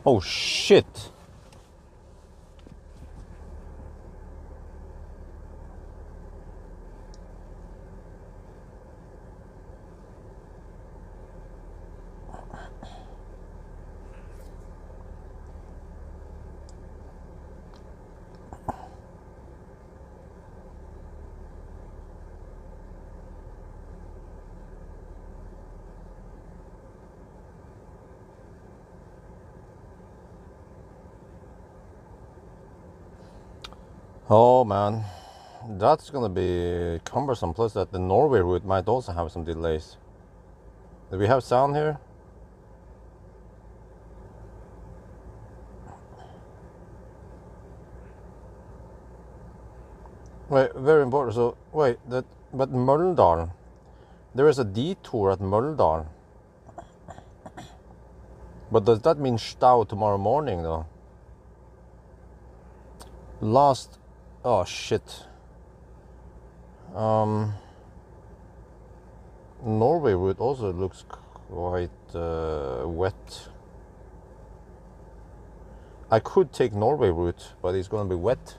Oh shit! Oh man, that's gonna be cumbersome. Plus that the Norway route might also have some delays. Do we have sound here? Wait, very important. So wait, but Møldal, there is a detour at Møldal. But does that mean Stau tomorrow morning though? Oh shit. Norway route also looks quite wet. I could take Norway route, but it's gonna be wet.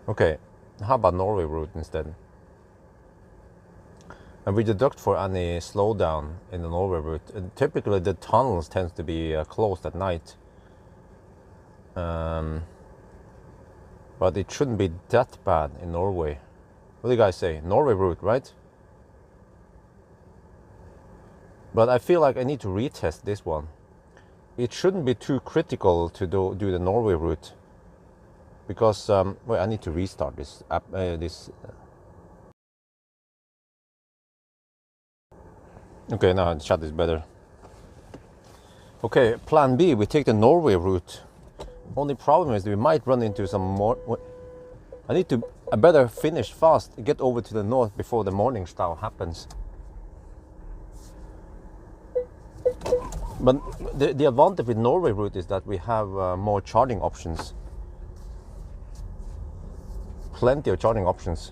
Okay, how about Norway route instead? And we deduct for any slowdown in the Norway route. And typically the tunnels tends to be closed at night. But it shouldn't be that bad in Norway. What do you guys say? Norway route, right? But I feel like I need to retest this one. It shouldn't be too critical to do the Norway route. Because, wait, I need to restart this app, Okay, now the chat is better. Okay, plan B, we take the Norway route. Only problem is we might run into some more... I better finish fast, get over to the north before the morning style happens. But the advantage with Norway route is that we have more charging options. Plenty of charging options.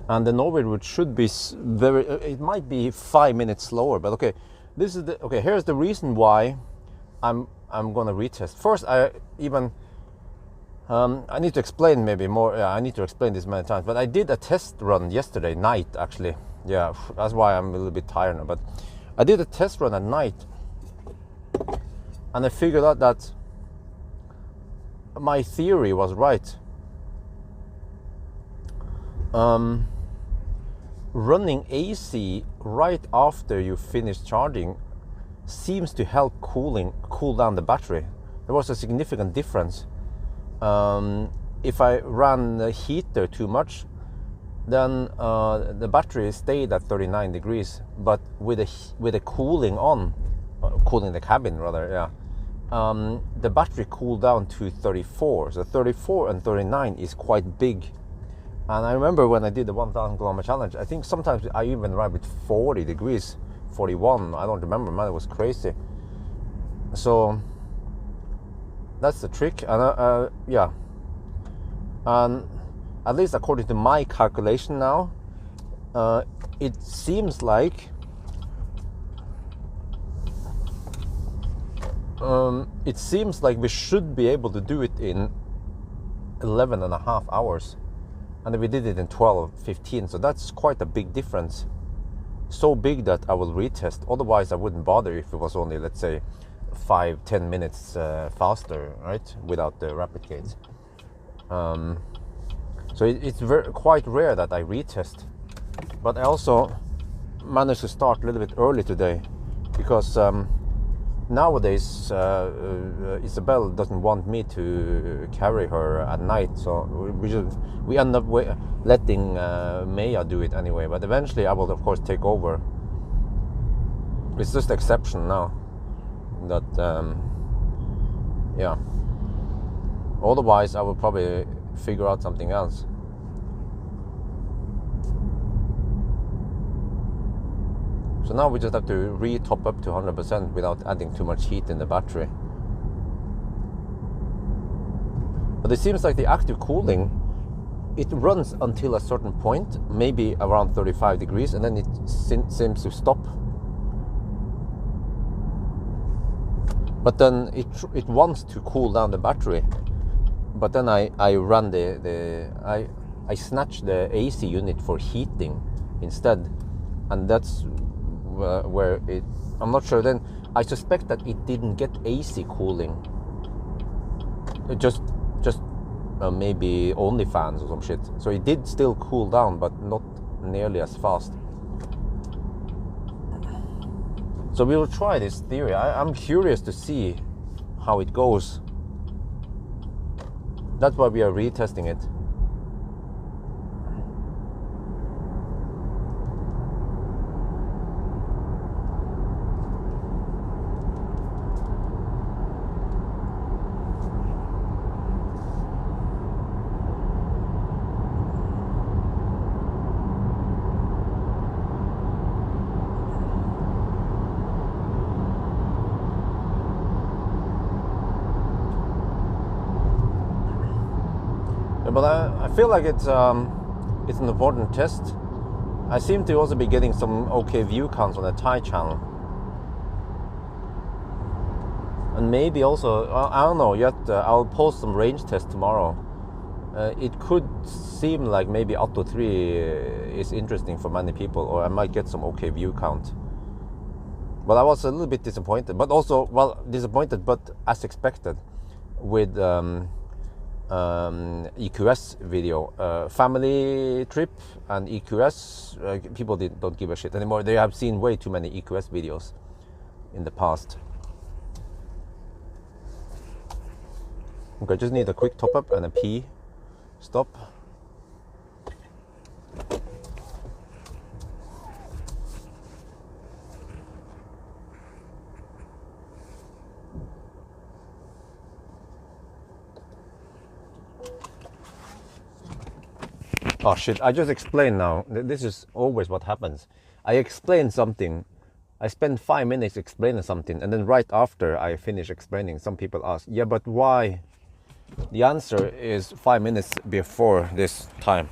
And the Norway route should be it might be 5 minutes slower, but okay. Here's the reason why I'm gonna retest. First, I need to explain maybe more. Yeah, I need to explain this many times, but I did a test run yesterday night actually. Yeah, that's why I'm a little bit tired now, but I did a test run at night and I figured out that my theory was right. Running AC right after you finish charging seems to help cool down the battery. There was a significant difference. If I ran the heater too much, then the battery stayed at 39 degrees, but with the cooling the cabin rather, yeah. The battery cooled down to 34. So 34 and 39 is quite big. And I remember when I did the 1,000 kilometer challenge, I think sometimes I even ran with 40 degrees, 41. I don't remember, man, it was crazy. So that's the trick. And yeah. And at least according to my calculation now, it seems like we should be able to do it in 11 and a half hours. And we did it in 12-15, so that's quite a big difference. So big that I will retest. Otherwise, I wouldn't bother if it was only, let's say, 5-10 minutes faster, right? Without the rapid gates. So it's quite rare that I retest. But I also managed to start a little bit early today because nowadays Isabel doesn't want me to carry her at night, so we end up letting Maya do it anyway. But eventually I will of course take over. It's just an exception now that yeah, otherwise I will probably figure out something else. So now we just have to re-top up to 100% without adding too much heat in the battery. But it seems like the active cooling, it runs until a certain point, maybe around 35 degrees, and then it seems to stop. But then it wants to cool down the battery. But then I run I snatch the AC unit for heating instead, and that's where I'm not sure. Then I suspect that it didn't get AC cooling. It just maybe only fans or some shit. So it did still cool down, but not nearly as fast. So we will try this theory. I'm curious to see how it goes. That's why we are retesting it. But I feel like it's an important test. I seem to also be getting some okay view counts on the Thai channel, and maybe also I don't know yet. I'll post some range tests tomorrow. It could seem like maybe Atto 3 is interesting for many people, or I might get some okay view count. But I was a little bit disappointed, but also disappointed, but as expected, with EQS video, family trip and EQS. People don't give a shit anymore. They have seen way too many EQS videos in the past. Okay, just need a quick top up and a pee stop. Oh shit, I just explained now. This is always what happens. I explain something, I spend 5 minutes explaining something, and then right after I finish explaining, some people ask, yeah, but why? The answer is 5 minutes before this time.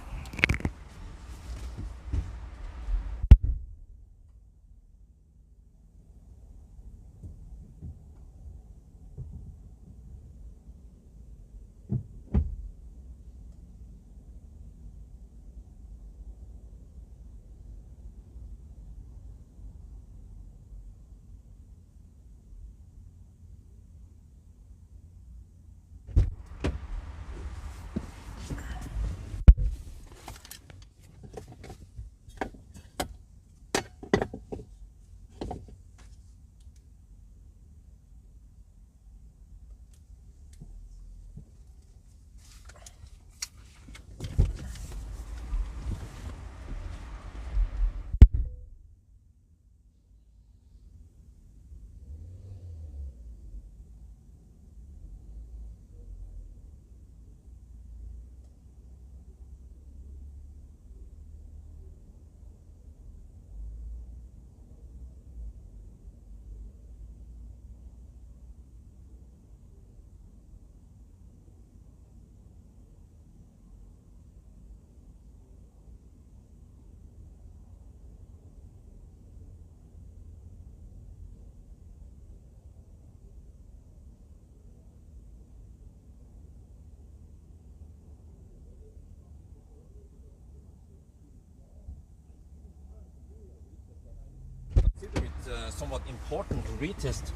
Somewhat important to retest.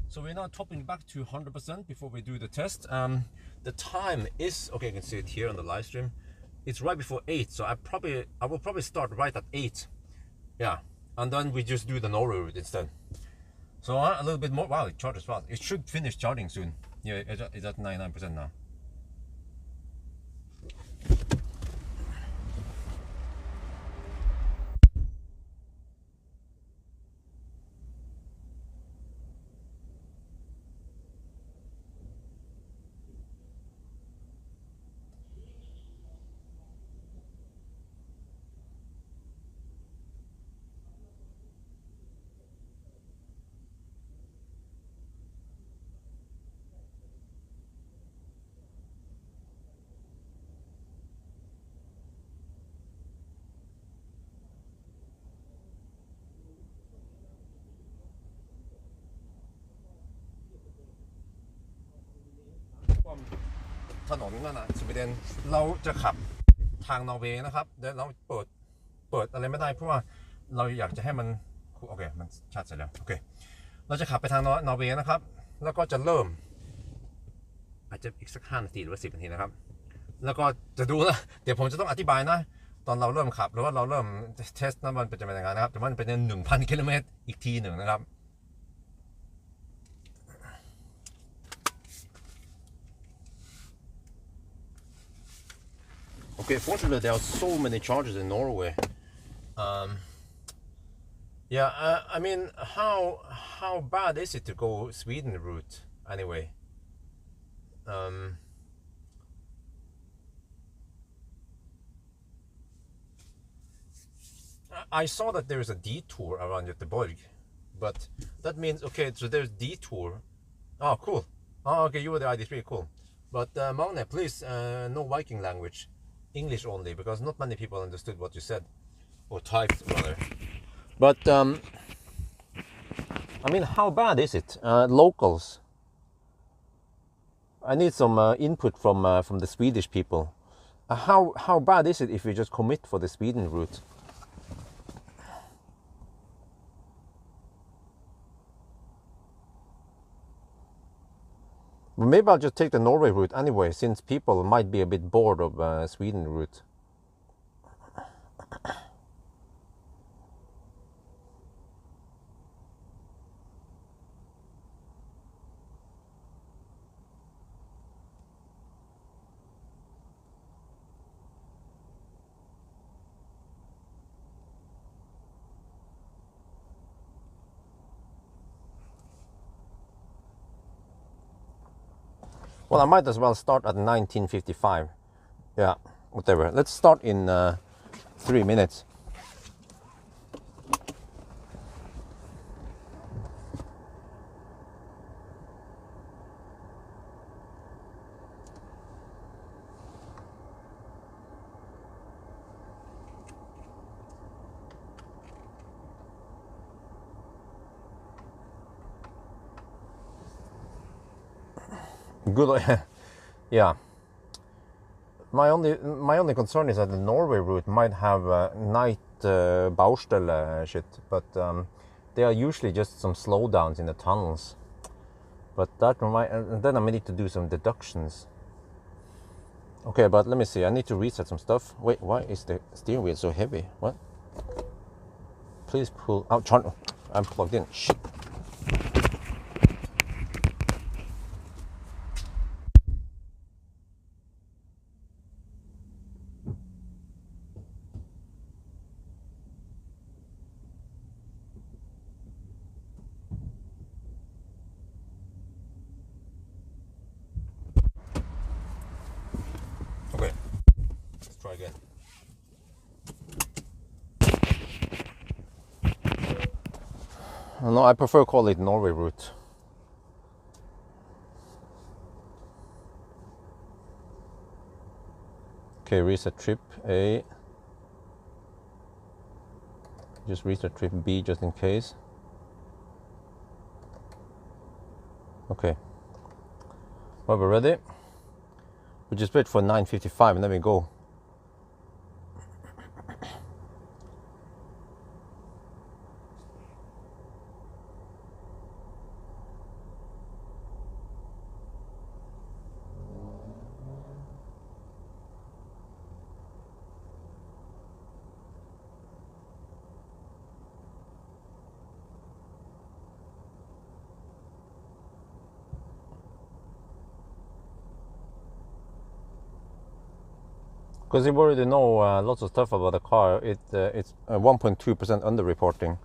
So we're now topping back to 100% before we do the test. The time is, okay, you can see it here on the live stream. It's right before 8, so I will probably start right at 8. Yeah, and then we just do the Norway route instead. So a little bit more. Wow, it charges fast. It should finish charging soon. Yeah, it's at 99% now. ถนนนั่นนะสวีเดนเราจะขับทางนอร์เวย์นะครับเดี๋ยวเราเปิดอะไรไม่ได้เพราะว่าเราอยากจะให้มันโอเคมันชาร์จเสร็จแล้วโอเคเราจะขับไปทางนอร์เวย์นะครับแล้วก็จะเริ่มอาจจะอีกสัก5 นาทีหรือว่า10 นาทีนะครับแล้วก็จะดูนะเดี๋ยวผมจะต้องอธิบายนะตอนเราเริ่มขับหรือว่าเราเริ่มเทสนั้นมันเป็นจะเป็นยังไงนะครับแต่มันเป็น 1,000 กิโลเมตรอีกทีหนึ่งนะครับOkay, fortunately there are so many charges in Norway. Yeah, I mean, how bad is it to go Sweden route anyway? I saw that there is a detour around Göteborg, but that means okay. So there's detour. Oh, cool. Oh, okay, you were the ID3, cool. But Magne, please, no Viking language. English only, because not many people understood what you said, or typed rather. But I mean, how bad is it? Locals. I need some input from the Swedish people. How bad is it if we just commit for the Sweden route? Maybe I'll just take the Norway route anyway, since people might be a bit bored of Sweden route. Well, I might as well start at 1955. Yeah, whatever. Let's start in 3 minutes. Good. Yeah. My only concern is that the Norway route might have night Baustelle shit, but they are usually just some slowdowns in the tunnels. But that might, then I may need to do some deductions. Okay, but let me see. I need to reset some stuff. Wait, why is the steering wheel so heavy? What? Please pull out. I'm plugged in. Shit. Okay, let's try again. No, I prefer call it Norway route. Okay, reset trip A. Just reset trip B just in case. Okay. Well, we're ready. We just wait for 9:55 and then we go. Because you already know lots of stuff about the car. It's 1.2% underreporting.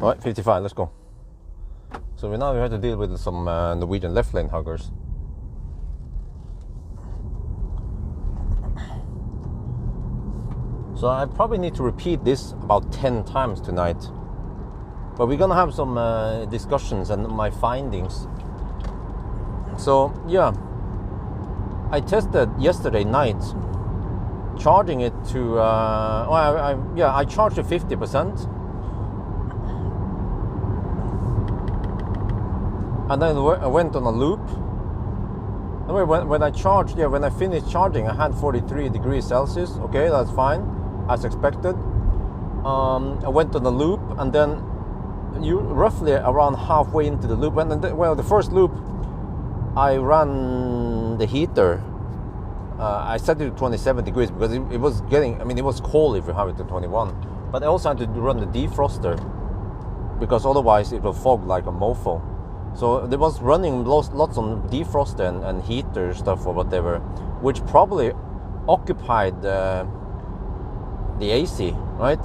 All right, 55, let's go. So now we have to deal with some Norwegian left lane huggers. So I probably need to repeat this about 10 times tonight. But we're gonna have some discussions and my findings. So yeah, I tested yesterday night charging it to, I charged to 50%. And then I went on a loop. Anyway, when I charged, when I finished charging, I had 43 degrees Celsius. Okay, that's fine, as expected. I went on a loop, and then roughly around halfway into the loop, the first loop, I ran the heater. I set it to 27 degrees because it was it was cold if you have it to 21. But I also had to run the defroster because otherwise it will fog like a mofo. So there was running lots on defroster and heater stuff or whatever, which probably occupied the AC, right?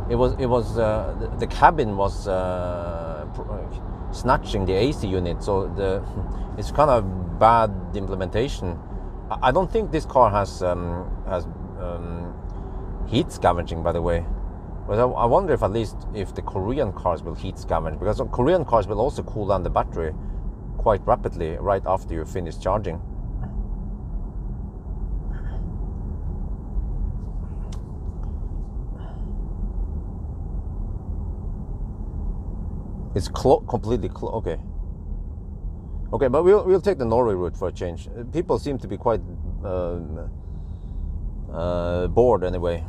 It was the cabin was snatching the AC unit, so it's kind of bad implementation. I don't think this car has heat scavenging, by the way. But I wonder if at least if the Korean cars will heat scavenge, because Korean cars will also cool down the battery quite rapidly right after you finish charging. It's completely okay. Okay, but we'll take the Norway route for a change. People seem to be quite bored anyway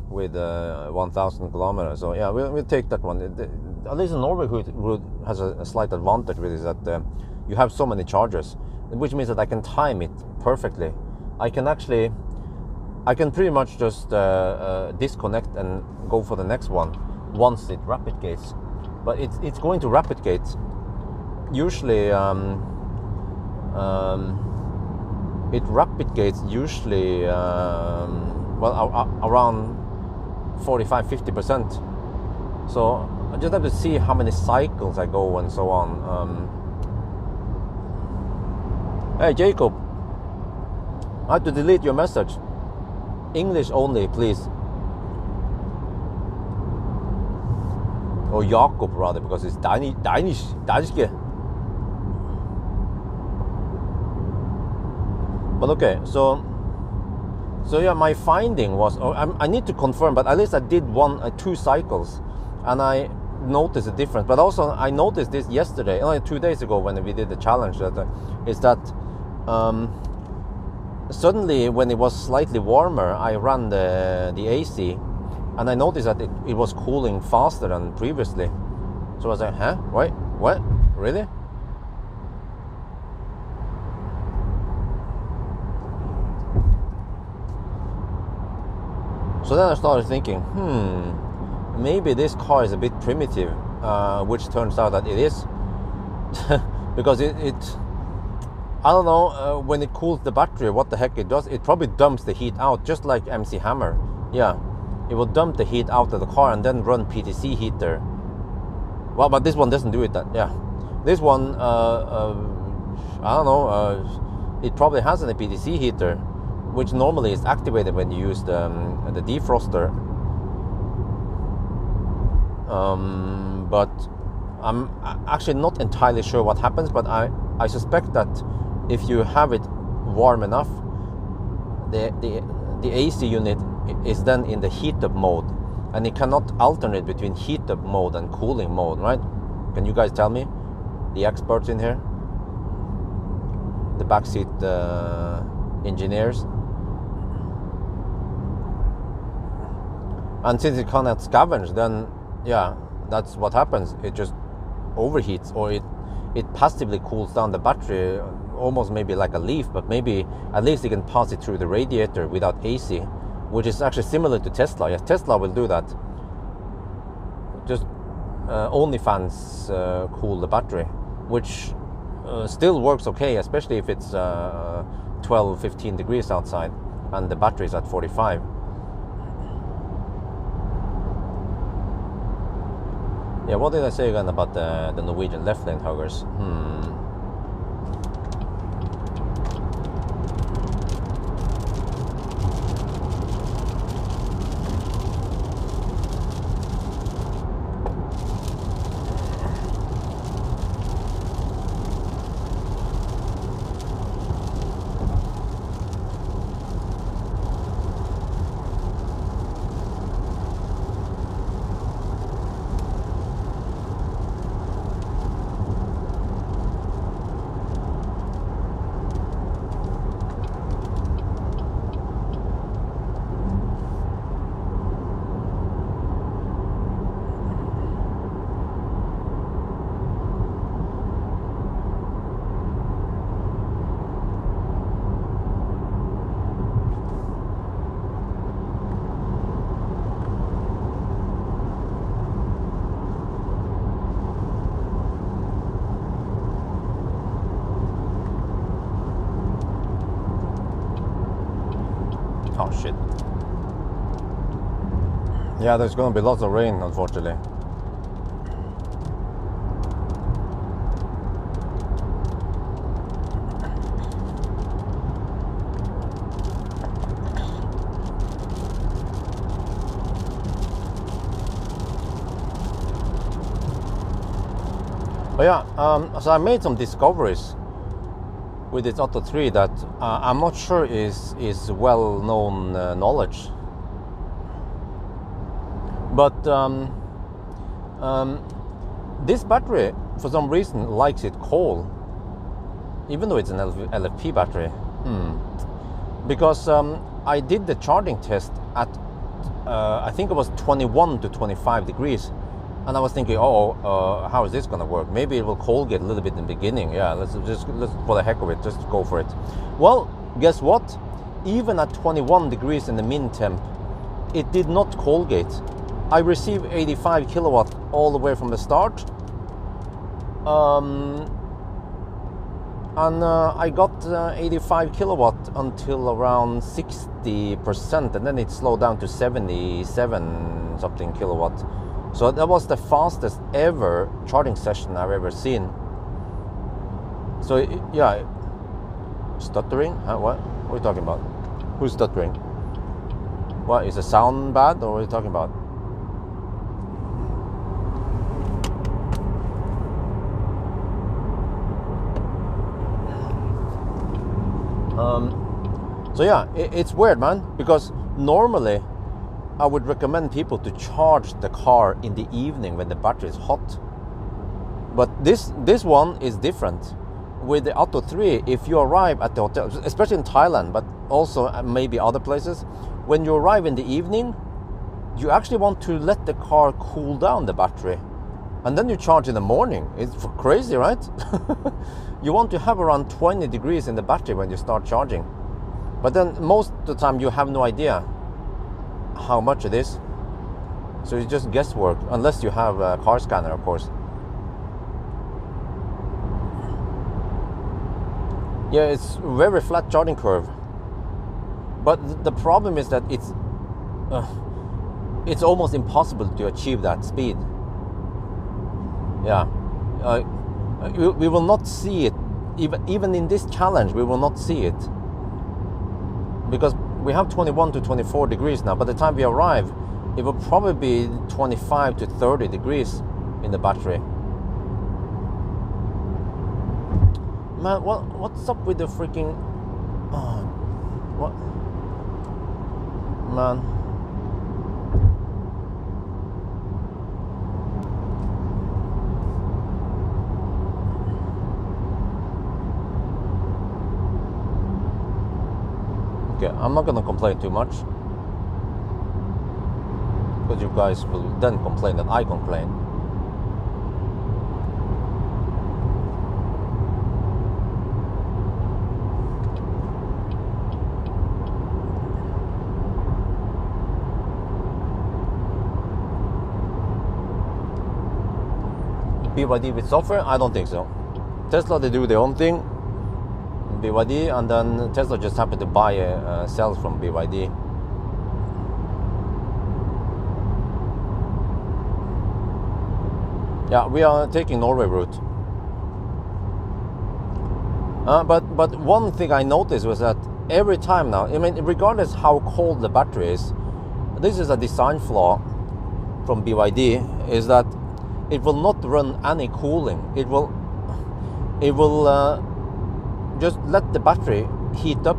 with 1,000 kilometers. So yeah, we'll take that one. At least the Norway route has a slight advantage with it, that you have so many chargers, which means that I can time it perfectly. I can pretty much just disconnect and go for the next one once it rapid gates. But it's going to rapid gate. Usually, it rapid gates usually around 45-50%. So I just have to see how many cycles I go and so on. Hey Jacob, I had to delete your message. English only, please. Or Jakob rather, because it's Danish. But okay, so yeah, my finding was, I need to confirm, but at least I did 2 cycles, and I noticed a difference. But also I noticed this yesterday, only 2 days ago when we did the challenge, suddenly when it was slightly warmer, I ran the AC, and I noticed that it was cooling faster than previously. So I was like, huh? Wait, what? Really? So then I started thinking, maybe this car is a bit primitive, which turns out that it is. Because it I don't know, when it cools the battery, what the heck it does. It probably dumps the heat out, just like MC Hammer. Yeah, it will dump the heat out of the car and then run PTC heater. Well, but this one doesn't do it. This one, I don't know, it probably has a PTC heater, which normally is activated when you use the defroster. But I'm actually not entirely sure what happens, but I suspect that if you have it warm enough, the AC unit is then in the heat up mode, and it cannot alternate between heat up mode and cooling mode, right? Can you guys tell me, the experts in here, the backseat engineers? And since it cannot scavenge, then yeah, that's what happens. It just overheats, or it passively cools down the battery, almost maybe like a leaf, but maybe at least you can pass it through the radiator without AC, which is actually similar to Tesla. Yes, Tesla will do that. Just only fans cool the battery, which still works okay, especially if it's 12-15 degrees outside and the battery is at 45. Yeah, what did I say again about the Norwegian left lane huggers? Oh shit. Yeah, there's gonna be lots of rain, unfortunately. But yeah, so I made some discoveries with this Atto 3 that I'm not sure is well-known knowledge. But this battery, for some reason, likes it cold, even though it's an LFP battery. Because I did the charging test at, I think it was 21 to 25 degrees. And I was thinking, how is this gonna work? Maybe it will cold get a little bit in the beginning. Yeah, let's for the heck of it, just go for it. Well, guess what? Even at 21 degrees in the min temp, it did not cold gate. I received 85 kilowatt all the way from the start. And I got 85 kilowatt until around 60%, and then it slowed down to 77 something kilowatt. So that was the fastest ever charging session I've ever seen. So yeah, stuttering? Huh? What are you talking about? Who's stuttering? What, is the sound bad, or what are you talking about? So yeah, it's weird, man, because normally I would recommend people to charge the car in the evening when the battery is hot. But this one is different. With the Atto 3, if you arrive at the hotel, especially in Thailand, but also maybe other places, when you arrive in the evening, you actually want to let the car cool down the battery. And then you charge in the morning. It's crazy, right? You want to have around 20 degrees in the battery when you start charging. But then most of the time you have no idea how much it is. So it's just guesswork, unless you have a car scanner, of course. Yeah, it's very flat charging curve. But the problem is that it's almost impossible to achieve that speed. Yeah, we will not see it, even in this challenge, we will not see it. Because we have 21 to 24 degrees now. By the time we arrive, it will probably be 25 to 30 degrees in the battery. Man, what's up with the freaking... what? Man. Okay, I'm not gonna complain too much, because you guys will then complain that I complain. BYD with software? I don't think so. Tesla, they do their own thing, BYD, and then Tesla just happened to buy cells from BYD. Yeah, we are taking Norway route. But one thing I noticed was that every time now, I mean, regardless how cold the battery is, this is a design flaw from BYD, is that it will not run any cooling. It will just let the battery heat up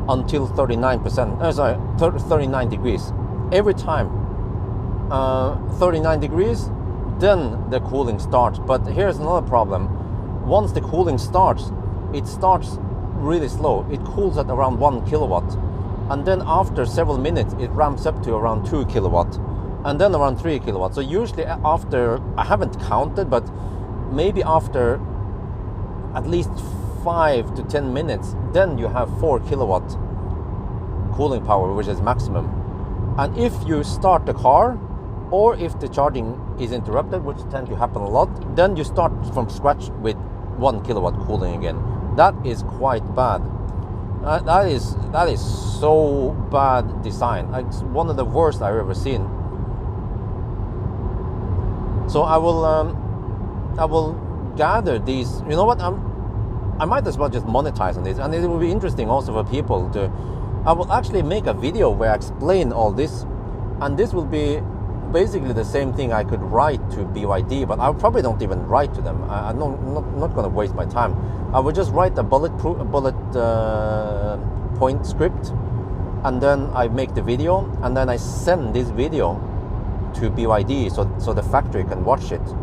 until 39 degrees every time. 39 degrees, then the cooling starts. But here's another problem. Once the cooling starts, it starts really slow. It cools at around 1 kilowatt, and then after several minutes it ramps up to around 2 kilowatt, and then around 3 kilowatt. So usually after, I haven't counted, but maybe after at least 5 to 10 minutes, then you have 4 kilowatt cooling power, which is maximum. And if you start the car, or if the charging is interrupted, which tends to happen a lot, then you start from scratch with 1 kilowatt cooling again. That is quite bad. That is so bad design. It's one of the worst I've ever seen. So I will gather these. You know what? I might as well just monetize on this, and it will be interesting also for people to. I will actually make a video where I explain all this, and this will be basically the same thing I could write to BYD, but I probably don't even write to them. I'm not going to waste my time. I will just write a bullet point script, and then I make the video, and then I send this video to BYD so the factory can watch it.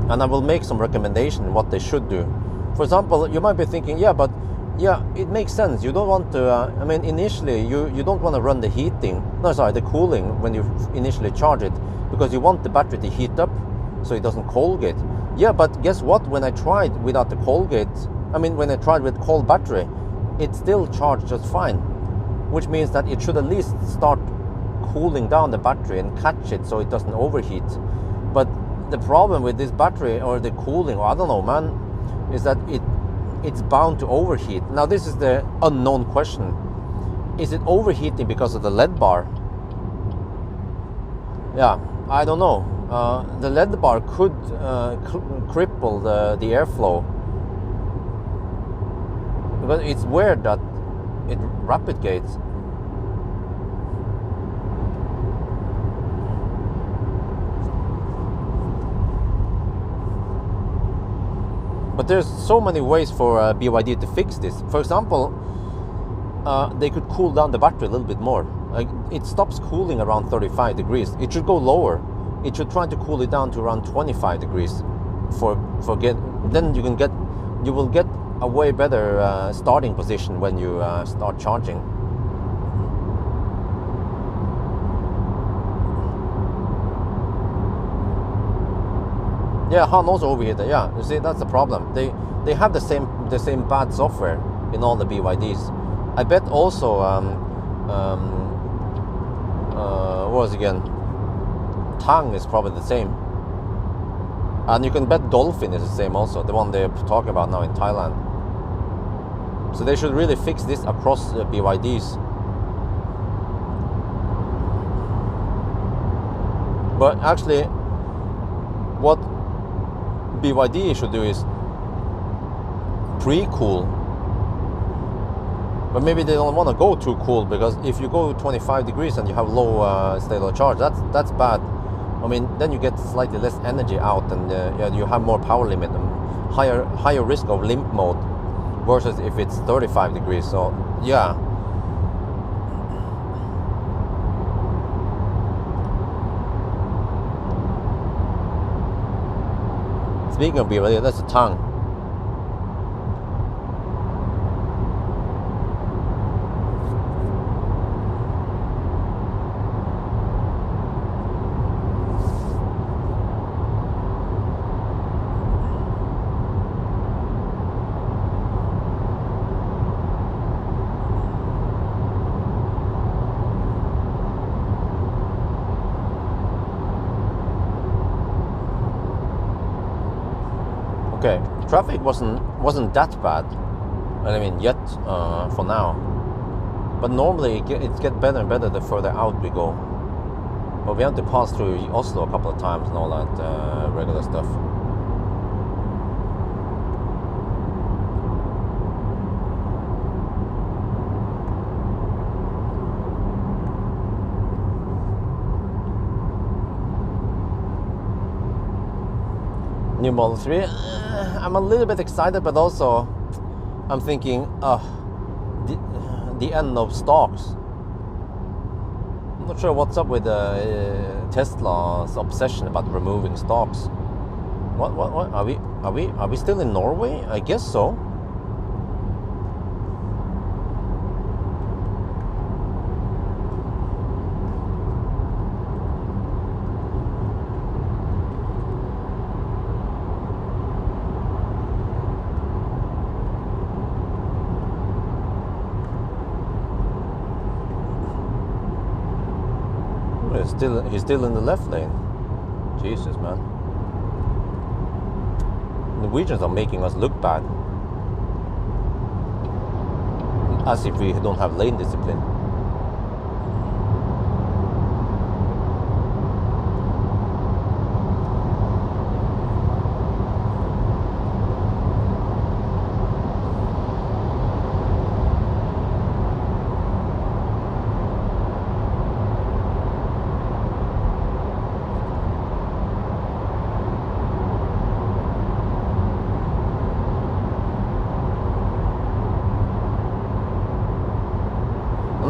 And I will make some recommendation what they should do. For example, you might be thinking, yeah, it makes sense. You don't want to, initially you don't want to run the cooling when you initially charge it, because you want the battery to heat up so it doesn't Colgate. Yeah, but guess what? When I tried without the Colgate, when I tried with cold battery, it still charged just fine, which means that it should at least start cooling down the battery and catch it so it doesn't overheat. But the problem with this battery or the cooling, or I don't know, man, is that it's bound to overheat. Now this is the unknown question. Is it overheating because of the LED bar? Yeah, I don't know. The LED bar could cripple the airflow, because it's weird that it rapid gates. But there's so many ways for BYD to fix this. For example, they could cool down the battery a little bit more. Like, it stops cooling around 35 degrees. It should go lower. It should try to cool it down to around 25 degrees. Then you will get a way better starting position when you start charging. Yeah, Han also overheated. Yeah, you see, that's the problem. They have the same bad software in all the BYDs. I bet also what was it again? Tang is probably the same, and you can bet Dolphin is the same also, the one they're talking about now in Thailand. So they should really fix this across the BYDs. But actually, what BYD should do is pre-cool. But maybe they don't want to go too cool, because if you go 25 degrees and you have low state of charge, that's bad. Then you get slightly less energy out, and you have more power limit and higher risk of limp mode, versus if it's 35 degrees. So yeah. Speaking of BYD, that's a tongue. Okay, traffic wasn't that bad. Yet for now. But normally it gets better and better the further out we go. But we have to pass through Oslo a couple of times and all that regular stuff. New Model 3, I'm a little bit excited, but also I'm thinking, the end of stocks. I'm not sure what's up with Tesla's obsession about removing stocks. What? Are we still in Norway? I guess so. He's still in the left lane. Jesus, man. Norwegians are making us look bad. as if we don't have lane discipline.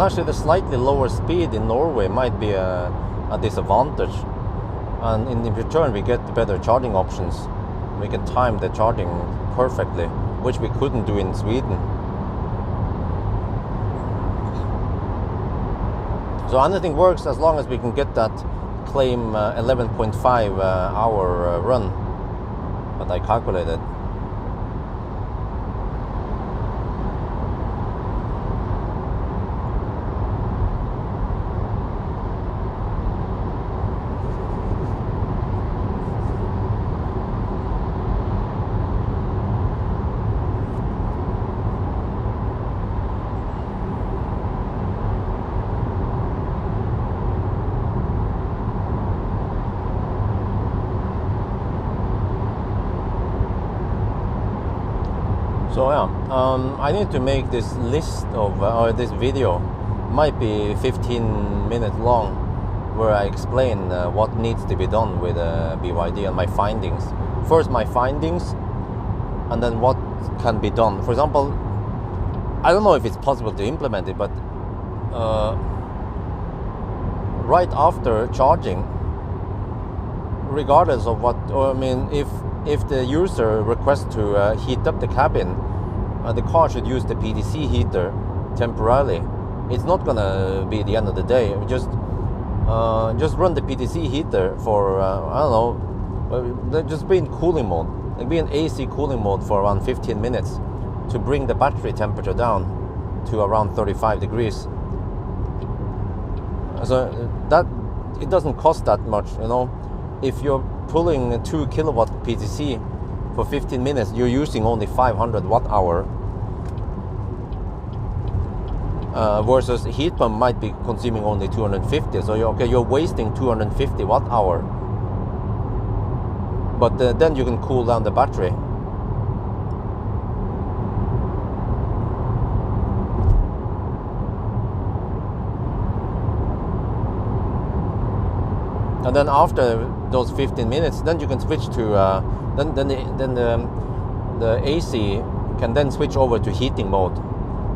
Actually, the slightly lower speed in Norway might be a disadvantage, and in return we get better charging options. We can time the charging perfectly, which we couldn't do in Sweden. So anything works as long as we can get that claim 11.5 hour run that I calculated. So yeah, I need to make this list of, or this video might be 15 minutes long, where I explain what needs to be done with BYD and my findings. First my findings, and then what can be done. For example, I don't know if it's possible to implement it, but right after charging, regardless of what, or I mean, if the user requests to heat up the cabin, the car should use the PTC heater temporarily. It's not gonna be the end of the day. Just run the PTC heater for I don't know, just be in cooling mode, like be in AC cooling mode for around 15 minutes to bring the battery temperature down to around 35 degrees. So that it doesn't cost that much, you know. If you're pulling a 2 kilowatt PTC for 15 minutes, you're using only 500 watt hour, versus a heat pump might be consuming only 250. So you're wasting 250 watt hour, but then you can cool down the battery. And then after those 15 minutes, then you can switch to then the AC can then switch over to heating mode,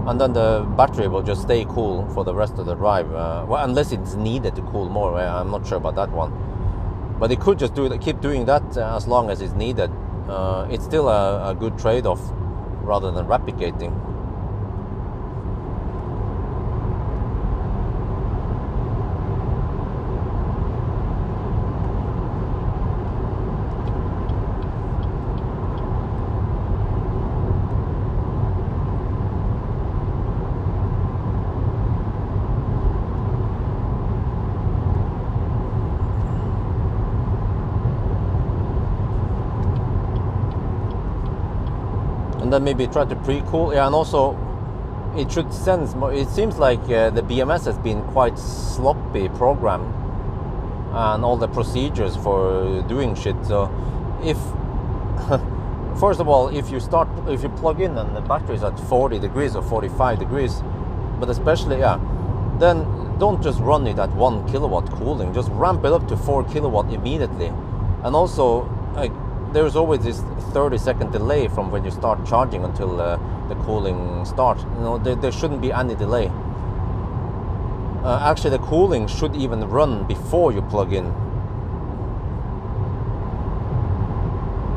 and then the battery will just stay cool for the rest of the drive. Well, unless it's needed to cool more, I'm not sure about that one. But it could just keep doing that as long as it's needed. It's still a good trade-off rather than replicating. And then maybe try to pre-cool. Yeah, and also it should sense more. It seems like the BMS has been quite sloppy program, and all the procedures for doing shit. So if first of all, if you plug in and the battery is at 40 degrees or 45 degrees, but especially, yeah, then don't just run it at 1 kilowatt cooling. Just ramp it up to 4 kilowatt immediately. And also, like, there's always this 30-second delay from when you start charging until the cooling starts. You know, there shouldn't be any delay. Actually, the cooling should even run before you plug in.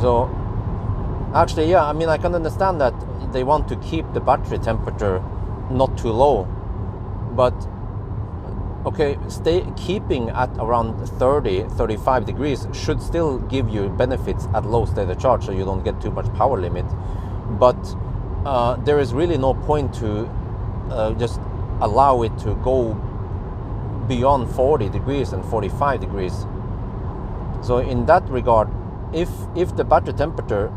So, actually, yeah, I mean, I can understand that they want to keep the battery temperature not too low, but okay, keeping at around 30-35 degrees should still give you benefits at low state of charge, so you don't get too much power limit. But there is really no point to just allow it to go beyond 40 degrees and 45 degrees. So in that regard, if the battery temperature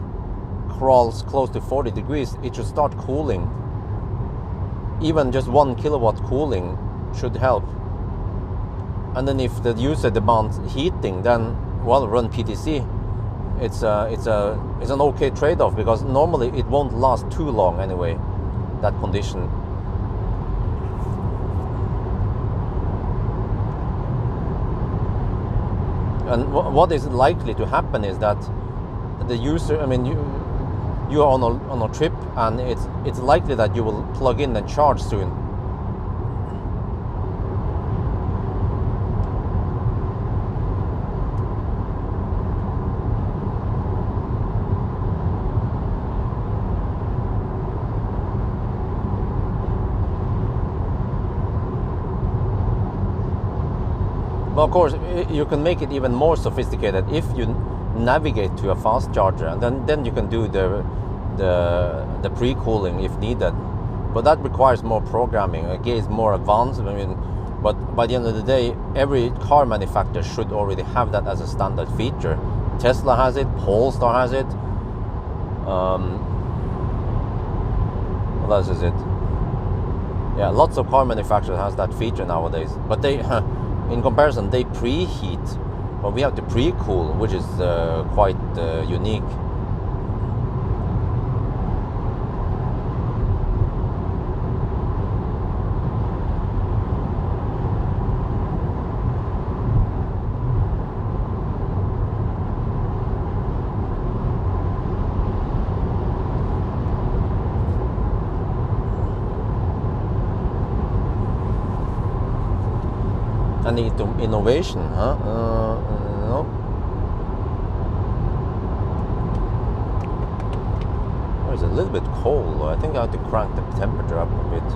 crawls close to 40 degrees, it should start cooling. even just 1 kilowatt cooling should help. And then if the user demands heating, then well, run PTC. It's an okay trade-off, because normally it won't last too long anyway, that condition. And what is likely to happen is that the user, I mean, you are on a trip, and it's likely that you will plug in and charge soon. Of course, you can make it even more sophisticated if you navigate to a fast charger, and then you can do the pre-cooling if needed. But that requires more programming. Again, it's more advanced. I mean, but by the end of the day, every car manufacturer should already have that as a standard feature. Tesla has it. Polestar has it. What else is it? Yeah, lots of car manufacturers has that feature nowadays. But they. In comparison, they preheat, but we have to pre-cool, which is quite unique. And innovation, huh? No. Oh, it's a little bit cold. I think I have to crank the temperature up a bit.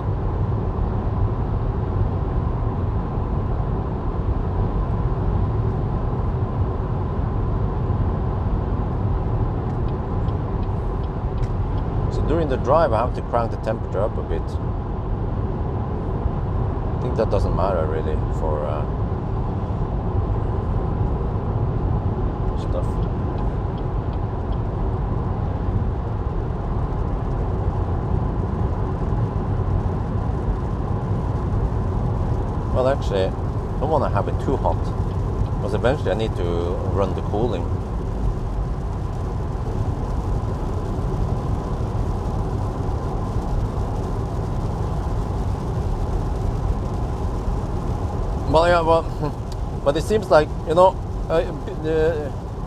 So during the drive, I have to crank the temperature up a bit. I think that doesn't matter really for stuff. Well, actually, I don't want to have it too hot, because eventually I need to run the cooling. Well, yeah, but it seems like, you know,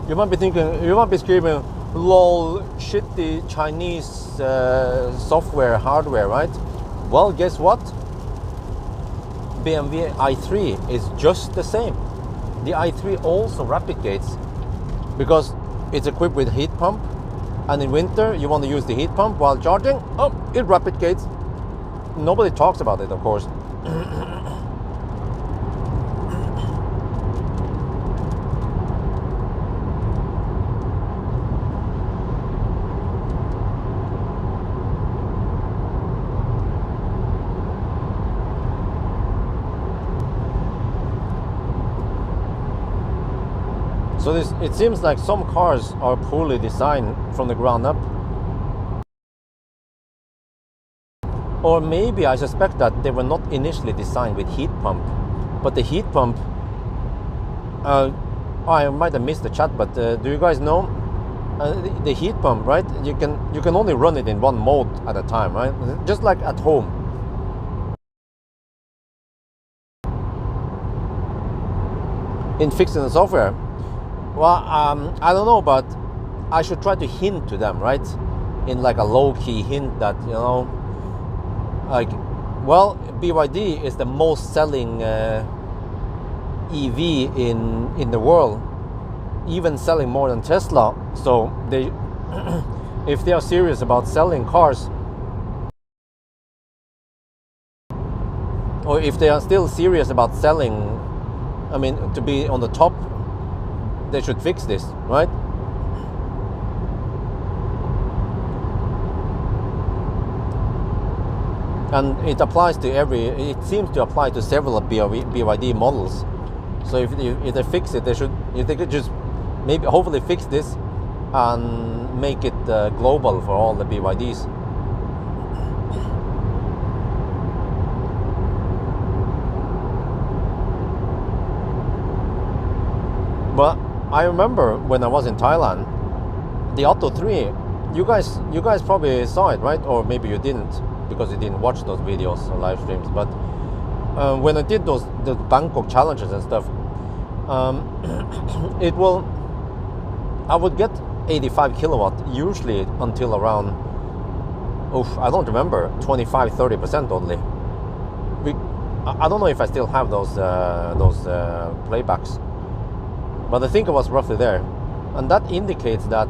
you might be thinking, you might be screaming, lol, shitty Chinese software, hardware, right? Well, guess what? BMW i3 is just the same. The i3 also replicates, because it's equipped with heat pump, and in winter you want to use the heat pump while charging. Oh, it replicates. Nobody talks about it, of course. So it seems like some cars are poorly designed from the ground up. Or maybe I suspect that they were not initially designed with heat pump. But the heat pump, I might have missed the chat, but do you guys know? The heat pump, right? You can only run it in one mode at a time, right? Just like at home. In fixing the software, well, I don't know, but I should try to hint to them, right? In like a low-key hint that, you know, like, well, BYD is the most selling EV in the world, even selling more than Tesla. So they, if they are serious about selling cars, or if they are still serious about selling, I mean, to be on the top, they should fix this, right? And it applies to it seems to apply to several BYD models. So if they fix it, if they could just maybe hopefully fix this and make it global for all the BYDs. But I remember when I was in Thailand, the Atto 3, you guys probably saw it, right? Or maybe you didn't, because you didn't watch those videos or live streams. But when I did the Bangkok challenges and stuff, I would get 85 kilowatt usually until around, I don't remember, 25-30% only. I don't know if I still have those playbacks, but I think it was roughly there, and that indicates that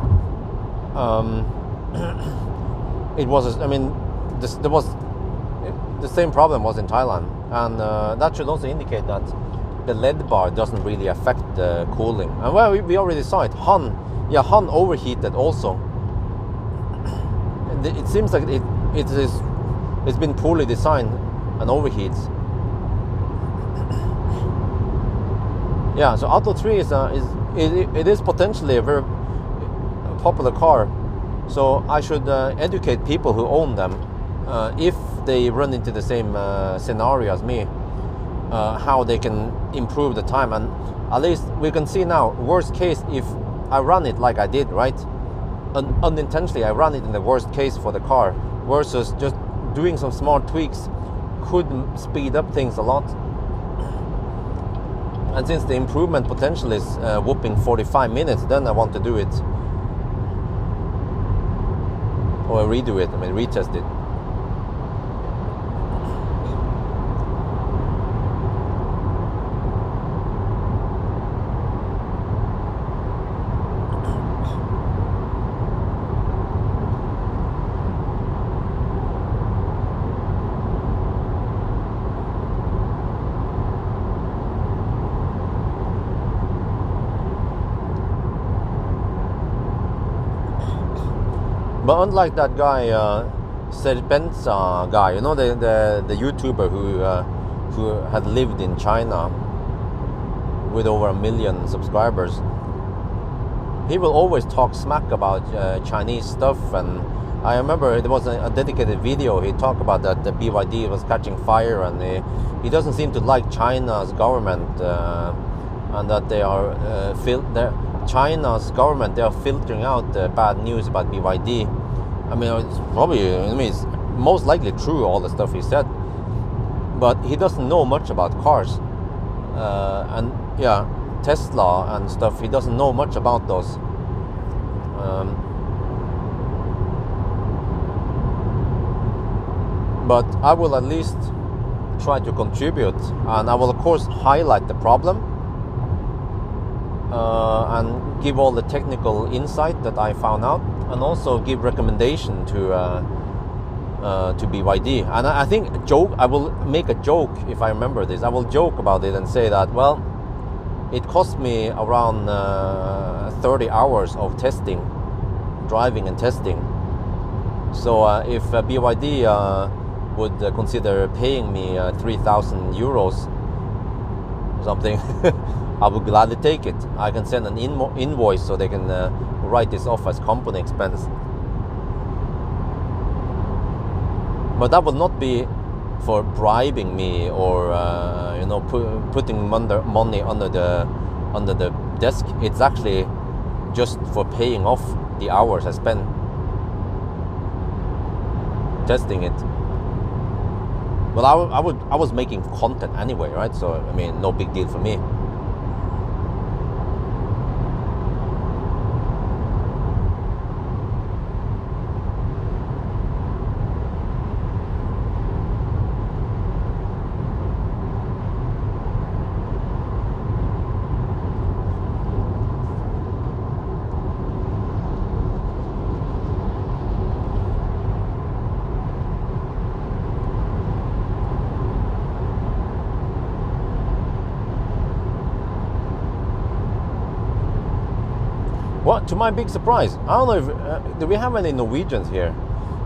it was. I mean, there was the same problem was in Thailand, and that should also indicate that the LED bar doesn't really affect the cooling. And well, we already saw it. Han overheated also. It seems like it's been poorly designed and overheats. Yeah, so Atto 3 is potentially a very popular car. So I should educate people who own them, if they run into the same scenario as me, how they can improve the time. And at least we can see now, worst case, if I run it like I did, right? Unintentionally, I run it in the worst case for the car, versus just doing some small tweaks could speed up things a lot. And since the improvement potential is whooping 45 minutes, then I want to do it. Or redo it, retest it. But unlike that guy, Serpensa guy, you know, the YouTuber who had lived in China with over 1 million subscribers, he will always talk smack about Chinese stuff. And I remember there was a dedicated video. He talked about that the BYD was catching fire, and he doesn't seem to like China's government, and that they are China's government, they are filtering out bad news about BYD. It's most likely true, all the stuff he said, but he doesn't know much about cars, and yeah, Tesla and stuff. He doesn't know much about those. But I will at least try to contribute, and I will of course highlight the problem, and give all the technical insight that I found out, and also give recommendation to BYD. And I think I will make a joke, if I remember this. I will joke about it and say that, well, it cost me around 30 hours of testing, driving and testing. So if BYD would consider paying me 3,000 euros or something, I would gladly take it. I can send an invoice so they can write this off as company expense. But that would not be for bribing me or putting money under the desk. It's actually just for paying off the hours I spent testing it. Well, I was making content anyway, right? So no big deal for me. Well, to my big surprise, I don't know if do we have any Norwegians here?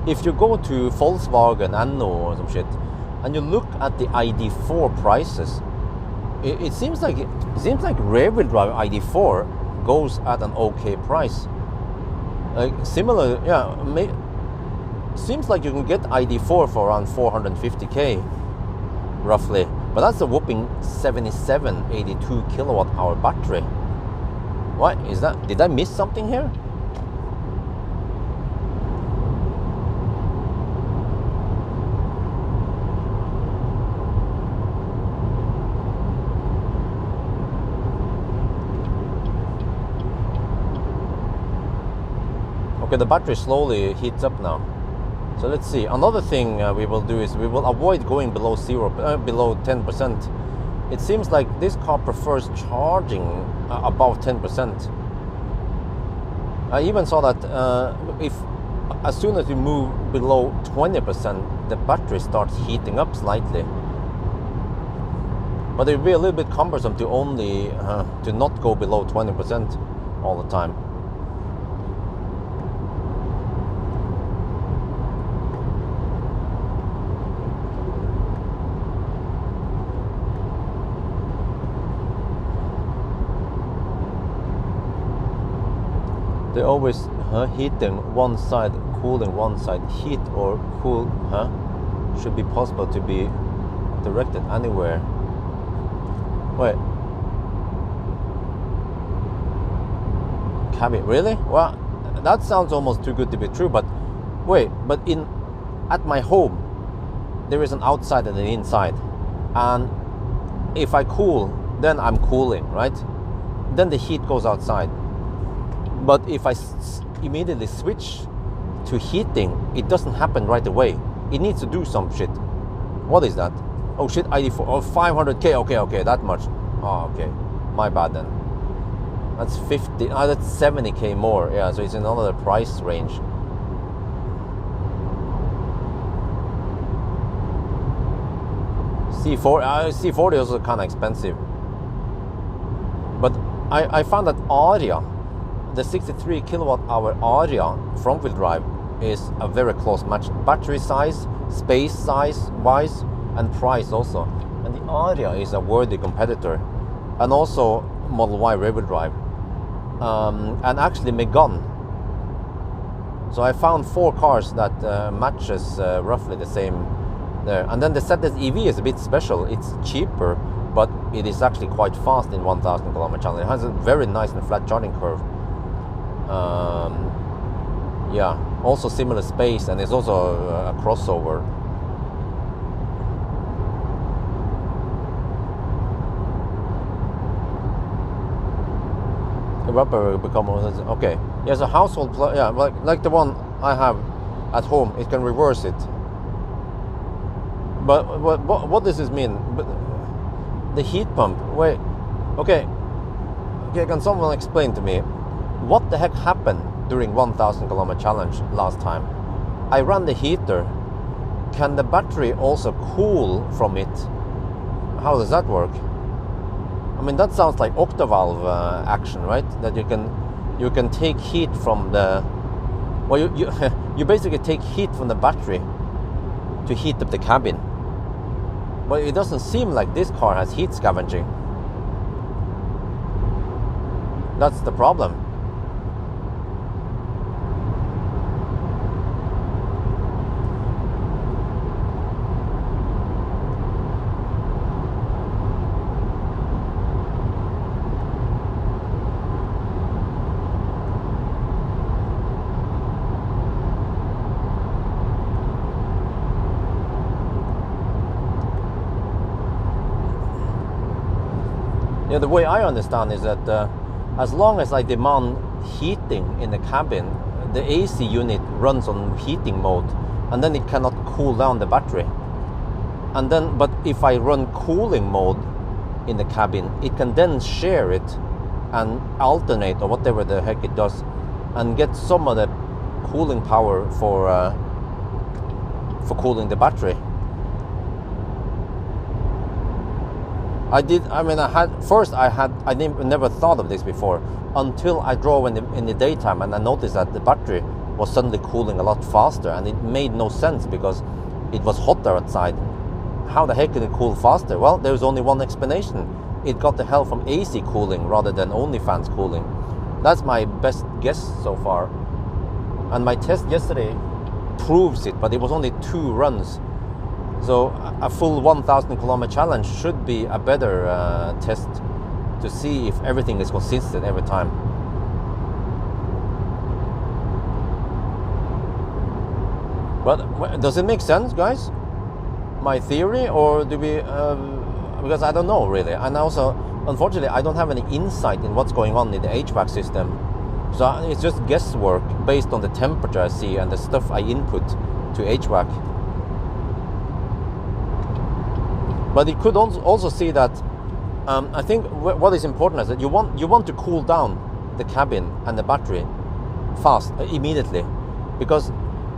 If you go to Volkswagen Anno or some shit, and you look at the ID4 prices, it seems like rear-wheel drive ID4 goes at an okay price. Similar, yeah. Seems like you can get ID4 for around 450k, roughly. But that's a whopping 82 kilowatt hour battery. What is that? Did I miss something here? Okay, the battery slowly heats up now. So let's see. Another thing we will do is we will avoid going below below 10%. It seems like this car prefers charging above 10%. I even saw that if as soon as you move below 20%, the battery starts heating up slightly. But it will be a little bit cumbersome to only to not go below 20% all the time. They always heating one side, cooling one side. Heat or cool should be possible to be directed anywhere. Wait. Cabin, really? Well, that sounds almost too good to be true. But wait, but at my home, there is an outside and an inside, and if I cool, then I'm cooling, right? Then the heat goes outside. But if I immediately switch to heating, it doesn't happen right away. It needs to do some shit. What is that? Oh shit, ID4, oh 500k, okay, that much. Oh, okay, my bad then. That's 50, that's 70k more, yeah, so it's another price range. C40 is also kind of expensive. But I found that Aria, the 63 kilowatt hour Aria front wheel drive is a very close match. Battery size, space size wise, and price also. And the Aria is a worthy competitor. And also Model Y rear wheel drive. And actually Megane. So I found 4 cars that matches roughly the same there. And then the ZS EV is a bit special. It's cheaper, but it is actually quite fast in 1000 km challenge. It has a very nice and flat charging curve. Yeah, also similar space, and it's also a crossover. The rubber will become okay. Yes, a household yeah, like the one I have at home. It can reverse it. But what does this mean? But the heat pump. Wait. Okay. Can someone explain to me? What the heck happened during 1000 km challenge last time? I ran the heater. Can the battery also cool from it? How does that work? I mean, that sounds like octavalve action, right? That you can take heat from the, well, you basically take heat from the battery to heat up the cabin. But it doesn't seem like this car has heat scavenging. That's the problem. Yeah, the way I understand is that as long as I demand heating in the cabin, the AC unit runs on heating mode, and then it cannot cool down the battery. And then, but if I run cooling mode in the cabin, it can then share it and alternate or whatever the heck it does, and get some of the cooling power for cooling the battery. I never thought of this before until I drove in the daytime, and I noticed that the battery was suddenly cooling a lot faster, and it made no sense because it was hotter outside. How the heck did it cool faster? Well, there's only one explanation. It got the help from AC cooling rather than only fans cooling. That's my best guess so far. And my test yesterday proves it, but it was only 2 runs. So a full 1000 km challenge should be a better test to see if everything is consistent every time. But does it make sense, guys? My theory, or do we? Because I don't know really, and also, unfortunately, I don't have any insight in what's going on in the HVAC system. So it's just guesswork based on the temperature I see and the stuff I input to HVAC. But it could also see that I think what is important is that you want to cool down the cabin and the battery fast, immediately, because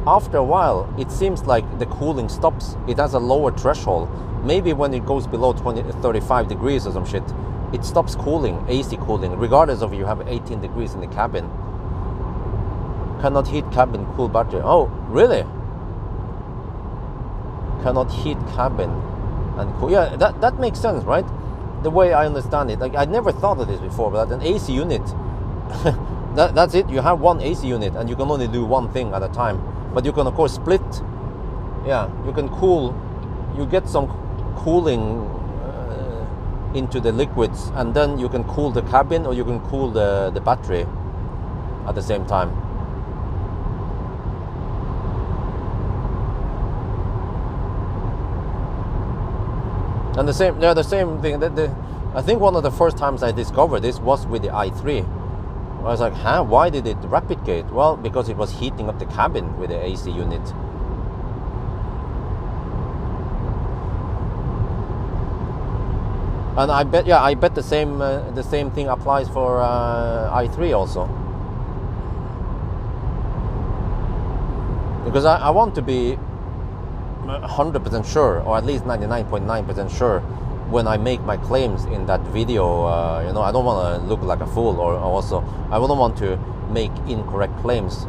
after a while it seems like the cooling stops. It has a lower threshold. Maybe when it goes below 35 degrees or some shit, it stops cooling, AC cooling, regardless of if you have 18 degrees in the cabin. Cannot heat cabin, cool battery. Oh, really? Cannot heat cabin and cool. Yeah, that makes sense, right? The way I understand it. Like, I never thought of this before, but an AC unit, that's it. You have one AC unit and you can only do one thing at a time. But you can, of course, split. Yeah, you can cool. You get some cooling into the liquids, and then you can cool the cabin or you can cool the battery at the same time. And the same thing. I think one of the first times I discovered this was with the i3. I was like, huh, why did it replicate? Well, because it was heating up the cabin with the AC unit. And I bet the same thing applies for i3 also. Because I want to be 100% sure, or at least 99.9% sure, when I make my claims in that video. I don't want to look like a fool, or also I wouldn't want to make incorrect claims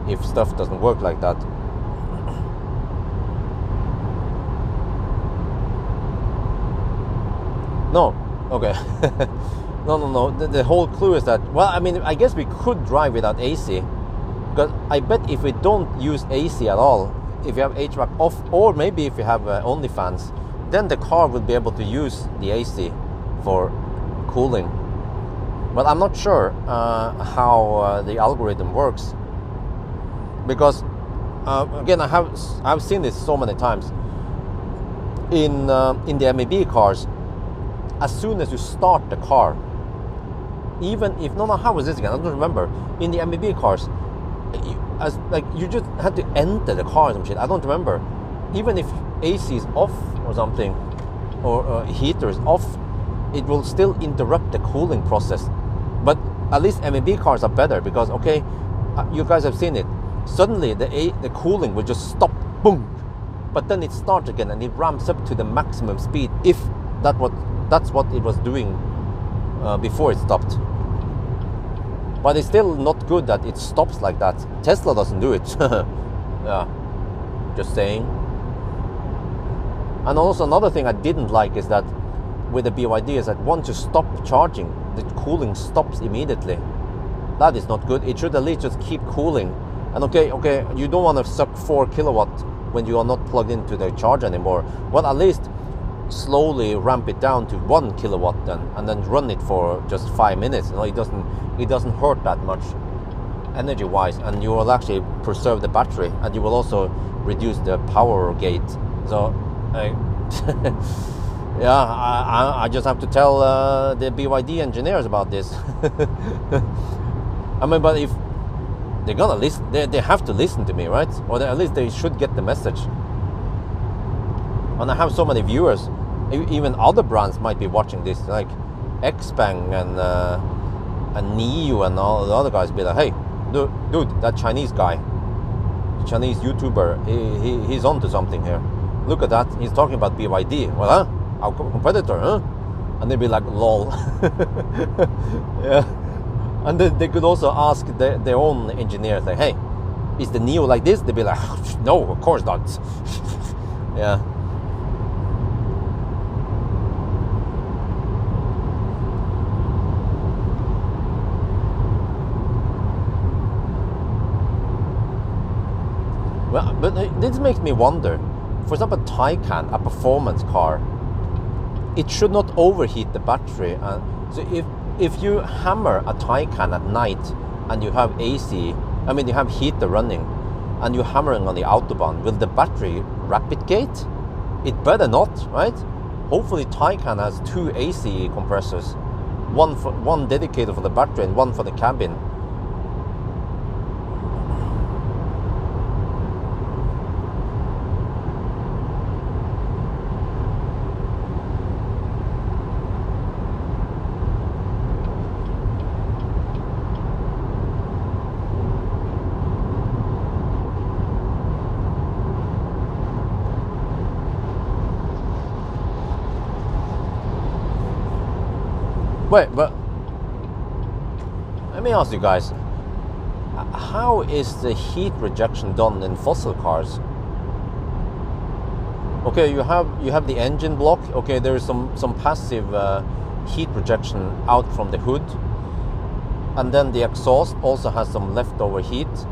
if stuff doesn't work like that. No, okay. No. The whole clue is that, well, I mean, I guess we could drive without AC, because I bet if we don't use AC at all, if you have HVAC off, or maybe if you have only fans, then the car will be able to use the AC for cooling. But I'm not sure how the algorithm works, because again, I've seen this so many times in the MEB cars. As soon as you start the car, even if how was this again? I don't remember. In the MEB cars, you just had to enter the car or some shit. I don't remember. Even if AC is off or something, or heater is off, it will still interrupt the cooling process. But at least MEB cars are better, because you guys have seen it. Suddenly the cooling will just stop, boom, but then it starts again and it ramps up to the maximum speed, if that's what it was doing before it stopped. But it's still not good that it stops like that. Tesla doesn't do it. Yeah, just saying. And also another thing I didn't like is that with the BYD is that once you stop charging, the cooling stops immediately. That is not good. It should at least just keep cooling. And okay, you don't want to suck 4 kilowatt when you are not plugged into the charger anymore. Well, at least slowly ramp it down to 1 kilowatt then, and then run it for just 5 minutes. It doesn't hurt that much energy wise, and you will actually preserve the battery, and you will also reduce the power gate. So yeah, I just have to tell the BYD engineers about this. I mean, but if they're gonna listen, they have to listen to me, right? Or at least they should get the message. And I have so many viewers. Even other brands might be watching this, like Xpeng and NIO and all the other guys. Be like, hey, dude, that Chinese guy, Chinese YouTuber, he's onto something here. Look at that, he's talking about BYD. Well, our competitor, huh? And they'd be like, lol. Yeah. And then they could also ask their own engineers, like, hey, is the NIO like this? They'd be like, no, of course not. Yeah. Well, but this makes me wonder. For example, Taycan, a performance car, it should not overheat the battery. So if you hammer a Taycan at night and you have AC, I mean you have heater running, and you're hammering on the Autobahn, will the battery rapid gate? It better not, right? Hopefully Taycan has 2 AC compressors, one dedicated for the battery and one for the cabin. Wait, but let me ask you guys, how is the heat rejection done in fossil cars? Okay, you have the engine block. Okay, there is some passive heat rejection out from the hood, and then the exhaust also has some leftover heat.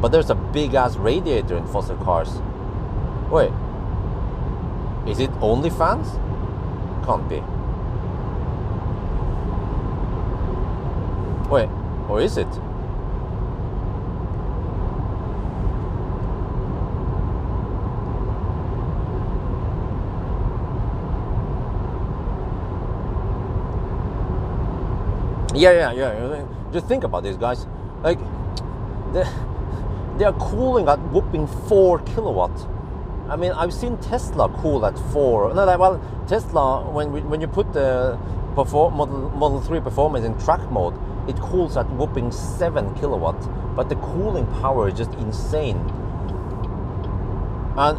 But there's a big ass radiator in fossil cars. Wait, is it only fans? Can't be. Wait, or is it? Yeah. Just think about this, guys. Like, they are cooling at whooping 4 kilowatts. I mean, I've seen Tesla cool at 4. No, well, Tesla, when you put the Model 3 Performance in track mode, it cools at whooping 7 kilowatts. But the cooling power is just insane. And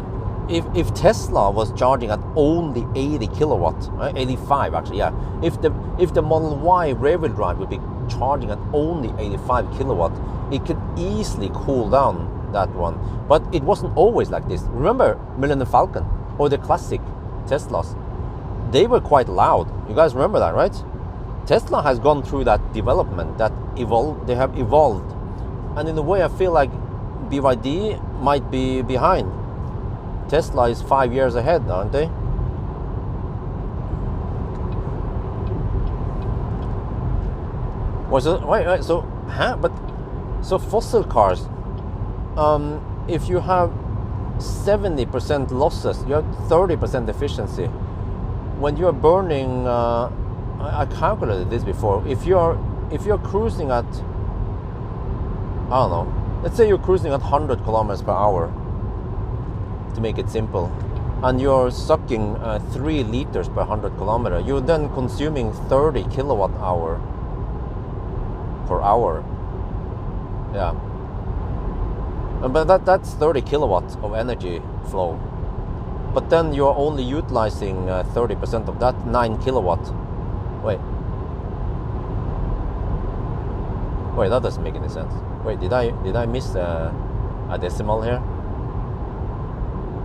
if Tesla was charging at only 80 kilowatts, 85 actually, yeah. If the Model Y rear-wheel drive would be charging at only 85 kilowatts, it could easily cool down that one. But it wasn't always like this. Remember Millennium Falcon or the classic Teslas? They were quite loud. You guys remember that, right? Tesla has gone through that development, that they have evolved. And in a way I feel like BYD might be behind. Tesla is 5 years ahead, aren't they? So fossil cars, if you have 70% losses, you have 30% efficiency. When you're burning, I calculated this before. If you're cruising at, I don't know, let's say you're cruising at 100 kilometers per hour, to make it simple, and you're sucking 3 liters per 100 kilometer, you're then consuming 30 kilowatt hour per hour. Yeah. But that's 30 kilowatts of energy flow. But then you're only utilizing 30% of that, 9 kilowatts. Wait, that doesn't make any sense. Wait, did I miss a decimal here?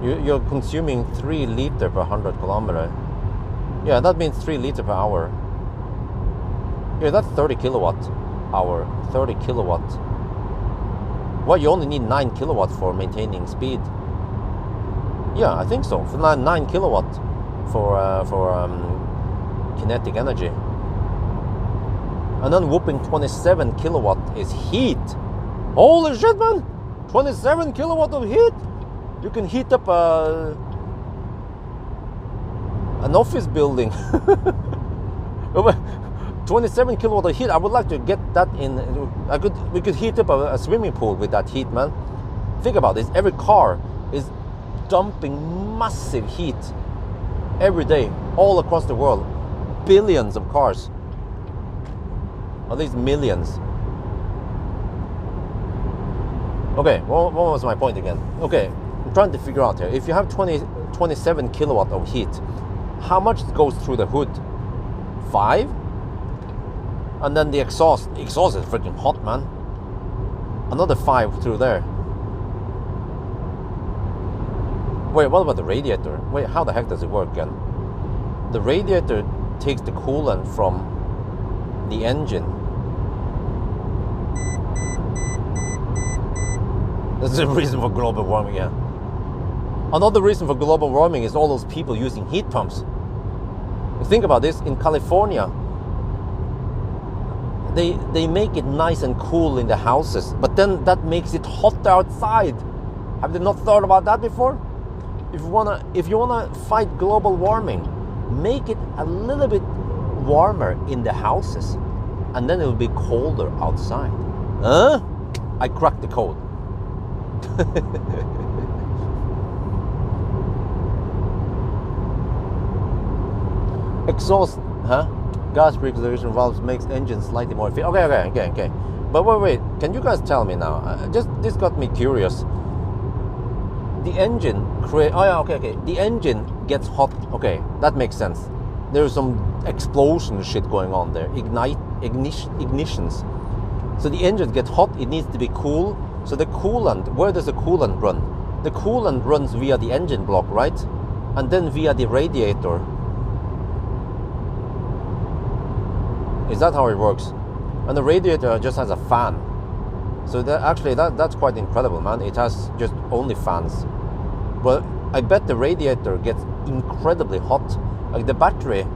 You're consuming 3 liters per 100 kilometer. Yeah, that means 3 liters per hour. Yeah, that's 30 kilowatt hour. 30 kilowatts. Well, you only need 9 kilowatts for maintaining speed. Yeah, I think so. For 9 kilowatts for kinetic energy. And then whooping 27 kilowatt is heat. Holy shit, man! 27 kilowatt of heat. You can heat up an office building. 27 kilowatt of heat. I would like to get that in. We could heat up a swimming pool with that heat, man. Think about this. Every car is dumping massive heat every day, all across the world. Billions of cars. At least millions. Okay, what was my point again? Okay, I'm trying to figure out here. If you have 27 kilowatt of heat, how much goes through the hood? 5? And then the exhaust is freaking hot, man. Another 5 through there. Wait, what about the radiator? Wait, how the heck does it work again? The radiator takes the coolant from the engine. That's the reason for global warming, yeah. Another reason for global warming is all those people using heat pumps. Think about this, in California, they make it nice and cool in the houses, but then that makes it hot outside. Have they not thought about that before? If you wanna fight global warming, make it a little bit warmer in the houses, and then it will be colder outside. Huh? I cracked the code. Exhaust, huh? Gas recirculation valves makes engines slightly more efficient. Okay. But wait, can you guys tell me now? This got me curious. The engine The engine gets hot. Okay, that makes sense. There's some explosion shit going on there. Ignitions. So the engine gets hot. It needs to be cool. So the coolant, where does the coolant run? The coolant runs via the engine block, right? And then via the radiator. Is that how it works? And the radiator just has a fan. So that's quite incredible, man. It has just only fans. But I bet the radiator gets incredibly hot. Like the battery,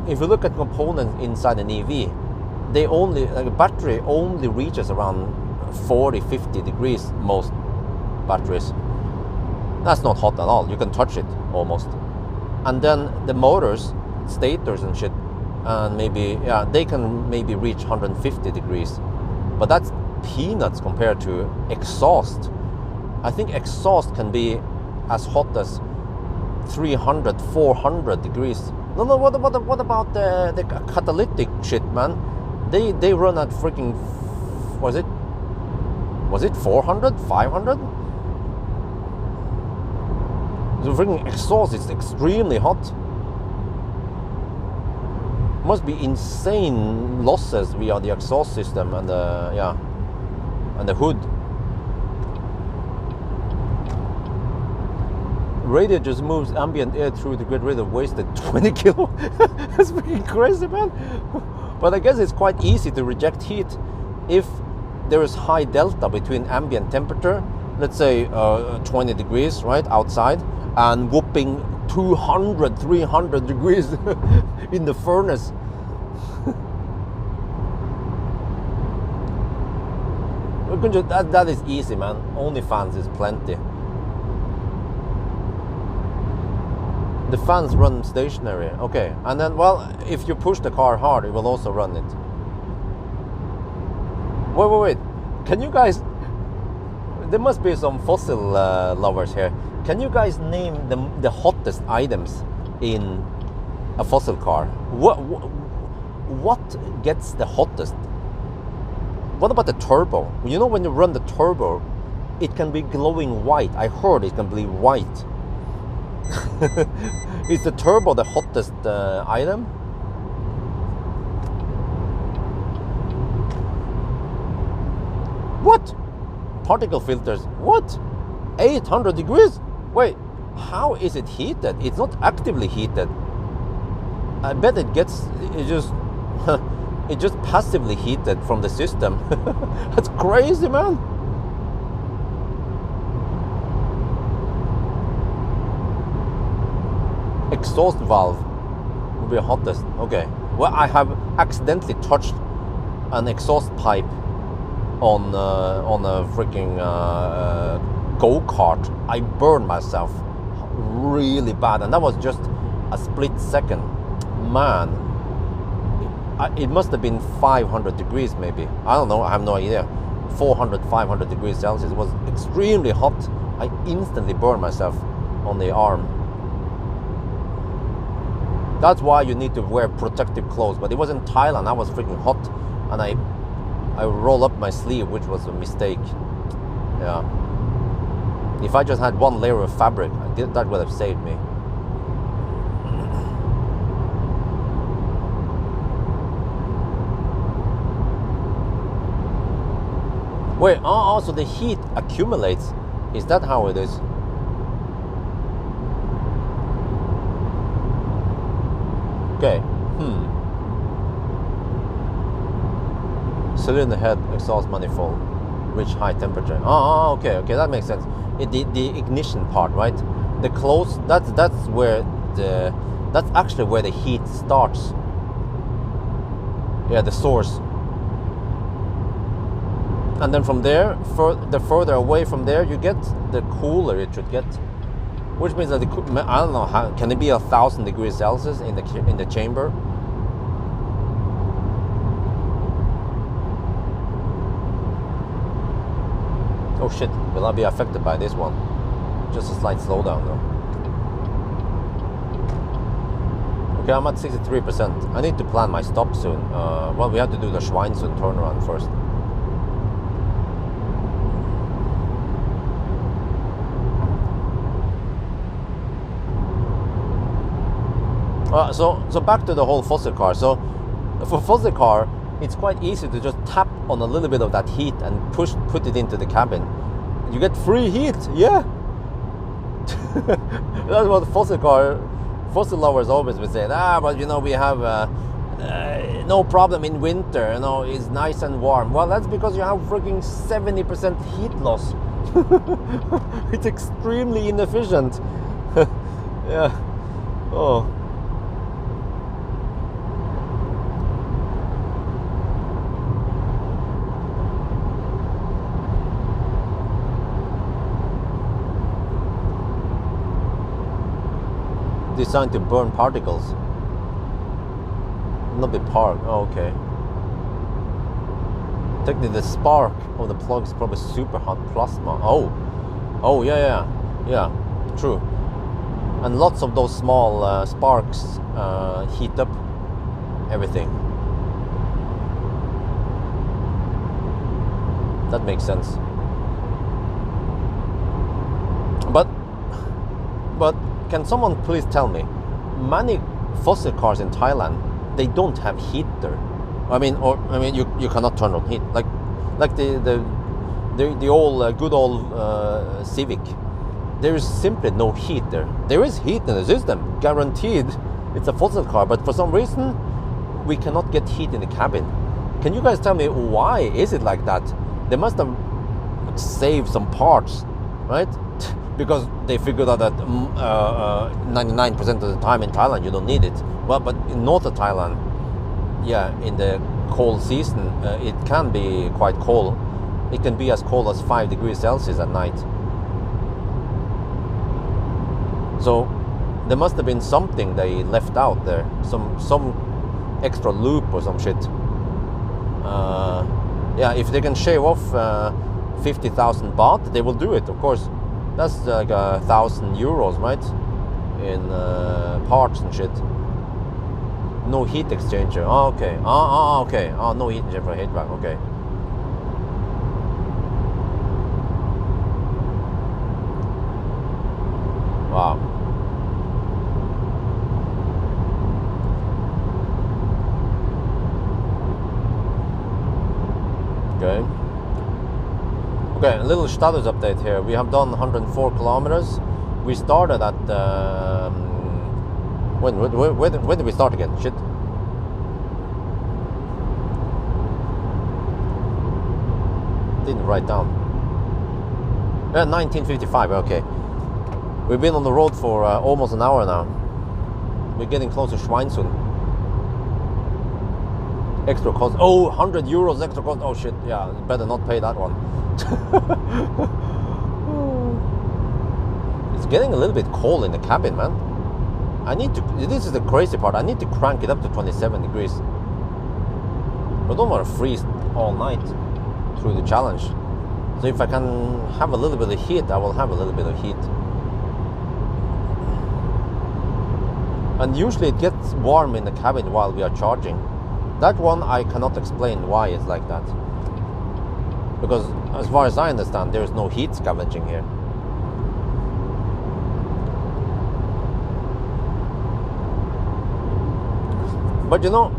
if you look at components inside an EV, a battery only reaches around 40-50 degrees, most batteries. That's not hot at all. You can touch it almost. And then the motors, stators and shit, and they can maybe reach 150 degrees. But that's peanuts compared to exhaust. I think exhaust can be as hot as 300, 400 degrees. No, what about the catalytic shit, man? They run at freaking, was it 400, 500? The freaking exhaust is extremely hot. Must be insane losses via the exhaust system and the hood. Radiator just moves ambient air through to get rid of wasted 20 kilo. That's freaking crazy, man. But I guess it's quite easy to reject heat if there is high delta between ambient temperature, let's say 20 degrees, right, outside, and whooping 200, 300 degrees in the furnace. That is easy, man. Only fans is plenty. The fans run stationary. Okay, and then, well, if you push the car hard, it will also run it. Wait. Can you guys... There must be some fossil lovers here. Can you guys name the hottest items in a fossil car? What gets the hottest? What about the turbo? You know, when you run the turbo, it can be glowing white. I heard it can be white. Is the turbo the hottest item? What? Particle filters? What? 800 degrees? Wait, how is it heated? It's not actively heated. I bet it just passively heated from the system. That's crazy, man. Exhaust valve will be the hottest. Okay. Well, I have accidentally touched an exhaust pipe on a freaking go-kart. I burned myself really bad, and that was just a split second. Man, it must have been 500 degrees maybe. I don't know, I have no idea. 400, 500 degrees Celsius. It was extremely hot. I instantly burned myself on the arm. That's why you need to wear protective clothes. But it was in Thailand, I was freaking hot, and I rolled up my sleeve, which was a mistake. Yeah. If I just had one layer of fabric, that would have saved me. Wait, so the heat accumulates. Is that how it is? Okay. Cylinder head, exhaust manifold, reach high temperature. Okay, that makes sense. the ignition part, right? The close, that's actually where the heat starts. Yeah, the source. And then from there, the further away from there you get, the cooler it should get. Which means that I don't know how can it be 1,000 degrees Celsius in the chamber. Oh shit! Will I be affected by this one? Just a slight slowdown though. Okay, I'm at 63%. I need to plan my stop soon. Well, we have to do the Schweinsund turnaround first. So back to the whole fossil car. So for fossil car, it's quite easy to just tap on a little bit of that heat and put it into the cabin. You get free heat, yeah. That's what fossil lovers always would say. But you know, we have no problem in winter. You know, it's nice and warm. Well, that's because you have freaking 70% heat loss. It's extremely inefficient. Yeah. Oh. Designed to burn particles, not be park. Oh, okay. Technically, the spark of the plug is probably super hot plasma. Oh, yeah, true. And lots of those small sparks heat up everything. That makes sense. But can someone please tell me, many fossil cars in Thailand, they don't have heater. I mean, you cannot turn on heat like the old good old Civic. There is simply no heat there. There is heat in the system, guaranteed. It's a fossil car, but for some reason we cannot get heat in the cabin. Can you guys tell me why is it like that? They must have saved some parts, right? Because they figured out that 99% of the time in Thailand you don't need it. Well, but in north of Thailand, yeah, in the cold season, it can be quite cold. It can be as cold as 5 degrees Celsius at night. So there must have been something they left out there, some extra loop or some shit. Yeah, if they can shave off 50,000 baht, they will do it, of course. That's like 1,000 euros, right? In parts and shit. No heat exchanger. Oh, okay. Okay. Oh, no heat exchanger for HVAC. Okay. Wow. Okay. Okay, a little status update here. We have done 104 kilometers. We started at when did we start again? Shit. Didn't write down. 1955. Okay. We've been on the road for almost an hour now. We're getting close to Schweinsund. Extra cost. Oh, 100 euros extra cost. Oh shit. Yeah, better not pay that one. It's getting a little bit cold in the cabin, man. This is the crazy part, I need to crank it up to 27 degrees. I don't want to freeze all night through the challenge. So if I can have a little bit of heat, I will have a little bit of heat. And usually it gets warm in the cabin while we are charging. That one I cannot explain why it's like that. Because as far as I understand, there is no heat scavenging here. But you know,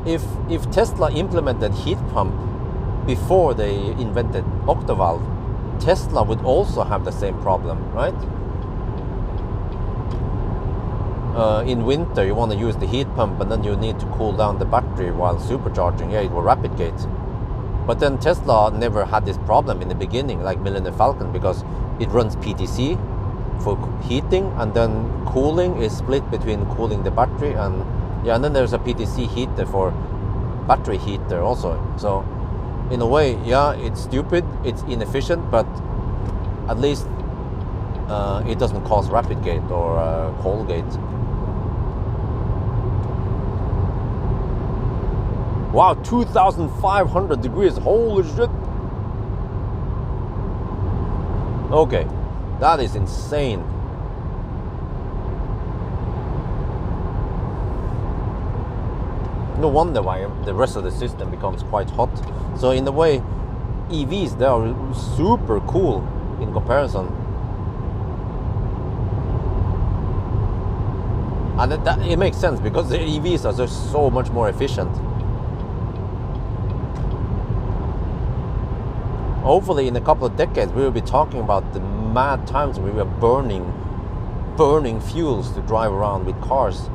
if Tesla implemented heat pump before they invented octavalve, Tesla would also have the same problem, right? In winter you want to use the heat pump and then you need to cool down the battery while supercharging. Yeah, it will rapid gate. But then Tesla never had this problem in the beginning, like Millennium Falcon, because it runs PTC for heating, and then cooling is split between cooling the battery and and then there's a PTC heater for battery heater also. So in a way, it's stupid, it's inefficient, but at least it doesn't cause rapid gate or cold gate. Wow, 2,500 degrees, holy shit. Okay, that is insane. No wonder why the rest of the system becomes quite hot. So in a way, EVs, they are super cool in comparison. And it makes sense because the EVs are just so much more efficient. Hopefully in a couple of decades we will be talking about the mad times we were burning fuels to drive around with cars.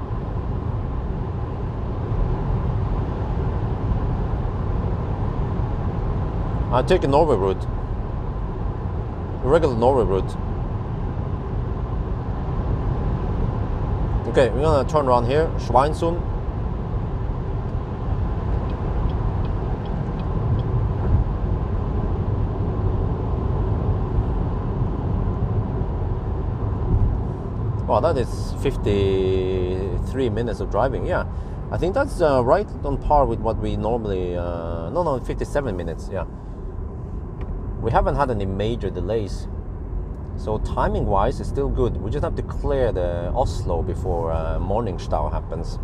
I take a Norway route, a regular Norway route. Okay, we're gonna turn around here, Schweinsund. Wow, that is 53 minutes of driving. Yeah, I think that's right on par with what we normally... no, 57 minutes, yeah. We haven't had any major delays. So timing-wise, it's still good. We just have to clear the Oslo before Morningstau happens.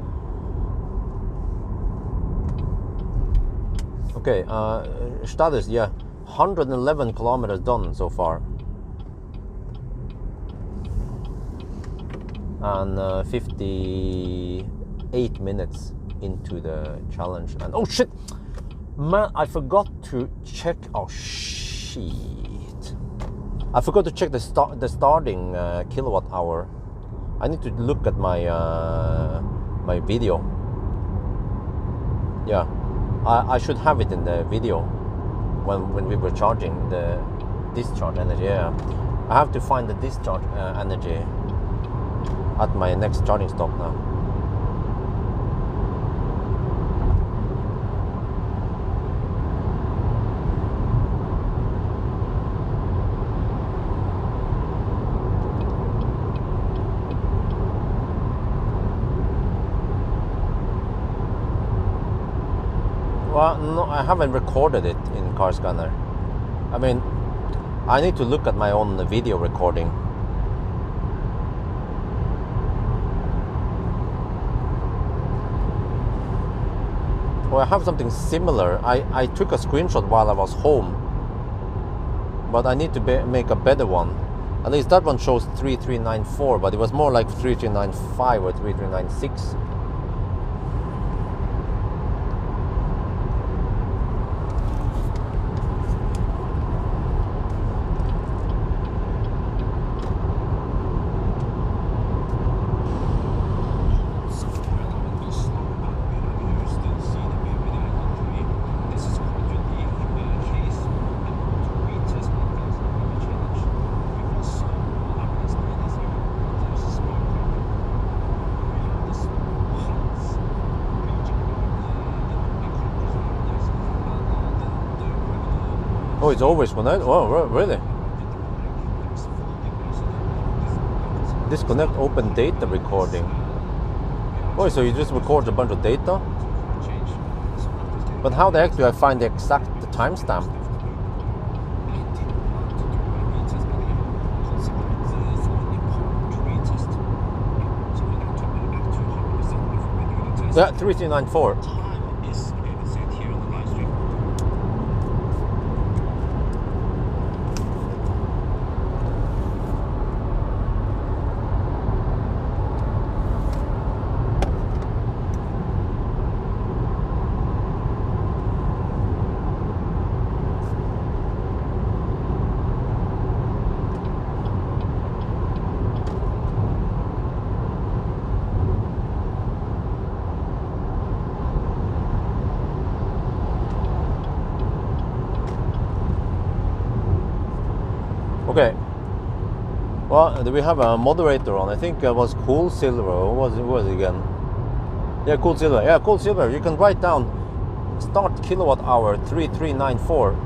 Okay, status, 111 kilometers done so far. And 58 minutes into the challenge. And oh shit, man, I forgot to check. Oh shit, I forgot to check the starting kilowatt hour. I need to look at my my video. Yeah, I should have it in the video when we were charging the discharge energy. Yeah, I have to find the discharge energy at my next charging stop now. Well, no, I haven't recorded it in Car Scanner. I mean, I need to look at my own video recording. Well, I have something similar. I took a screenshot while I was home, but I need to make a better one. At least that one shows 3394, but it was more like 3395 or 3396. Oh, it's always connected? Oh, really? Disconnect open data recording. Oh, so you just record a bunch of data? But how the heck do I find the exact timestamp? Yeah, 3394. Well, do we have a moderator on? I think it was Cool Silver. What was it again? Yeah, Cool Silver. Yeah, Cool Silver. You can write down start kilowatt hour 3394.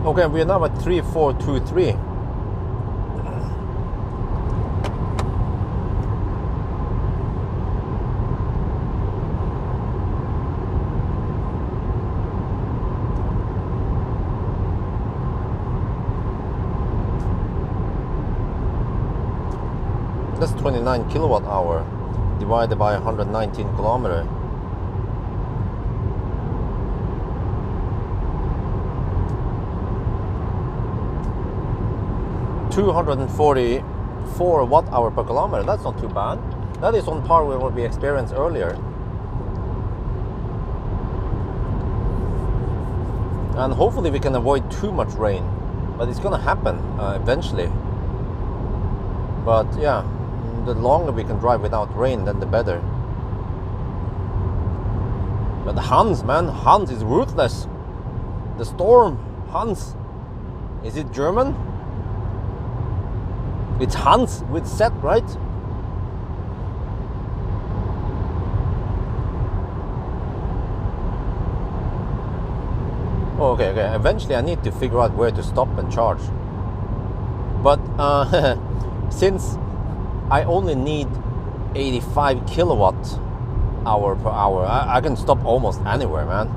Okay, we are now at 3423. That's 29 kilowatt hour divided by 119 kilometer. $244 watt hour per kilometer. That's not too bad. That is on par with what we experienced earlier. And hopefully we can avoid too much rain, but it's gonna happen eventually. But yeah, the longer we can drive without rain, then the better. But Hans, man, Hans is ruthless. The storm, Hans. Is it German? It's Hans with Z, right? Oh, okay. Eventually I need to figure out where to stop and charge. But since I only need 85 kilowatt hour per hour, I can stop almost anywhere, man.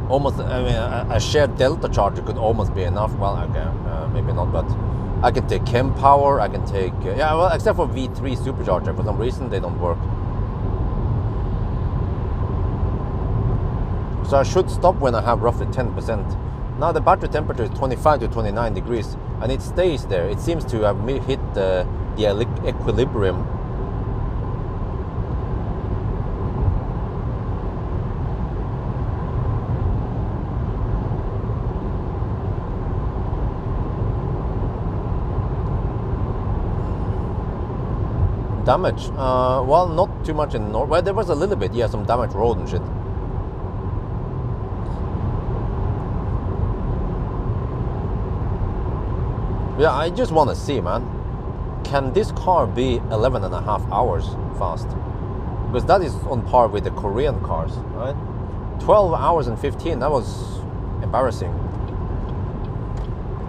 Almost, I mean, a shared Delta charger could almost be enough. Well, okay, maybe not, but I can take Chem Power, I can take, yeah, well, except for V3 supercharger. For some reason, they don't work. So I should stop when I have roughly 10%. Now the battery temperature is 25 to 29 degrees, and it stays there. It seems to have hit the equilibrium. Damage? Well, not too much in Norway. Well, there was a little bit, yeah, some damaged road and shit. Yeah, I just want to see, man. Can this car be 11.5 hours fast? Because that is on par with the Korean cars, right? 12 hours and 15, that was embarrassing.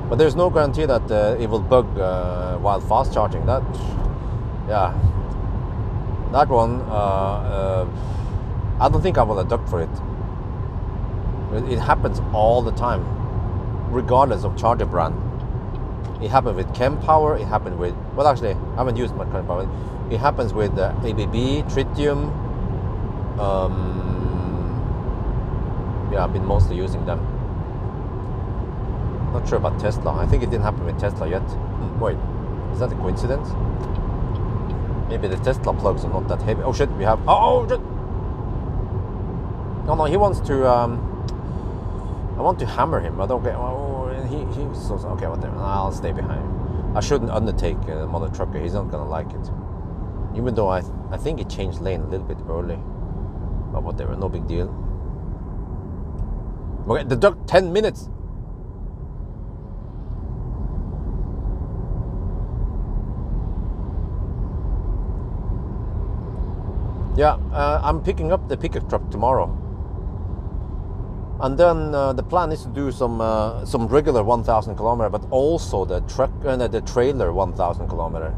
But there's no guarantee that it will bug while fast charging. That, yeah, that one, I don't think I will adapt for it. It happens all the time, regardless of charger brand. It happened with Chem Power, it happened with, well, actually, I haven't used my Chem Power. It happens with ABB, Tritium. Yeah, I've been mostly using them. Not sure about Tesla. I think it didn't happen with Tesla yet. Wait, is that a coincidence? Maybe the Tesla plugs are not that heavy. Oh shit, we have, oh shit! No, he wants to, I want to hammer him, but okay, he's so, okay, whatever, I'll stay behind. I shouldn't undertake the mother trucker, he's not gonna like it. Even though I think he changed lane a little bit early. But whatever, no big deal. Okay, the duck, 10 minutes! Yeah, I'm picking up the pickup truck tomorrow. And then the plan is to do some regular 1,000 kilometer, but also the truck and the trailer 1,000 kilometer.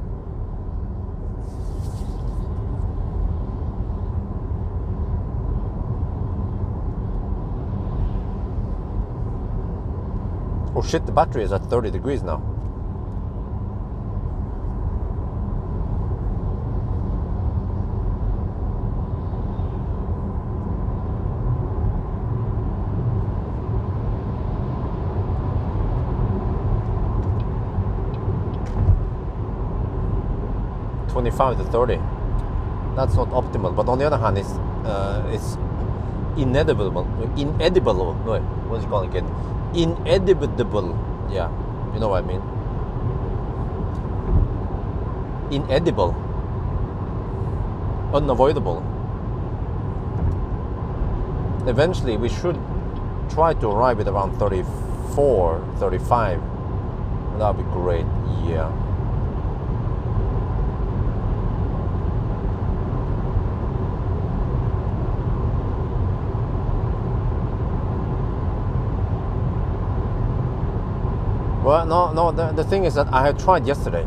Oh shit, the battery is at 30 degrees now. 25 to 30. That's not optimal. But on the other hand, it's inedible. No, what do you call it again? Inedible. Yeah, you know what I mean. Inedible. Unavoidable. Eventually, we should try to arrive at around 34, 35. That would be great. Yeah. Well, no. The thing is that I had tried yesterday.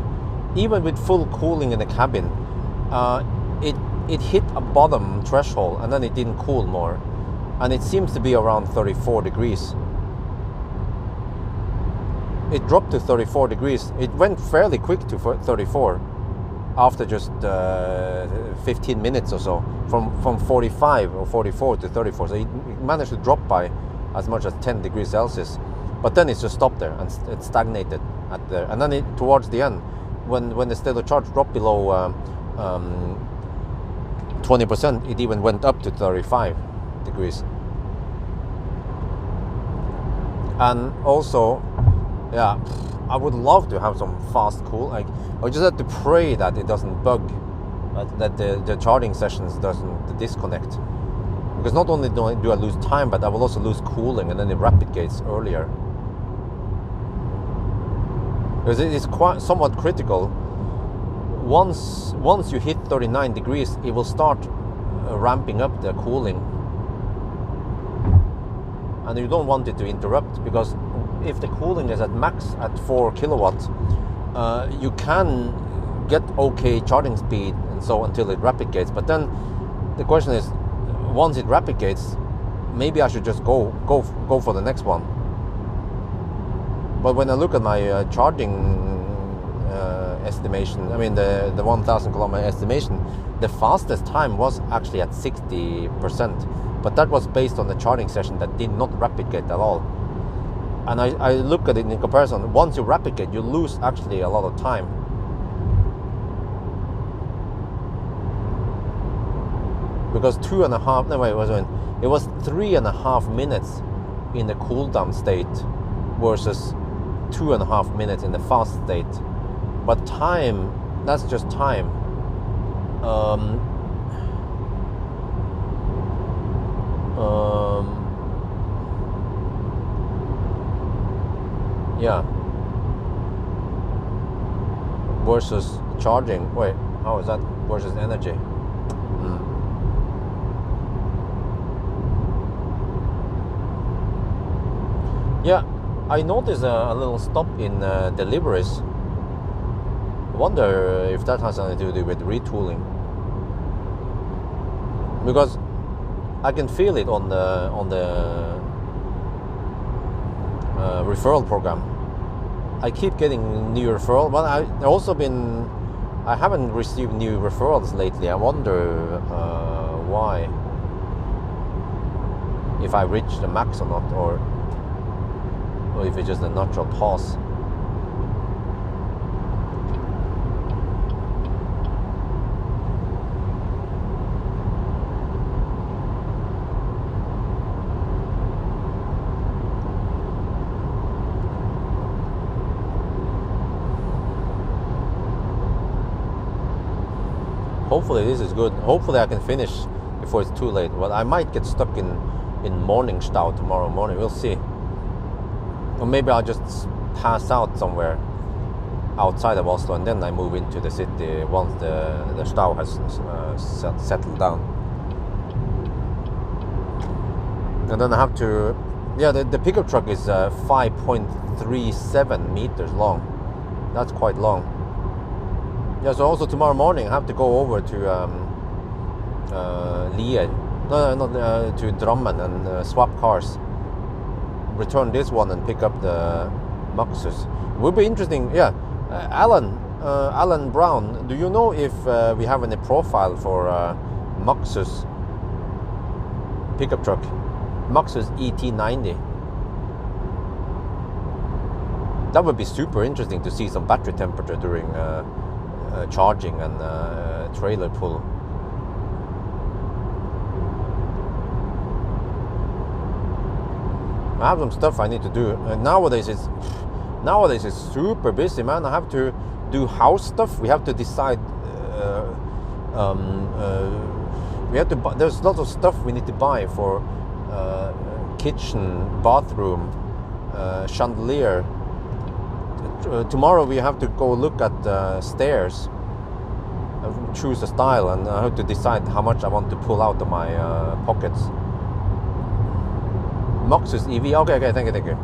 Even with full cooling in the cabin, it hit a bottom threshold and then it didn't cool more. And it seems to be around 34 degrees. It dropped to 34 degrees. It went fairly quick to 34 after just 15 minutes or so. From 45 or 44 to 34. So it managed to drop by as much as 10 degrees Celsius. But then it's just stopped there and it stagnated at there. And then towards the end, when the state of charge dropped below 20%, it even went up to 35 degrees. And also, yeah, I would love to have some fast cool. I just have to pray that it doesn't bug, that the charging sessions doesn't disconnect. Because not only do I lose time, but I will also lose cooling, and then it rapid gates earlier. Because it is somewhat critical. Once you hit 39 degrees, it will start ramping up the cooling, and you don't want it to interrupt, because if the cooling is at max at 4 kilowatts, you can get okay charging speed and so until it rapid gates. But then the question is, once it rapid gates, maybe I should just go for the next one. But when I look at my charging estimation, I mean the 1,000 kilometer estimation, the fastest time was actually at 60%, but that was based on the charging session that did not rapid gate at all. And I look at it in comparison. Once you rapid gate, you lose actually a lot of time. Because it was 3.5 minutes in the cooldown state versus 2.5 minutes in the fast state. But time, that's just time. Yeah. Versus charging. Wait, how is that? Versus energy. Yeah, I noticed a little stop in deliveries. I wonder if that has something to do with retooling. Because I can feel it on the referral program. I keep getting new referral, but I haven't received new referrals lately. I wonder why. If I reached the max or not, or if it's just a natural pause. Hopefully this is good. Hopefully I can finish before it's too late. Well, I might get stuck in Morningstau tomorrow morning. We'll see. Or maybe I'll just pass out somewhere outside of Oslo, and then I move into the city once the Stau has settled down. And then I have to, yeah, the pickup truck is 5.37 meters long. That's quite long. Yeah, so also tomorrow morning I have to go over to Lier, to Drammen and swap cars. Return this one and pick up the Maxus. It would be interesting. Yeah, Alan Brown, do you know if we have any profile for Maxus pickup truck, Maxus ET90? That would be super interesting to see some battery temperature during charging and trailer pull. I have some stuff I need to do. Nowadays it's super busy, man. I have to do house stuff. We have to decide. We have to buy. There's lots of stuff we need to buy for kitchen, bathroom, chandelier. Tomorrow we have to go look at stairs, choose a style, and I have to decide how much I want to pull out of my pockets. Moxus EV. Okay, thank you.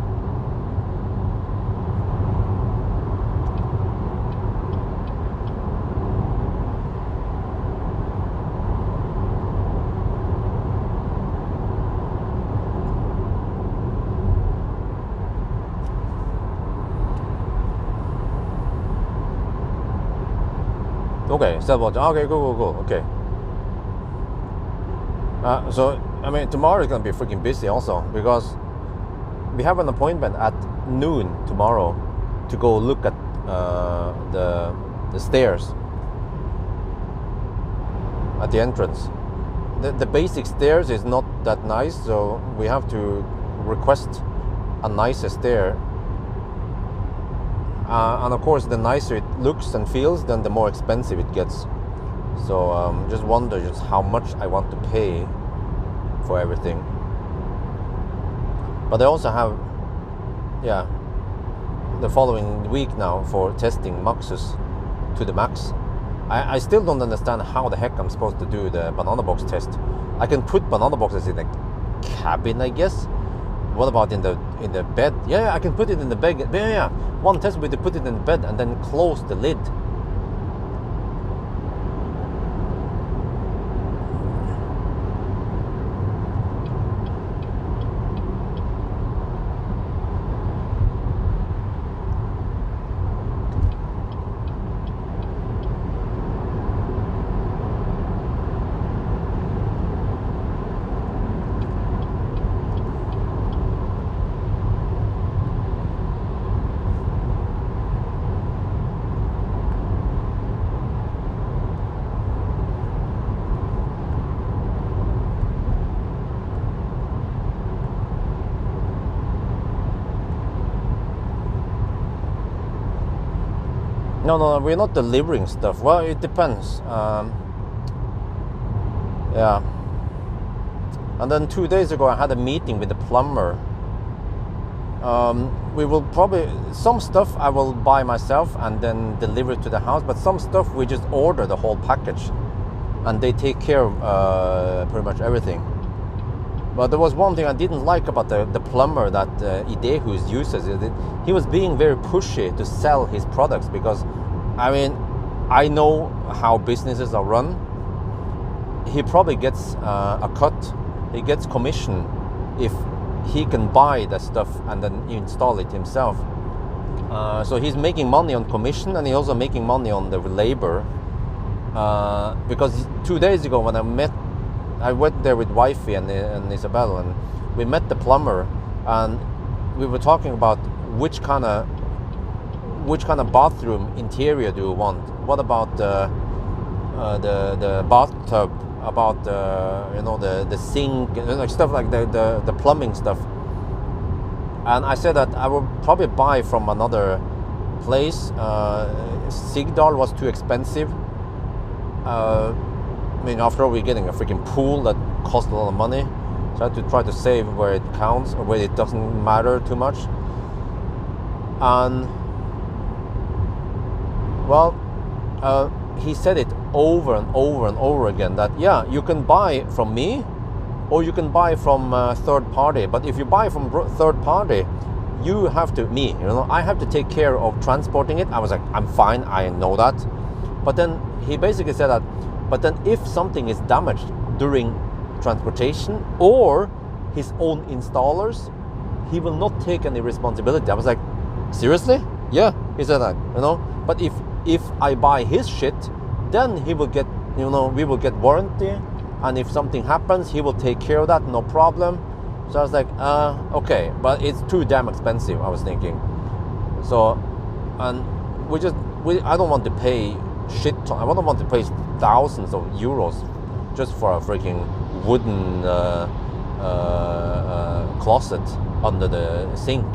Okay, stop watching. Okay, go. Okay. So, I mean, tomorrow is going to be freaking busy also, because we have an appointment at noon tomorrow to go look at the stairs at the entrance. The basic stairs is not that nice, so we have to request a nicer stair. And of course, the nicer it looks and feels, then the more expensive it gets. So just wonder just how much I want to pay for everything. But I also have, the following week now for testing Maxus to the max. I still don't understand how the heck I'm supposed to do the banana box test. I can put banana boxes in the cabin, I guess. What about in the bed? Yeah, I can put it in the bed. Yeah. One test would be to put it in the bed and then close the lid. No, we're not delivering stuff. Well, it depends. Yeah. And then 2 days ago, I had a meeting with the plumber. We will probably, some stuff I will buy myself and then deliver it to the house, but some stuff we just order the whole package and they take care of pretty much everything. But there was one thing I didn't like about the plumber that Detours uses. He was being very pushy to sell his products because, I mean, I know how businesses are run. He probably gets a cut. He gets commission if he can buy the stuff and then install it himself. So he's making money on commission, and he's also making money on the labor. Because 2 days ago when I went there with wifey and Isabel, and we met the plumber, and we were talking about which kind of bathroom interior do you want? What about the bathtub? About the sink, like stuff like the plumbing stuff. And I said that I will probably buy from another place. Sigdal was too expensive. I mean, after all, we're getting a freaking pool that costs a lot of money. So I have to try to save where it counts or where it doesn't matter too much. And well, he said it over and over and over again that you can buy from me or you can buy from third party, but if you buy from third party, you have to I have to take care of transporting it. I was like, I'm fine, I know that. But then he basically said that, but then if something is damaged during transportation or his own installers, he will not take any responsibility. I was like, seriously? Yeah, he said that, but if I buy his shit, then he will get, we will get warranty, and if something happens, he will take care of that, no problem. So I was like, okay, but it's too damn expensive, I was thinking. So, and I don't want to pay shit ton. I wouldn't want to pay thousands of euros just for a freaking wooden closet under the sink.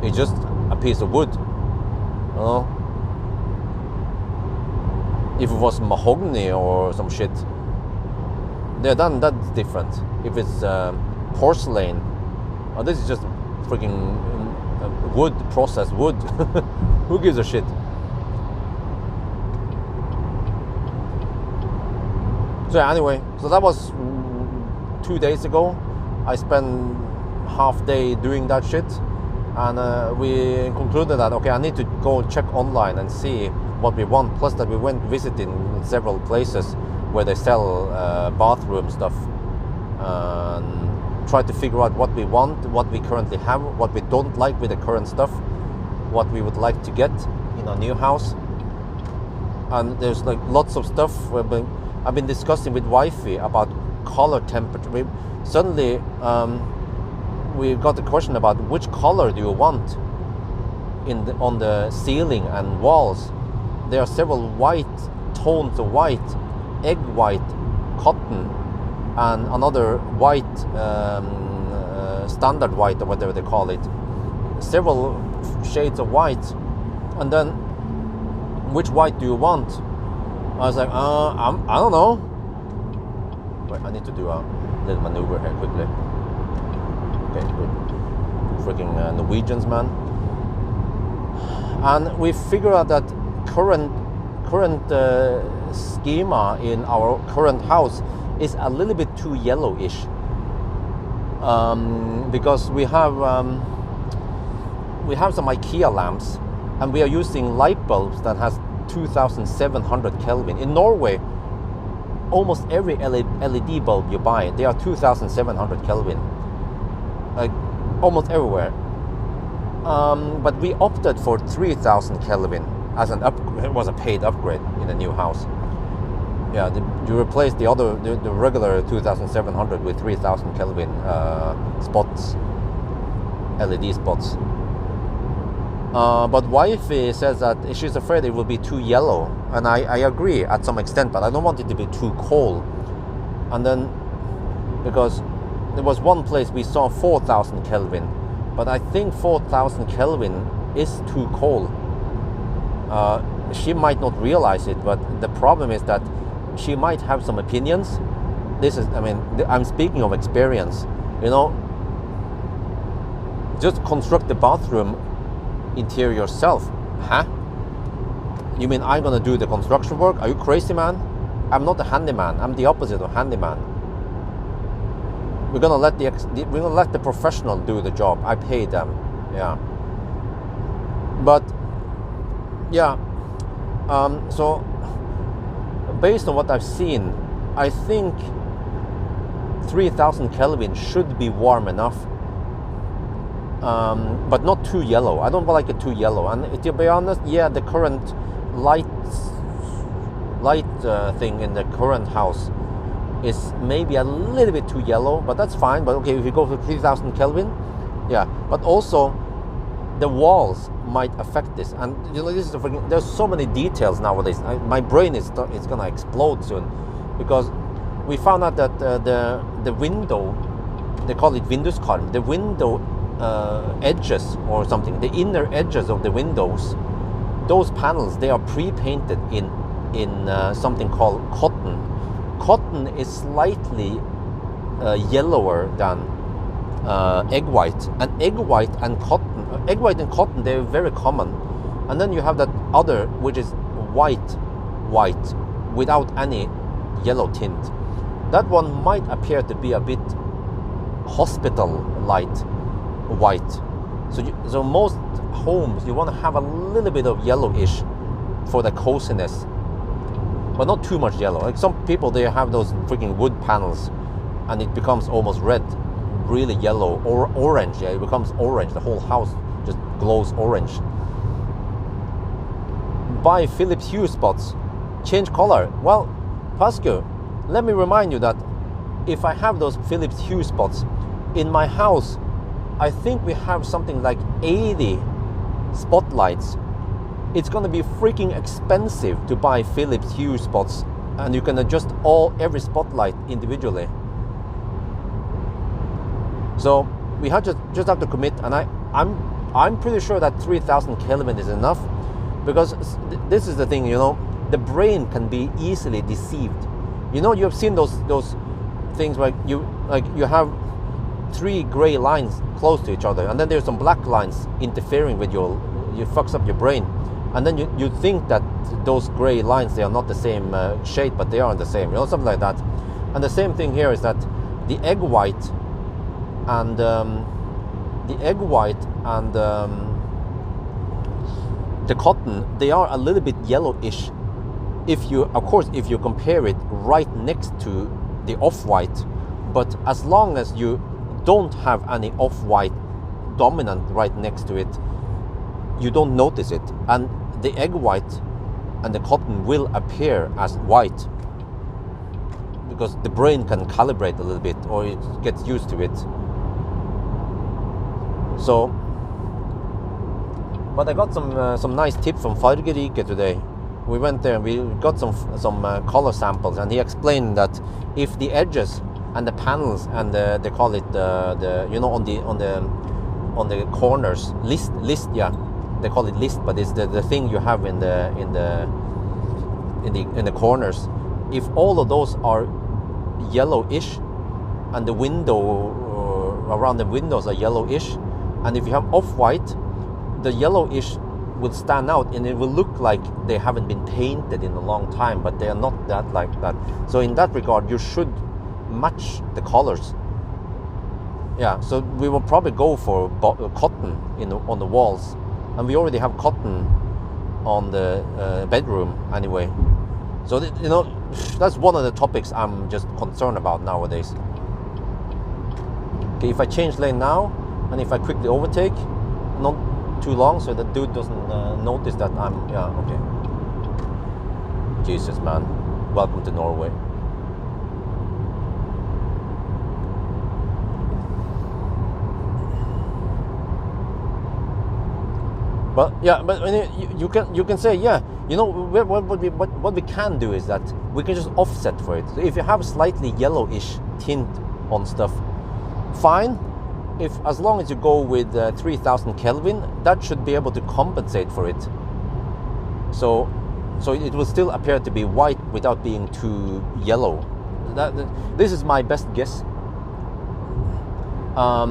It's just a piece of wood, you know. If it was mahogany or some shit, then that's different. If it's porcelain, this is just freaking wood, processed wood. Who gives a shit? So anyway, so that was 2 days ago. I spent half day doing that shit, and we concluded that okay, I need to go check online and see what we want. Plus that we went visiting several places where they sell bathroom stuff, and try to figure out what we want, what we currently have, what we don't like with the current stuff, what we would like to get in our new house. And there's like lots of stuff. I've been discussing with wifey about color temperature. Suddenly we got the question about which color do you want on the ceiling and walls. There are several white tones of white, egg white, cotton, and another white, standard white or whatever they call it. Several shades of white. And then, which white do you want? I was like, I don't know. Wait, I need to do a little maneuver here quickly. Okay, good. Freaking Norwegians, man. And we figure out that current schema in our current house is a little bit too yellowish, because we have some IKEA lamps, and we are using light bulbs that has 2,700 Kelvin. In Norway, almost every LED bulb you buy, they are 2,700 Kelvin, like almost everywhere. But we opted for 3,000 Kelvin as an upgrade. It was a paid upgrade in the new house. Yeah, you replace the regular 2,700 with 3,000 Kelvin spots, LED spots. But wifey says that she's afraid it will be too yellow, and I agree at some extent, but I don't want it to be too cold. And then, because there was one place we saw 4,000 Kelvin, but I think 4,000 Kelvin is too cold. She might not realize it, but the problem is that she might have some opinions. I'm speaking of experience, you know. Just construct the bathroom interior yourself, huh? You mean I'm gonna do the construction work? Are you crazy, man? I'm not a handyman. I'm the opposite of handyman. We're gonna let the professional do the job. I pay them, yeah. But yeah, so based on what I've seen, I think 3,000 Kelvin should be warm enough. But not too yellow. I don't like it too yellow. And to be honest, yeah, the current light thing in the current house is maybe a little bit too yellow, but that's fine. But okay, if you go to 3,000 Kelvin, yeah. But also, the walls might affect this. And you know, there's so many details nowadays. My brain is gonna explode soon, because we found out that the window, they call it vinduskarm, the window edges or something, the inner edges of the windows, those panels, they are pre-painted in something called cotton. Cotton is slightly yellower than egg white, and egg white and cotton, they're very common. And then you have that other, which is white without any yellow tint. That one might appear to be a bit hospital light white. So most homes, you want to have a little bit of yellowish for the coziness, but not too much yellow. Like some people, they have those freaking wood panels and it becomes almost red, really yellow, or orange. Yeah, it becomes orange. The whole house just glows orange. Buy Philips Hue spots, change color. Well, Pascu, let me remind you that if I have those Philips Hue spots in my house, I think we have something like 80 spotlights it's going to be freaking expensive to buy Philips Hue spots, and you can adjust every spotlight individually. So we just have to commit, and I'm pretty sure that 3000 Kelvin is enough, because this is the thing, you know, the brain can be easily deceived. You know, you have seen those things where you have 3 gray lines close to each other, and then there's some black lines interfering with you fucks up your brain, and then you think that those gray lines, they are not the same shade, but they are the same, you know, something like that. And the same thing here is that the egg white and the cotton, they are a little bit yellowish. If you compare it right next to the off-white, but as long as you don't have any off-white dominant right next to it, you don't notice it, and the egg white and the cotton will appear as white, because the brain can calibrate a little bit, or it gets used to it. So, but I got some nice tips from Fargerike today. We went there and we got some color samples, and he explained that if the edges and the panels and they call it the you know, on the corners, list, yeah, they call it list, but it's the thing you have in the corners. If all of those are yellowish, and the window around the windows are yellowish, and if you have off-white, the yellowish will stand out, and it will look like they haven't been painted in a long time, but they are not that like that. So in that regard, you should match the colors. Yeah, so we will probably go for cotton on the walls, and we already have cotton on the bedroom anyway. So you know, that's one of the topics I'm just concerned about nowadays. Okay, if I change lane now, and if I quickly overtake, not too long, so the dude doesn't notice that I'm, yeah, okay. Jesus, man, welcome to Norway. But yeah, but you can say, yeah, you know, what we can do is that we can just offset for it. So if you have slightly yellowish tint on stuff, fine. If as long as you go with 3000 Kelvin, that should be able to compensate for it. So it will still appear to be white without being too yellow. This is my best guess. I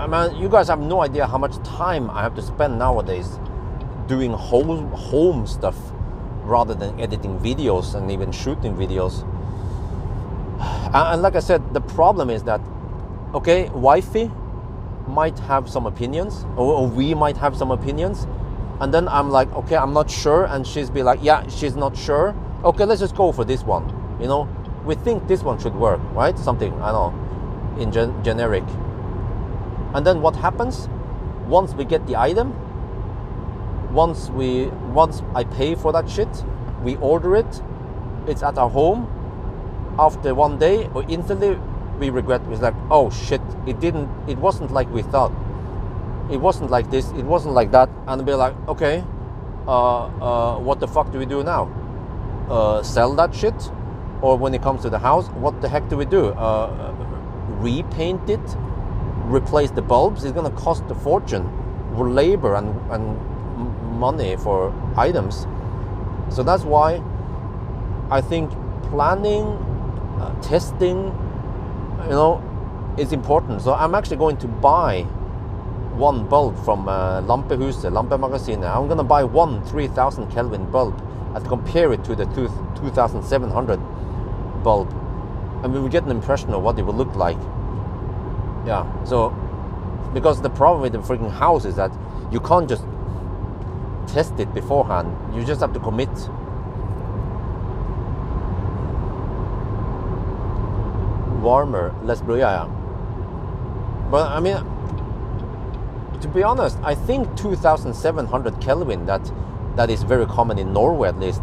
mean, you guys have no idea how much time I have to spend nowadays doing home stuff rather than editing videos and even shooting videos. And like I said, the problem is that, okay, wifey might have some opinions, or we might have some opinions, and then I'm like, okay, I'm not sure, and she's be like, yeah, she's not sure. Okay, let's just go for this one. You know, we think this one should work, right? Something, I don't know, in generic. And then what happens? Once we get the item, once I pay for that shit, we order it, it's at our home. After one day, or instantly we regret. It's like, oh shit, it wasn't like we thought. It wasn't like this, it wasn't like that. And we're like, okay, what the fuck do we do now? Sell that shit? Or when it comes to the house, what the heck do we do? Repaint it? Replace the bulbs? It's gonna cost a fortune. Labor and money for items. So that's why I think planning, testing, you know, is important. So I'm actually going to buy one bulb from Lampemagasinet. I'm going to buy one 3000 Kelvin bulb and compare it to the 2700 bulb, and we will get an impression of what it will look like. Yeah, so because the problem with the freaking house is that you can't just test it beforehand. You just have to commit. Warmer, less blue, yeah. But I mean, to be honest, I think 2700 Kelvin, that is very common in Norway at least.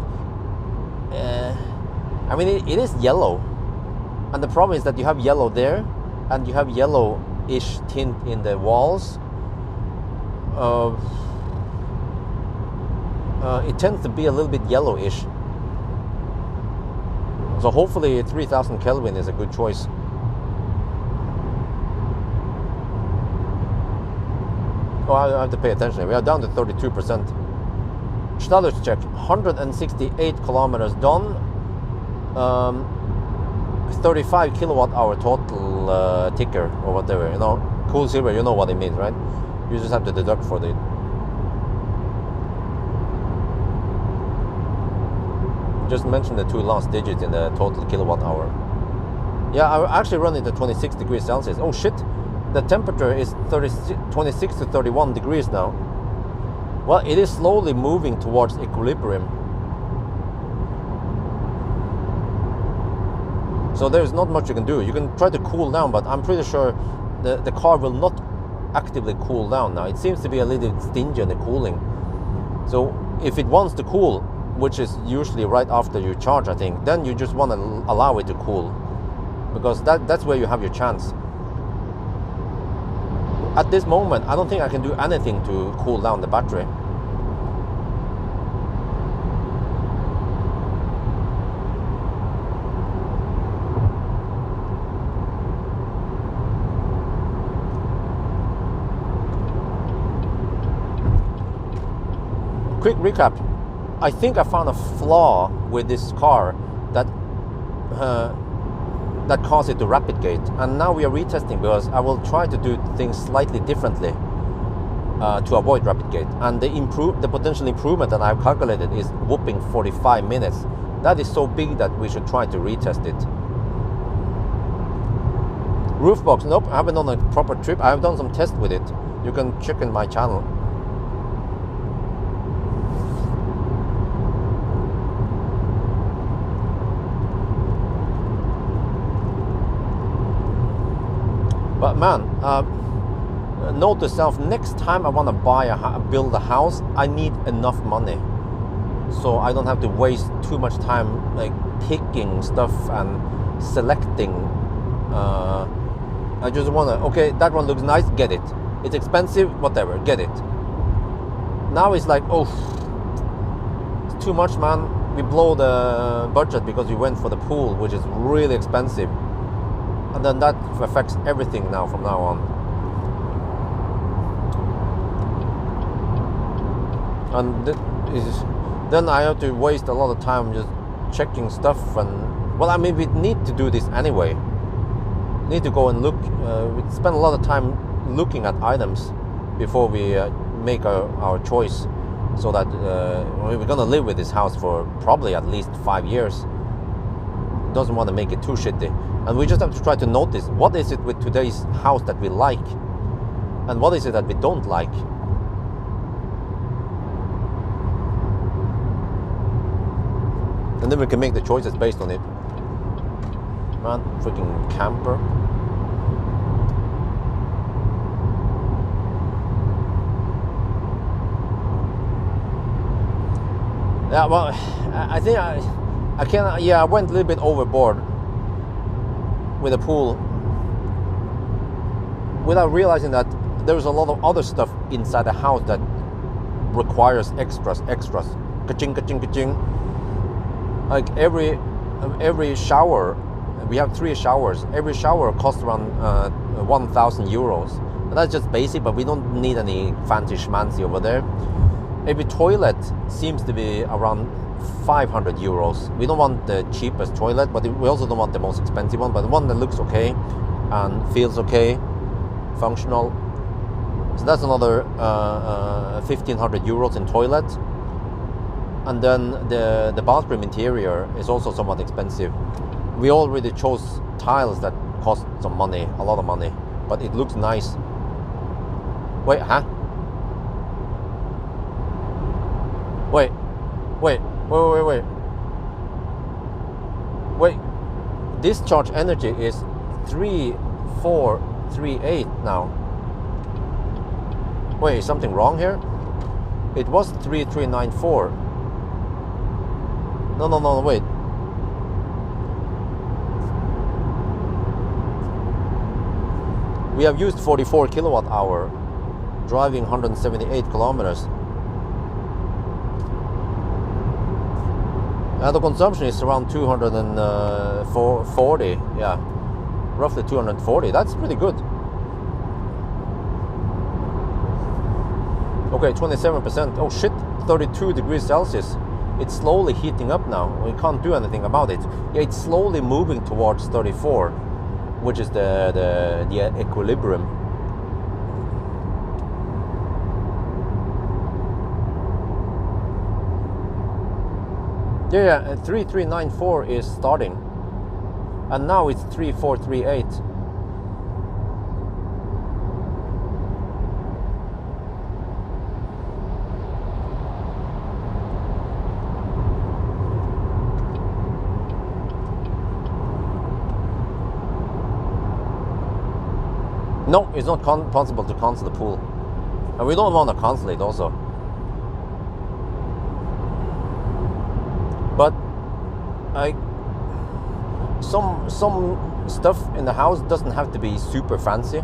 I mean, it is yellow, and the problem is that you have yellow there, and you have yellowish tint in the walls. it tends to be a little bit yellowish. So hopefully 3000 Kelvin is a good choice. Oh, I have to pay attention. We are down to 32%. Status check, 168 kilometers done. 35 kilowatt hour total ticker or whatever, you know. Cool silver, you know what it means, right? You just have to deduct for it. Just mention the two last digits in the total kilowatt hour. Yeah, I actually run it at 26 degrees Celsius. Oh shit, the temperature is 26 to 31 degrees now. Well, it is slowly moving towards equilibrium. So there's not much you can do. You can try to cool down, but I'm pretty sure the car will not actively cool down now. It seems to be a little stingy on the cooling. So if it wants to cool, which is usually right after you charge, I think, then you just want to allow it to cool, because that's where you have your chance. At this moment, I don't think I can do anything to cool down the battery. Quick recap. I think I found a flaw with this car that caused it to rapid gate, and now we are retesting because I will try to do things slightly differently to avoid rapid gate. And the potential improvement that I've calculated is whooping 45 minutes. That is so big that we should try to retest it. Roof box, nope, I haven't done a proper trip. I have done some tests with it. You can check in my channel. But man, note to self, next time I want to build a house, I need enough money. So I don't have to waste too much time like picking stuff and selecting. I just want to, okay, that one looks nice, get it. It's expensive, whatever, get it. Now it's like, oh, it's too much, man. We blow the budget because we went for the pool, which is really expensive. And then that affects everything now from now on. And then I have to waste a lot of time just checking stuff. And well, I mean, we need to do this anyway. We need to go and look. We spend a lot of time looking at items before we make our choice. So that we're gonna live with this house for probably at least 5 years. Doesn't want to make it too shitty. And we just have to try to notice what is it with today's house that we like and what is it that we don't like. And then we can make the choices based on it. Man, freaking camper. Yeah, well, I think I can. Yeah, I went a little bit overboard with the pool without realizing that there's a lot of other stuff inside the house that requires extras. Ka-ching, ka-ching, ka-ching. Like every shower, we have 3 showers. Every shower costs around 1,000 euros. And that's just basic, but we don't need any fancy schmancy over there. Every toilet seems to be around 500 euros. We don't want the cheapest toilet, but we also don't want the most expensive one, but the one that looks okay and feels okay, functional. So that's another 1,500 euros in toilet. And then the bathroom interior is also somewhat expensive. We already chose tiles that cost some money, a lot of money, but it looks nice. Wait, huh? Wait. Discharge energy is 3,438 now. Wait, is something wrong here? It was 3,394. No, wait. We have used 44 kilowatt hour, driving 178 kilometers. The consumption is around 240, yeah, roughly 240. That's pretty good. Okay, 27%. Oh shit, 32 degrees Celsius. It's slowly heating up now. We can't do anything about it. Yeah, it's slowly moving towards 34, which is the equilibrium. Yeah, 3394 is starting, and now it's 3438. No, it's not possible to cancel the pool, and we don't want to cancel it also. But some stuff in the house doesn't have to be super fancy.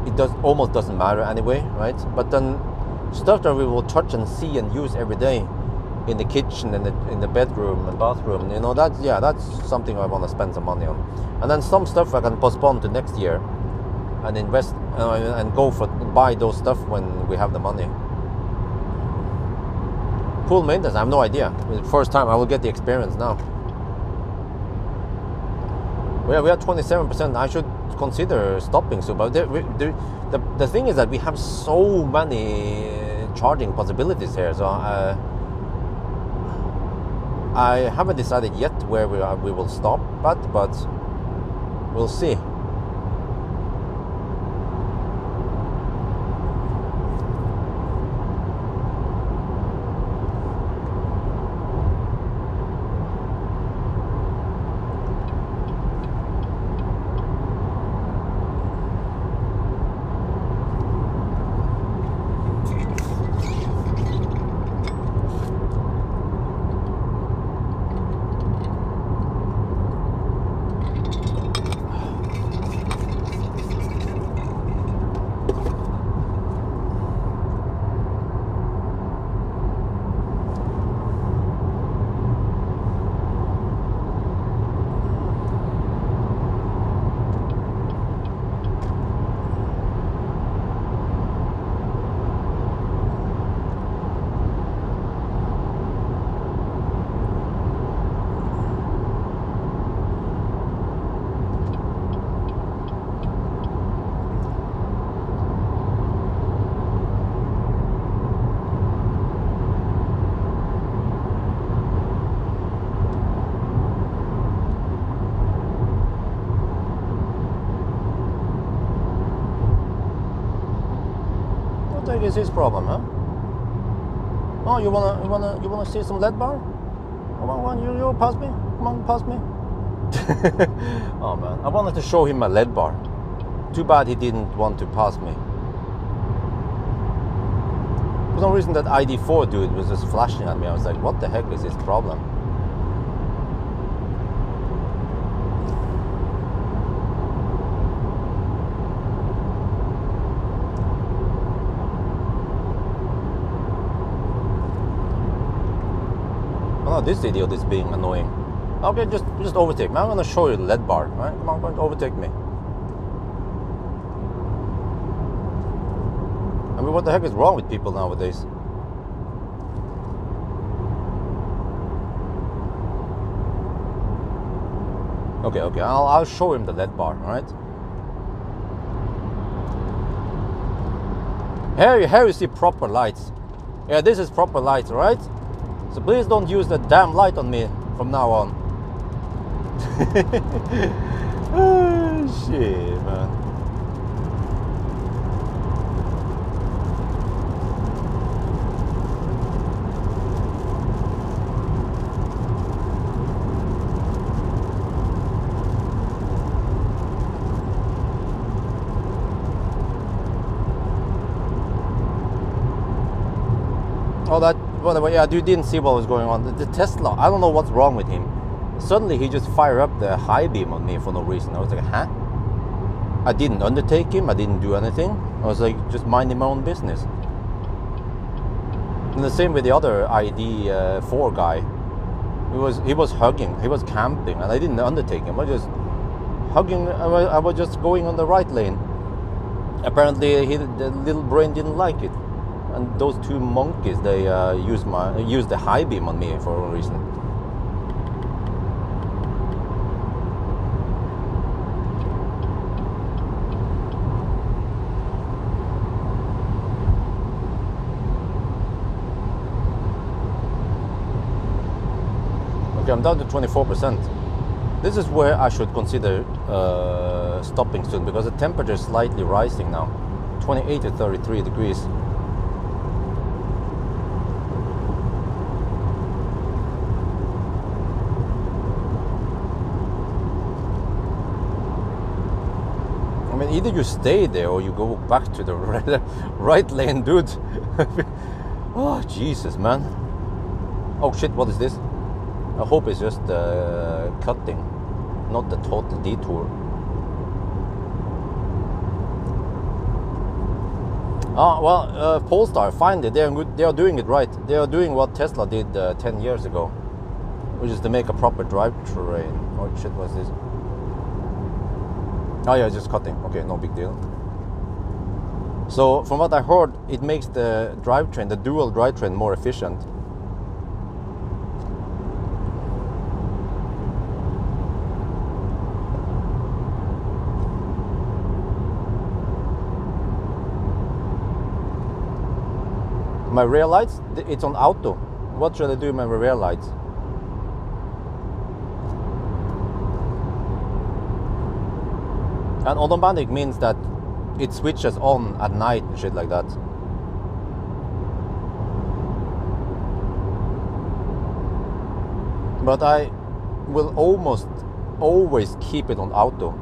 It almost doesn't matter anyway, right? But then stuff that we will touch and see and use every day, in the kitchen, in the bedroom and bathroom, you know, that's something I want to spend some money on. And then some stuff I can postpone to next year and invest and buy those stuff when we have the money. Pool maintenance, I have no idea. It's the first time I will get the experience now. We are 27%. I should consider stopping soon. But the thing is that we have so many charging possibilities here. So I haven't decided yet where we will stop, but we'll see. What is his problem, huh? Oh, you wanna see some lead bar? Come on, you pass me. Come on, pass me. Oh man, I wanted to show him my lead bar. Too bad he didn't want to pass me. For some reason that ID4 dude was just flashing at me. I was like, what the heck is his problem? Oh, this idiot is being annoying. Okay, just overtake me. I'm gonna show you the lead bar. All right, come on, overtake me. I mean, what the heck is wrong with people nowadays? Okay, I'll show him the lead bar. All right. Here you see proper lights. Yeah, this is proper lights, right? So please don't use that damn light on me from now on. Oh, shit, man. Oh, that, whatever, yeah, you didn't see what was going on. The Tesla, I don't know what's wrong with him. Suddenly he just fired up the high beam on me for no reason. I was like, huh? I didn't undertake him, I didn't do anything. I was like, just minding my own business. And the same with the other ID4 guy. He was hugging. He was camping, and I didn't undertake him. I just hugging. I was just going on the right lane. Apparently, the little brain didn't like it, and those two monkeys, they used the high beam on me for a reason. Okay, I'm down to 24%. This is where I should consider stopping soon, because the temperature is slightly rising now, 28 to 33 degrees. I mean, either you stay there or you go back to the right lane, dude. Oh, Jesus, man. Oh shit, what is this? I hope it's just cutting, not the total detour. Well, Polestar, finally, they are doing it right. They are doing what Tesla did 10 years ago, which is to make a proper drivetrain. Oh shit, what's this? Oh yeah, just cutting. Okay, no big deal. So from what I heard, it makes the drivetrain, the dual drivetrain, more efficient. My rear lights, it's on auto. What should I do with my rear lights? And automatic means that it switches on at night and shit like that. But I will almost always keep it on auto.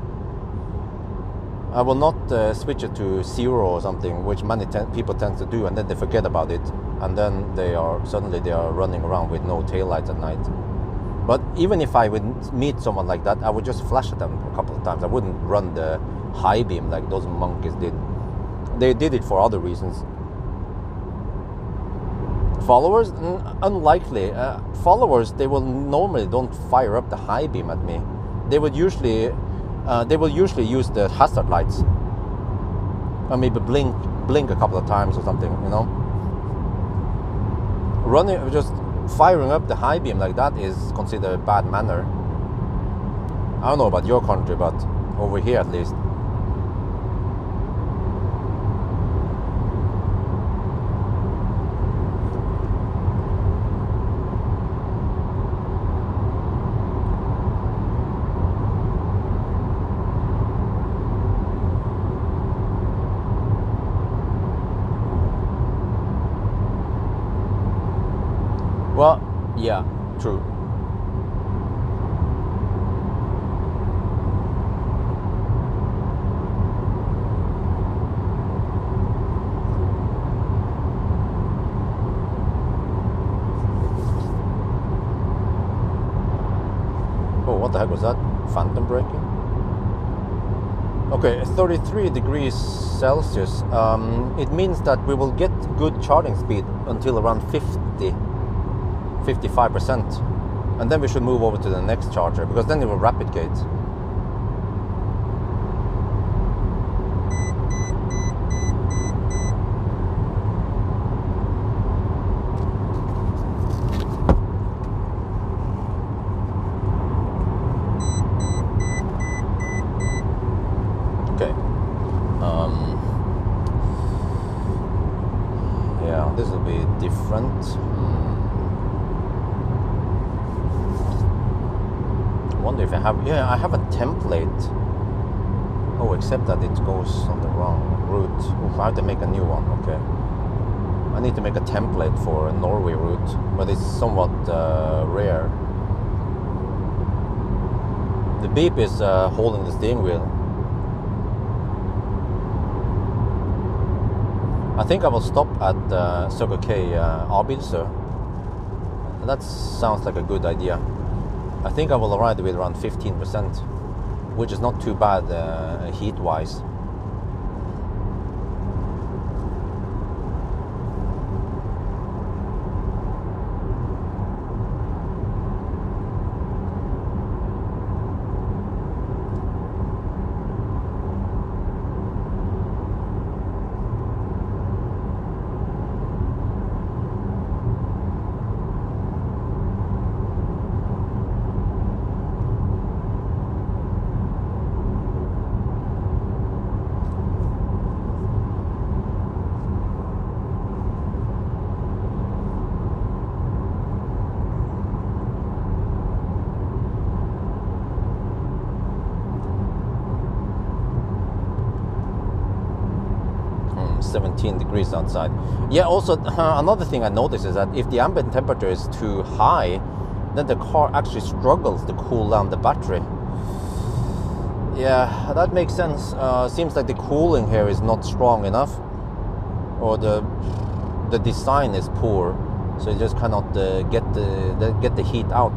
I will not switch it to 0 or something, which many people tend to do, and then they forget about it, and then suddenly they are running around with no taillights at night. But even if I would meet someone like that, I would just flash at them a couple of times. I wouldn't run the high beam like those monkeys did. They did it for other reasons. Followers, unlikely. Followers, they will normally don't fire up the high beam at me. They will usually use the hazard lights, or maybe blink a couple of times or something, you know. Just firing up the high beam like that is considered a bad manner. I don't know about your country, but over here at least. Well, yeah, true. Oh, what the heck was that? Phantom braking? Okay, 33 degrees Celsius. It means that we will get good charging speed until around 55%, and then we should move over to the next charger, because then it will rapid gate. Okay. Yeah, this will be different. Wonder if I have a template. Oh, except that it goes on the wrong route. Oof, I have to make a new one. Okay, I need to make a template for a Norway route, but it's somewhat rare. The beep is holding the steering wheel. I think I will stop at Circle K Abildsø. That sounds like a good idea. I think I will arrive with around 15%, which is not too bad heat-wise. 17 degrees outside. Yeah, also another thing I noticed is that if the ambient temperature is too high, then the car actually struggles to cool down the battery. Yeah, that makes sense. Seems like the cooling here is not strong enough, or the design is poor, so you just cannot get the heat out.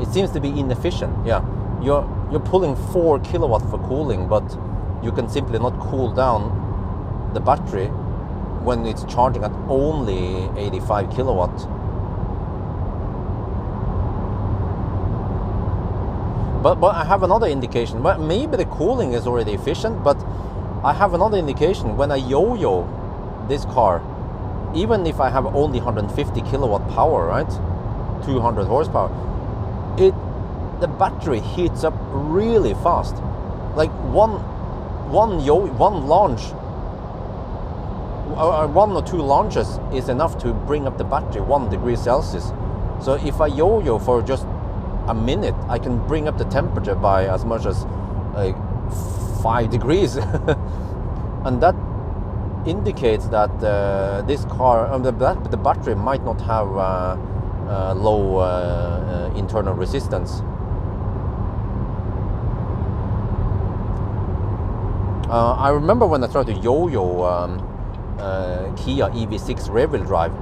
It seems to be inefficient. Yeah, you're pulling 4 kilowatt for cooling, but you can simply not cool down the battery when it's charging at only 85 kilowatt. But I have another indication. Well, maybe the cooling is already efficient, but I have another indication. When I yo-yo this car, even if I have only 150 kilowatt power, right, 200 horsepower, the battery heats up really fast. Like one launch, one or two launches is enough to bring up the battery 1 degree Celsius. So if I yo-yo for just a minute, I can bring up the temperature by as much as like 5 degrees. And that indicates that this car, the battery might not have low internal resistance. I remember when I tried to yo-yo Kia EV6 rear-wheel drive,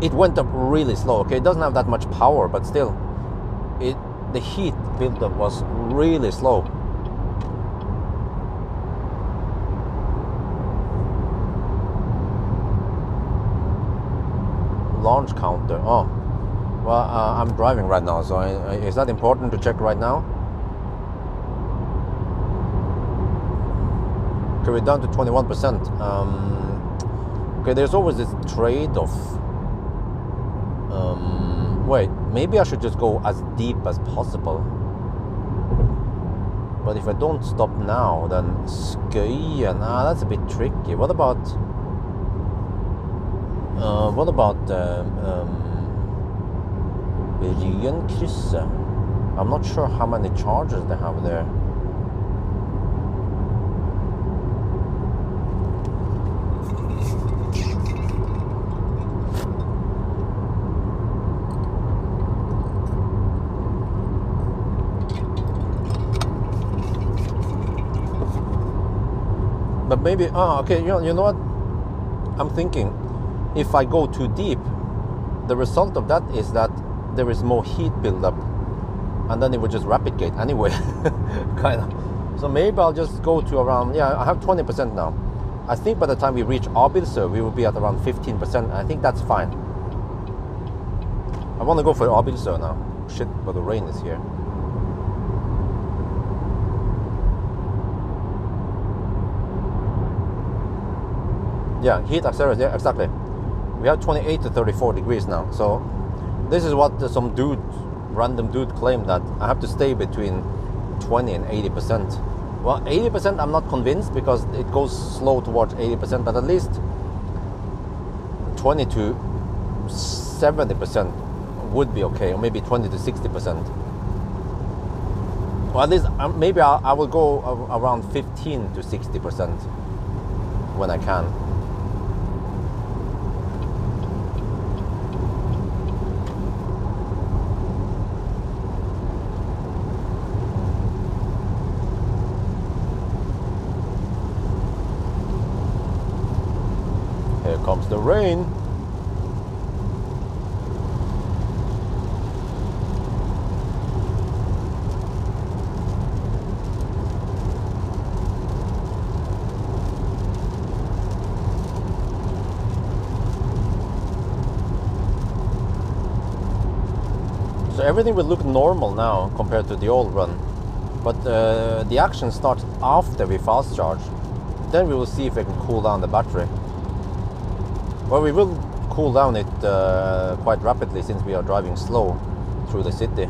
it went up really slow. Okay, it doesn't have that much power, but still, the heat buildup was really slow. Launch counter. Oh, well, I'm driving right now, so is that important to check right now? Okay, we're down to 21%. Okay, there's always this trade-off. Wait, maybe I should just go as deep as possible. But if I don't stop now, then Skøyen, that's a bit tricky. What about Ryenkrysset? I'm not sure how many chargers they have there. But maybe, okay, you know what? I'm thinking, if I go too deep, the result of that is that there is more heat buildup, and then it would just rapid gate anyway, kind of. So maybe I'll just go to around, yeah, I have 20% now. I think by the time we reach Abildsø, we will be at around 15%. I think that's fine. I want to go for Abildsø now. Shit, but the rain is here. Yeah, heat accelerates, yeah, exactly. We have 28 to 34 degrees now. So this is what some random dude claimed, that I have to stay between 20 and 80%. Well, 80% I'm not convinced, because it goes slow towards 80%, but at least 20 to 70% would be okay, or maybe 20 to 60%. Well, at least maybe I will go around 15 to 60% when I can. Here comes the rain. So everything will look normal now compared to the old run, but the action starts after we fast charge. Then we will see if we can cool down the battery. Well, we will cool down it quite rapidly, since we are driving slow through the city.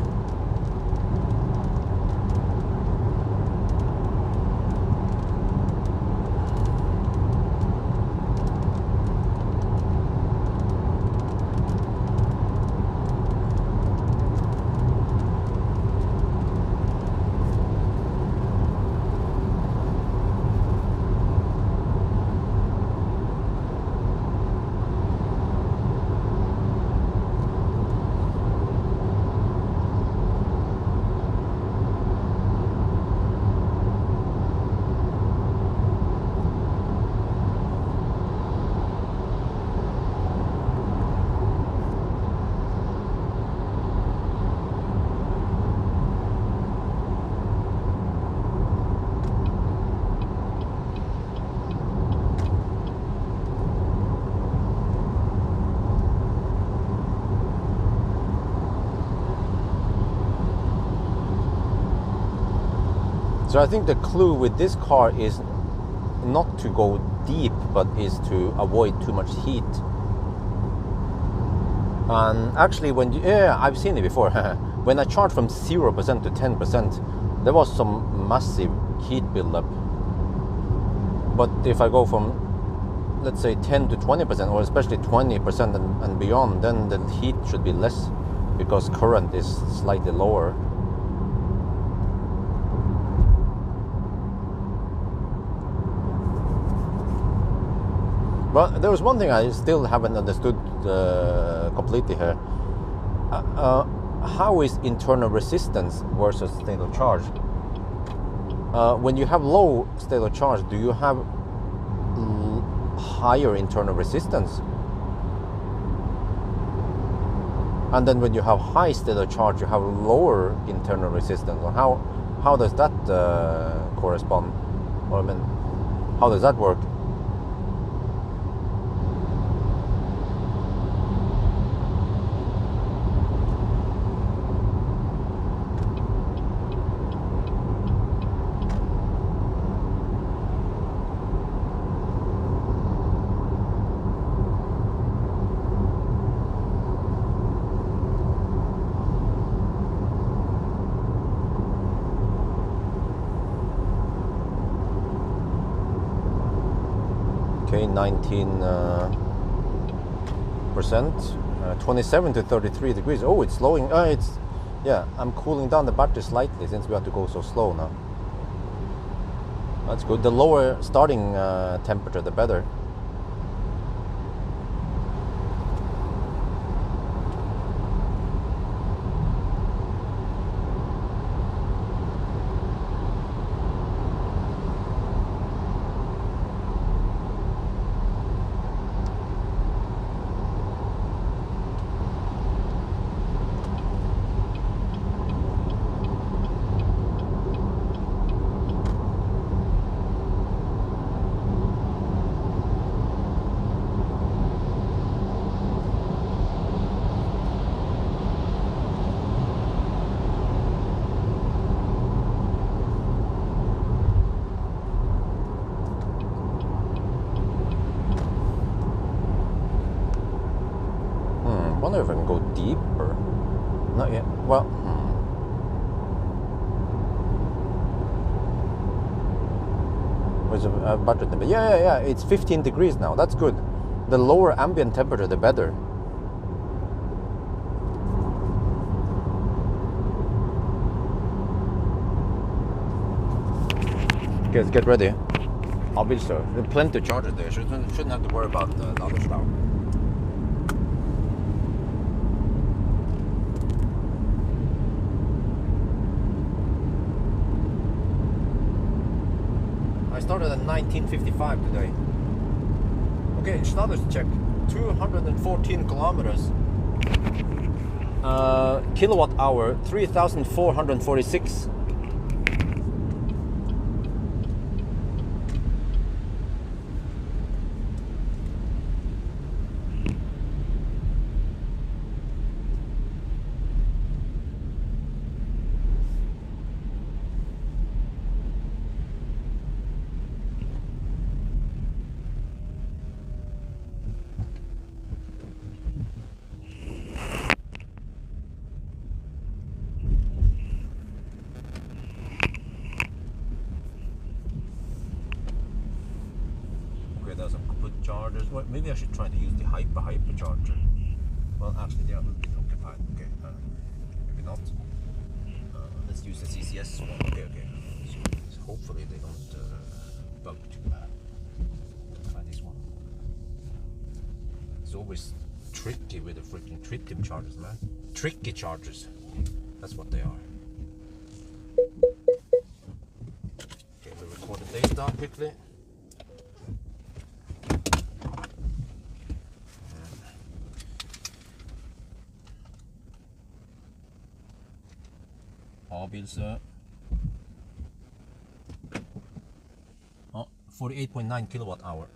So I think the clue with this car is not to go deep, but is to avoid too much heat. And actually, I've seen it before. When I charged from 0% to 10%, there was some massive heat buildup. But if I go from, let's say, 10 to 20%, or especially 20% and beyond, then the heat should be less because current is slightly lower. But there was one thing I still haven't understood completely here. How is internal resistance versus state of charge? When you have low state of charge, do you have higher internal resistance? And then when you have high state of charge, you have lower internal resistance. How does that correspond? Or I mean, how does that work? Okay, 19%, 27 to 33 degrees. Oh, it's slowing. Yeah, I'm cooling down the battery slightly since we have to go so slow now. That's good. The lower starting temperature, the better. I wonder if I can go deeper. Not yet. Well, where's a battery temperature? Yeah. It's 15 degrees now. That's good. The lower ambient temperature, the better. Guys, get ready. I'll be sure. There's plenty of chargers there. Shouldn't have to worry about the other stuff. I started at 1955 today. Okay, status check. 214 kilometers. Kilowatt hour 3,446. There's some good chargers. Well, maybe I should try to use the hyper charger. Well, actually, they are a little bit occupied. Okay, maybe not. Let's use the CCS one. Okay. So hopefully they don't bug too bad. Try this one. It's always tricky with the freaking tritium chargers, man. Tricky chargers. That's what they are. Okay, we'll record the data quickly. Pawel, 48.9 kilowatt hour.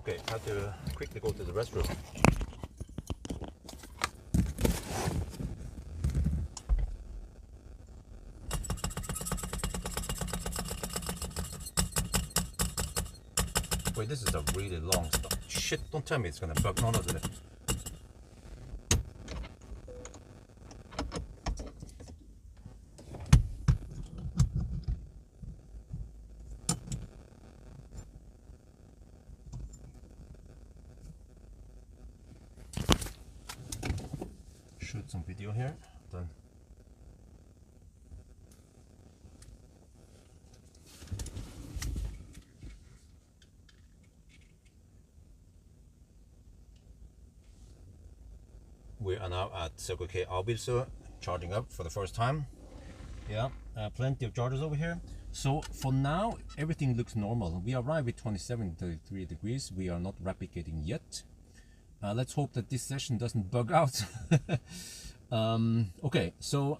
Okay, I have to quickly go to the restroom. Wait, this is a really long stop. Shit, don't tell me it's gonna bug. No, no, no. Shoot some video here. Done. We are now at Circle K Abildsø, charging up for the first time. Yeah, plenty of chargers over here. So for now, everything looks normal. We arrived at 27-33 degrees. We are not replicating yet. Let's hope that this session doesn't bug out. Okay, so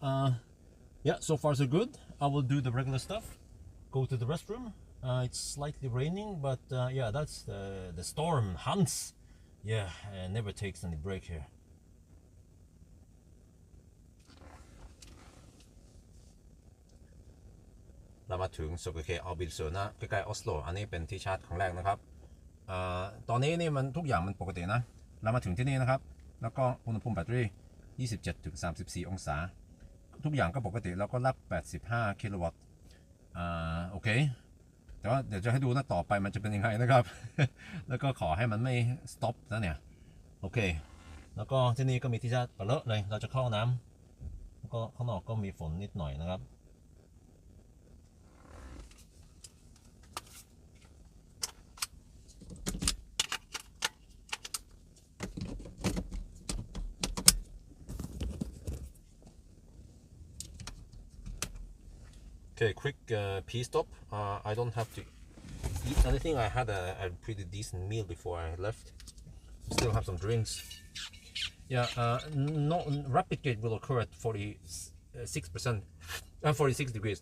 yeah, so far so good. I will do the regular stuff. Go to the restroom. It's slightly raining, but yeah, that's the storm, Hans. Yeah, never takes any break here. เรามาถึงสุกเคอัลบิลเซอร์นะใกล้ๆออสโลอันนี้เป็นที่ชาร์จครั้งแรกนะครับตอนนี้นี่มันทุกอย่างมันปกตินะเรามาถึงที่นี่นะครับแล้วก็อุณหภูมิแบตเตอรี่ 27-34 องศาทุกอย่างก็ปกติแล้วก็รับ 85 กิโลวัตต์โอเคแต่ว่าเดี๋ยวจะให้ดูนะต่อไปมันจะเป็นยังไงนะครับ แล้วก็ขอให้มันไม่ stop นะเนี่ยโอเคแล้วก็ที่นี่ก็มีที่ชาร์จเลอะเลยเราจะเข้าน้ำแล้วก็ข้างนอกก็มีฝนนิดหน่อยนะครับ Okay, quick pee stop. I don't have to eat anything. I had a pretty decent meal before I left. Still have some drinks. Yeah, no, replicate will occur at 46%, 46 degrees.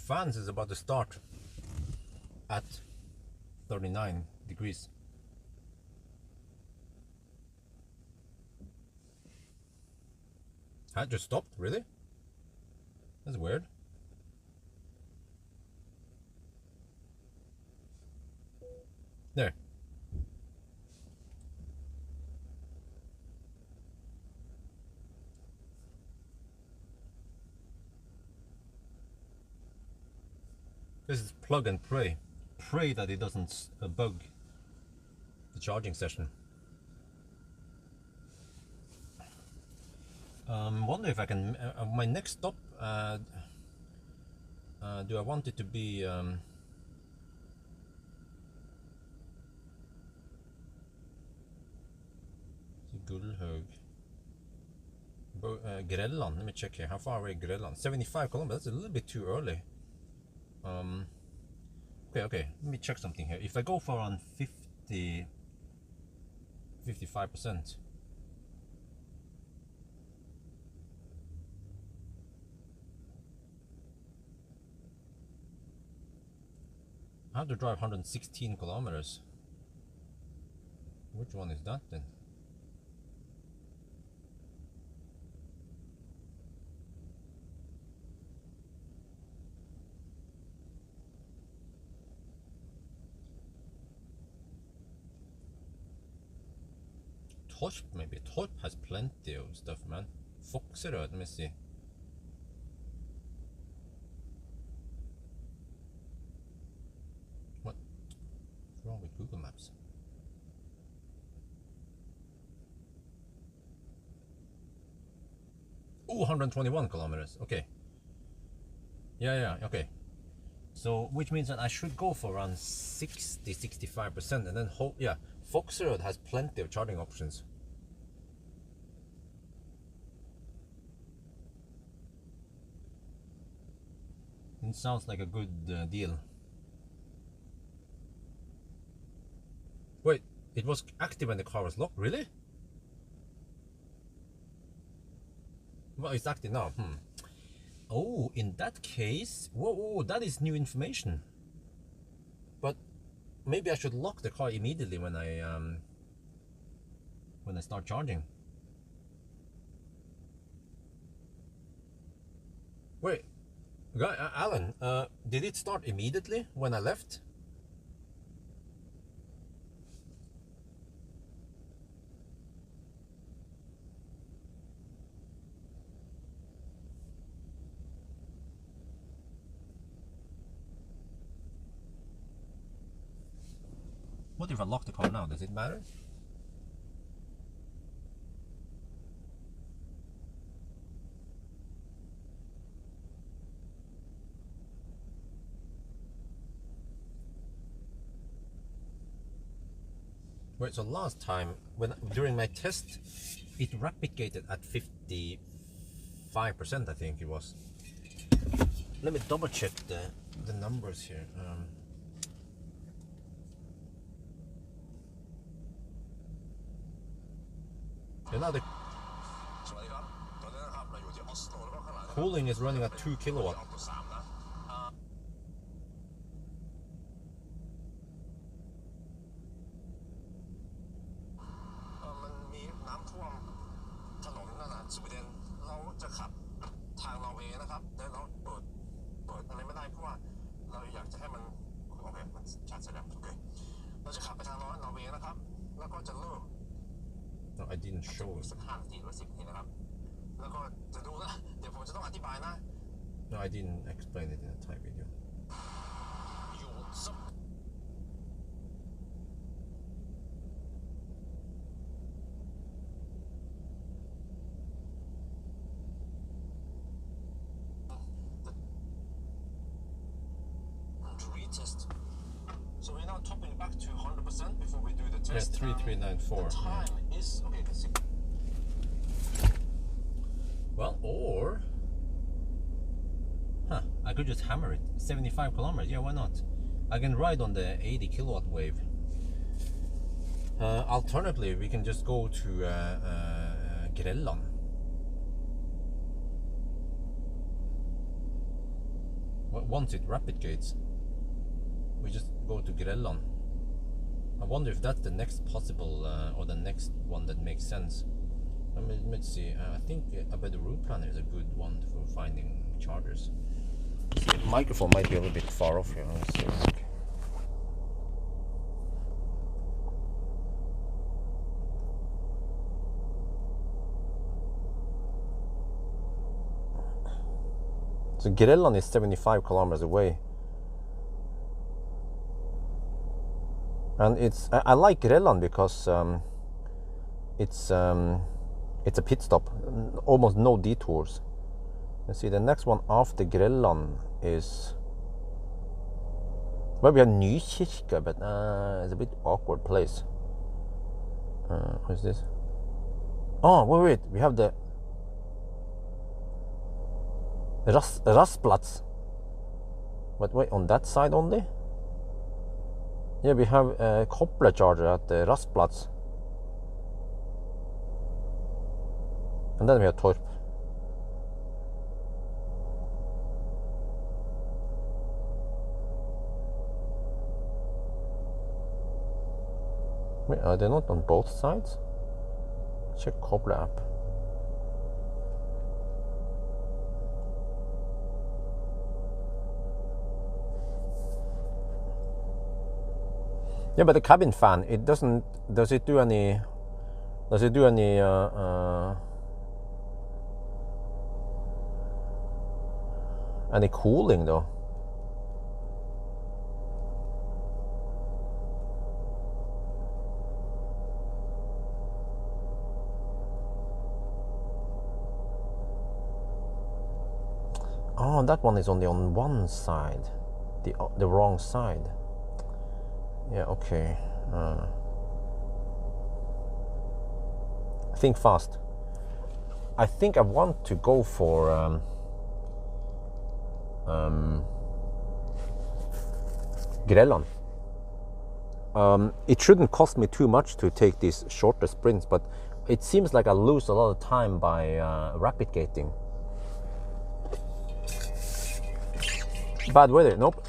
fans is about to start at 39 degrees. That just stopped, really? That's weird. There. This is plug and pray. Pray that it doesn't bug the charging session. Wonder if I can. My next stop. Do I want it to be? Gullhaug. Grelland. Let me check here. How far away Grelland? 75 kilometers. That's a little bit too early. Okay. Let me check something here. If I go for around 55%. I have to drive 116 kilometers. Which one is that then? Torp, maybe. Torp has plenty of stuff, man. Foxerød, let me see. What's wrong with Google Maps? Oh, 121 kilometers. Okay. Yeah, okay. So, which means that I should go for around 65%, and then hope, yeah, Foxerød has plenty of charging options. It sounds like a good deal. Wait, it was active when the car was locked? Really? Well, it's active now. Oh, in that case, whoa, that is new information. But maybe I should lock the car immediately when I start charging. Wait, Alan, did it start immediately when I left? What if I lock the car now? Does it matter? Wait, so last time, during my test, it replicated at 55%, I think it was. Let me double check the numbers here. Now the cooling is running at 2 kilowatt. No, I didn't show it. No, I didn't explain it in a Thai video. Retest. So we're now topping back to 100% before we do the test. Yeah, 3394. The time is okay. Let's see. Well, or I could just hammer it. 75 kilometers. Yeah, why not? I can ride on the 80 kilowatt wave. Alternatively, we can just go to Grelland. once it rapid gates, we just go to Grelland. I wonder if that's the next possible or the next one that makes sense. Let's see. I think a better route planner is a good one for finding chargers. The microphone might be a little bit far off here. Let's see. So Grelland is 75 kilometers away. And I like Grelland because it's a pit stop, almost no detours. Let's see, the next one after Grelland is, well, we have Nykirke, but it's a bit awkward place. What is this? Oh, wait, we have the Rastplatz. But wait, on that side only? Yeah, we have a Koppler charger at the Rastplatz. And then we have Torp. Wait, are they not on both sides? Check Koppler app. Yeah, but the cabin fan, it doesn't. Does it do any cooling though? Oh, that one is only on one side, the wrong side. Yeah, okay. Think fast. I think I want to go for Grelland. It shouldn't cost me too much to take these shorter sprints, but it seems like I lose a lot of time by rapid gating. Bad weather, nope.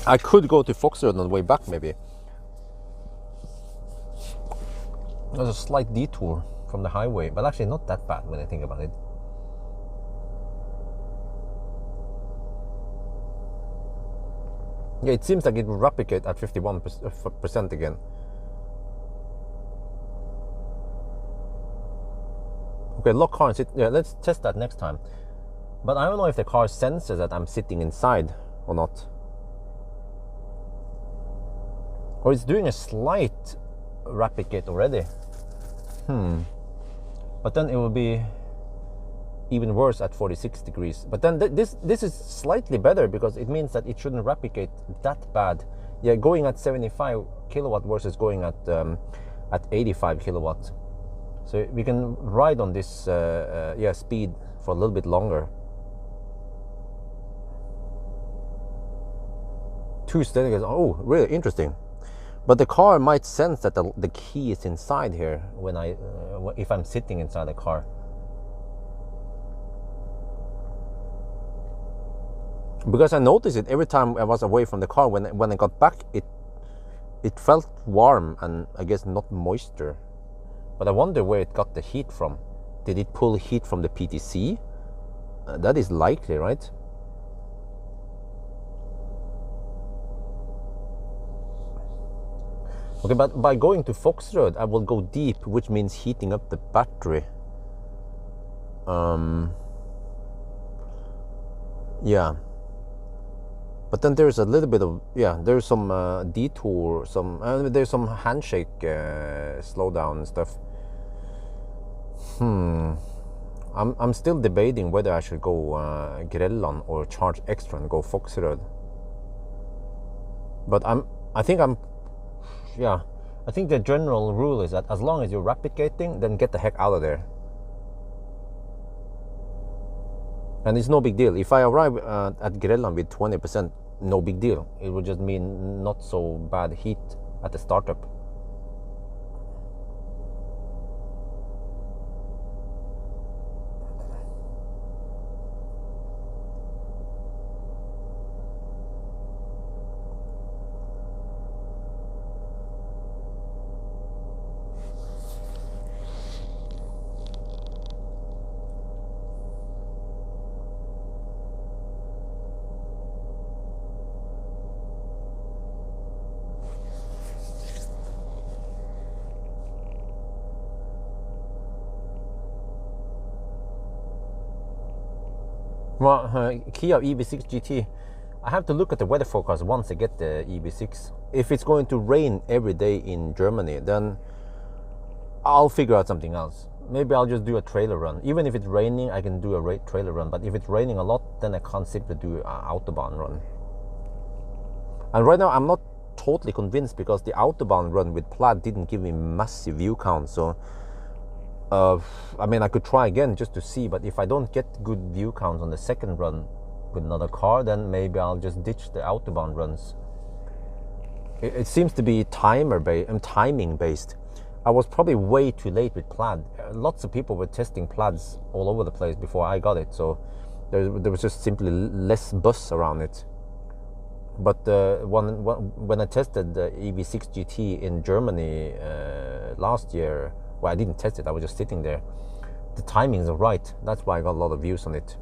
I could go to Foxroad on the way back, maybe. There's a slight detour from the highway, but actually not that bad when I think about it. Yeah, it seems like it will replicate at 51% again. Okay, lock car and sit. Yeah, let's test that next time. But I don't know if the car senses that I'm sitting inside or not. Or it's doing a slight rapid gate already. But then it will be even worse at 46 degrees. But then this is slightly better because it means that it shouldn't rapid gate that bad. Yeah, going at 75 kilowatt versus going at 85 kilowatts. So we can ride on this speed for a little bit longer. 2 steady. Oh, really interesting. But the car might sense that the key is inside here when if I'm sitting inside the car. Because I noticed it every time I was away from the car. When I got back, it felt warm and I guess not moisture. But I wonder where it got the heat from. Did it pull heat from the PTC? That is likely, right? Okay, but by going to Foxroad, I will go deep, which means heating up the battery. Yeah. But then there's a little bit of, there's some detour, there's some handshake slowdown and stuff. I'm still debating whether I should go Grelland or charge extra and go Foxroad. But I think the general rule is that as long as you're rapid gating, then get the heck out of there. And it's no big deal. If I arrive at Grelland with 20%, no big deal. It would just mean not so bad heat at the startup. Well, Kia EV6 GT, I have to look at the weather forecast once I get the EV6. If it's going to rain every day in Germany, then I'll figure out something else. Maybe I'll just do a trailer run. Even if it's raining, I can do a trailer run. But if it's raining a lot, then I can't simply do an Autobahn run. And right now, I'm not totally convinced because the Autobahn run with Plaid didn't give me massive view count. So, I mean, I could try again just to see. But if I don't get good view counts on the second run with another car, then maybe I'll just ditch the Autobahn runs. It seems to be timing based. I was probably way too late with Plaid. Lots of people were testing Plaids all over the place before I got it, so there was just simply less buzz around it. But when I tested the EV6 GT in Germany last year, well, I didn't test it, I was just sitting there. The timings are right, that's why I got a lot of views on it.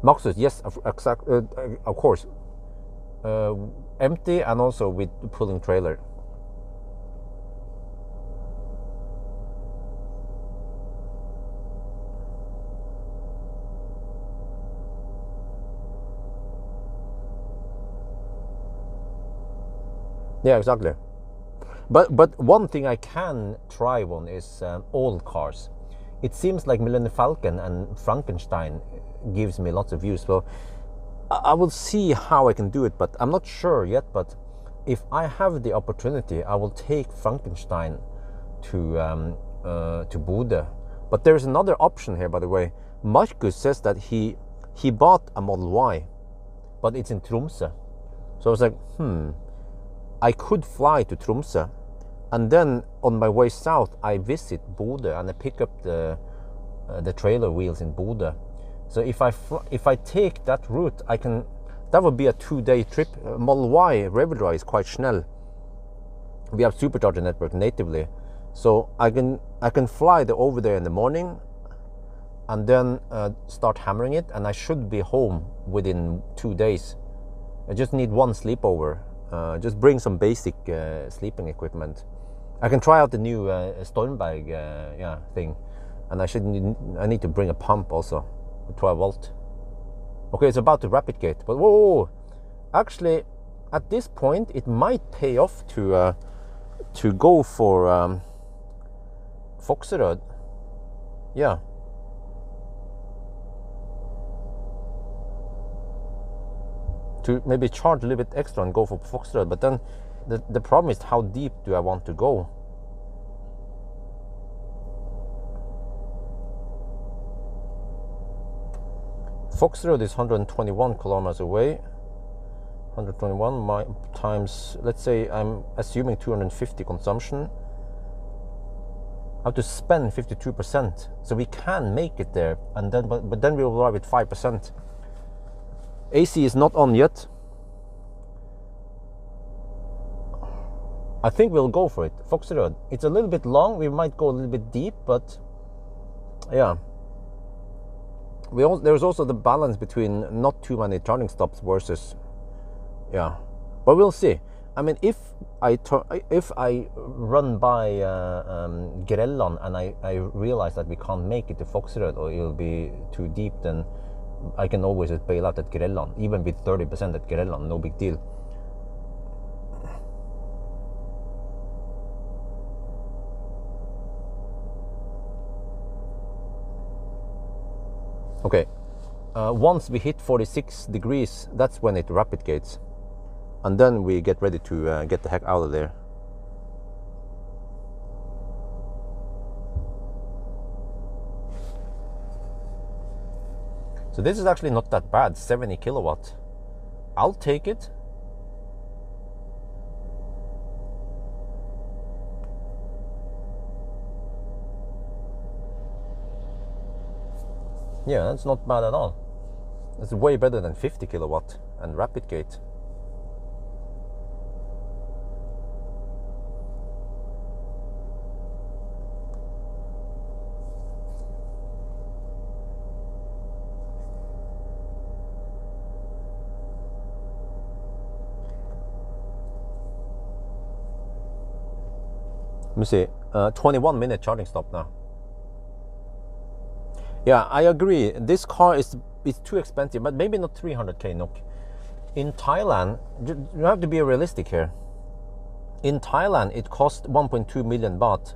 Maxus, yes, of course. Empty and also with pulling trailer. Yeah, exactly. But one thing I can try on is old cars. It seems like Millennium Falcon and Frankenstein gives me lots of views. So I will see how I can do it, but I'm not sure yet. But if I have the opportunity, I will take Frankenstein to Bodø. But there's another option here, by the way. Marcus says that he bought a Model Y, but it's in Tromsø. So I was like, I could fly to Tromsø, and then on my way south, I visit Bodø and I pick up the trailer wheels in Bodø. So if I take that route, that would be a 2-day trip. Model Y rev is quite snel. We have supercharger network natively, so I can fly over there in the morning, and then start hammering it, and I should be home within 2 days. I just need one sleepover. Just bring some basic sleeping equipment. I can try out the new Stormberg thing, and I need to bring a pump also, 12 volt. Okay, it's about to rapid gate, but whoa! Actually, at this point, it might pay off to go for Foxerød. Yeah. To maybe charge a little bit extra and go for Foxtrot, but then the problem is, how deep do I want to go? Foxtrot is 121 kilometers away. 121 times, let's say I'm assuming 250 consumption. I have to spend 52%, so we can make it there, and then but then we will arrive at 5%. AC is not on yet. I think we'll go for it. Foxerød. It's a little bit long. We might go a little bit deep, but yeah. There's also the balance between not too many charging stops versus, yeah. But we'll see. I mean, if I run by Grelland and I realize that we can't make it to Foxerød, or it'll be too deep, then I can always just bail out at Grelland, even with 30% at Grelland, no big deal. Okay, once we hit 46 degrees, that's when it rapid gates, and then we get ready to get the heck out of there. So this is actually not that bad, 70 kilowatt. I'll take it. Yeah, that's not bad at all. It's way better than 50 kilowatt and rapid gate. Let me see, 21-minute charging stop now. Yeah, I agree. This car is it's too expensive, but maybe not 300k NOK. In Thailand, you have to be realistic here. In Thailand, it cost 1.2 million baht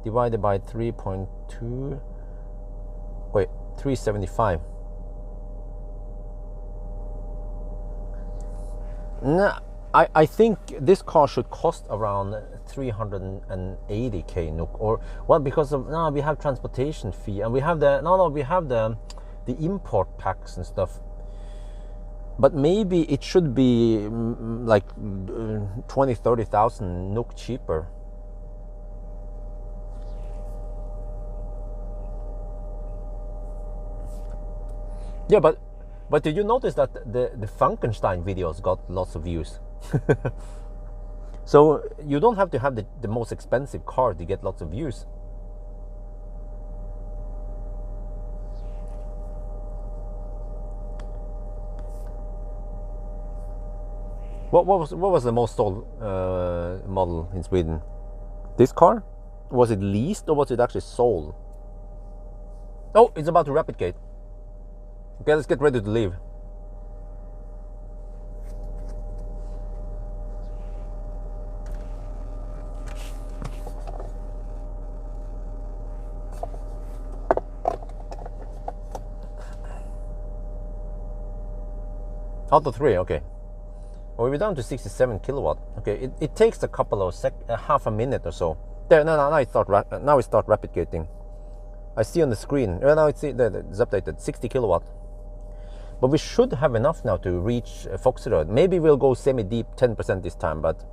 divided by 3.2. Wait, 375. Nah, I think this car should cost around 380k NOK, or well, because of no, we have transportation fee and we have the import tax and stuff. But maybe it should be like 20,000-30,000 NOK cheaper. Yeah, but did you notice that the Frankenstein videos got lots of views? So you don't have to have the most expensive car to get lots of views. What was the most sold model in Sweden? This car? Was it leased or was it actually sold? Oh, it's about to rapid gate. Okay, let's get ready to leave. Out of 3, okay. Well, we're down to 67 kilowatt. Okay, it takes a couple of half a minute or so. There, now it start rapid gating. I see on the screen. Now it's updated 60 kilowatt. But we should have enough now to reach Foxroad. Maybe we'll go semi-deep 10% this time, but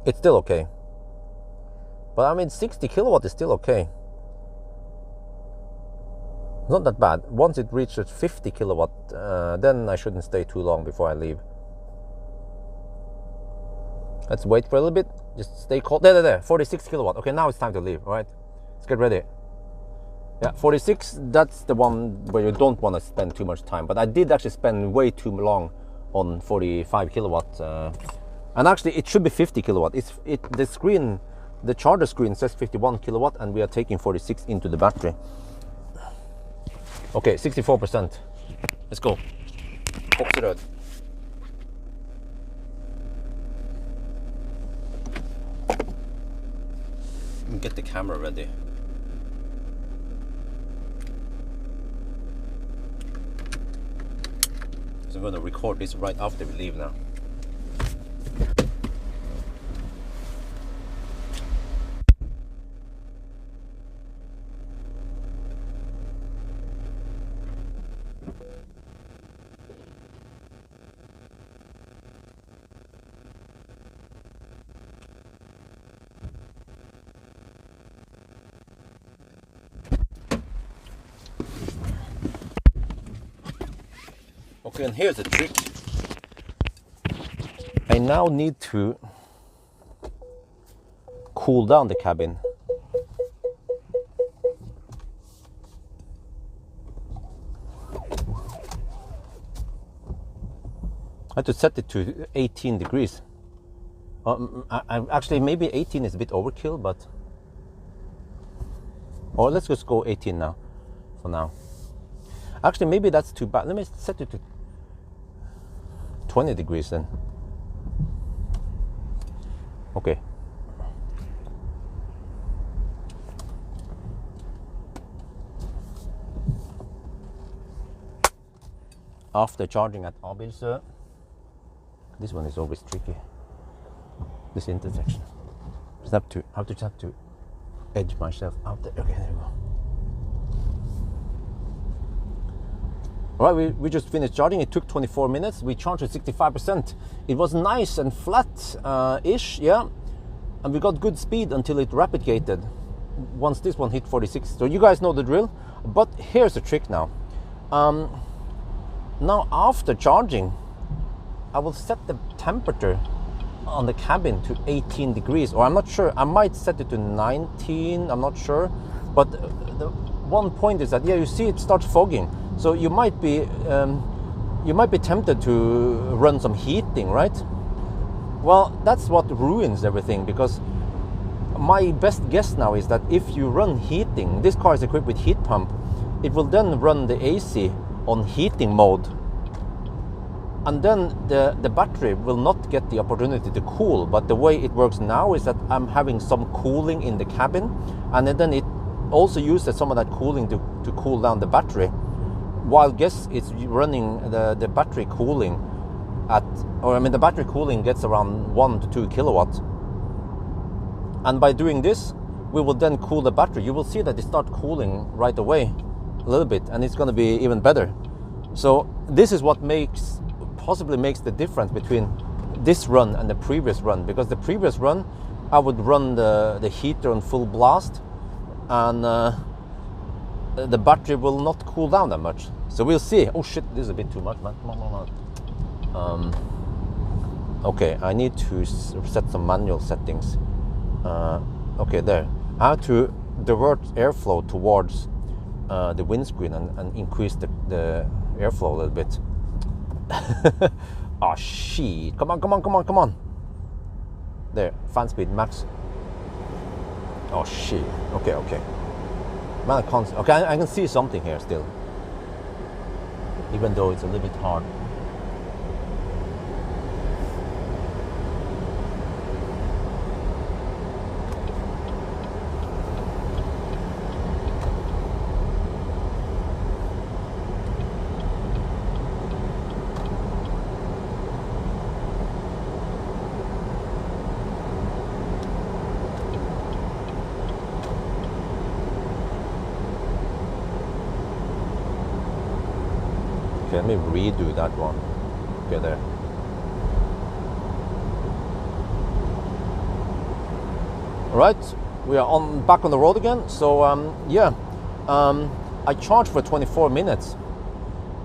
it's still okay. But I mean, 60 kilowatt is still okay. Not that bad. Once it reaches 50 kilowatt, then I shouldn't stay too long before I leave. Let's wait for a little bit. Just stay cold. There. 46 kilowatt. Okay, now it's time to leave. All right, let's get ready. Yeah, 46. That's the one where you don't want to spend too much time. But I did actually spend way too long on 45 kilowatt. And actually, it should be 50 kilowatt. The charger screen says 51 kilowatt, and we are taking 46 into the battery. Okay, 64%. Let's go. Foxroad. Get the camera ready. So I'm going to record this right after we leave now. Okay, and here's the trick. I now need to cool down the cabin. I have to set it to 18 degrees. Actually, maybe 18 is a bit overkill, but... Or let's just go 18 now, for now. Actually, maybe that's too bad. Let me set it to 20 degrees then. Okay. After charging at Abilsø, this one is always tricky. This intersection. Just have to edge myself out there. Okay, there we go. All right, we just finished charging. It took 24 minutes. We charged at 65%. It was nice and flat-ish, yeah. And we got good speed until it rapid gated. Once this one hit 46. So you guys know the drill. But here's the trick now. Now after charging, I will set the temperature on the cabin to 18 degrees. Or I'm not sure. I might set it to 19. I'm not sure. But the one point is that, yeah, you see it starts fogging. So you might be tempted to run some heating, right? Well, that's what ruins everything, because my best guess now is that if you run heating, this car is equipped with heat pump, it will then run the AC on heating mode, and then the battery will not get the opportunity to cool. But the way it works now is that I'm having some cooling in the cabin, and then it also uses some of that cooling to cool down the battery, while guess it's running the battery cooling at, or I mean the battery cooling gets around 1 to 2 kilowatts. And by doing this, we will then cool the battery. You will see that it starts cooling right away a little bit, and it's going to be even better. So this is what possibly makes the difference between this run and the previous run, because the previous run I would run the heater on full blast, and the battery will not cool down that much. So we'll see. Oh shit, this is a bit too much, man. Come on. Okay, I need to set some manual settings. Okay, there. I have to divert airflow towards the windscreen and increase the airflow a little bit. Oh shit! Come on! There, fan speed max. Oh shit! Okay. Man, I can't. Okay, I can see something here still, even though it's a little bit hard. Okay, let me redo that one. Okay, there. All right, we are back on the road again. So I charged for 24 minutes,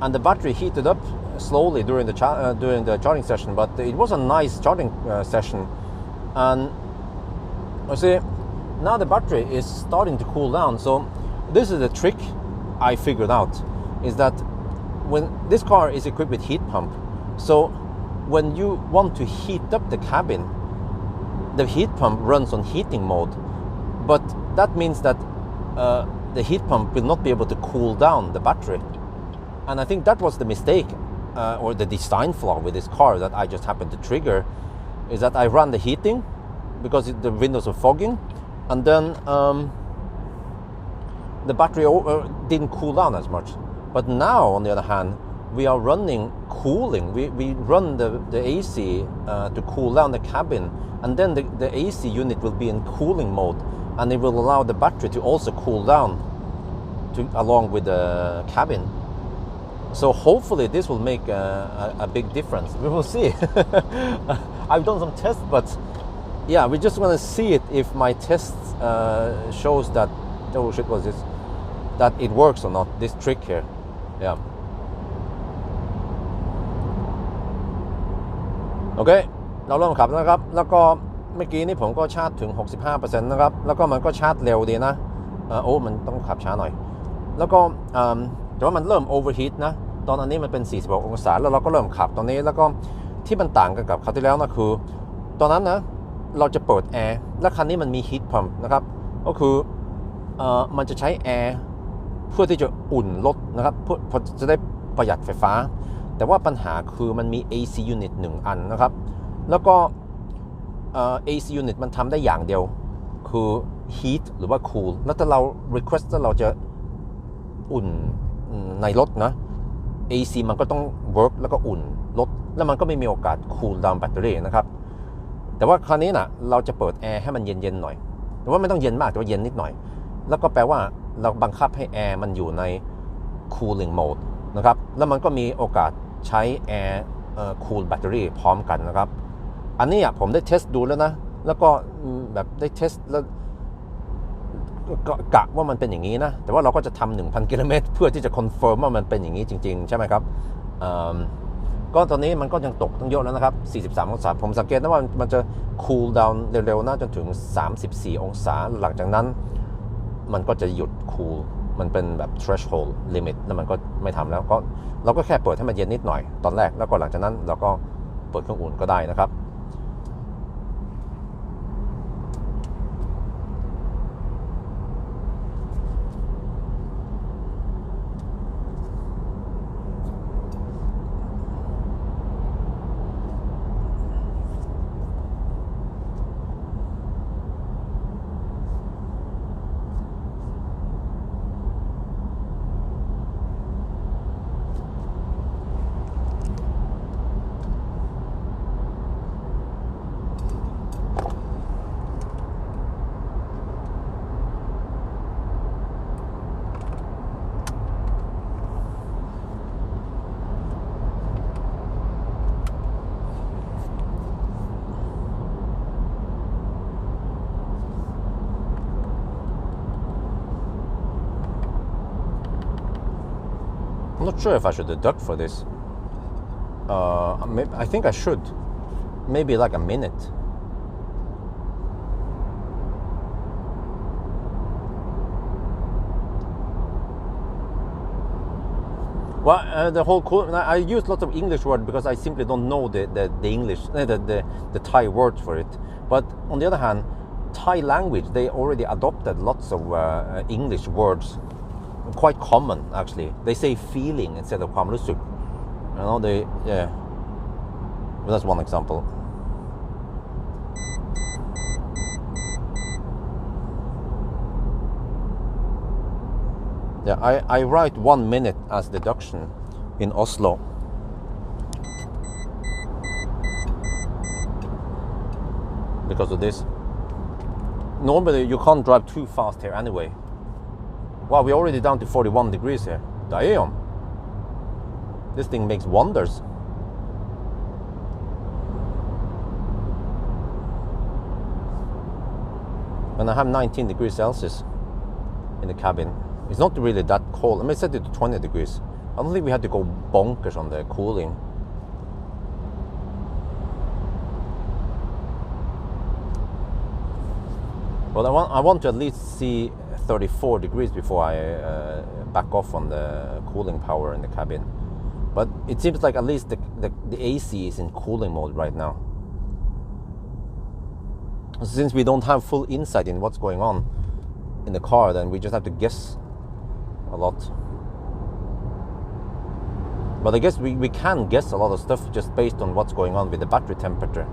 and the battery heated up slowly during the charging session. But it was a nice charging session, and I see now the battery is starting to cool down. So this is the trick I figured out, is that when this car is equipped with heat pump, so when you want to heat up the cabin, the heat pump runs on heating mode, but that means that the heat pump will not be able to cool down the battery. And I think that was the mistake or the design flaw with this car that I just happened to trigger, is that I ran the heating because the windows were fogging, and then the battery didn't cool down as much. But now, on the other hand, we are running cooling. We run the AC to cool down the cabin, and then the AC unit will be in cooling mode, and it will allow the battery to also cool down along with the cabin. So hopefully this will make a big difference. We will see. I've done some tests, but yeah, we just want to see it if my test shows that, oh shit, was this, that it works or not, this trick here. Yeah. OK เราเริ่มขับนะครับแล้วก็เมื่อกี้นี่ผมก็ชาร์จถึง 65% นะครับแล้วก็มันก็ชาร์จเร็วดีนะโอ้มันต้องขับช้าหน่อยแล้วก็แต่ว่ามันเริ่ม overheat นะตอนอันนี้มันเป็น46องศาแล้วเราก็เริ่มขับตอนนี้แล้วก็ที่มันต่างกันกับคราวที่แล้วนะคือตอนนั้นนะเราจะเปิดแอร์และคันนี้มันมี heat pump นะครับก็คือมันจะใช้แอร์เพื่อที่จะอุ่นรถนะครับเพื่อจะได้ประหยัดไฟฟ้าแต่ว่าปัญหาคือมันมี AC unit 1 อันนะครับแล้วก็AC unit มันทำได้อย่างเดียวคือ heat หรือว่า cool แล้วถ้าเรา request ว่าเราจะอุ่นในรถนะ AC มันก็ต้อง work แล้วก็อุ่นรถแล้วมันก็ไม่มีโอกาส cool down แบตเตอรี่นะครับแต่ว่าคราวนี้นะเราจะเปิดแอร์ให้มันเย็นๆหน่อยแต่ว่าไม่ต้องเย็นมากแต่ว่าเย็นนิดหน่อยแล้วก็แปลว่าเราบังคับให้แอร์มันอยู่ใน cooling mode นะครับแล้วมันก็มีโอกาสใช้แอร์cool แบตเตอรี่พร้อมกันนะครับอันนี้ผมได้เทสดูแล้วนะแล้วก็แบบได้เทสแล้วกะว่ามันเป็นอย่างนี้นะแต่ว่าเราก็จะทำ 1,000 กิโลเมตรเพื่อที่จะคอนเฟิร์มว่ามันเป็นอย่างนี้จริงๆใช่ไหมครับก็ตอนนี้มันก็ยังตกตั้งเยอะแล้วนะครับ43องศาผมสังเกตนะว่ามันจะ cool down เร็วๆนะจนถึง34องศาหลังจากนั้นมันก็จะหยุด cool มันเป็นแบบ threshold limit แล้วมันก็ไม่ทำแล้วก็เราก็แค่เปิดให้มันเย็นนิดหน่อยตอนแรกแล้วก็หลังจากนั้นเราก็เปิดเครื่องอุ่นก็ได้นะครับ not sure if I should deduct for this. I think I should. Maybe like a minute. Well, the whole I use lots of English words because I simply don't know the English, the Thai words for it. But on the other hand, Thai language, they already adopted lots of English words, quite common actually. They say feeling instead of ความรู้สึก. You know, yeah. Well, that's one example. Yeah, I write 1 minute as deduction in Oslo. Because of this. Normally you can't drive too fast here anyway. Wow, we're already down to 41 degrees here. Damn. This thing makes wonders. And I have 19 degrees Celsius in the cabin. It's not really that cold. I may set it to 20 degrees. I don't think we had to go bonkers on the cooling. But I want to at least see 34 degrees before I back off on the cooling power in the cabin. But it seems like at least the AC is in cooling mode right now. Since we don't have full insight in what's going on in the car, then we just have to guess a lot. But I guess we can guess a lot of stuff just based on what's going on with the battery temperature.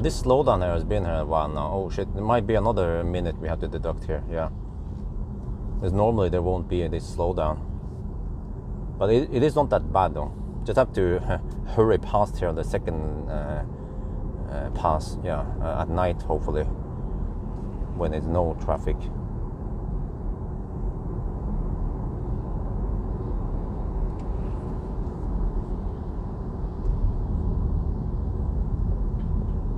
This slowdown here has been here a while now. Oh shit, there might be another minute we have to deduct here, yeah. Because normally there won't be this slowdown. But it is not that bad though. Just have to hurry past here on the second pass, yeah, at night hopefully, when there's no traffic.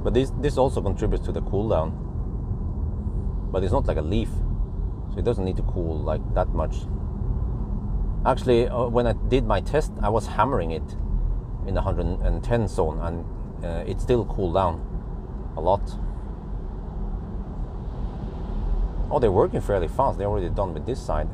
But this also contributes to the cooldown. But it's not like a leaf, so it doesn't need to cool like that much. Actually, when I did my test, I was hammering it in the 110 zone, and it still cooled down a lot. Oh, they're working fairly fast. They're already done with this side.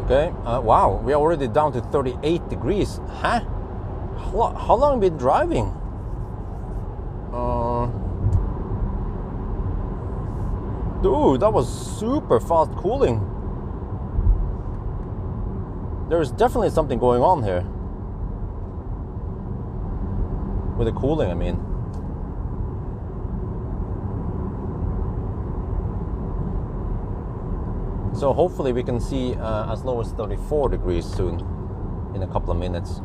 Okay, wow, we are already down to 38 degrees. Huh? How long have we been driving? Dude, that was super fast cooling. There's definitely something going on here. With the cooling, I mean. So hopefully we can see as low as 34 degrees soon, in a couple of minutes.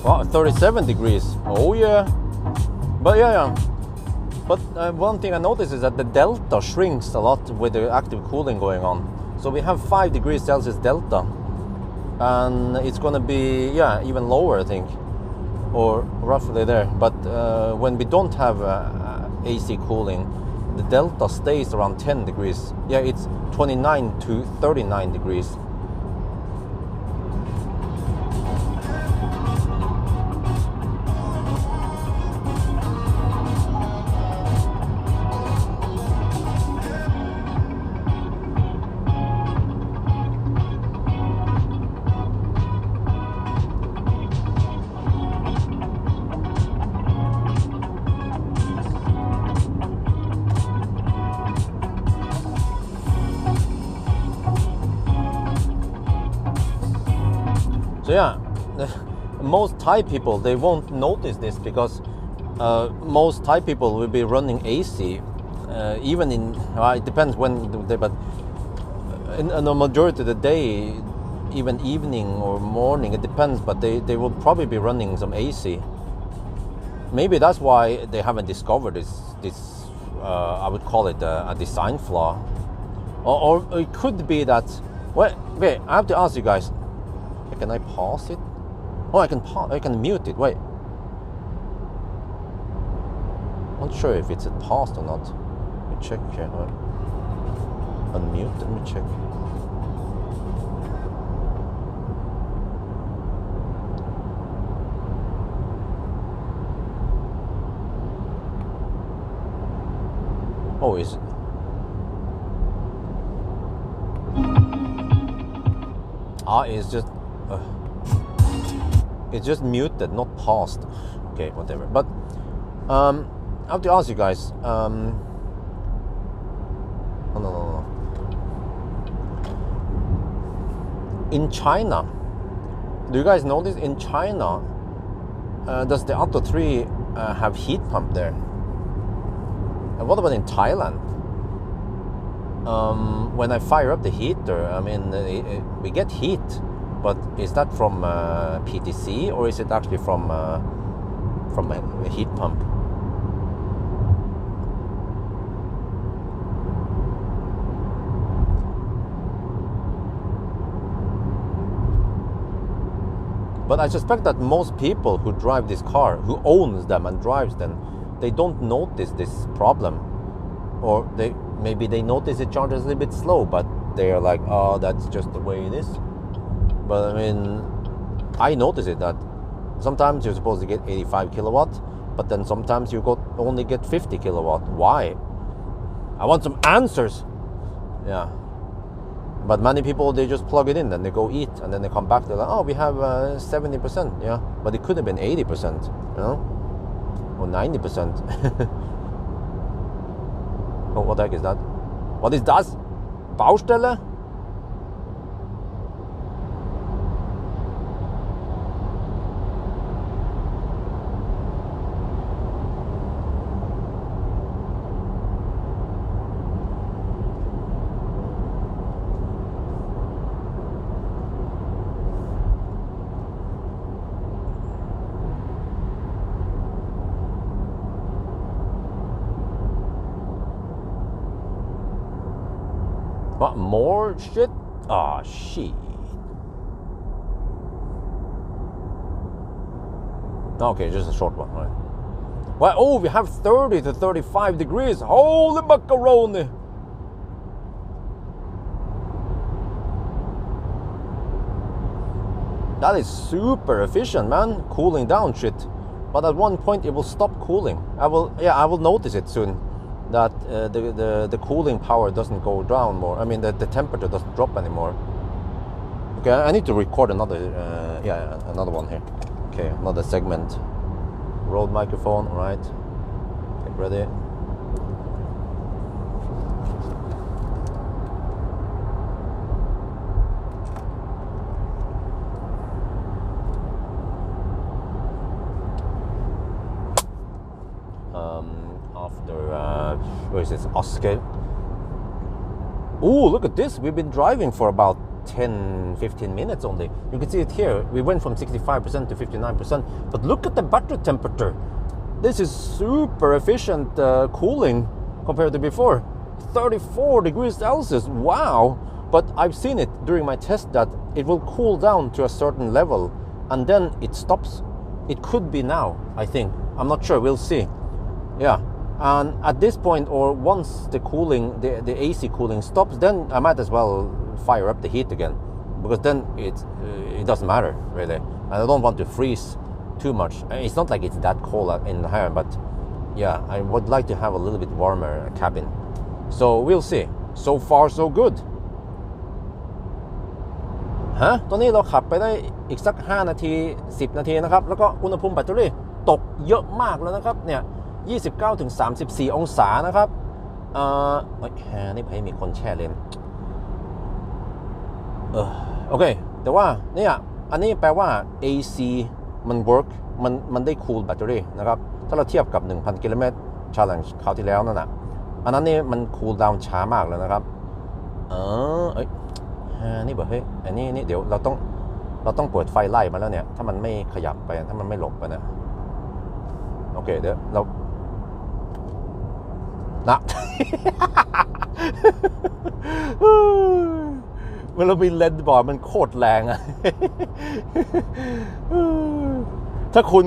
Wow, 37 degrees. Oh yeah. But yeah. But one thing I noticed is that the delta shrinks a lot with the active cooling going on. So we have 5 degrees Celsius delta. And it's gonna be, yeah, even lower, I think. Or roughly there. But when we don't have AC cooling, the delta stays around 10 degrees. Yeah, it's 29 to 39 degrees. So yeah, most Thai people, they won't notice this because most Thai people will be running AC, even in, it depends when, but in the majority of the day, even evening or morning, it depends, but they will probably be running some AC. Maybe that's why they haven't discovered this I would call it a design flaw. Or it could be that, well, okay, I have to ask you guys, can I pause it? Oh, I can mute it, wait. Not sure if it's paused or not. Let me check here. Unmute, let me check. Oh, is it? It's just muted, not paused. Okay, whatever. But I have to ask you guys. No. In China, do you guys know this? In China, does the Atto 3 have heat pump there? And what about in Thailand? When I fire up the heater, I mean, we get heat, but is that from PTC or is it actually from a heat pump? But I suspect that most people who drive this car, who owns them and drives them, they don't notice this problem, or maybe they notice it charges a little bit slow, but they are like, oh, that's just the way it is. But I mean, I notice it that sometimes you're supposed to get 85 kilowatt, but then sometimes you only get 50 kilowatt. Why? I want some answers. Yeah. But many people, they just plug it in, then they go eat, and then they come back, they're like, oh, we have 70%, yeah. But it could have been 80%, you know, or 90%. Oh, what the heck is that? What is that? Baustelle? What, more shit? Ah, shit. Okay, just a short one, right? Well, oh, we have 30 to 35 degrees. Holy macaroni! That is super efficient, man. Cooling down shit. But at one point it will stop cooling. I will notice it soon. That the cooling power doesn't go down more. I mean, the temperature doesn't drop anymore. Okay, I need to record another another one here. Okay, another segment. Rode microphone, all right. Get ready. Where is this? Oscar. Oh, look at this. We've been driving for about 10-15 minutes only. You can see it here. We went from 65% to 59%. But look at the battery temperature. This is super efficient cooling compared to before. 34 degrees Celsius. Wow. But I've seen it during my test that it will cool down to a certain level and then it stops. It could be now, I think. I'm not sure. We'll see. Yeah. And at this point, or once the cooling, the AC cooling stops, then I might as well fire up the heat again, because then it doesn't matter really. And I don't want to freeze too much. It's not like it's that cold in here, but yeah, I would like to have a little bit warmer cabin. So we'll see. So far so good. ตอนนี้เราขับไปได้อีกสัก5 นาที 10 นาทีนะครับแล้วก็อุณหภูมิแบตเตอรี่ตกเยอะมากแล้วนะครับเนี่ย29 ถึง 34 องศานะครับนี่ให้มีคนแช่เลนโอเคแต่ว่าเนี่ยอันนี้แปลว่า AC มัน work มันได้ cool แบตเตอรี่นะครับถ้าเราเทียบกับ 1,000 กิโลเมตร challenge คราวที่แล้วนั่นน่ะอันนั้นนี่มัน cool down ช้ามากเลยนะครับนี่บอกเฮ้ยอันนี้เดี๋ยวเราต้องเปิดไฟไล่มาแล้วเนี่ยถ้ามันไม่ขยับไปถ้ามันไม่หลบไปนะโอเคเดี๋ยวเราเวลามีเลนส์บอร์ดมันโคตรแรงอะถ้าคุณ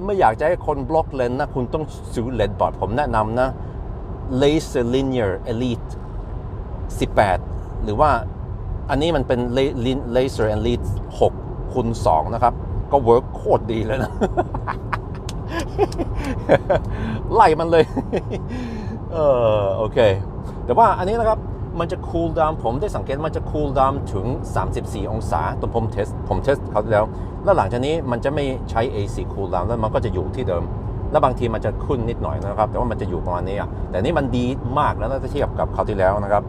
ไม่อยากจะให้คนบล็อกเลนส์นะคุณต้องซื้อเลนส์บอร์ดผมแนะนำนะ Laser Linear Elite 18หรือว่าอันนี้มันเป็น Laser Elite 6x2 นะครับก็เวิร์กโคตรดีเลยนะ ไล่มันเลย โอเคแต่ว่าอันนี้นะครับมันจะ cool down ผมได้สังเกตมันจะ cool down ถึง34 องศาตอนผมเทสเขาแล้วหลังจากนี้มันจะไม่ใช้ AC cool down แล้วมันก็จะอยู่ที่เดิมแล้วบางทีมันจะขึ้นนิดหน่อยนะครับแต่ว่ามันจะอยู่ประมาณนี้แต่นี่มันดีมากแล้วถ้าเทียบกับคราวที่แล้วนะครับ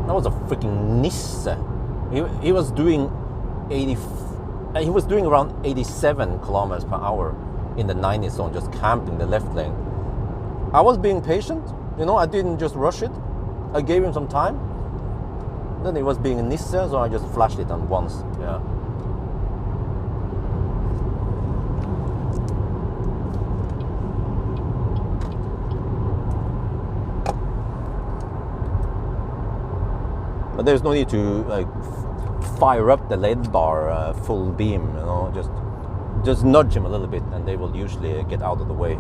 That was a freaking Nissan. He was doing 80. He was doing around 87 kilometers per hour in the 90 zone, just camping the left lane. I was being patient, you know. I didn't just rush it. I gave him some time. Then he was being a Nissan, so I just flashed it on once. Yeah. But there's no need to like fire up the LED bar full beam, you know, just nudge him a little bit and they will usually get out of the way.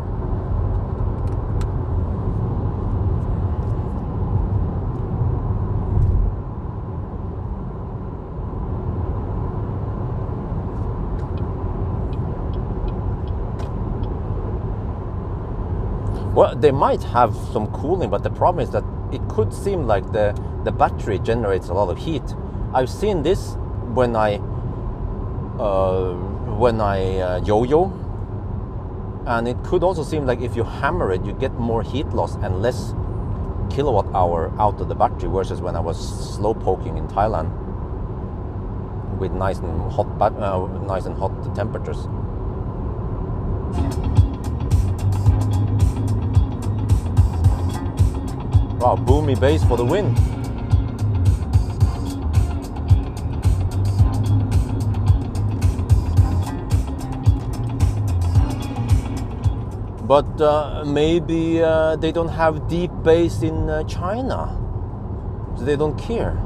Well, they might have some cooling, but the problem is that it could seem like the battery generates a lot of heat. I've seen this when I yo-yo, and it could also seem like if you hammer it, you get more heat loss and less kilowatt hour out of the battery, versus when I was slow poking in Thailand with nice and hot temperatures. Wow, boomy bass for the win. But maybe they don't have deep bass in China, so they don't care.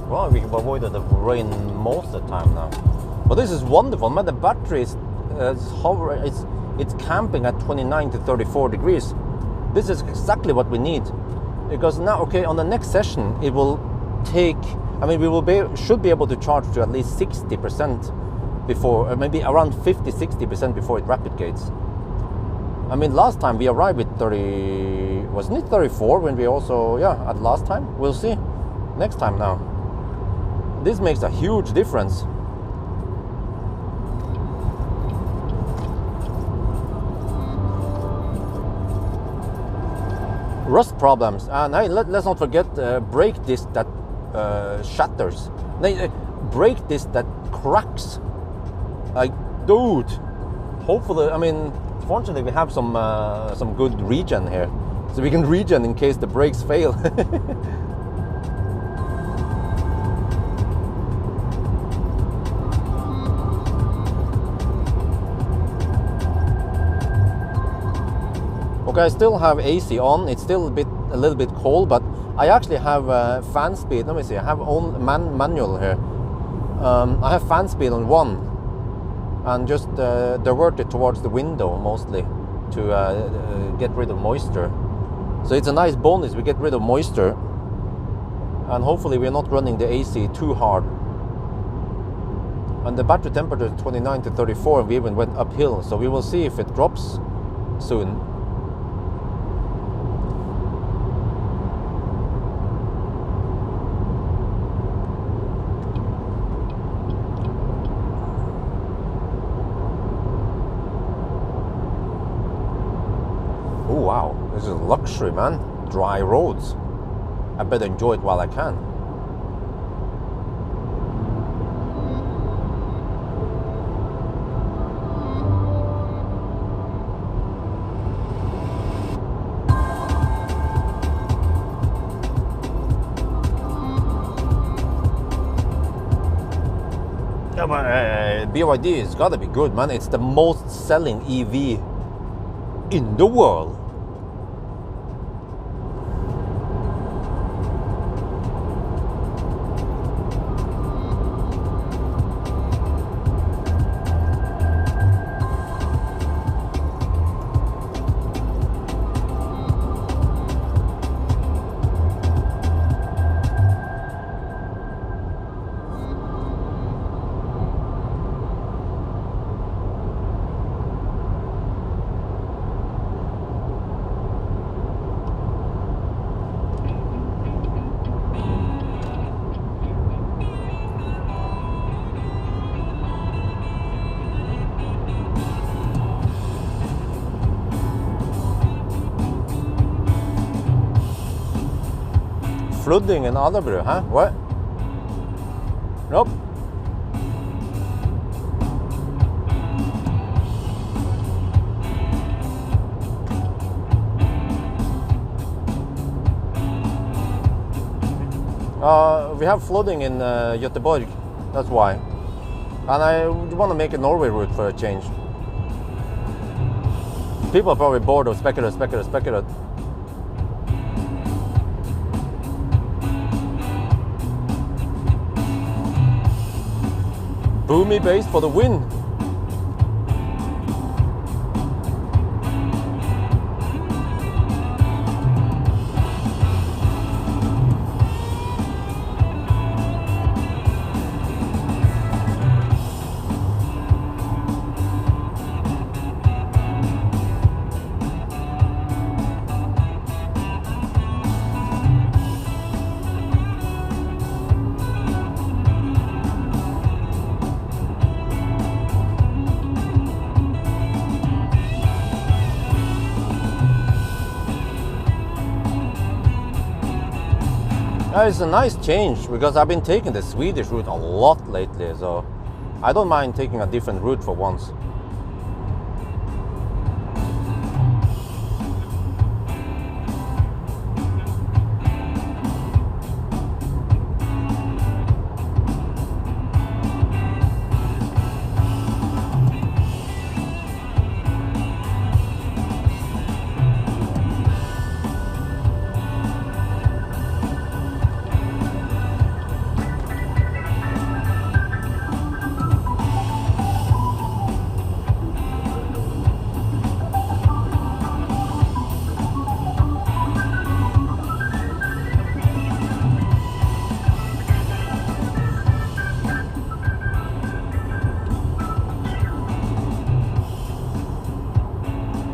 Well, we have avoided the rain most of the time now. But this is wonderful, man. The battery is it's camping at 29 to 34 degrees. This is exactly what we need, because now, okay, on the next session it will take. I mean, should be able to charge to at least 60% before, or maybe around 50-60% before it rapid gates. I mean, last time we arrived with 30, wasn't it 34 when we also, at last time? We'll see next time now. This makes a huge difference. Rust problems, and hey, let's not forget brake disc that shatters. Brake disc that cracks. Like, dude. Hopefully, I mean, fortunately we have some good regen here, so we can regen in case the brakes fail. Okay, I still have AC on. It's still a little bit cold, but I actually have fan speed. Let me see. I have manual here. I have fan speed on 1, and just divert it towards the window mostly to get rid of moisture. So it's a nice bonus. We get rid of moisture, and hopefully we're not running the AC too hard. And the battery temperature is 29 to 34, and we even went uphill. So we will see if it drops soon. Oh wow, this is luxury, man. Dry roads. I better enjoy it while I can. Yeah, but BYD has got to be good, man. It's the most selling EV in the world. Flooding in Alabama, huh? What? Nope. We have flooding in Göteborg, that's why. And I want to make a Norway route for a change. People are probably bored of speculate. Boomy bass for the win. It's a nice change because I've been taking the Swedish route a lot lately, so I don't mind taking a different route for once.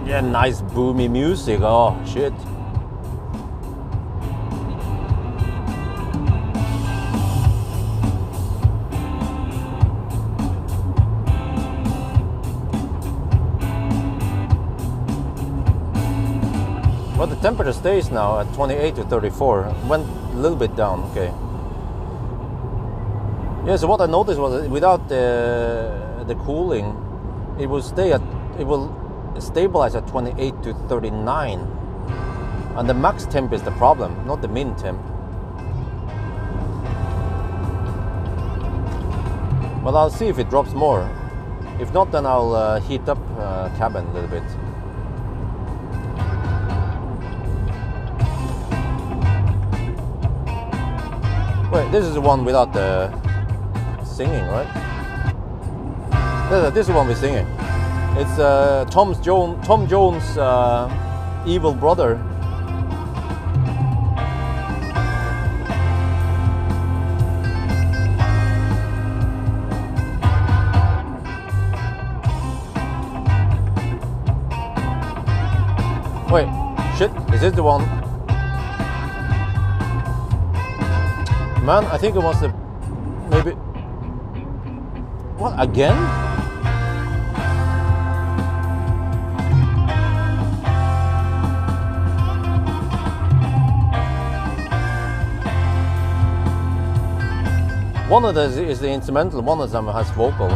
Yeah, nice boomy music. Oh shit. Well, the temperature stays now at 28 to 34. Went a little bit down. Okay. Yeah. So what I noticed was that without the cooling, it will stabilize at 28 to 39, and the max temp is the problem, not the min temp. But I'll see if it drops more. If not, then I'll heat up cabin a little bit. Wait, this is the one without the singing, right? This is the one with singing. It's Tom Jones' evil brother. Wait, shit, is this the one? Man, I think it was the... maybe... What, again? One of those is the instrumental, one of them has vocals.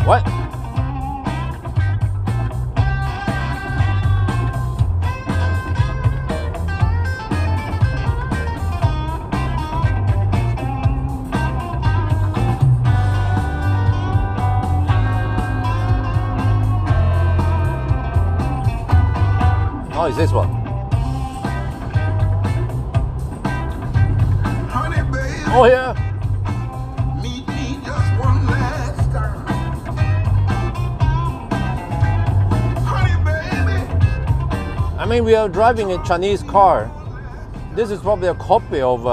What? Oh, it's this one. Oh yeah. Meet me just one last time. Honey baby. I mean, we are driving a Chinese car. This is probably a copy of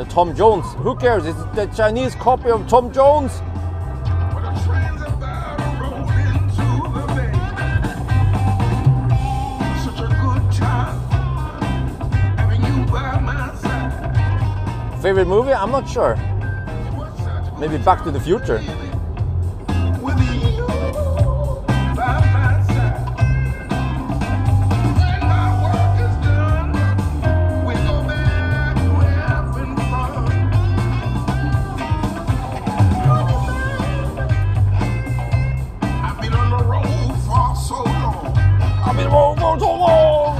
Tom Jones. Who cares? It's the Chinese copy of Tom Jones. When the train's about to roll into the bay. Such a good time having you by my side. Favorite movie? I'm not sure. Maybe Back to the Future. With you by my side. When my work is done, we go back to having fun. I've been on the road for so long. I've been wrong for so long.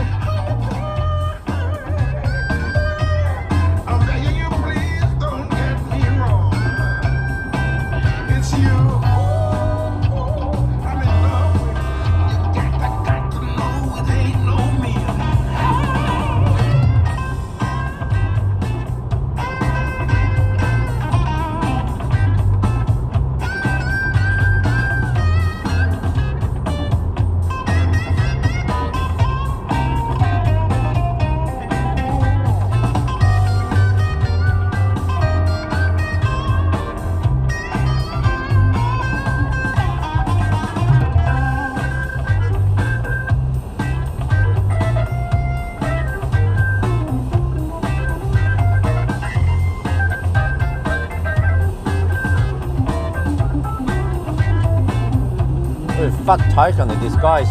Very fat Taycan in disguise.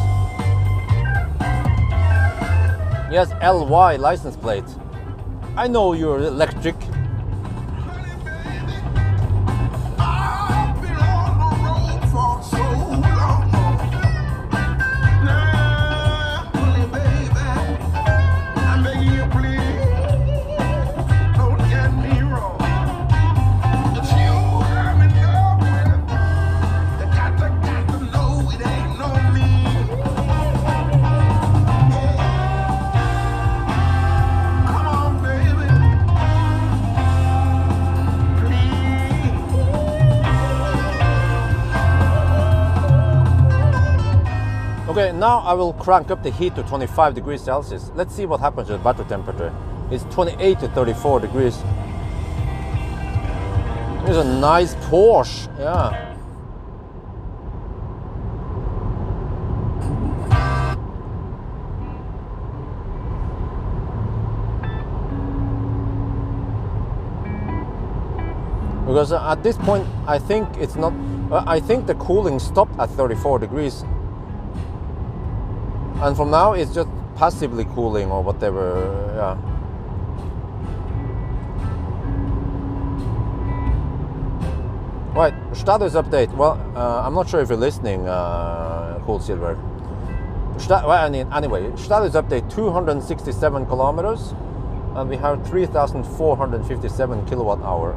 Yes, LY license plate. I know you're electric. Honey, baby, I've been on the road for so long. Now, honey, baby, I'm begging you, please, don't get me wrong. It's you I'm in love with. You got to know it ain't no me. Come on, baby, please. Okay, now I will crank up the heat to 25 degrees Celsius. Let's see what happens to the battery temperature. It's 28 to 34 degrees. It's a nice Porsche, yeah. Because at this point, I think it's not. I think the cooling stopped at 34 degrees, and from now it's just passively cooling or whatever. Yeah. Right, status update. Well, I'm not sure if you're listening, Cool Silver. Anyway, status update: 267 kilometers, and we have 3,457 kilowatt hour.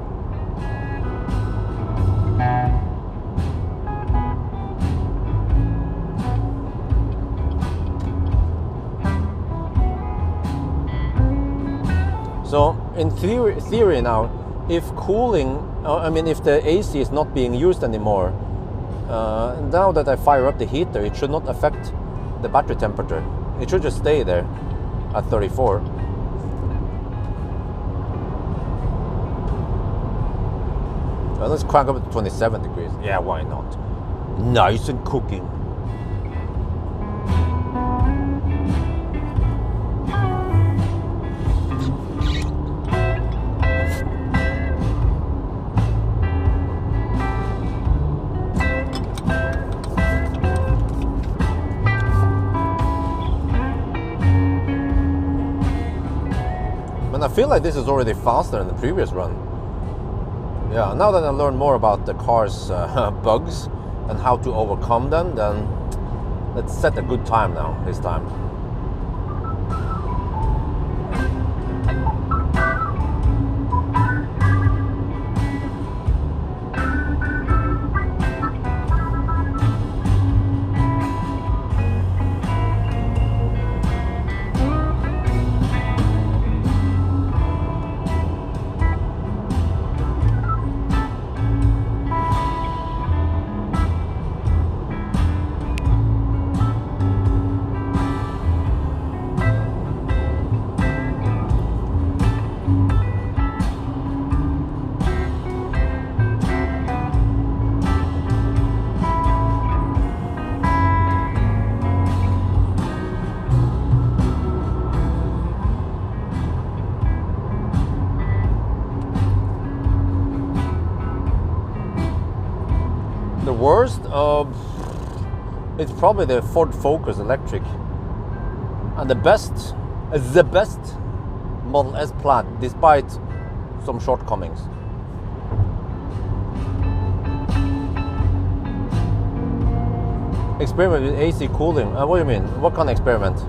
So in theory now, if cooling, if the AC is not being used anymore, now that I fire up the heater, it should not affect the battery temperature. It should just stay there at 34. Let's crank up to 27 degrees. Yeah, why not? Nice and cooking. And I feel like this is already faster than the previous run. Yeah, now that I learned more about the car's bugs and how to overcome them, then let's set a good time now, this time. The worst, it's probably the Ford Focus electric, and the best Model S Plaid, despite some shortcomings. Experiment with AC cooling. What do you mean? What kind of experiment?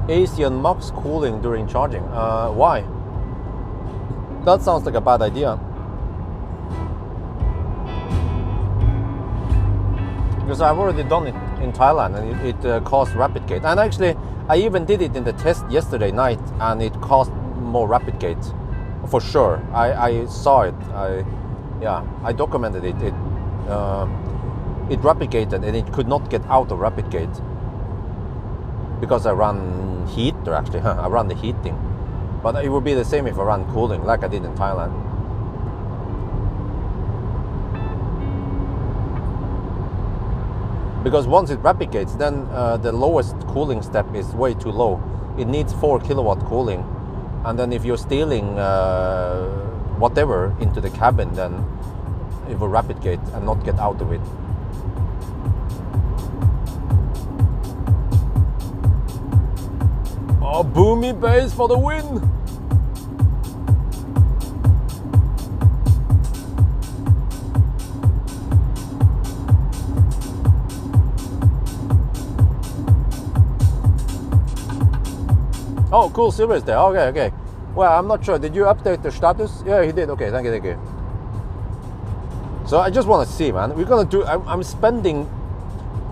AC and max cooling during charging. Why? That sounds like a bad idea. Because I've already done it in Thailand and it caused rapid gate. And actually, I even did it in the test yesterday night and it caused more rapid gate. For sure. I saw it. I documented it. It rapid gated and it could not get out of rapid gate. because I run heater actually. I run the heating, but it would be the same if I run cooling like I did in Thailand. Because once it replicates, then the lowest cooling step is way too low. It needs 4 kilowatt cooling, and then if you're stealing whatever into the cabin, then it will replicate and not get out of it. Oh, boomy bass for the win! Oh, cool, Silver is there. Okay. Well, I'm not sure. Did you update the status? Yeah, he did. Okay, thank you. So I just want to see, man. We're gonna do. I'm spending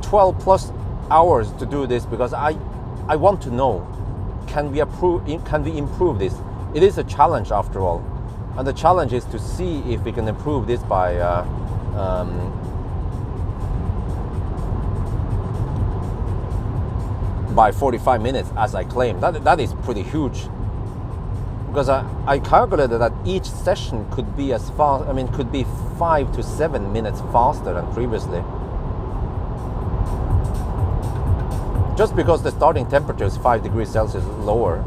12 plus hours to do this because I want to know. Can we improve this? It is a challenge after all, and the challenge is to see if we can improve this by by 45 minutes, as I claim. That is pretty huge, because I calculated that each session could be as fast. I mean, could be 5 to 7 minutes faster than previously. Just because the starting temperature is 5 degrees Celsius lower.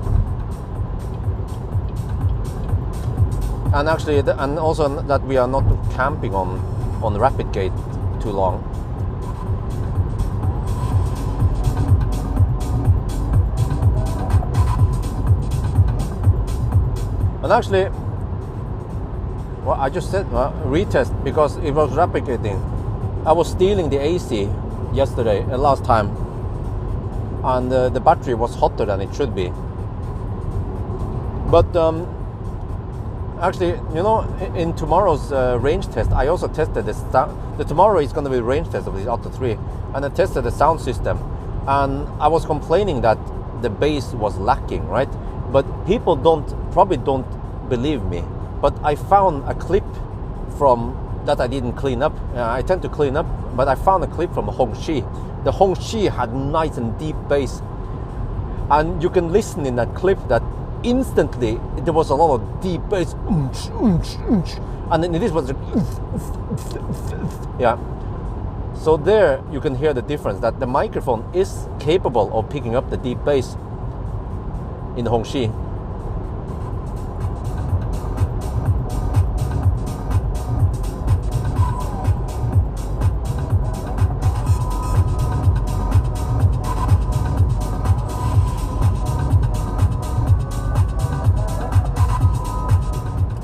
And actually, and also that we are not camping on Rapid Gate too long. And actually, well, I just said retest because it was replicating. I was stealing the AC yesterday, last time. And the battery was hotter than it should be. But actually, you know, in tomorrow's range test, I also tested the tomorrow is going to be the range test of the Atto 3, and I tested the sound system, and I was complaining that the bass was lacking, right? But people probably don't believe me. But I found a clip from that I didn't clean up. I tend to clean up, but I found a clip from Hongxi. The Hongxi had nice and deep bass, and you can listen in that clip that instantly there was a lot of deep bass, and then this was yeah. So there you can hear the difference, that the microphone is capable of picking up the deep bass in Hongxi.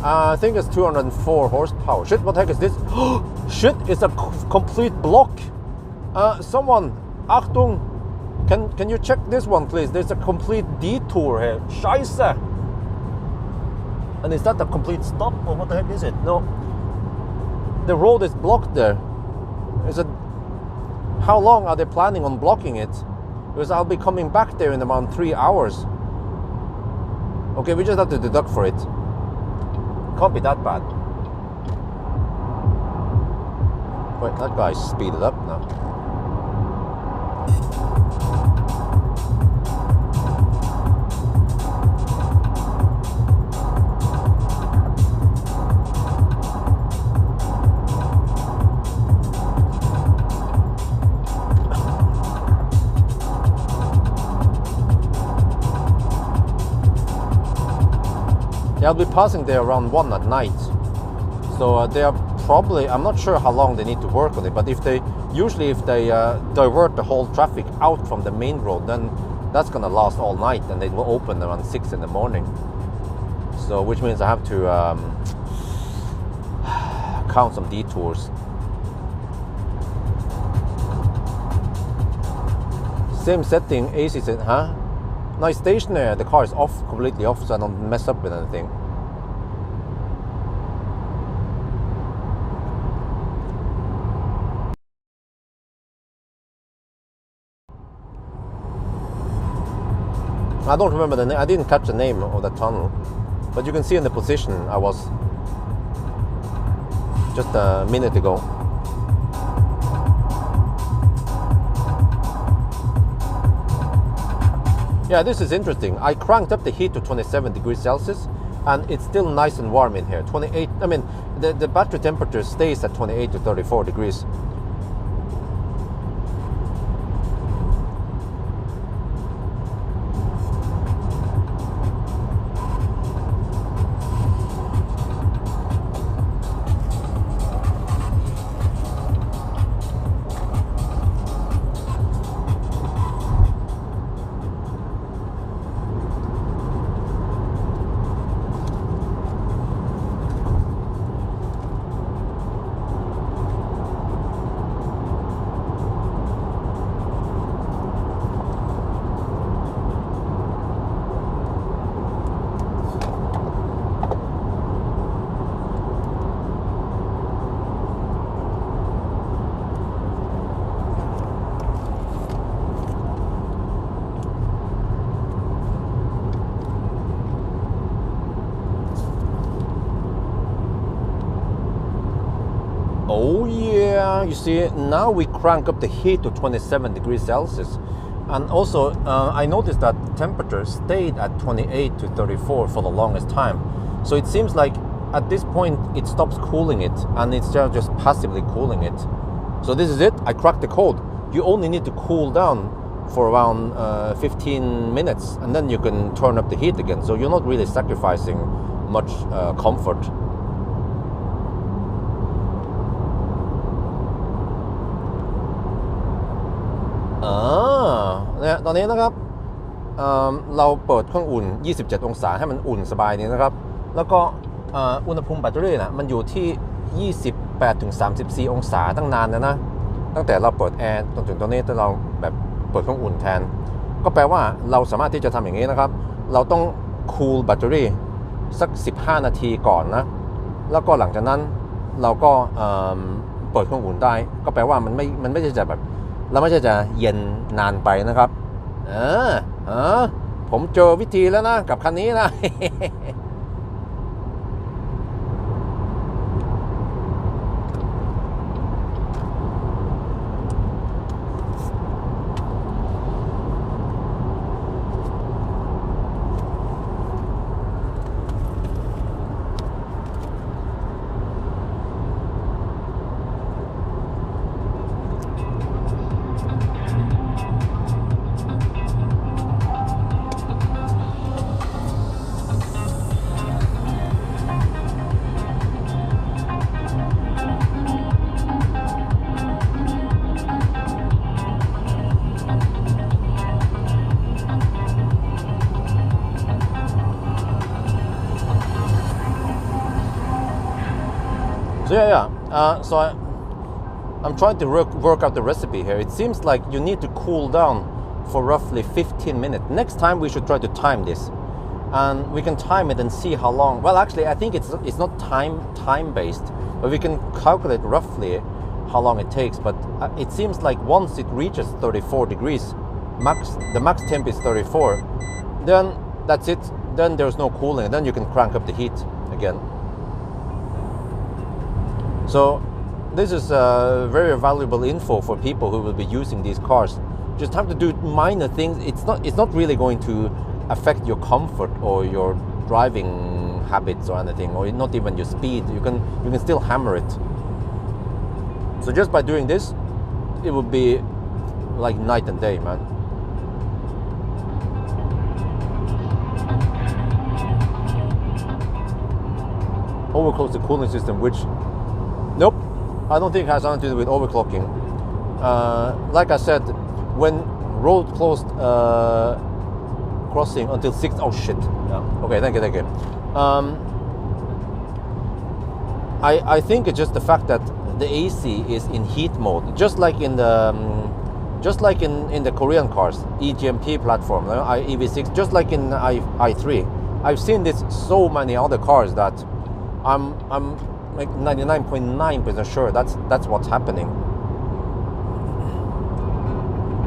I think it's 204 horsepower. Shit, what the heck is this? Shit, it's a complete block. Someone, Achtung, can you check this one, please? There's a complete detour here. Scheiße. And is that a complete stop, or what the heck is it? No. The road is blocked there. How long are they planning on blocking it? Because I'll be coming back there in around 3 hours. Okay, we just have to deduct for it. Can't be that bad. Wait, that guy's speeded up now. Yeah, I'll be passing there around 1 at night. So they are probably, I'm not sure how long they need to work on it, but if they divert the whole traffic out from the main road, then that's gonna last all night, and it will open around 6 in the morning. So, which means I have to count some detours. Same setting, AC set, huh? Nice stationary, the car is off, completely off, so I don't mess up with anything. I don't remember the name, I didn't catch the name of the tunnel, but you can see in the position I was just a minute ago. Yeah, this is interesting. I cranked up the heat to 27 degrees Celsius, and it's still nice and warm in here. 28, I mean, the battery temperature stays at 28 to 34 degrees. Oh yeah, you see, now we crank up the heat to 27 degrees Celsius. And also, I noticed that temperature stayed at 28 to 34 for the longest time. So it seems like at this point, it stops cooling it, and it's just passively cooling it. So this is it, I cracked the code. You only need to cool down for around 15 minutes, and then you can turn up the heat again. So you're not really sacrificing much comfort. เนี่ยตอนนี้นะครับเราเปิดเครื่องอุ่น27องศาให้มันอุ่นสบายนี้นะครับแล้วก็อุณหภูมิแบตเตอรี่นะมันอยู่ที่28ถึง34องศาตั้งนานแล้วนะตั้งแต่เราเปิดแอร์จนถึงตอนนี้เราแบบเปิดเครื่องอุ่นแทนก็แปลว่าเราสามารถที่จะทำอย่างนี้นะครับเราต้องคูลแบตเตอรี่สัก15นาทีก่อนนะแล้วก็หลังจากนั้นเราก็เปิดเครื่องอุ่นได้ก็แปลว่ามันไม่ใช่จะแบบแล้วไม่ใช่จะเย็นนานไปนะครับผมเจอวิธีแล้วนะกับคันนี้นะ So so I'm trying to work out the recipe here. It seems like you need to cool down for roughly 15 minutes. Next time we should try to time this, and we can time it and see how long. Well, actually, I think it's not time based, but we can calculate roughly how long it takes. But it seems like once it reaches 34 degrees, the max temp is 34. Then that's it. Then there's no cooling. Then you can crank up the heat again. So this is very valuable info for people who will be using these cars. Just have to do minor things. It's not really going to affect your comfort or your driving habits or anything, or not even your speed. You can still hammer it. So just by doing this, it would be like night and day, man. Overclock the cooling system, which nope, I don't think it has anything to do with overclocking. Like I said, when road closed crossing until 6, oh shit. Yeah. Okay, thank you. I think it's just the fact that the AC is in heat mode, just like in the Korean cars, EGMP platform, EV6, just like in i3. I've seen this so many other cars that I'm like 99.9% sure that's what's happening.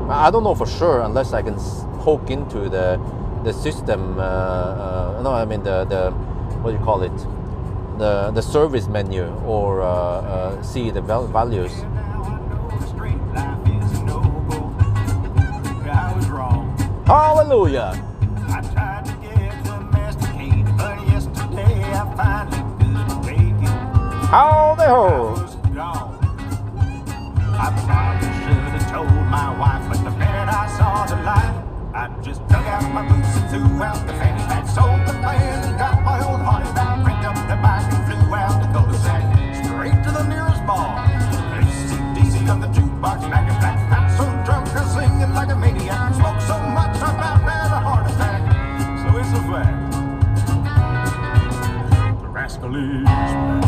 I don't know for sure unless I can poke into the system. No, I mean the what do you call it? The service menu, or see the values. Hallelujah. I tried to get domesticated, but yesterday I finally couldn't make it. Howdy I ho. was gone. I probably should have told my wife, but the minute I saw the light, I just dug out my boots and threw out the fanny pack, sold the van and got my old Harley back, picked up the bike and flew out the cul-de-sac, straight to the nearest bar. AC/DC on the jukebox, back and back, got so drunk I was singing like a maniac, smoked so much I about had a heart attack. So it's a fact, the rascal is back.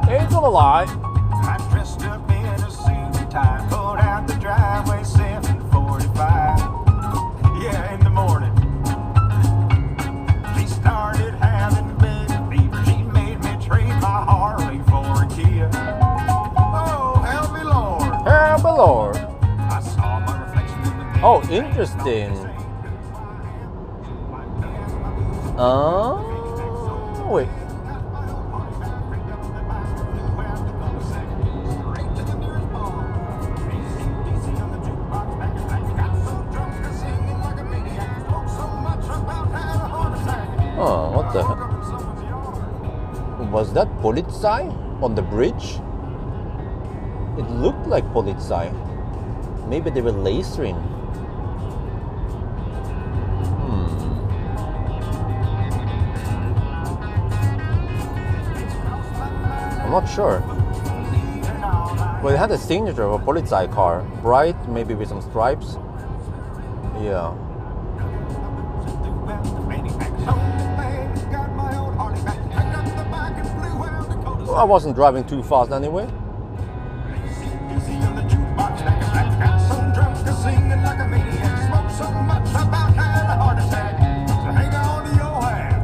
Ain't gonna lie. I dressed up in a suit and tie, pulled out the driveway, 7:45. Yeah, in the morning. She started having baby fever. She made me trade my Harley for a Kia. Oh, help me, Lord. Help me, Lord. I saw my reflection in the mirror. Oh, interesting. Wait. Oh, what the hell? Was that Polizei on the bridge? It looked like Polizei. Maybe they were lasering. I'm not sure. Well, it had a signature of a Polizei car. Bright, maybe with some stripes. Yeah. Well, I wasn't driving too fast anyway.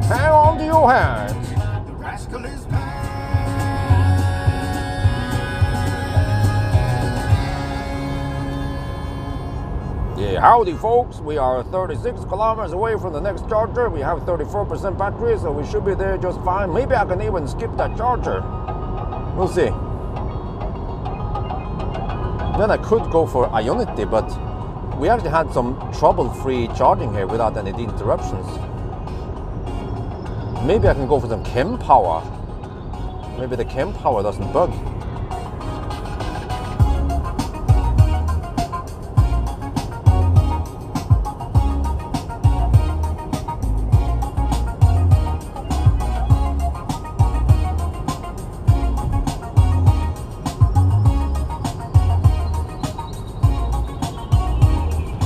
Hang on to your hands. The rascal is back. Yeah, howdy folks. We are 36 kilometers away from the next charger. We have 34% battery, so we should be there just fine. Maybe I can even skip that charger. We'll see. Then I could go for Ionity, but we actually had some trouble-free charging here without any interruptions. Maybe I can go for some chem power. Maybe the chem power doesn't bug.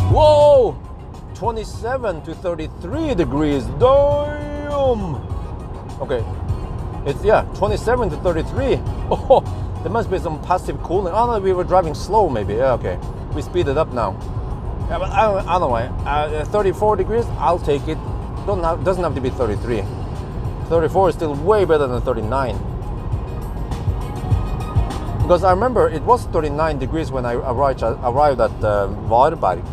Whoa! 27 to 33 degrees. Damn! Okay. It's, 27 to 33. Oh, there must be some passive cooling. Oh no, we were driving slow maybe. Yeah, okay. We speeded up now. Yeah, but anyway, 34 degrees, I'll take it. Doesn't have to be 33. 34 is still way better than 39. Because I remember it was 39 degrees when I arrived at Varberg.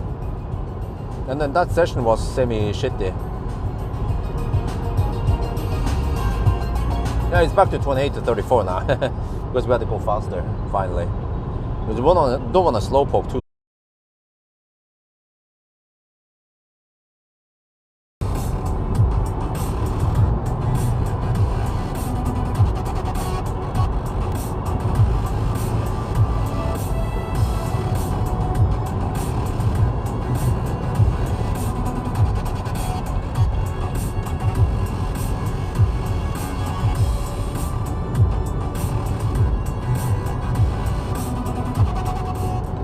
And then that session was semi-shitty. Yeah, it's back to 28 to 34 now. Because we had to go faster, finally. Because we don't want to slowpoke too.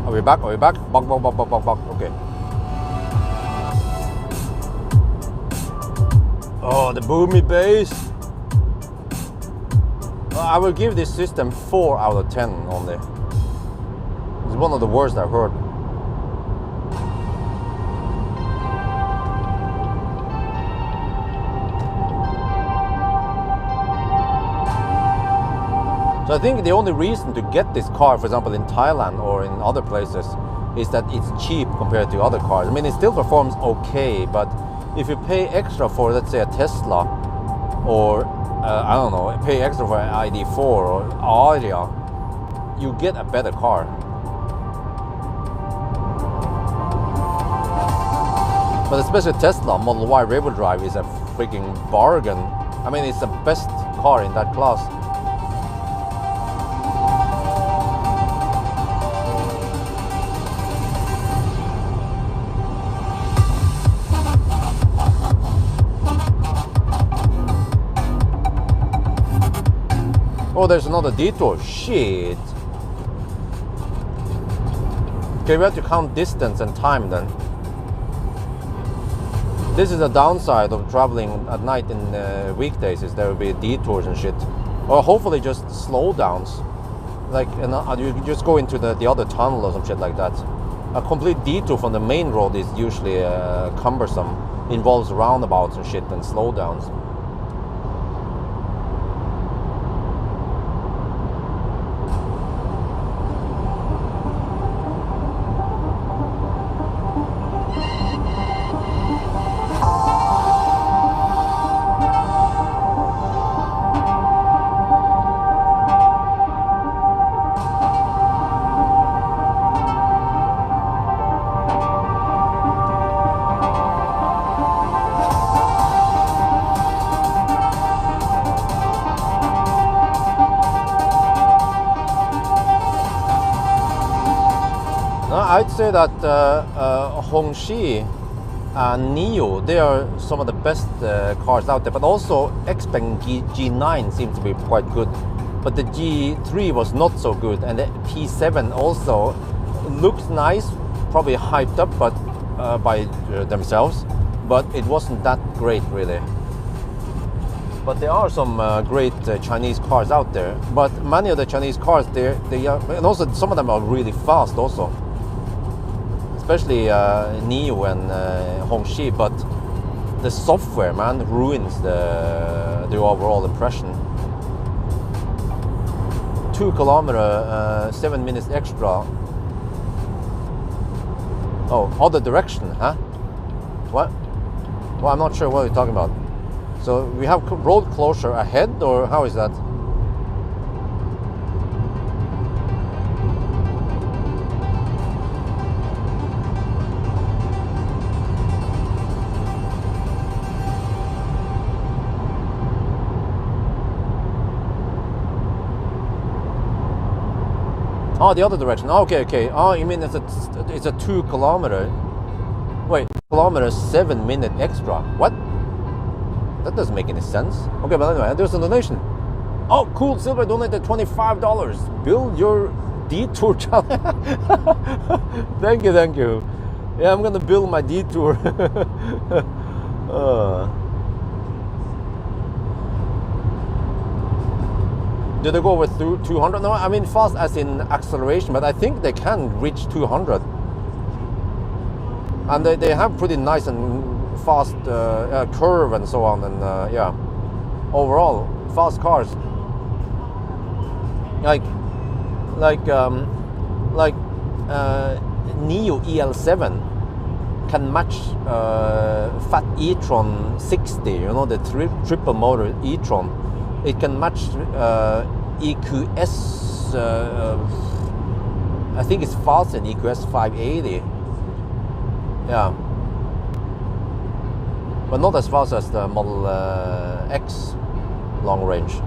Are we back? Are we back? Bug. Okay. Oh, the boomy bass. I will give this system 4 out of 10 only. It's one of the worst I've heard. So I think the only reason to get this car, for example, in Thailand or in other places, is that it's cheap compared to other cars. I mean, it still performs okay, but if you pay extra for, let's say, a Tesla, or I don't know, pay extra for ID4 or Aria, you get a better car. But especially Tesla Model Y rear-wheel drive is a freaking bargain. I mean, it's the best car in that class. Oh, there's another detour. Shit. Okay, we have to count distance and time then. This is the downside of traveling at night in weekdays, is there will be detours and shit. Or hopefully just slowdowns. Like, you just go into the other tunnel or some shit like that. A complete detour from the main road is usually cumbersome. Involves roundabouts and shit and slowdowns. I'd say that Hongxi and Neo, they are some of the best cars out there, but also Xpeng G9 seems to be quite good, but the G3 was not so good, and the P7 also looks nice, probably hyped up but by themselves, but it wasn't that great really. But there are some great Chinese cars out there, but many of the Chinese cars, they are, and also some of them are really fast also. Especially Neo and Hongxi, but the software, man, ruins the overall impression. 2 kilometer, 7 minutes extra. Oh, other direction, huh? What? Well, I'm not sure what you're talking about. So we have road closure ahead, or how is that? Oh, the other direction. Oh, okay. Oh, you mean it's a 2 kilometer? Wait, kilometer 7 minute extra. What? That doesn't make any sense. Okay, but anyway, there's a donation. Oh, cool. Silver donated $25. Build your detour channel. Thank you. Yeah, I'm gonna build my detour. Did they go with 200? No, I mean fast as in acceleration, but I think they can reach 200. And they have pretty nice and fast curve and so on, and yeah, overall fast cars. Like Neo EL7 can match Fat e-tron 60. You know, the triple motor e-tron. It can match EQS, I think it's faster than EQS 580. Yeah. But not as fast as the Model X long range.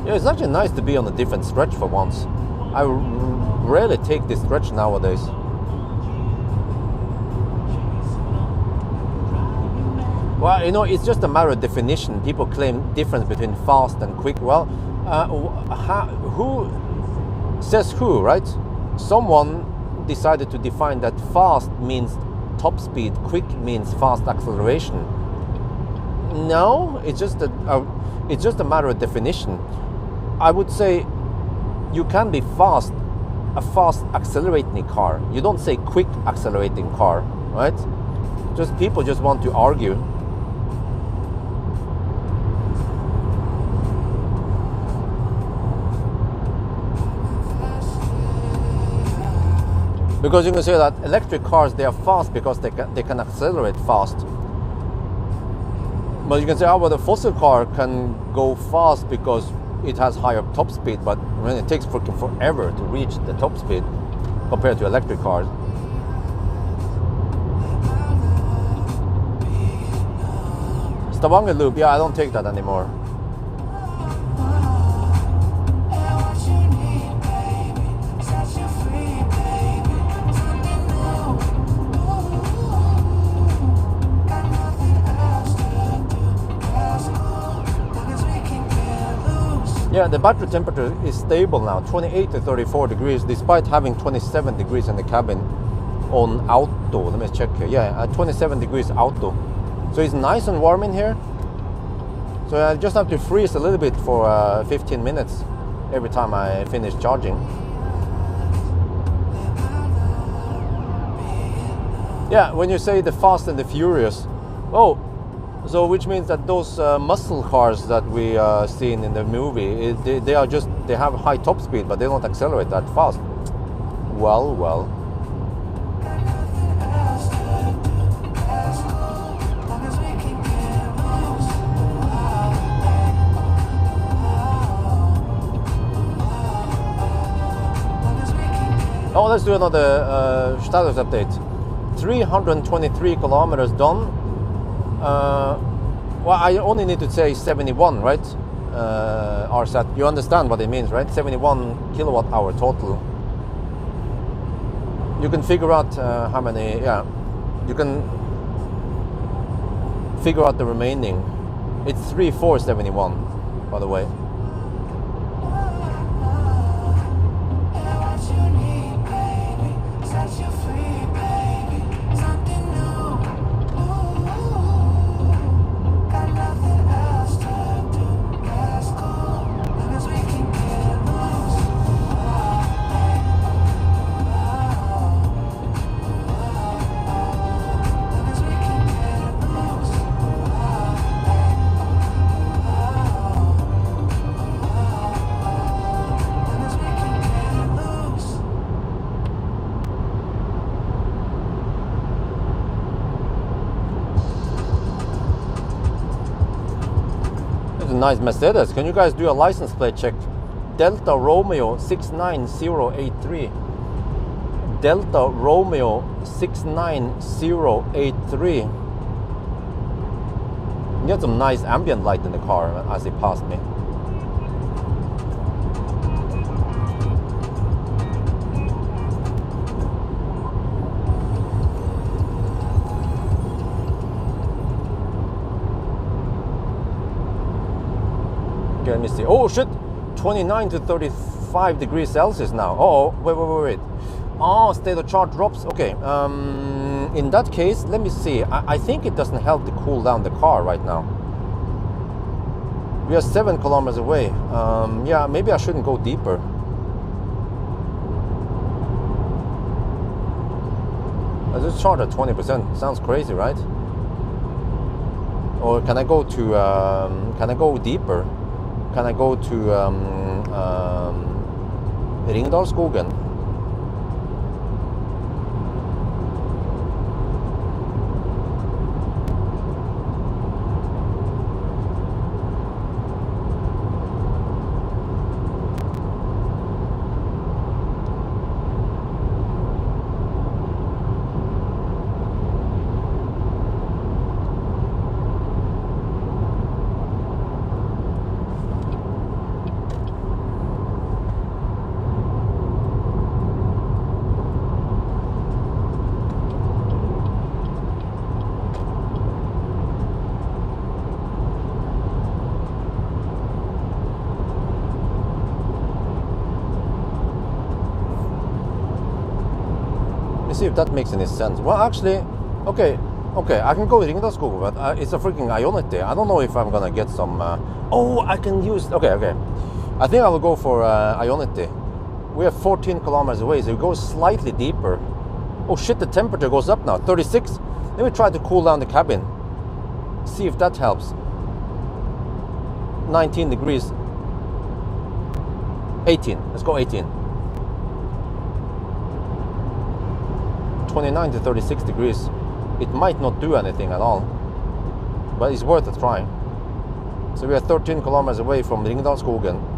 It's actually nice to be on a different stretch for once. I rarely take this stretch nowadays. Well, you know, it's just a matter of definition. People claim difference between fast and quick. Well, who says who, right? Someone decided to define that fast means top speed, quick means fast acceleration. No, it's just a matter of definition. I would say you can be fast, a fast accelerating car. You don't say quick accelerating car, right? Just people just want to argue. Because you can say that electric cars, they are fast because they can accelerate fast. But you can say, oh, well, the fossil car can go fast because it has higher top speed, but when it takes freaking forever to reach the top speed compared to electric cars. Stavanger loop, yeah, I don't take that anymore. Yeah, the battery temperature is stable now, 28 to 34 degrees, despite having 27 degrees in the cabin on auto. Let me check here. Yeah, at 27 degrees auto. So it's nice and warm in here. So I just have to freeze a little bit for 15 minutes every time I finish charging. Yeah, when you say the Fast and the Furious, oh, so which means that those muscle cars that we seen in the movie, they have high top speed, but they don't accelerate that fast. Well. Oh, let's do another status update. 323 kilometers done. Well, I only need to say 71, right? RSAT. You understand what it means, right? 71 kilowatt hour total. You can figure out how many, yeah. You can figure out the remaining. It's 3471, by the way. Nice Mercedes. Can you guys do a license plate check? Delta Romeo 69083. Delta Romeo 69083. You get some nice ambient light in the car as it passed me. Okay, let me see. Oh shit! 29 to 35 degrees Celsius now. Oh, wait. Oh, state of charge drops. Okay. In that case, let me see. I think it doesn't help to cool down the car right now. We are 7 kilometers away. Yeah, maybe I shouldn't go deeper. I just charge at 20%. Sounds crazy, right? Or can I go to? Can I go deeper? Can I go to Ringdalsskogen? See if that makes any sense. Well, actually, okay, I can go with Ringdalsskogen, but it's a freaking Ionity. I don't know if I'm gonna get some. Oh, I can use. Okay. I think I will go for Ionity. We are 14 kilometers away, so it goes slightly deeper. Oh shit! The temperature goes up now. 36. Let me try to cool down the cabin. See if that helps. 19 degrees. 18. Let's go 18. 29 to 36 degrees, it might not do anything at all, but it's worth a try. So we are 13 kilometers away from Ringdalsskogen.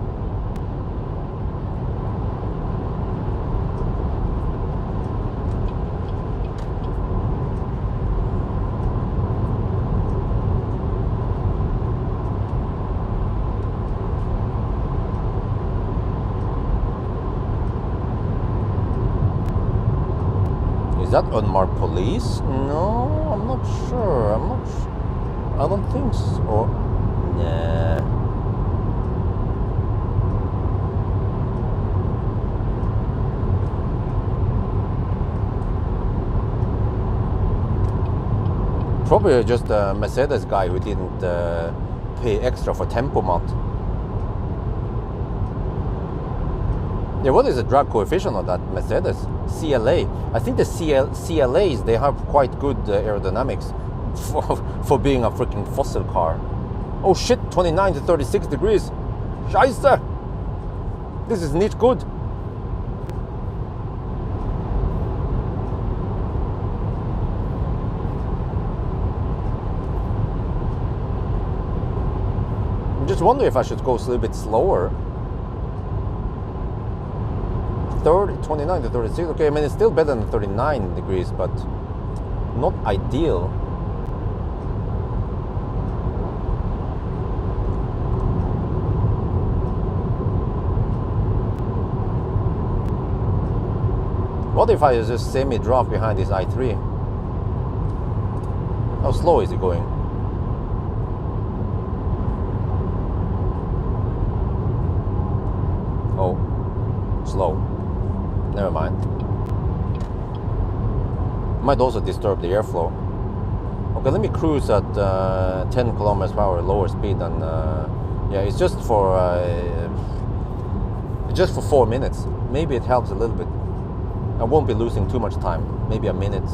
Is that unmarked police? No, I'm not sure. I don't think so. Nah. Probably just a Mercedes guy who didn't pay extra for tempomat. Yeah, what is the drag coefficient of that Mercedes? CLA. I think the CLAs, they have quite good aerodynamics for being a freaking fossil car. Oh shit, 29 to 36 degrees. Scheiße! This is not good. I'm just wondering if I should go a little bit slower. 29 to 36, okay, I mean it's still better than 39 degrees, but not ideal. What if I just semi-drop behind this i3? How slow is it going? Oh, slow. Never mind. Might also disturb the airflow. Okay, let me cruise at 10 kilometers per hour, lower speed than. Yeah, it's just for 4 minutes. Maybe it helps a little bit. I won't be losing too much time. Maybe a minute.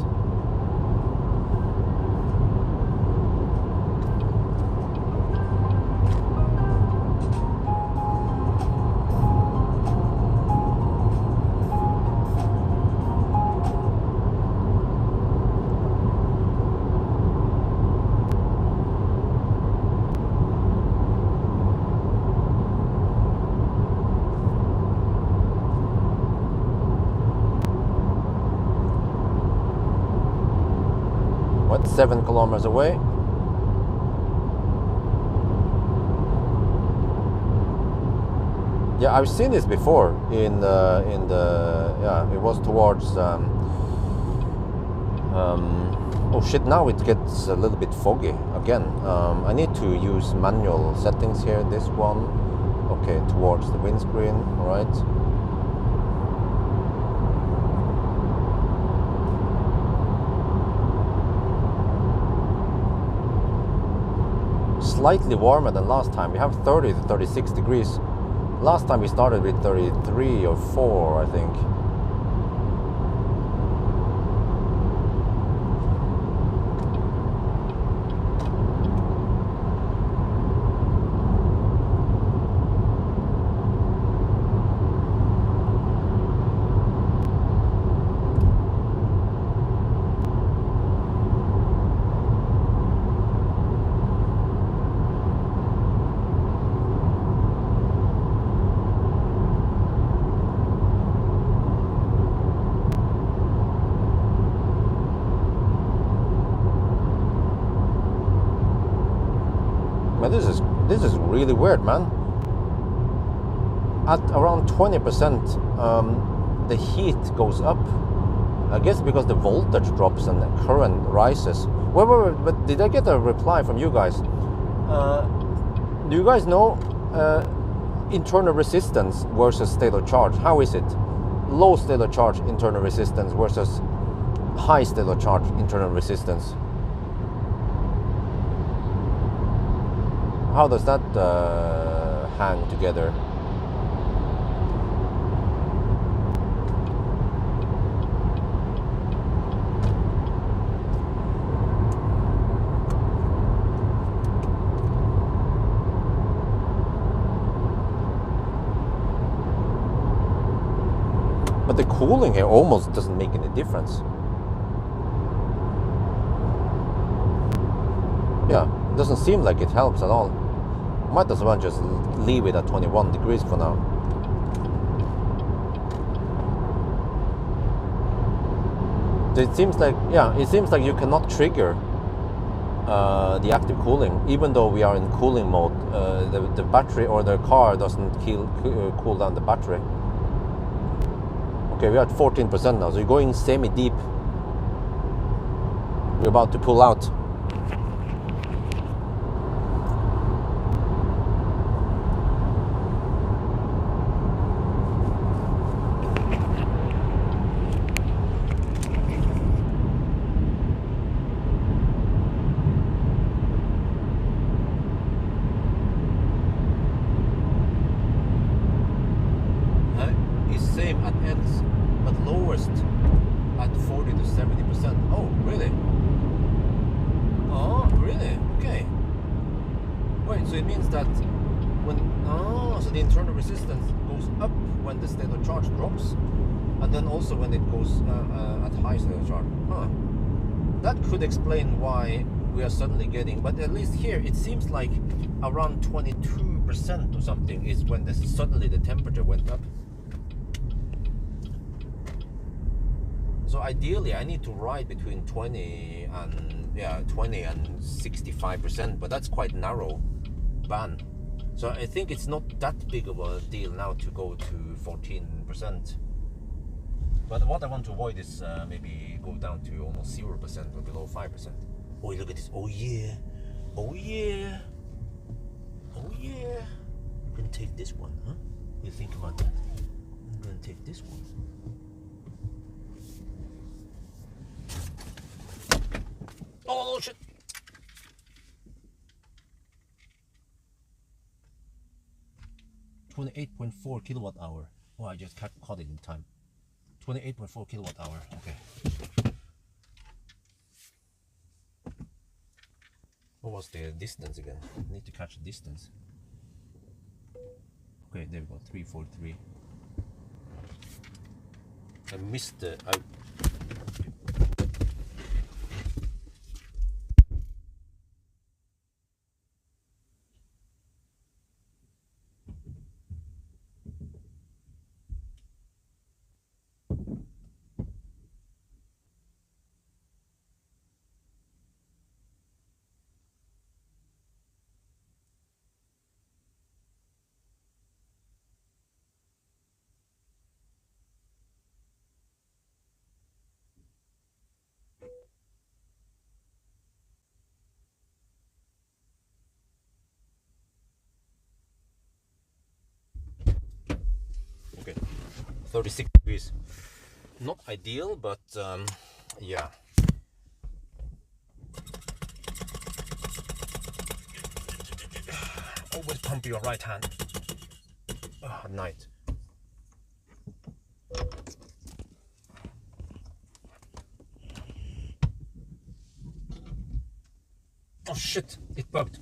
What, 7 kilometers away? Yeah, I've seen this before in the yeah, it was towards oh shit, now it gets a little bit foggy again. I need to use manual settings here. This one, okay, towards the windscreen, all right. Slightly warmer than last time. We have 30 to 36 degrees. Last time we started with 33 or 4, I think. Man, this is really weird, man. At around 20%, the heat goes up. I guess because the voltage drops and the current rises. But did I get a reply from you guys? Do you guys know internal resistance versus state of charge? How is it? Low state of charge internal resistance versus high state of charge internal resistance. How does that hang together? But the cooling here almost doesn't make any difference. Doesn't seem like it helps at all. Might as well just leave it at 21 degrees for now. It seems like, yeah, it seems like you cannot trigger the active cooling, even though we are in cooling mode. The battery or the car doesn't cool down the battery. Okay, we're at 14% now, so you're going semi-deep. We're about to pull out. It's same at ends, but lowest at 40 to 70%. Oh, really? Oh, really? Okay. Wait, so it means that when so the internal resistance goes up when the state of charge drops, and then also when it goes at high state of charge. Huh. That could explain why we are suddenly getting, but at least here it seems like around 22% or something is when suddenly the temperature went up. So ideally, I need to ride between 20 and 65%, but that's quite narrow band. So I think it's not that big of a deal now to go to 14%. But what I want to avoid is maybe go down to almost 0% or below 5%. Oh, look at this! Oh yeah, oh yeah, oh yeah. I'm gonna take this one, huh? What do you think about that? I'm gonna take this one. Oh shit! 28.4 kilowatt hour. Oh, I just caught it in time. 28.4 kilowatt hour. Okay. What was the distance again? I need to catch the distance. Okay, there we go. 343. I missed the. Okay, 36 degrees. Not ideal, but yeah. Always pump your right hand at night. Oh shit, it bugged.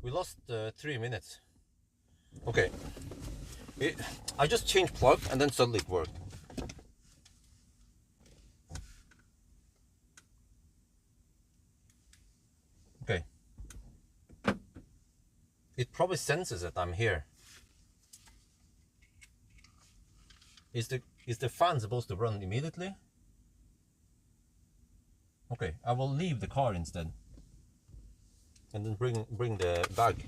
We lost 3 minutes. Okay. I just changed plug and then suddenly it worked. Okay. It probably senses that I'm here. Is the fan supposed to run immediately? Okay, I will leave the car instead. And then bring the bag.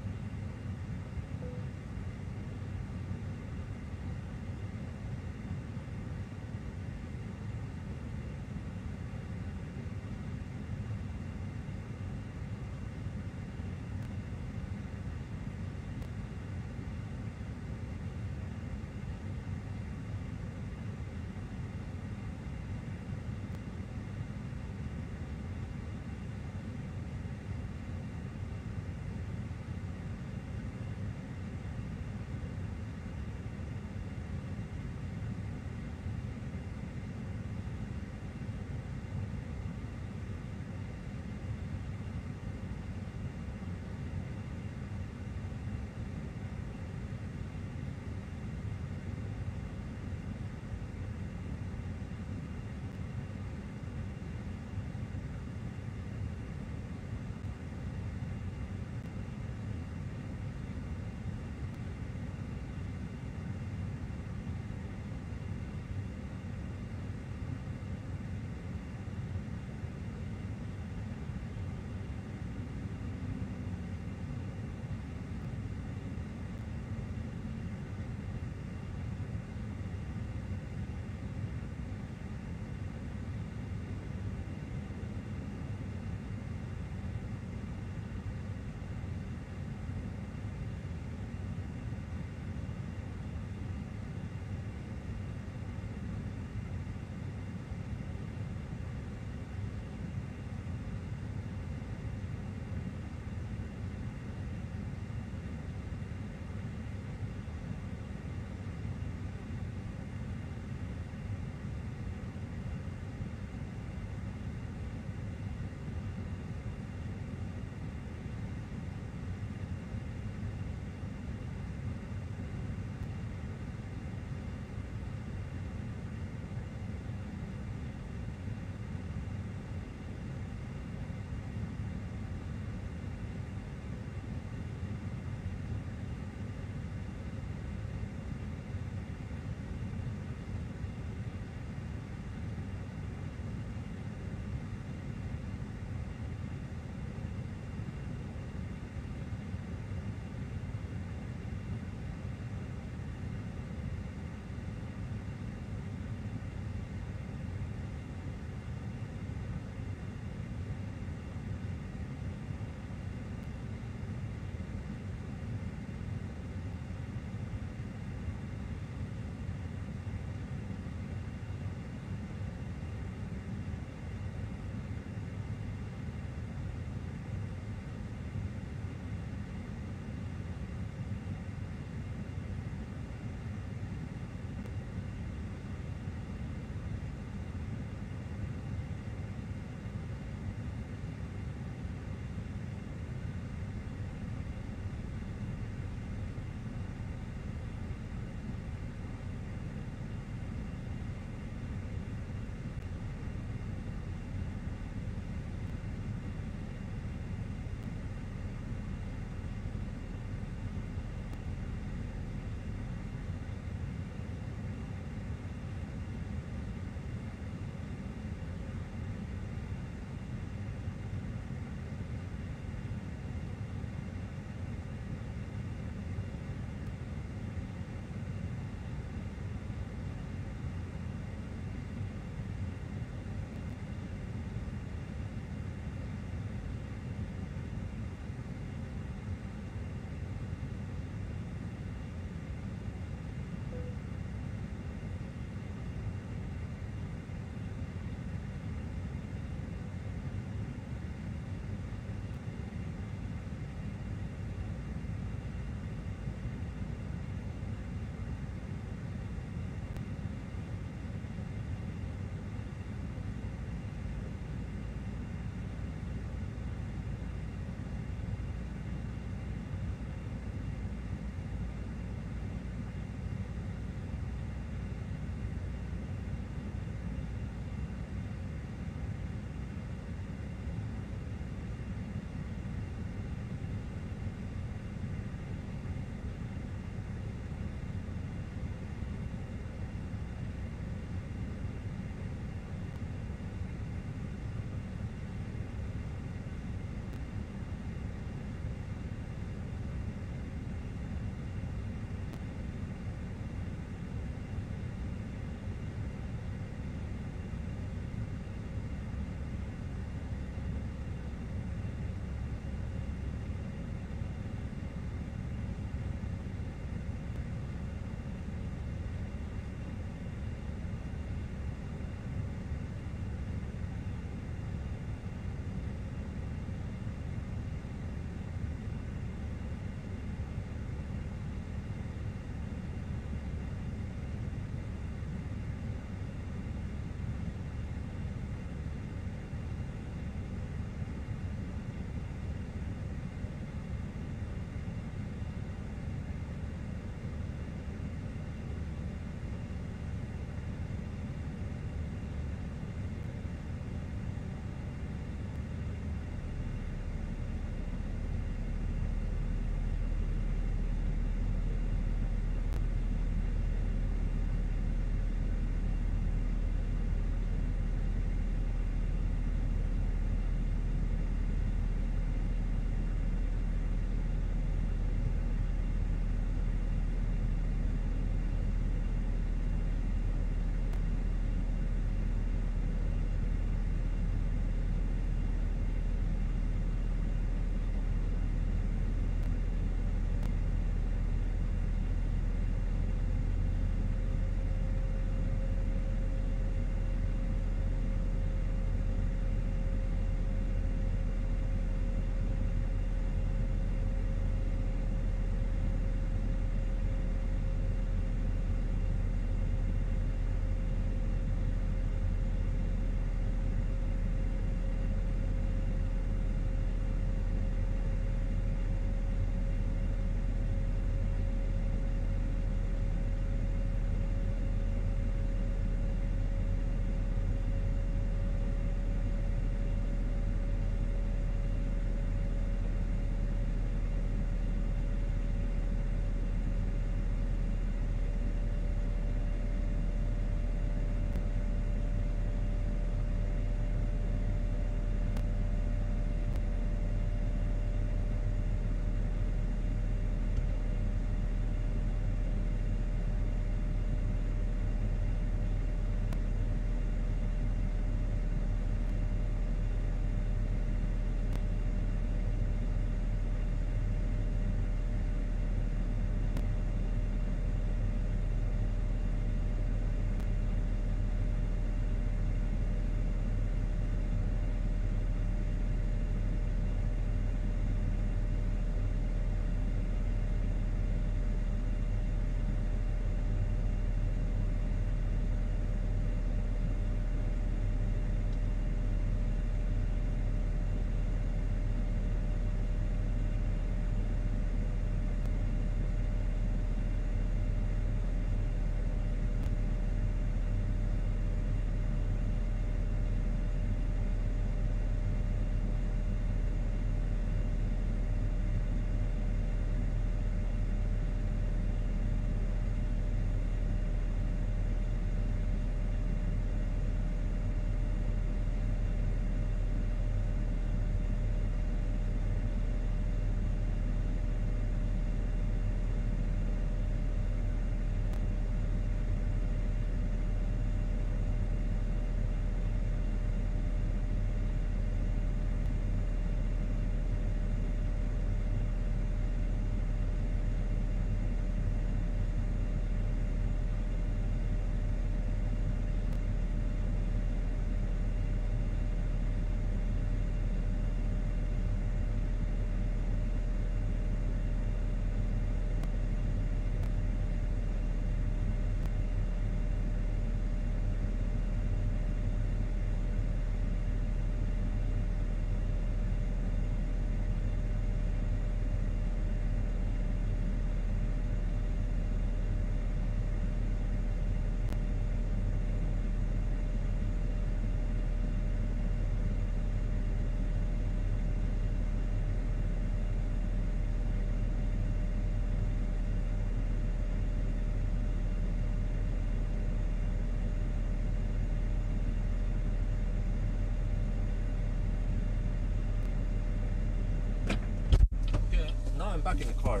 I'm back in the car.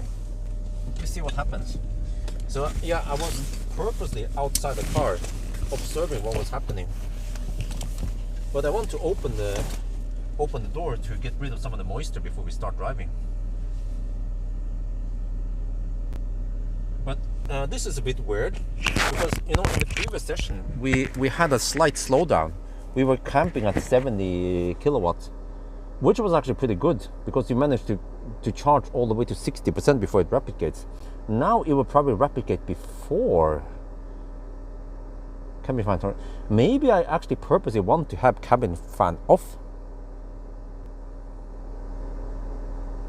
Let's see what happens. So yeah, I was purposely outside the car observing what was happening. But I want to open the door to get rid of some of the moisture before we start driving. But this is a bit weird because, you know, in the previous session we had a slight slowdown. We were camping at 70 kilowatts, which was actually pretty good because you managed to charge all the way to 60% before it replicates. Now it will probably replicate before. Cabin fan. Maybe I actually purposely want to have cabin fan off.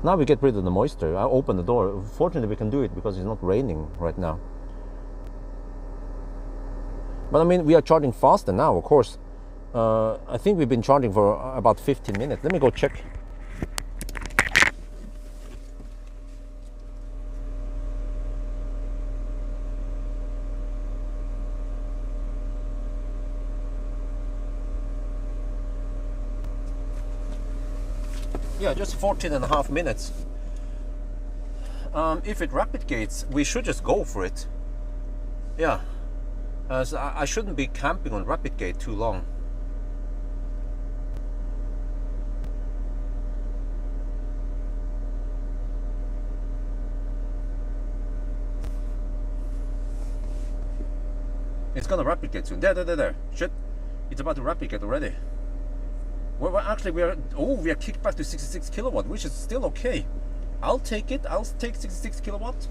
Now we get rid of the moisture. I open the door. Fortunately, we can do it because it's not raining right now. But I mean, we are charging faster now, of course. I think we've been charging for about 15 minutes. Let me go check. Yeah, just 14.5 minutes. If it replicates, we should just go for it. Yeah, so I shouldn't be camping on replicate too long. It's gonna replicate soon. There. Shit, it's about to replicate already. Well, actually, we are kicked back to 66 kilowatt, which is still okay. I'll take it. I'll take 66 kilowatt.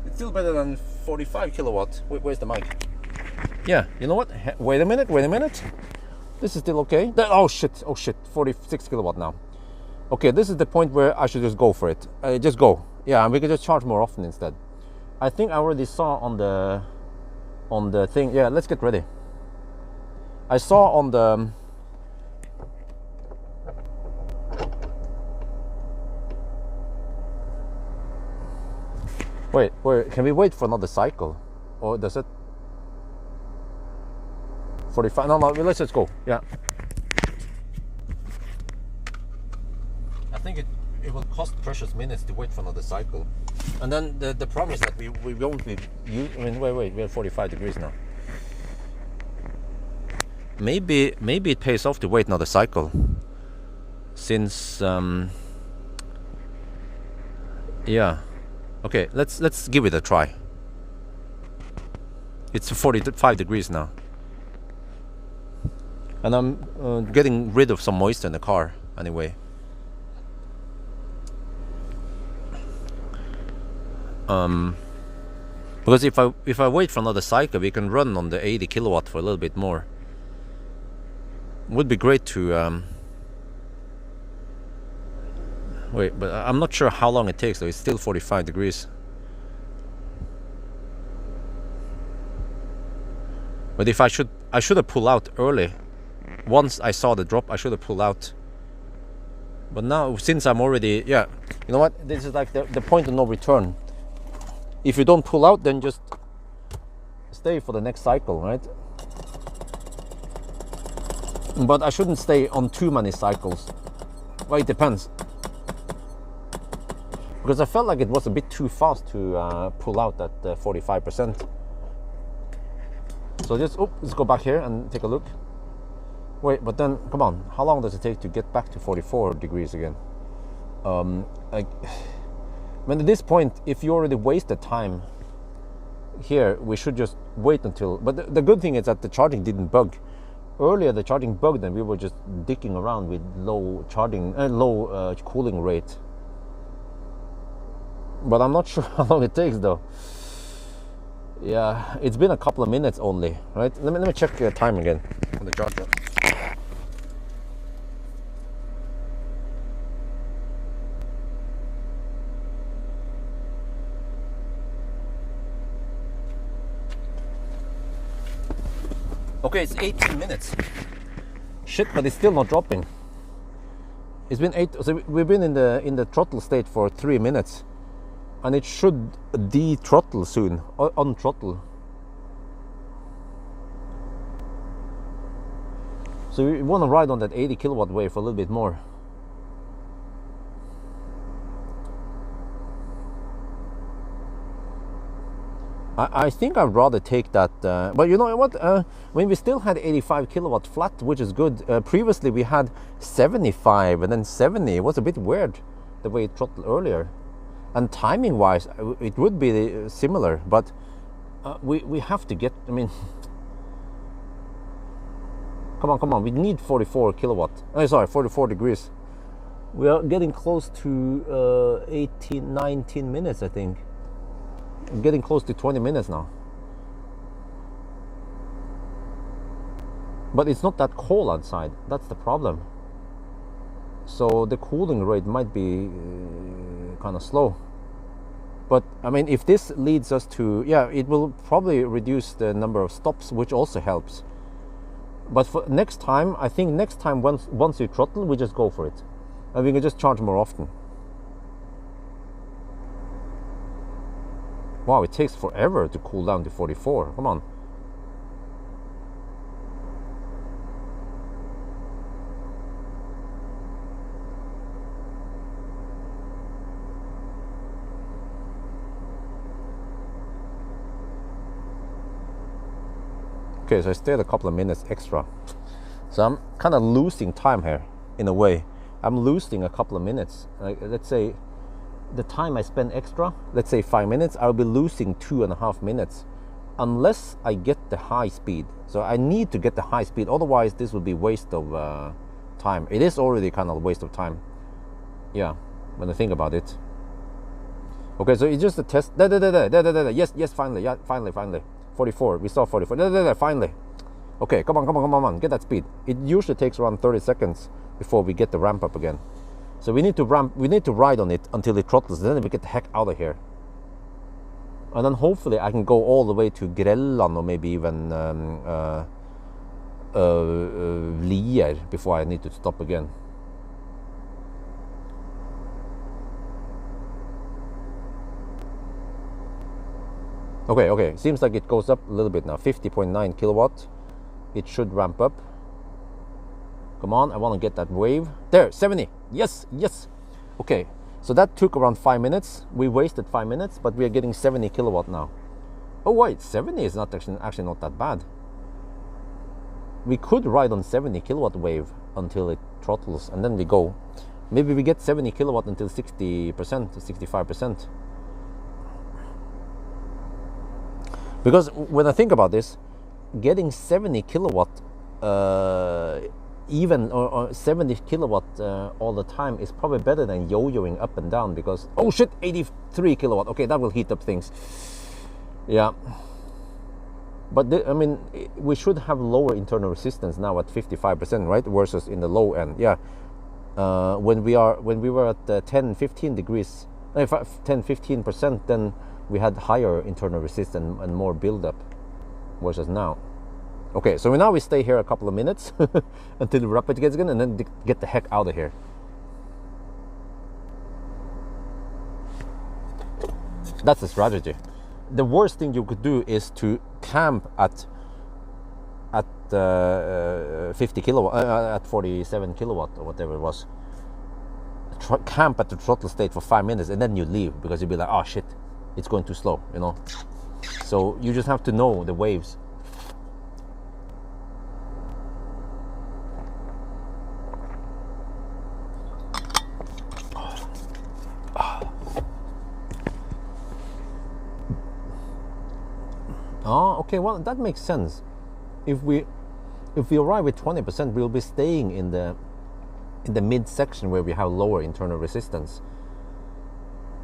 It's still better than 45 kilowatt. Wait, where's the mic? Yeah, you know what? Wait a minute. This is still okay. Oh shit, 46 kilowatt now. Okay, this is the point where I should just go for it. Just go. Yeah, and we can just charge more often instead. I think I already saw on the thing. Yeah, let's get ready. I saw on the Wait, can we wait for another cycle? Or does it? 45? No, let's just go. Yeah. I think it will cost precious minutes to wait for another cycle. And then the problem is that we won't be... wait, we're 45 degrees now. Maybe it pays off to wait another cycle. Since... yeah. Okay, let's give it a try. It's 45 degrees now. And I'm getting rid of some moisture in the car anyway. Because if I wait for another cycle, we can run on the 80 kilowatt for a little bit more. Would be great to wait, but I'm not sure how long it takes though. It's still 45 degrees. But if I should have pulled out early. Once I saw the drop, I should have pulled out. But now, since I'm already, yeah, you know what? This is like the point of no return. If you don't pull out, then just stay for the next cycle, right? But I shouldn't stay on too many cycles. Well, it depends. Because I felt like it was a bit too fast to pull out at 45%. So just, let's go back here and take a look. Wait, but then, come on, how long does it take to get back to 44 degrees again? At this point, if you already wasted time here, we should just wait until... But the good thing is that the charging didn't bug. Earlier, the charging bugged and we were just dicking around with low cooling rate. But I'm not sure how long it takes though. Yeah, it's been a couple of minutes only, right? Let me check the time again on the charger. Okay, it's 18 minutes. Shit, but it's still not dropping. It's been 8. So we've been in the throttle state for 3 minutes. And it should de-throttle soon, unthrottle. So we want to ride on that 80 kilowatt wave for a little bit more. I think I'd rather take that, but you know what, when we still had 85 kilowatt flat, which is good. Previously we had 75 and then 70. It was a bit weird the way it throttled earlier, and timing wise it would be similar, but we have to get, I mean, come on, we need 44 kilowatt, sorry, 44 degrees. We are getting close to 18, 19 minutes, I think. I'm getting close to 20 minutes now. But it's not that cold outside, that's the problem. So the cooling rate might be kind of slow. But I mean, if this leads us to, yeah, it will probably reduce the number of stops, which also helps. But for next time, I think next time once you throttle, we just go for it. And we can just charge more often. Wow, it takes forever to cool down to 44. Come on. Okay, so I stayed a couple of minutes extra. So I'm kind of losing time here in a way. I'm losing a couple of minutes. Like, let's say the time I spend extra, let's say 5 minutes, I'll be losing 2.5 minutes unless I get the high speed. So I need to get the high speed, otherwise this will be waste of time. It is already kind of a waste of time. Yeah, when I think about it. Okay, so it's just a test. Yes, finally, yeah, finally. 44, we saw 44. Finally. Okay, come on, get that speed. It usually takes around 30 seconds before we get the ramp up again. So we need to ride on it until it throttles, then we get the heck out of here. And then hopefully I can go all the way to Grelland or maybe even Lier before I need to stop again. Okay, seems like it goes up a little bit now. 50.9 kilowatt. It should ramp up. Come on, I want to get that wave. There, 70. Yes. Okay, so that took around 5 minutes. We wasted 5 minutes, but we are getting 70 kilowatt now. Oh wait, 70 is not actually not that bad. We could ride on 70 kilowatt wave until it throttles, and then we go. Maybe we get 70 kilowatt until 60%, 65%. Because when I think about this, getting 70 kilowatt even or 70 kilowatt all the time is probably better than yo-yoing up and down, because oh shit, 83 kilowatt. Okay, that will heat up things. Yeah, but I mean, we should have lower internal resistance now at 55%, right, versus in the low end. Yeah, when we were at 10-15 degrees, 10-15%, then we had higher internal resistance and more buildup versus now. Okay, so now we stay here a couple of minutes until the rapid gets again, and then get the heck out of here. That's the strategy. The worst thing you could do is to camp at 50 kilowatt, at 47 kilowatt or whatever it was. Camp at the throttle state for 5 minutes and then you leave, because you'll be like, oh shit, it's going too slow, you know. So you just have to know the waves. Oh, okay, well, that makes sense. If we arrive with 20%, we'll be staying in the mid section where we have lower internal resistance.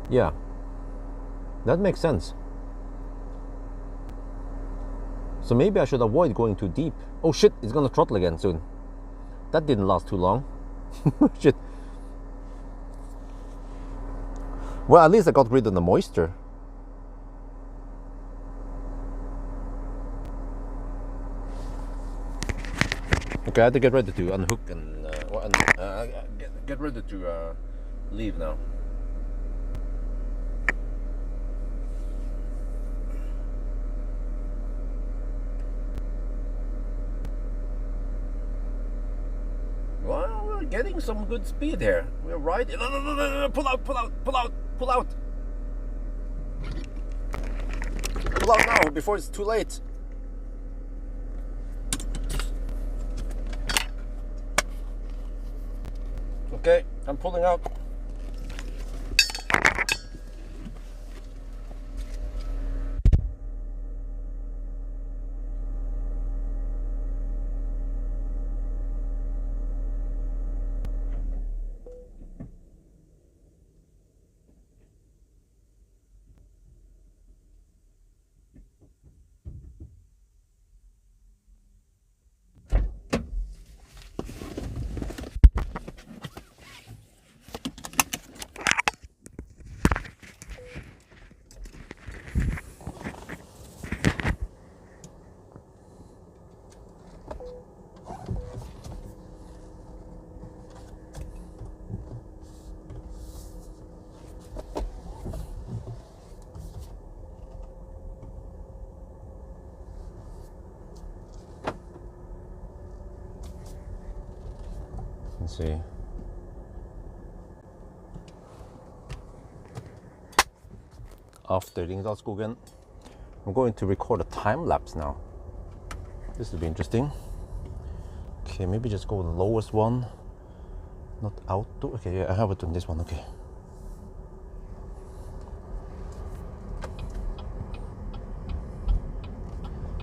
Yeah, that makes sense. So maybe I should avoid going too deep. Oh shit, it's gonna throttle again soon. That didn't last too long. Shit. Well, at least I got rid of the moisture. Okay, I had to get ready to unhook and get ready to leave now. Well, we're getting some good speed here. We're riding. No, pull out. pull out now before it's too late. Okay, I'm pulling out. Let's see. After Ringdalsskogen, I'm going to record a time lapse now. This will be interesting. Okay, maybe just go with the lowest one. Not auto. Okay, yeah, I have it on this one. Okay.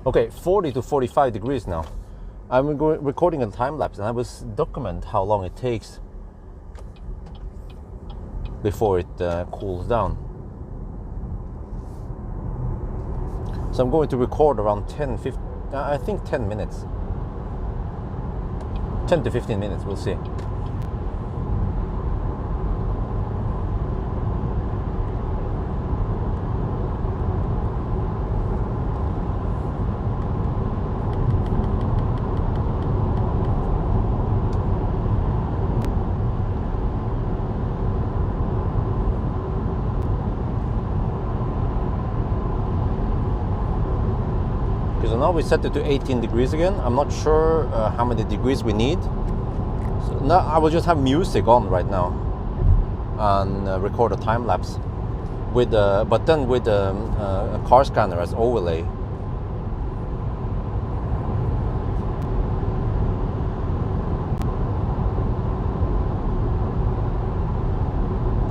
Okay, 40 to 45 degrees now. I'm recording a time lapse, and I will document how long it takes before it cools down. So I'm going to record around 10 minutes. 10 to 15 minutes, we'll see. So now we set it to 18 degrees again. I'm not sure how many degrees we need. So now I will just have music on right now and record a time lapse with, but then with a car scanner as overlay.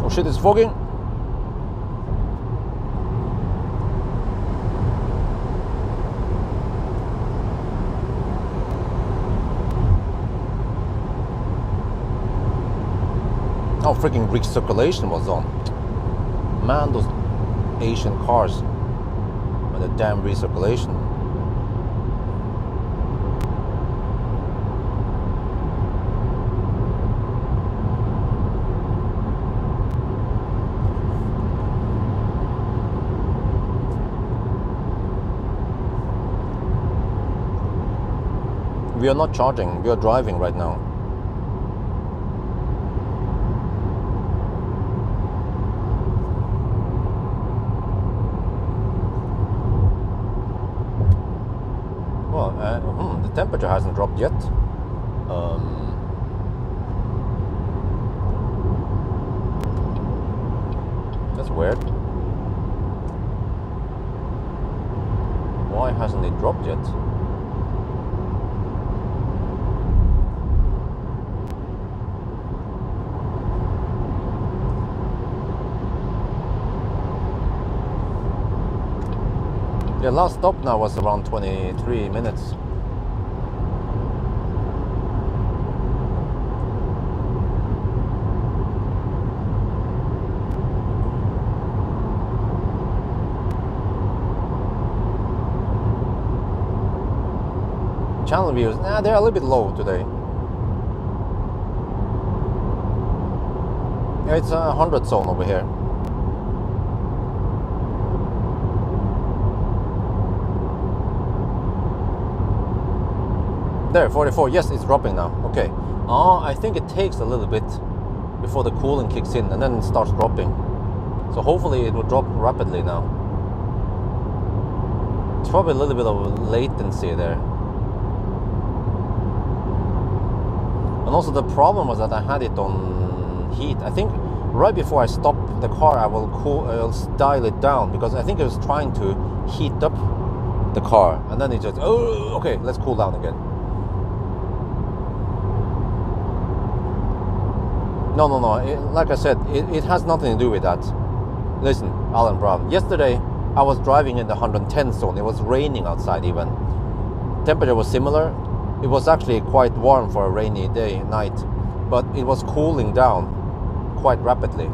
Oh shit! It's fogging. Oh, freaking recirculation was on. Man, those Asian cars with the damn recirculation. We are not charging, we are driving right now. The temperature hasn't dropped yet. That's weird. Why hasn't it dropped yet? Yeah, last stop now was around 23 minutes. Channel views, they're a little bit low today. Yeah, it's a 100 zone over here. There, 44. Yes, it's dropping now. Okay. I think it takes a little bit before the cooling kicks in and then it starts dropping. So hopefully it will drop rapidly now. It's probably a little bit of latency there. And also the problem was that I had it on heat. I think right before I stop the car, I will dial it down because I think it was trying to heat up the car, and then it just, oh, okay, let's cool down again. No, like I said, it has nothing to do with that. Listen, Alan Brown, yesterday I was driving in the 110 zone. It was raining outside even. Temperature was similar. It was actually quite warm for a rainy day, night, but it was cooling down quite rapidly.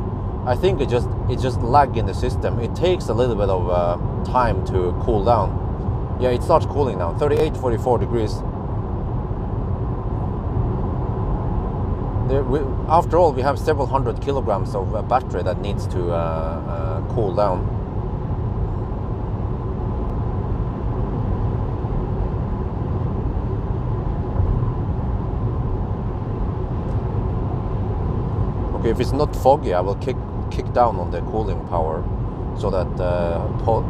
I think it just lag in the system. It takes a little bit of time to cool down. Yeah, it starts cooling now, 38, 44 degrees. After all, we have several hundred kilograms of battery that needs to cool down. Okay, if it's not foggy, I will kick down on the cooling power so that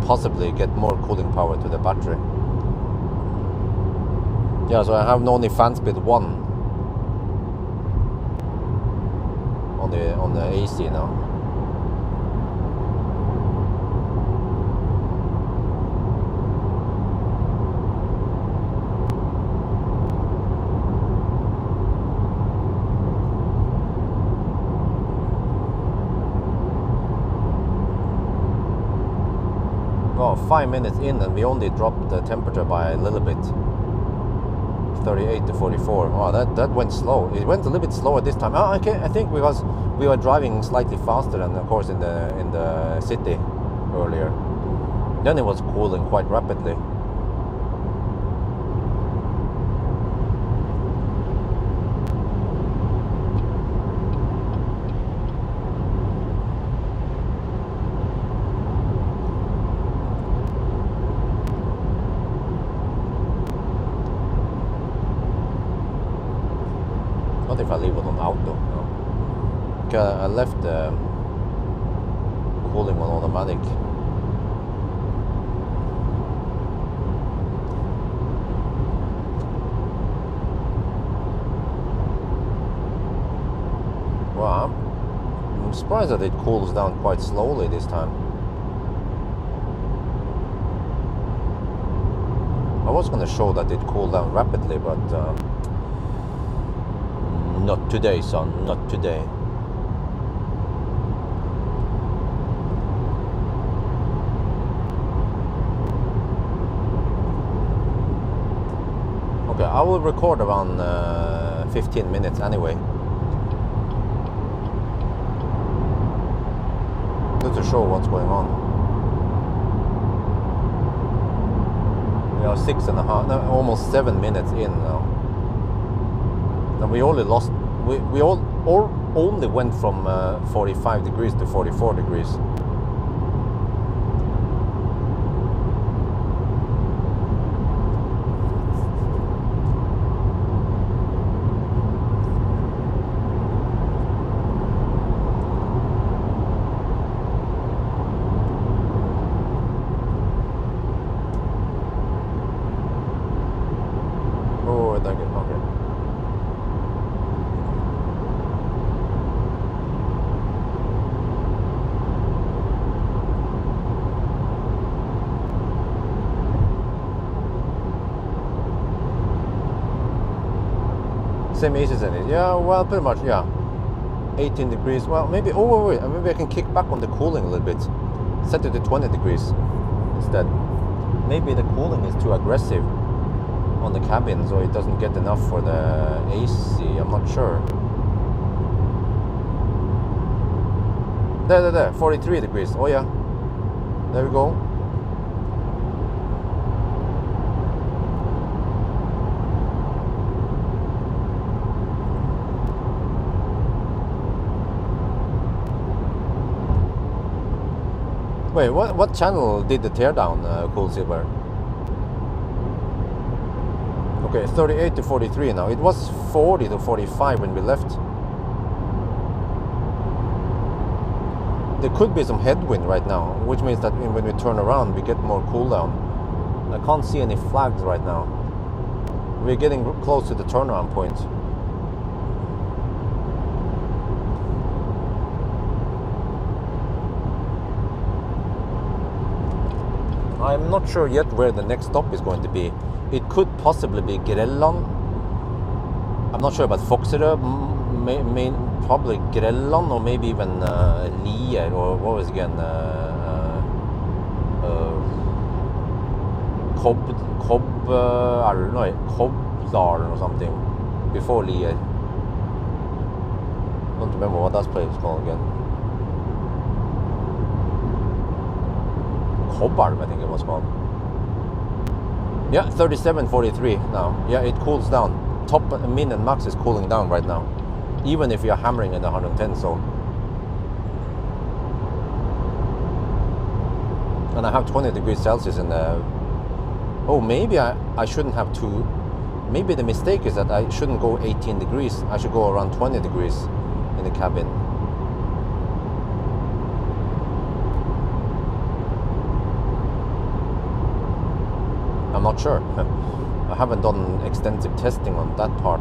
possibly get more cooling power to the battery. Yeah, so I have only fan speed 1 on the AC now. Well, 5 minutes in and we only dropped the temperature by a little bit. 38 to 44. Oh, that went slow. It went a little bit slower this time. Oh, okay, I think because we were driving slightly faster than, of course, in the city earlier. Then it was cooling quite rapidly. What if I leave it on auto? No. Okay, I left the cooling on automatic. Well, I'm surprised that it cools down quite slowly this time. I was going to show that it cooled down rapidly, but not today, son, not today. Okay, I will record around 15 minutes anyway. Just to show what's going on. We are 6.5, no, almost 7 minutes in now. And we only lost, we only went from 45 degrees to 44 degrees. Oh, thank you. Okay. Same AC as it. Yeah, well, pretty much, yeah. 18 degrees. Well, maybe, oh, wait, maybe I can kick back on the cooling a little bit. Set it to 20 degrees instead. Maybe the cooling is too aggressive on the cabin, so it doesn't get enough for the AC. I'm not sure. There, 43 degrees. Oh, yeah. There we go. Wait, what channel did the teardown, Cool Silver? Okay, 38 to 43 now. It was 40 to 45 when we left. There could be some headwind right now, which means that when we turn around, we get more cooldown. I can't see any flags right now. We're getting close to the turnaround point. I'm not sure yet where the next stop is going to be. It could possibly be Grelland. I'm not sure about Foxerø. Probably Grelland, or maybe even Lier, or what was it again? Kobdalen or something before Lier. Don't remember what that place was called again. Kobberg, I think it was called. Yeah, 37.43 now. Yeah, it cools down. Top min and max is cooling down right now, even if you're hammering in the 110 zone. And I have 20 degrees Celsius in the... Oh, maybe I shouldn't have two. Maybe the mistake is that I shouldn't go 18 degrees. I should go around 20 degrees in the cabin. I'm not sure. I haven't done extensive testing on that part.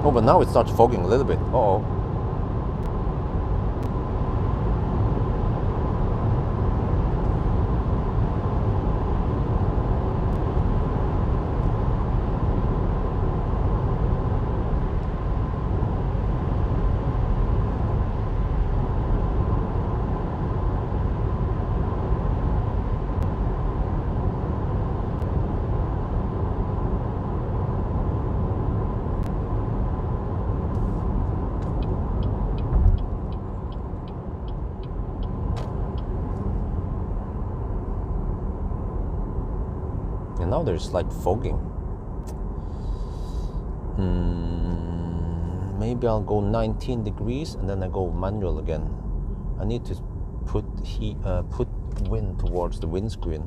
Oh, but now it starts fogging a little bit. Uh-oh. And now there's slight fogging. Maybe I'll go 19 degrees and then I go manual again. I need to put wind towards the windscreen.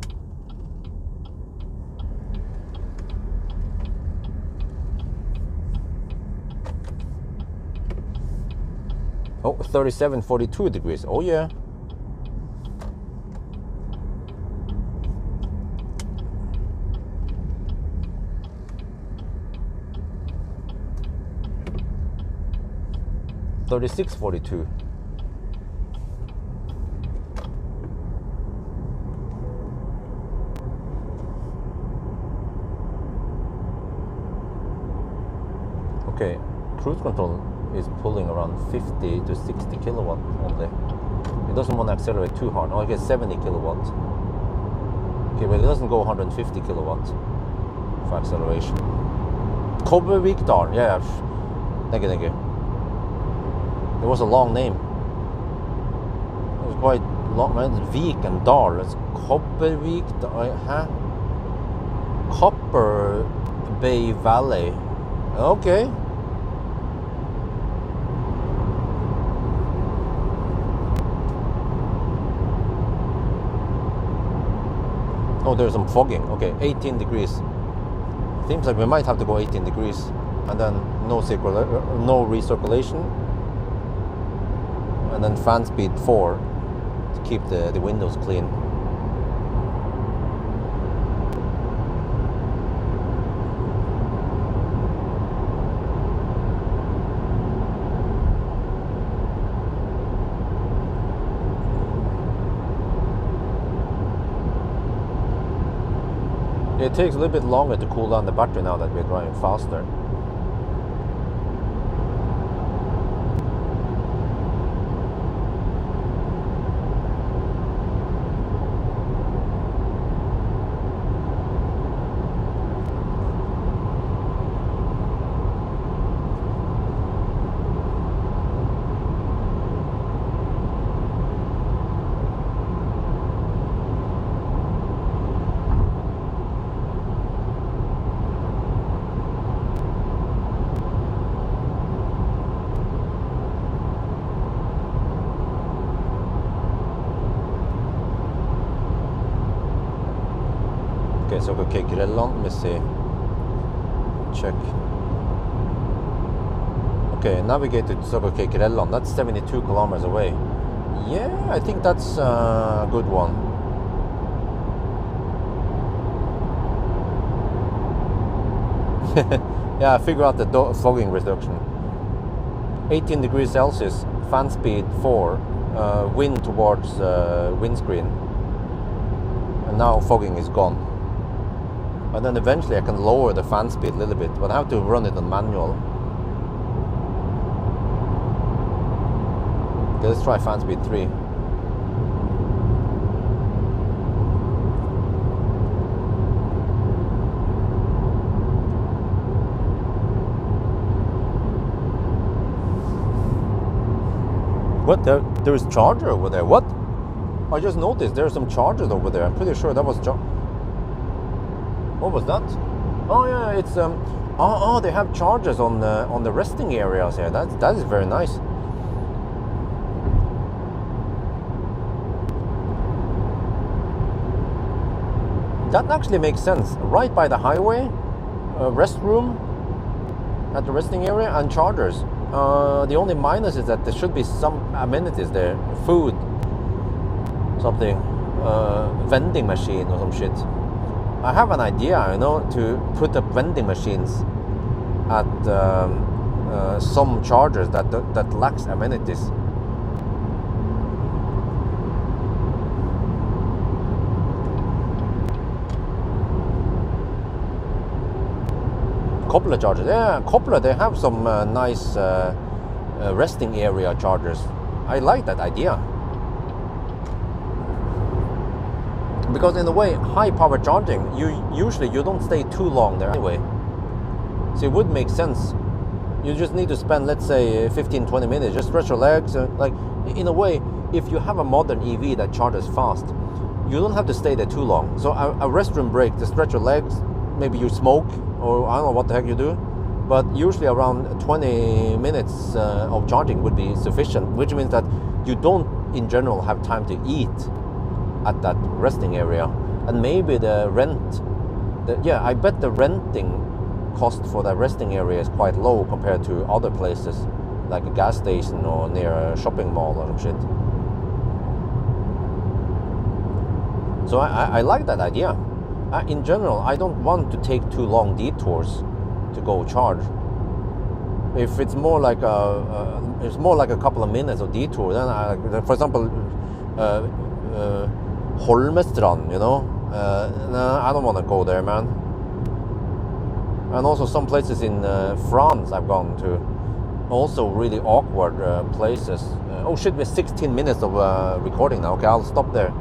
Oh, 37.42 degrees. Oh yeah. $36.42. Okay, cruise control is pulling around 50 to 60 kilowatt only. It doesn't want to accelerate too hard. Oh, I guess 70 kilowatts. Okay, but it doesn't go 150 kilowatts for acceleration. Kobbervikdal, yeah. Thank you. It was a long name. It was quite long, man. Vik and Dal. It's Kobbervik, huh? Copper Bay Valley. Okay. Oh, there's some fogging. Okay, 18 degrees. Seems like we might have to go 18 degrees, and then no recirculation. And then fan speed 4 to keep the windows clean. It takes a little bit longer to cool down the battery now that we're driving faster. Okay, so okay, Grelland, let me see. Check. Okay, navigate to okay, Grelland. That's 72 kilometers away. Yeah, I think that's a good one. Yeah, I figure out the fogging reduction. 18 degrees Celsius, fan speed 4, wind towards windscreen, and now fogging is gone. And then eventually I can lower the fan speed a little bit, but I have to run it on manual. Okay, let's try fan speed 3. What? There is charger over there. What? I just noticed there are some chargers over there. I'm pretty sure that was what was that? Oh yeah, it's they have chargers on the resting areas here. That is very nice. That actually makes sense. Right by the highway, restroom at the resting area and chargers. The only minus is that there should be some amenities there, food, something, vending machine or some shit. I have an idea, you know, to put up vending machines at some chargers that lacks amenities. Couple chargers, yeah, couple. They have some nice resting area chargers. I like that idea. Because in a way, high power charging, you don't stay too long there anyway. So it would make sense. You just need to spend, let's say, 15-20 minutes, just stretch your legs. Like, in a way, if you have a modern EV that charges fast, you don't have to stay there too long. So a restroom break, to stretch your legs, maybe you smoke, or I don't know what the heck you do, but usually around 20 minutes of charging would be sufficient, which means that you don't, in general, have time to eat at that resting area. And maybe the rent, I bet the renting cost for that resting area is quite low compared to other places, like a gas station or near a shopping mall or some shit. So I like that idea. In general, I don't want to take too long detours to go charge. If it's more like a couple of minutes of detour, then for example, Holmestrand, you know, I don't want to go there, man. And also some places in France I've gone to, also really awkward places. Oh shit, we're 16 minutes of recording now. Okay, I'll stop there.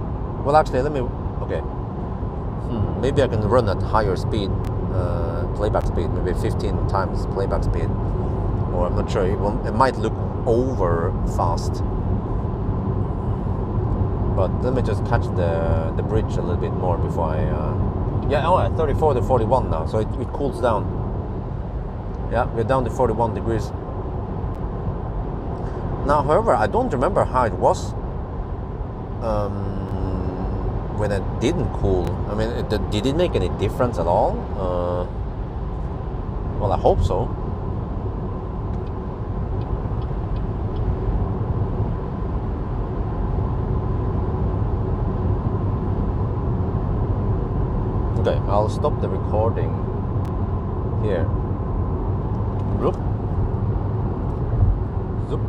Well, actually, okay. Maybe I can run at higher speed, playback speed, maybe 15 times playback speed. Or I'm not sure, it might look over fast. But let me just catch the bridge a little bit more before I... 34 to 41 now, so it cools down. Yeah, we're down to 41 degrees. Now, however, I don't remember how it was when it didn't cool. I mean, did it make any difference at all? Well, I hope so. Okay, I'll stop the recording here. Zoop. Zoop.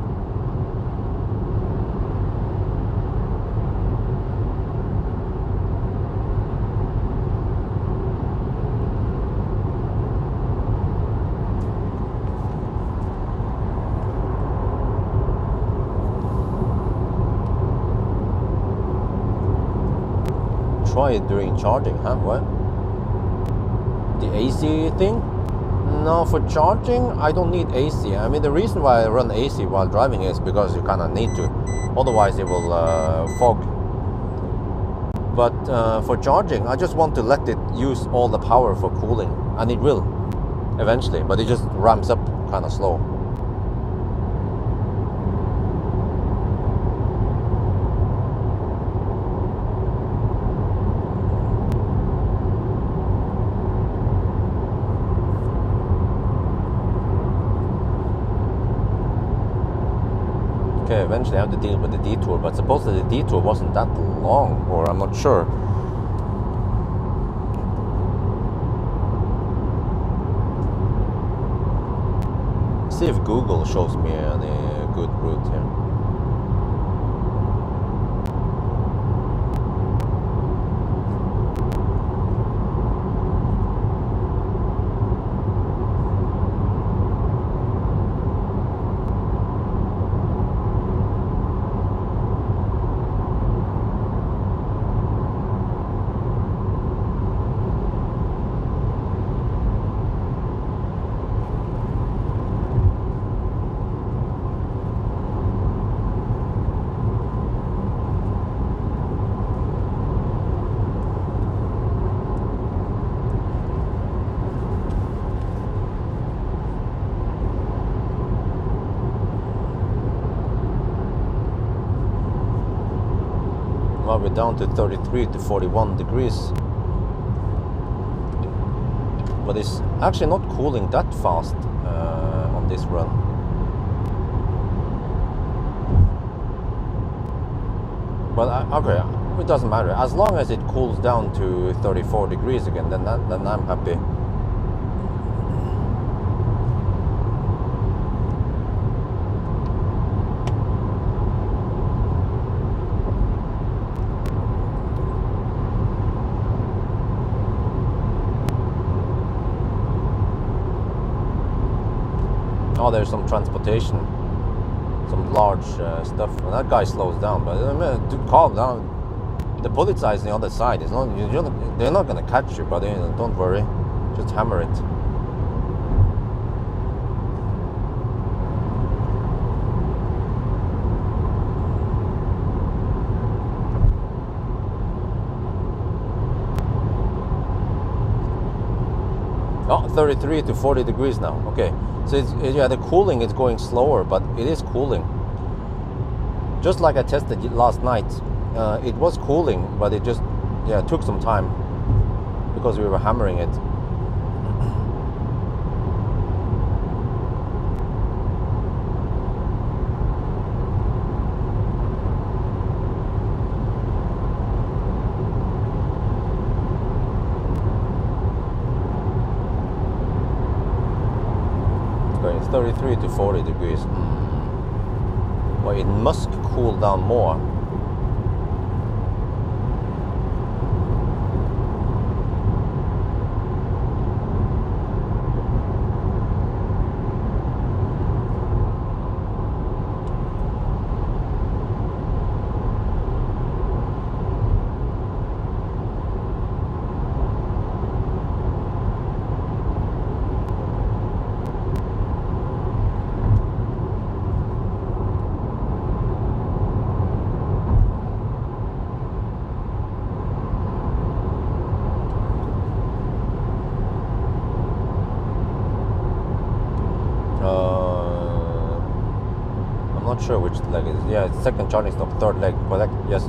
Try it during charging, huh? What? The AC thing? No, for charging, I don't need AC. I mean, the reason why I run AC while driving is because you kind of need to. Otherwise, it will fog. But for charging, I just want to let it use all the power for cooling. And it will, eventually. But it just ramps up kind of slow. Okay, eventually I have to deal with the detour, but supposedly the detour wasn't that long, or I'm not sure. See if Google shows me any good route here. Now we're down to 33 to 41 degrees. But it's actually not cooling that fast on this run. But okay, it doesn't matter. As long as it cools down to 34 degrees again, then I'm happy. Oh, there's some transportation, some large stuff. Well, that guy slows down, but to calm down. The polizei is on the other side. It's not. They're not gonna catch you, but don't worry. Just hammer it. Oh, 33 to 40 degrees now. Okay. So yeah, the cooling is going slower, but it is cooling. Just like I tested it last night, it was cooling, but it just took some time because we were hammering it. It's 33 to 40 degrees. Well, it must cool down more. I'm not sure which leg it is. Yeah, it's second charging stop, third leg. But yes.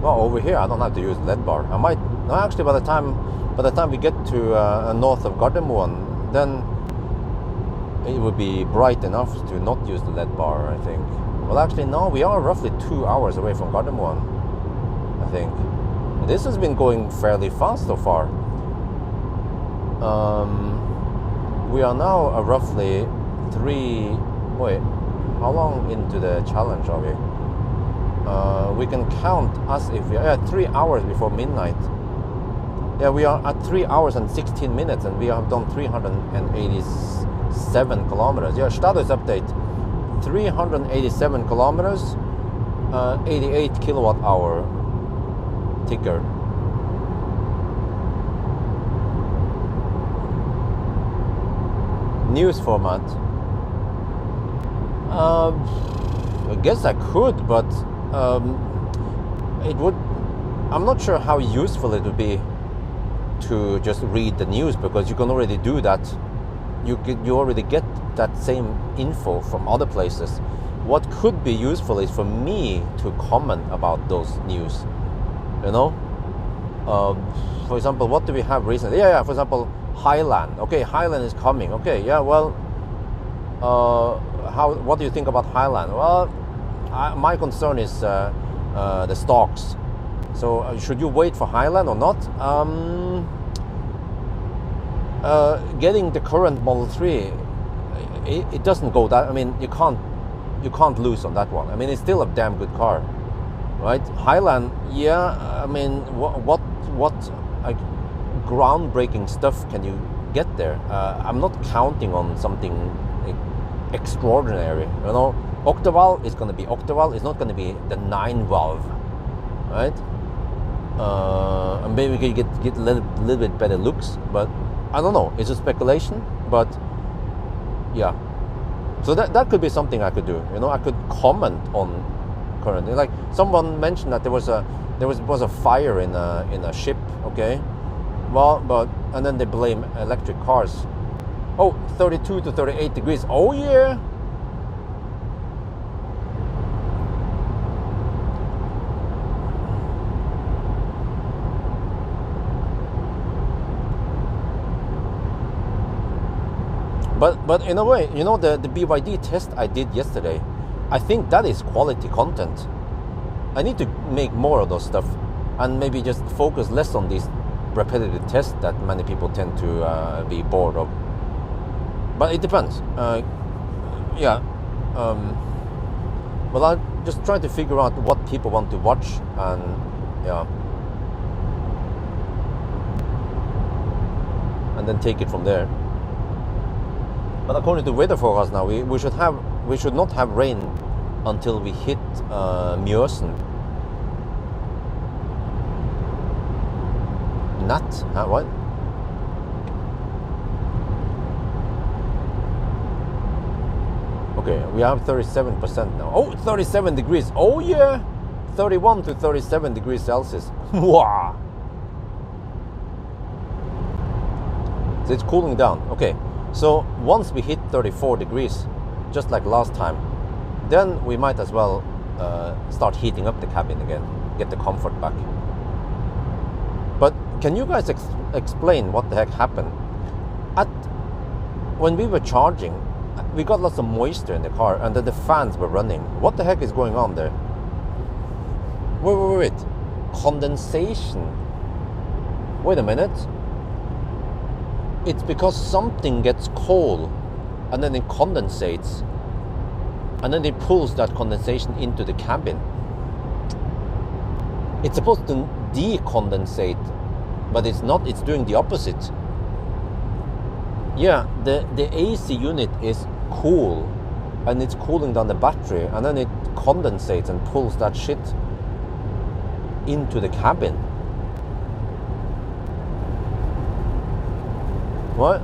Well, over here I don't have to use lead bar. I might. No, actually, by the time we get to north of Gardermoen, then it would be bright enough to not use the lead bar, I think. Well, actually, no. We are roughly 2 hours away from Gardermoen, I think. This has been going fairly fast so far. We are now roughly how long into the challenge are we? We can count us if we are 3 hours before midnight. Yeah, we are at 3 hours and 16 minutes and we have done 387 kilometers. Yeah, status update, 387 kilometers, 88 kilowatt hour ticker. News format. I guess I could, but it would. I'm not sure how useful it would be to just read the news, because you can already do that. You already get that same info from other places. What could be useful is for me to comment about those news. You know, for example, what do we have recently? Yeah. For example, Highland. Okay, Highland is coming. Okay, yeah. Well, what do you think about Highland? Well, my concern is the stocks. So should you wait for Highland or not? Getting the current Model 3, it doesn't go that. I mean, you can't lose on that one. I mean, it's still a damn good car, right? Highland, yeah. I mean, what like groundbreaking stuff can you get there? I'm not counting on something extraordinary. You know, Octaval is going to be Octaval. It's not going to be the 9-valve, right? And maybe we could get a little bit better looks, but I don't know. It's a speculation, but yeah. So that could be something I could do. You know, I could comment on currently. Like someone mentioned that there was a fire in a ship. Okay, well, and then they blame electric cars. Oh, 32 to 38 degrees. Oh yeah. But in a way, you know, the BYD test I did yesterday, I think that is quality content. I need to make more of those stuff, and maybe just focus less on these repetitive tests that many people tend to be bored of. But it depends. Yeah. Well, I'll just try to figure out what people want to watch, and yeah, and then take it from there. But according to weather forecast now, we should not have rain until we hit Mjøsen. Nat? Huh, what? Okay, we have 37% now. Oh, 37 degrees. Oh yeah, 31 to 37 degrees Celsius. Wow. So it's cooling down. Okay, so once we hit 34 degrees, just like last time, then we might as well start heating up the cabin again, get the comfort back. But can you guys explain what the heck happened? When we were charging, we got lots of moisture in the car, and then the fans were running. What the heck is going on there? Wait. Condensation. Wait a minute. It's because something gets cold, and then it condensates, and then it pulls that condensation into the cabin. It's supposed to decondensate, but it's not. It's doing the opposite. Yeah, the AC unit is cool, and it's cooling down the battery, and then it condensates and pulls that shit into the cabin. What?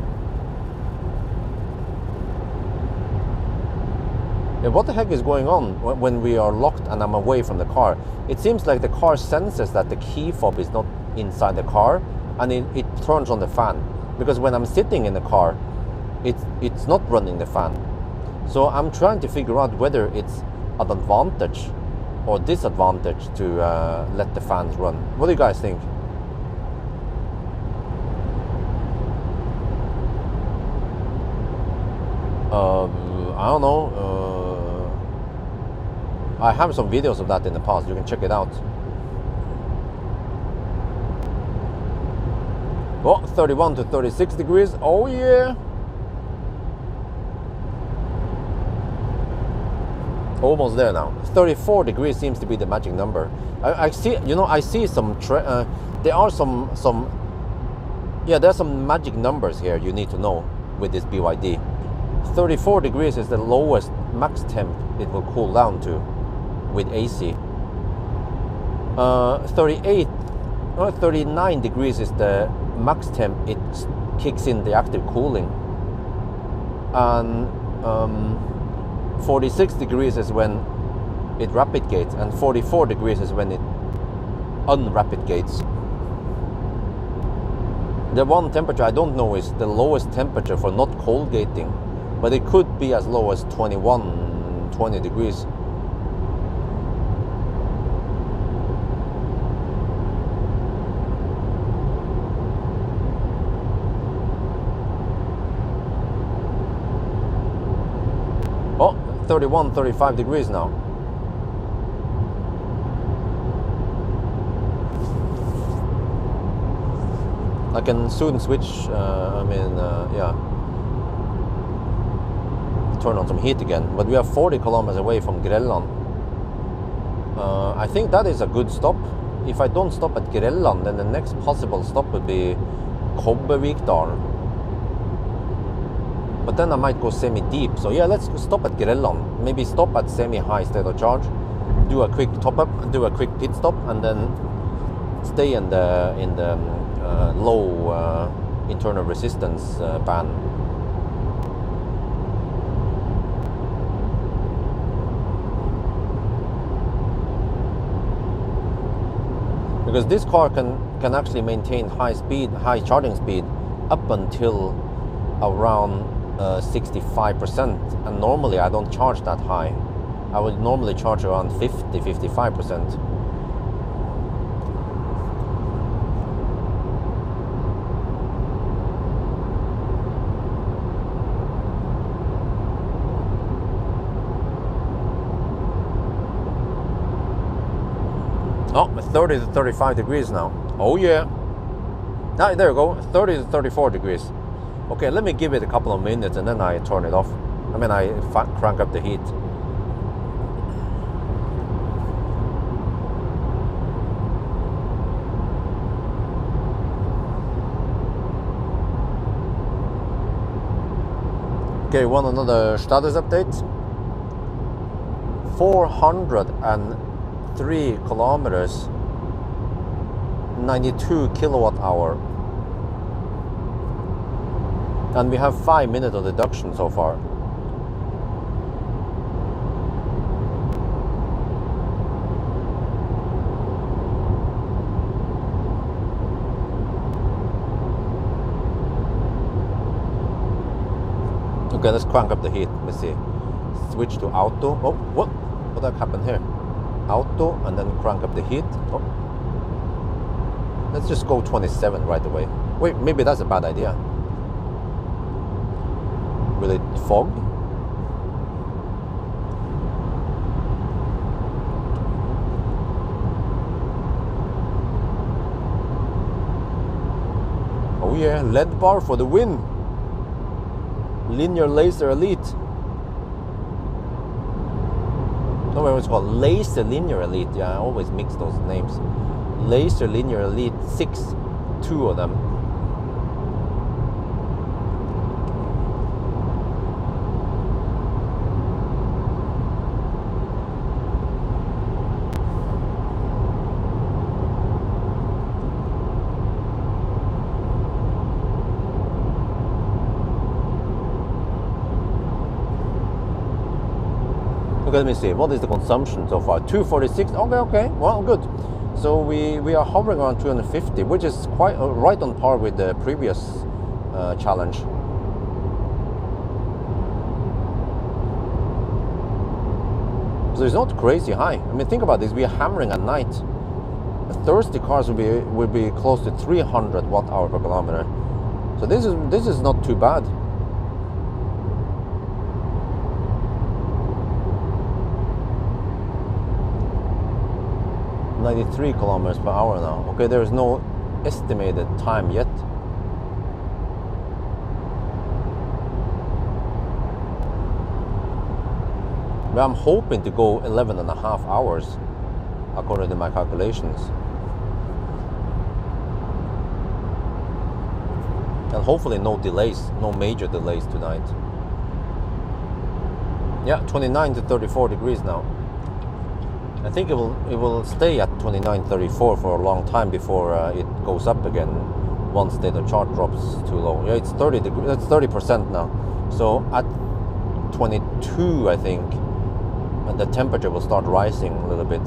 Yeah, what the heck is going on when we are locked and I'm away from the car? It seems like the car senses that the key fob is not inside the car, and it turns on the fan. Because when I'm sitting in the car, it's not running the fan. So I'm trying to figure out whether it's an advantage or disadvantage to let the fans run. What do you guys think? I don't know. I have some videos of that in the past. You can check it out. Oh, 31 to 36 degrees. Oh yeah. Almost there now. 34 degrees seems to be the magic number. I see, you know, I see some there are some yeah, there's some magic numbers here you need to know with this BYD. 34 degrees is the lowest max temp it will cool down to with AC. 39 degrees is the max temp it kicks in the active cooling, and 46 degrees is when it rapid gates, and 44 degrees is when it unrapid gates. The one temperature I don't know is the lowest temperature for not cold gating, but it could be as low as 20 degrees. Oh, 31, 35 degrees now. I can soon switch, yeah, turn on some heat again. But we are 40 kilometers away from Grelland. I think that is a good stop. If I don't stop at Grelland, then the next possible stop would be kWh. But then I might go semi-deep. So yeah, let's stop at Grelland. Maybe stop at semi-high state of charge, do a quick top-up, do a quick pit stop, and then stay in the low internal resistance band. Because this car can actually maintain high charging speed up until around 65%, and normally I don't charge that high. I would normally charge around 50-55%. Oh, 30 to 35 degrees now. Oh yeah. Ah, there you go, 30 to 34 degrees. Okay, let me give it a couple of minutes and then I turn it off. I mean, I crank up the heat. Okay, want another status update? 403 kilometers, 92 kilowatt hour. And we have 5 minutes of deduction so far. Okay, let's crank up the heat. Let's see. Switch to auto. Oh, what that happened here? Auto and then crank up the heat. Oh. Let's just go 27 right away. Wait, maybe that's a bad idea. Will it fog? Oh yeah, LED bar for the win. Linear Laser Elite. No, it was called Laser Linear Elite. Yeah, I always mix those names. Laser Linear Elite 6, 2 of them. Okay, let me see. What is the consumption so far? 246. Okay. Well, good. So we are hovering around 250, which is quite right on par with the previous challenge. So it's not crazy high. I mean, think about this. We are hammering at night. Thirsty cars will be close to 300 watt-hour per kilometer. So this is not too bad. .93 kilometers per hour now. Okay, there is no estimated time yet. But I'm hoping to go 11.5 hours according to my calculations. And hopefully no delays, no major delays tonight. Yeah, 29 to 34 degrees now. I think it will stay at 29, 34 for a long time before it goes up again once the chart drops too low. Yeah, it's 30 degrees. That's 30% now. So at 22, I think, and the temperature will start rising a little bit.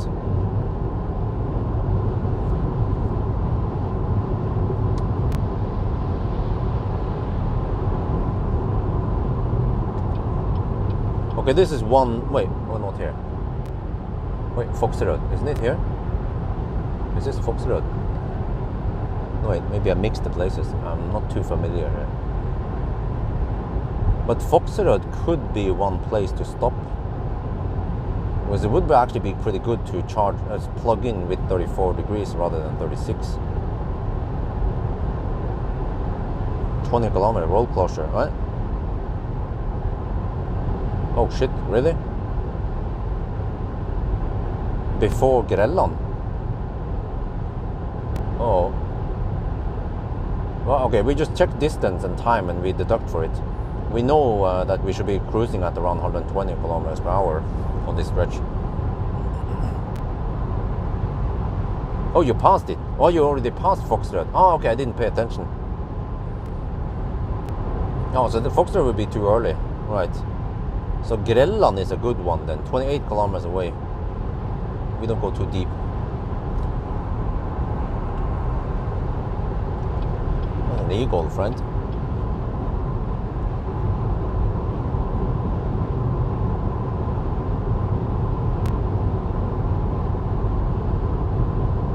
Okay, this is one. Wait, oh, not here. Wait, Foxy Road, isn't it here? Is this Foxy Road? No, wait, maybe I mixed the places. I'm not too familiar here. But Foxy Road could be one place to stop. Because it would actually be pretty good to charge, plug in with 34 degrees rather than 36. 20 kilometer road closure, right? Oh shit, really? Before Grelland? Oh. Well, okay, we just check distance and time and we deduct for it. We know that we should be cruising at around 120 kilometers per hour on this stretch. Oh, you passed it. Oh, you already passed Fox Road. Oh, okay, I didn't pay attention. Oh, so the Fox Road would be too early. Right. So Grelland is a good one then, 28 kilometers away. We don't go too deep. An eagle, friend.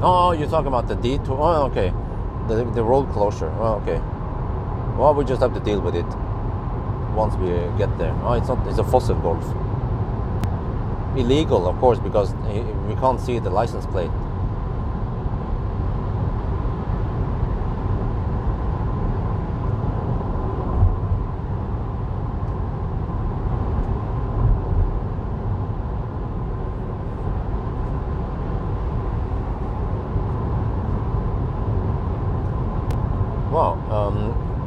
Oh, you're talking about the detour. Oh, okay. The road closure. Oh, okay. Well, we just have to deal with it once we get there. Oh, it's not. It's a fossil Golf. Illegal, of course, because we can't see the license plate. Wow,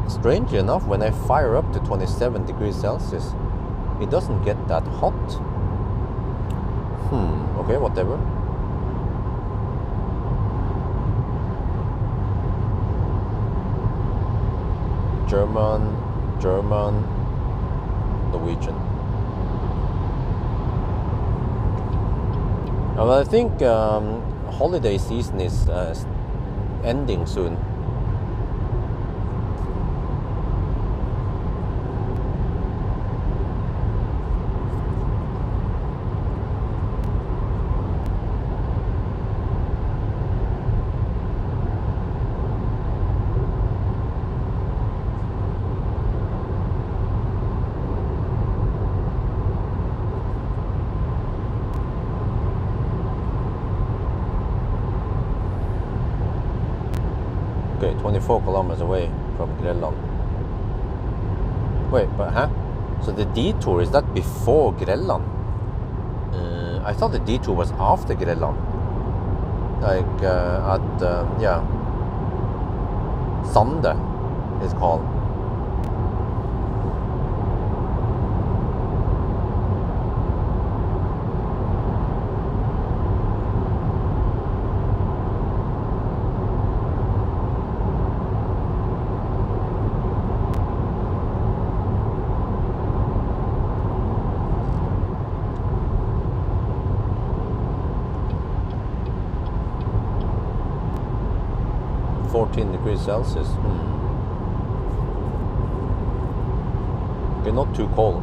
strangely enough, when I fire up to 27 degrees Celsius, it doesn't get that hot. Okay, whatever. German, Norwegian. Well, I think holiday season is ending soon. Okay, 24 kilometers away from Grelland. Wait, but so the detour, is that before Grelland? I thought the detour was after Grelland. Like at Sande it's called. Degrees Celsius. Okay, not too cold.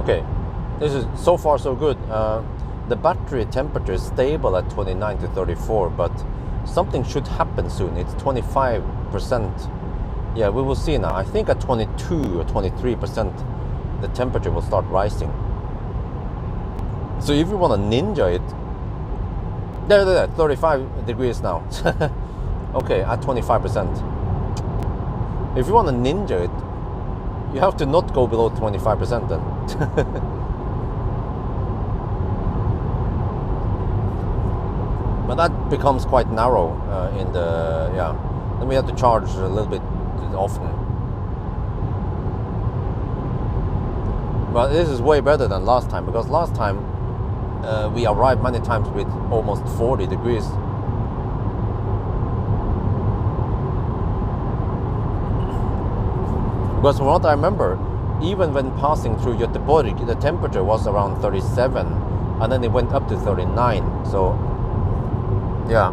Okay, this is so far so good. The battery temperature is stable at 29 to 34, but something should happen soon. It's 25%. Yeah, we will see now. I think at 22 or 23%, the temperature will start rising. So if you want to ninja it, there, 35 degrees now. Okay, at 25%. If you want to ninja it, you have to not go below 25% then. But that becomes quite narrow in the, then we have to charge a little bit often. But this is way better than last time, because last time we arrived many times with almost 40 degrees. Because from what I remember, even when passing through Göteborg, the temperature was around 37, and then it went up to 39. So, yeah,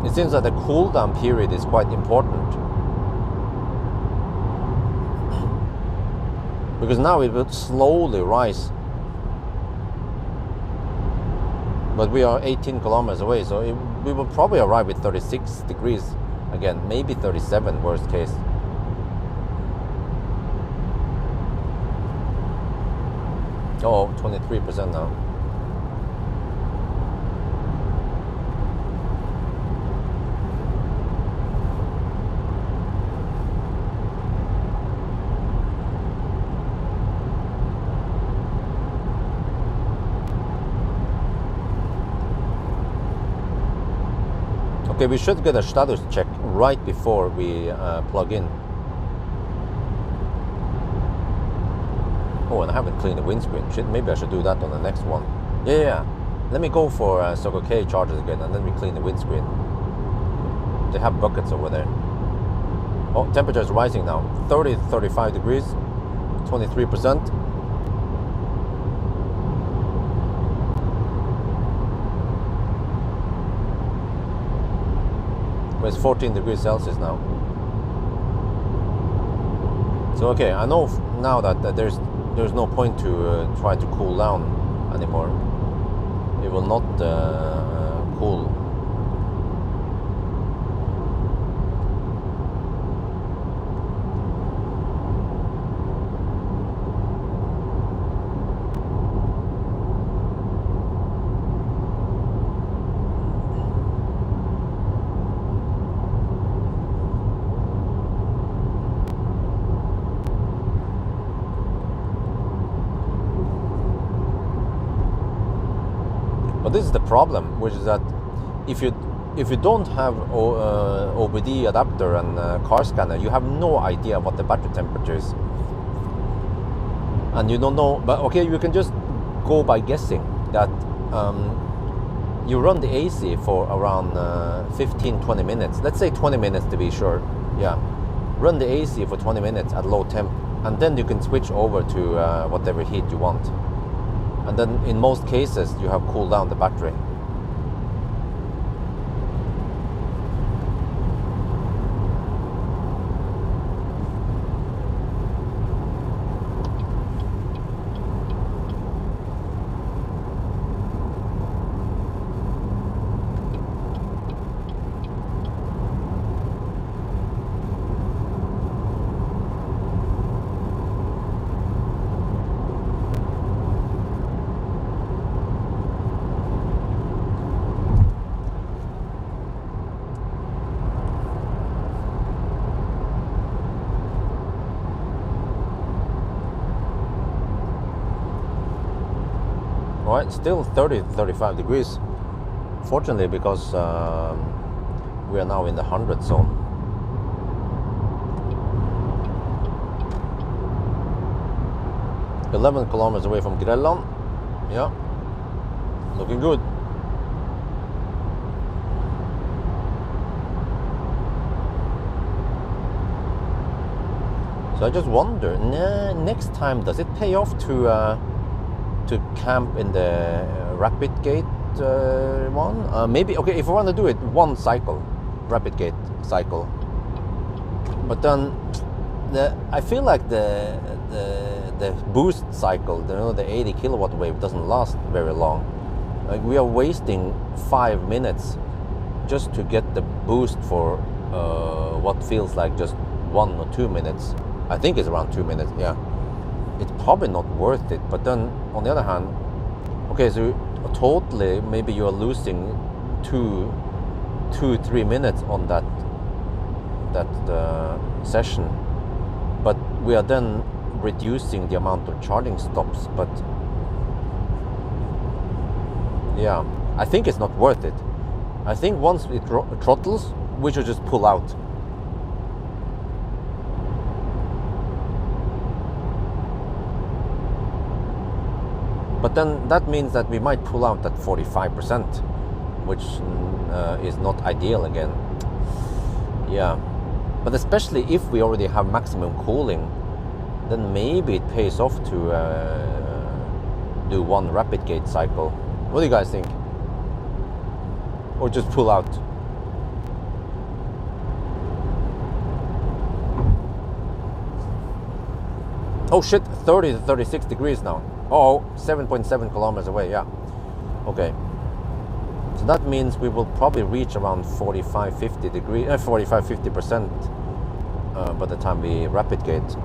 it seems that the cooldown period is quite important. Because now it will slowly rise. But we are 18 kilometers away, so we will probably arrive with 36 degrees again, maybe 37 worst case. Oh, 23% now. Okay, we should get a status check right before we plug in. Oh, and I haven't cleaned the windscreen. Shit, maybe I should do that on the next one. Yeah. Let me go for Circle K chargers again, and then we clean the windscreen. They have buckets over there. Oh, temperature is rising now. 30 to 35 degrees. 23%. It's 14 degrees Celsius now. So okay, I know now that there's no point to try to cool down anymore. It will not cool. But this is the problem, which is that if you don't have OBD adapter and car scanner, you have no idea what the battery temperature is, and you don't know. But okay, you can just go by guessing that you run the AC for around 15-20 minutes. Let's say 20 minutes to be sure. Yeah, run the AC for 20 minutes at low temp, and then you can switch over to whatever heat you want. And then in most cases you have cooled down the battery. Right, still 30-35 degrees. Fortunately, because we are now in the 100 zone. $11 kilometers away from Grelland. Yeah, looking good. So I just wonder, next time, does it pay off to camp in the rapid gate one? Maybe, okay, if we want to do it one cycle, rapid gate cycle, but then I feel like the boost cycle, the 80 kilowatt wave doesn't last very long. Like, we are wasting 5 minutes just to get the boost for what feels like just 1 or 2 minutes. I think it's around 2 minutes, yeah. It's probably not worth it. But then on the other hand, okay, so totally maybe you're losing 2-3 minutes on that session, but we are then reducing the amount of charging stops. But yeah, I think it's not worth it. I think once it throttles, we should just pull out. But then that means that we might pull out at 45%, which is not ideal again. Yeah, but especially if we already have maximum cooling, then maybe it pays off to do one rapid gate cycle. What do you guys think? Or just pull out? Oh shit, 30-36 degrees now. Oh, 7.7 kilometers away, yeah. Okay. So that means we will probably reach around 45-50 degrees, 45-50% by the time we rapid gate.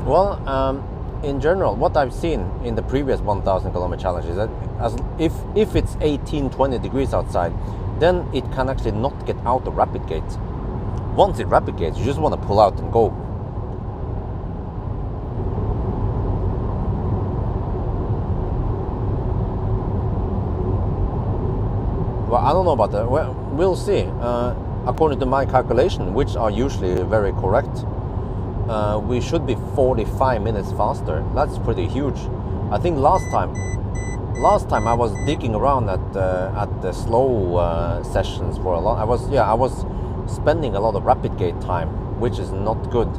Well, in general, what I've seen in the previous 1,000 kilometer challenge is that if it's 18-20 degrees outside, then it can actually not get out of rapid gate. Once it rapid gates, you just want to pull out and go. Well, I don't know about that. Well, we'll see. According to my calculation, which are usually very correct, we should be 45 minutes faster. That's pretty huge. I think last time I was digging around at the slow sessions for a lot. I was spending a lot of rapid gate time, which is not good,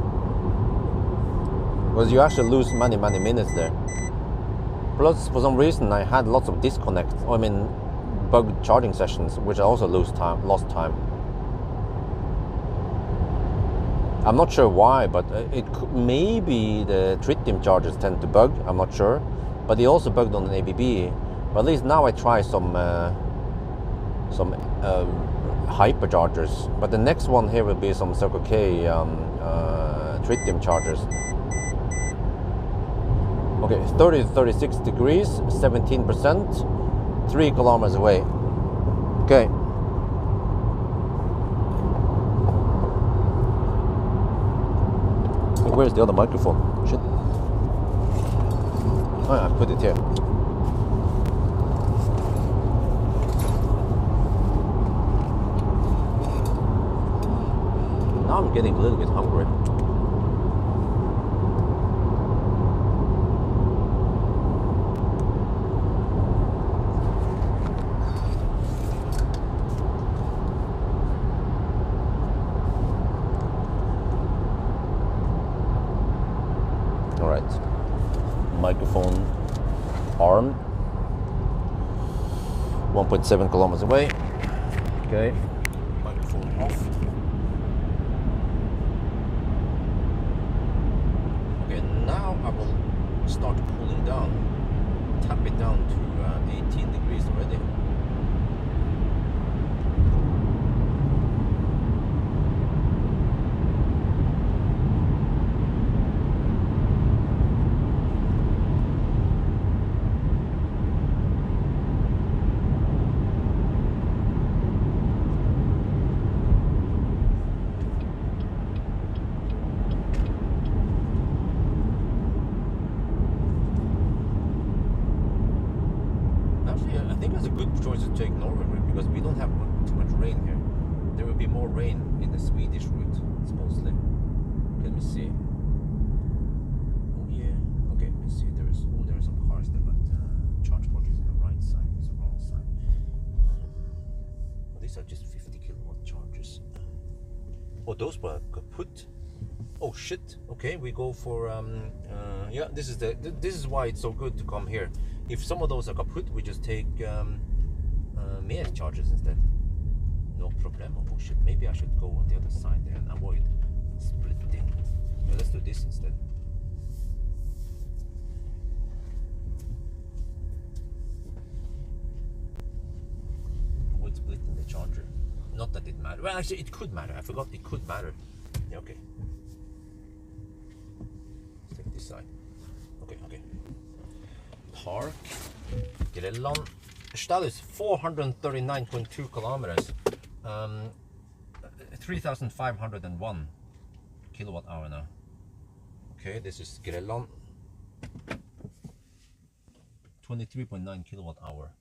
because you actually lose many minutes there. Plus, for some reason, I had lots of disconnects. I mean, bugged charging sessions, which I also lost time. I'm not sure why, but maybe the tritium chargers tend to bug. I'm not sure, but they also bugged on an ABB. But at least now I try some hyperchargers. But the next one here will be some Circle K tritium chargers. Okay, 30 to 36 degrees, 17%, 3 kilometers away. Okay. Where's the other microphone? Shit. Oh, I put it here. Now I'm getting a little bit hungry. Microphone arm, 1.7 kilometers away. Okay, microphone off. Okay, now I will start cooling down, tap it down to 18 degrees already. I think it's a good choice to take Norway route, because we don't have too much rain here. There will be more rain in the Swedish route, supposedly. Let me see. Oh yeah. Okay, let me see. There are some cars there, but charge port is on the right side. It's the wrong side. Well, these are just 50 kilowatt chargers. Oh, those were kaput. Oh shit. Okay, we go for yeah. This is why it's so good to come here. If some of those are kaput, we just take mere charges instead. No problem. Oh shit. Maybe I should go on the other side there and avoid splitting. Yeah, let's do this instead. Avoid splitting the charger. Not that it matters. Well, actually, it could matter. I forgot it could matter. Yeah, okay. Let's take this side. Okay. Park. Grelland. Status 439.2 kilometers. 3,501 kilowatt hour now. Okay, this is Grelland. 23.9 kilowatt hour.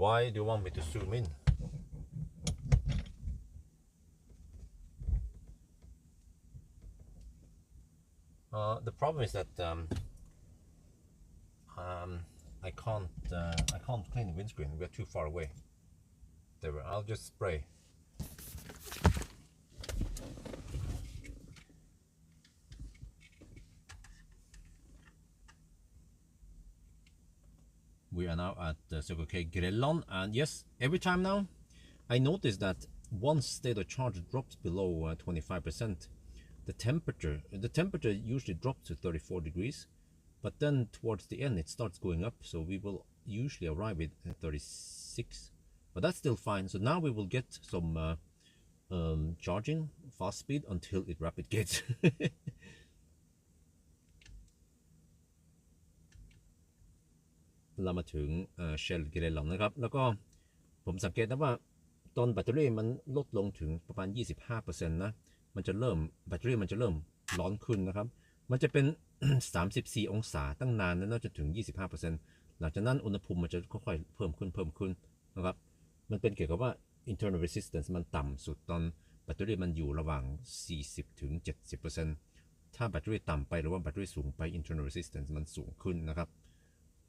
Why do you want me to zoom in? The problem is that I can't clean the windscreen. We're too far away. There, I'll just spray. We are now at Circle K Grelland, and yes, every time now I notice that once state of charge drops below 25%, the temperature usually drops to 34 degrees, but then towards the end it starts going up, so we will usually arrive at 36, but that's still fine. So now we will get some charging fast speed until it rapid gates. เรามาถึงเชลเกเรลอนนะครับแล้วก็ผมสังเกตนะว่าตอนแบตเตอรี่มันลดลงถึงประมาณ 25% นะมันจะเริ่มแบตเตอรี่มันจะเริ่มร้อนขึ้นนะครับมันจะเป็น 34 องศาตั้งนานแล้วน่าจะถึง 25% หลังจากนั้นอุณหภูมิมันจะค่อยๆเพิ่มขึ้นนะครับมันเป็นเกี่ยวกับว่า internal resistance มันต่ำสุดตอนแบตเตอรี่มันอยู่ระหว่าง 40 ถึง 70% ถ้าแบตเตอรี่ต่ำไปหรือว่าแบตเตอรี่สูงไป internal resistance มันสูงขึ้นนะครับ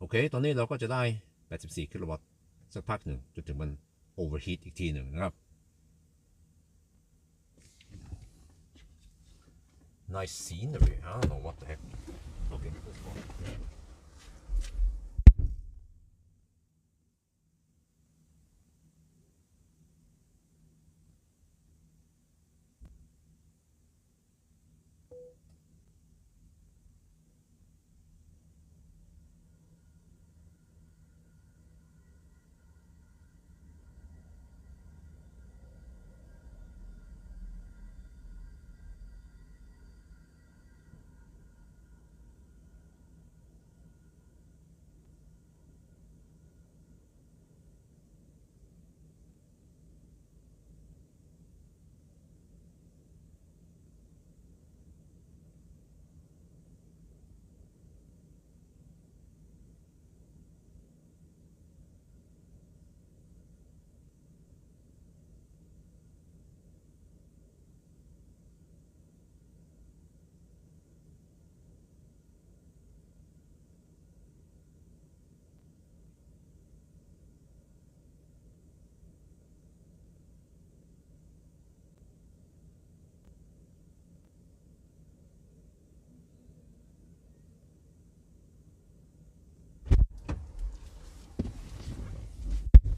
โอเคตอนนี้เราก็จะได้84กิโลวัตต์สักพักหนึ่งจนถึงมัน overheat อีกทีหนึ่งนะครับ Nice scenery. I don't know what the heck. Okay, let's go.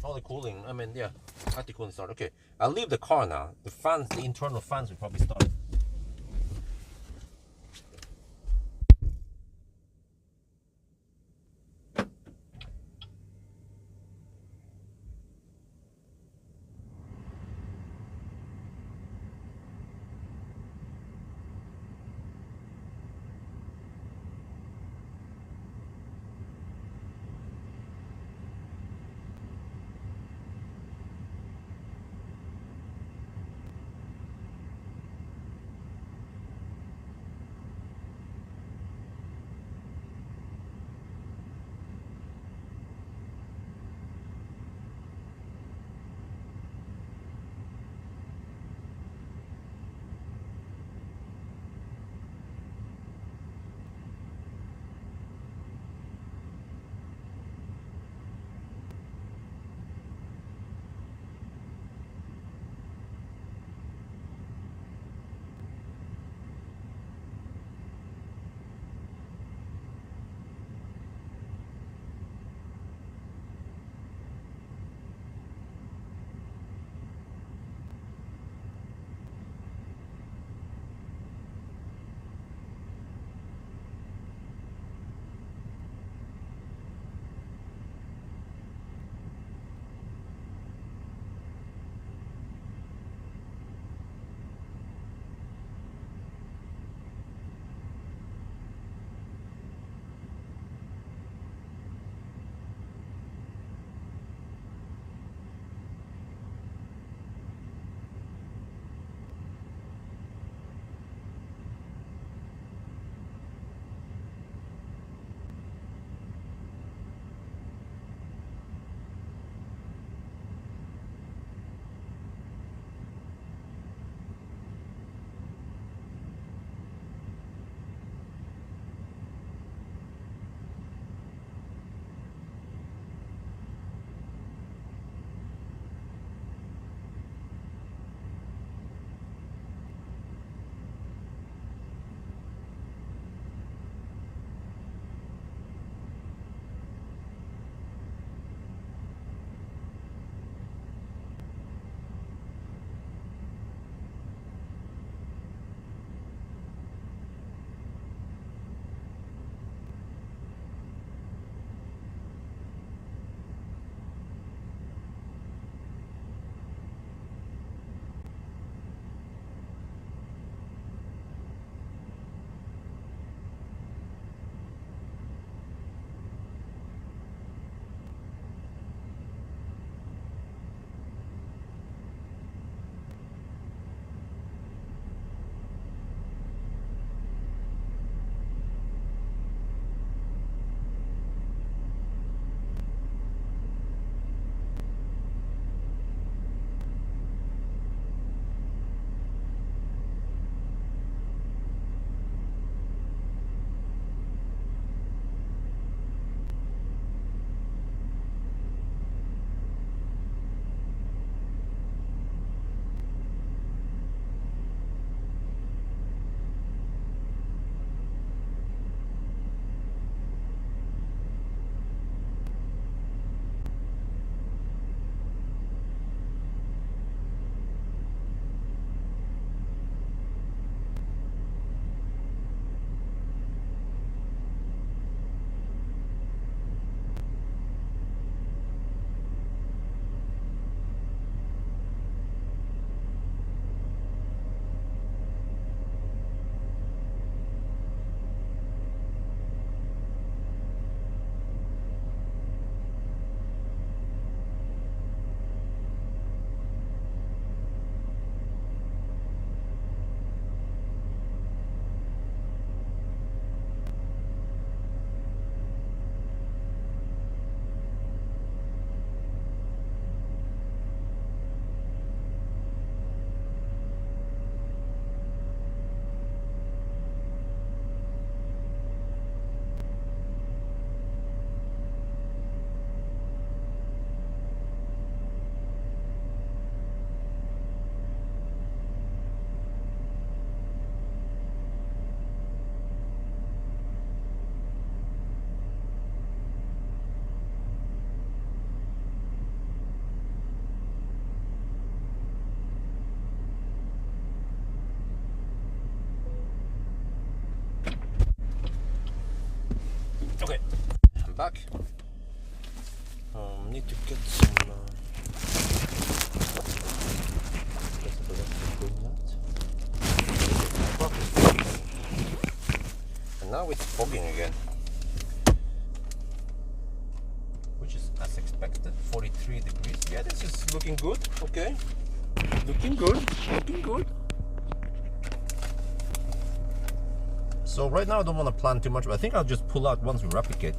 All the cooling, I mean, yeah, let the cooling start. Okay, I'll leave the car now. The fans, the internal fans will probably start. And now it's fogging again, which is as expected. 43 degrees. Yeah, this is looking good. Okay, looking good. Looking good. So right now I don't want to plan too much, but I think I'll just pull out once we replicate.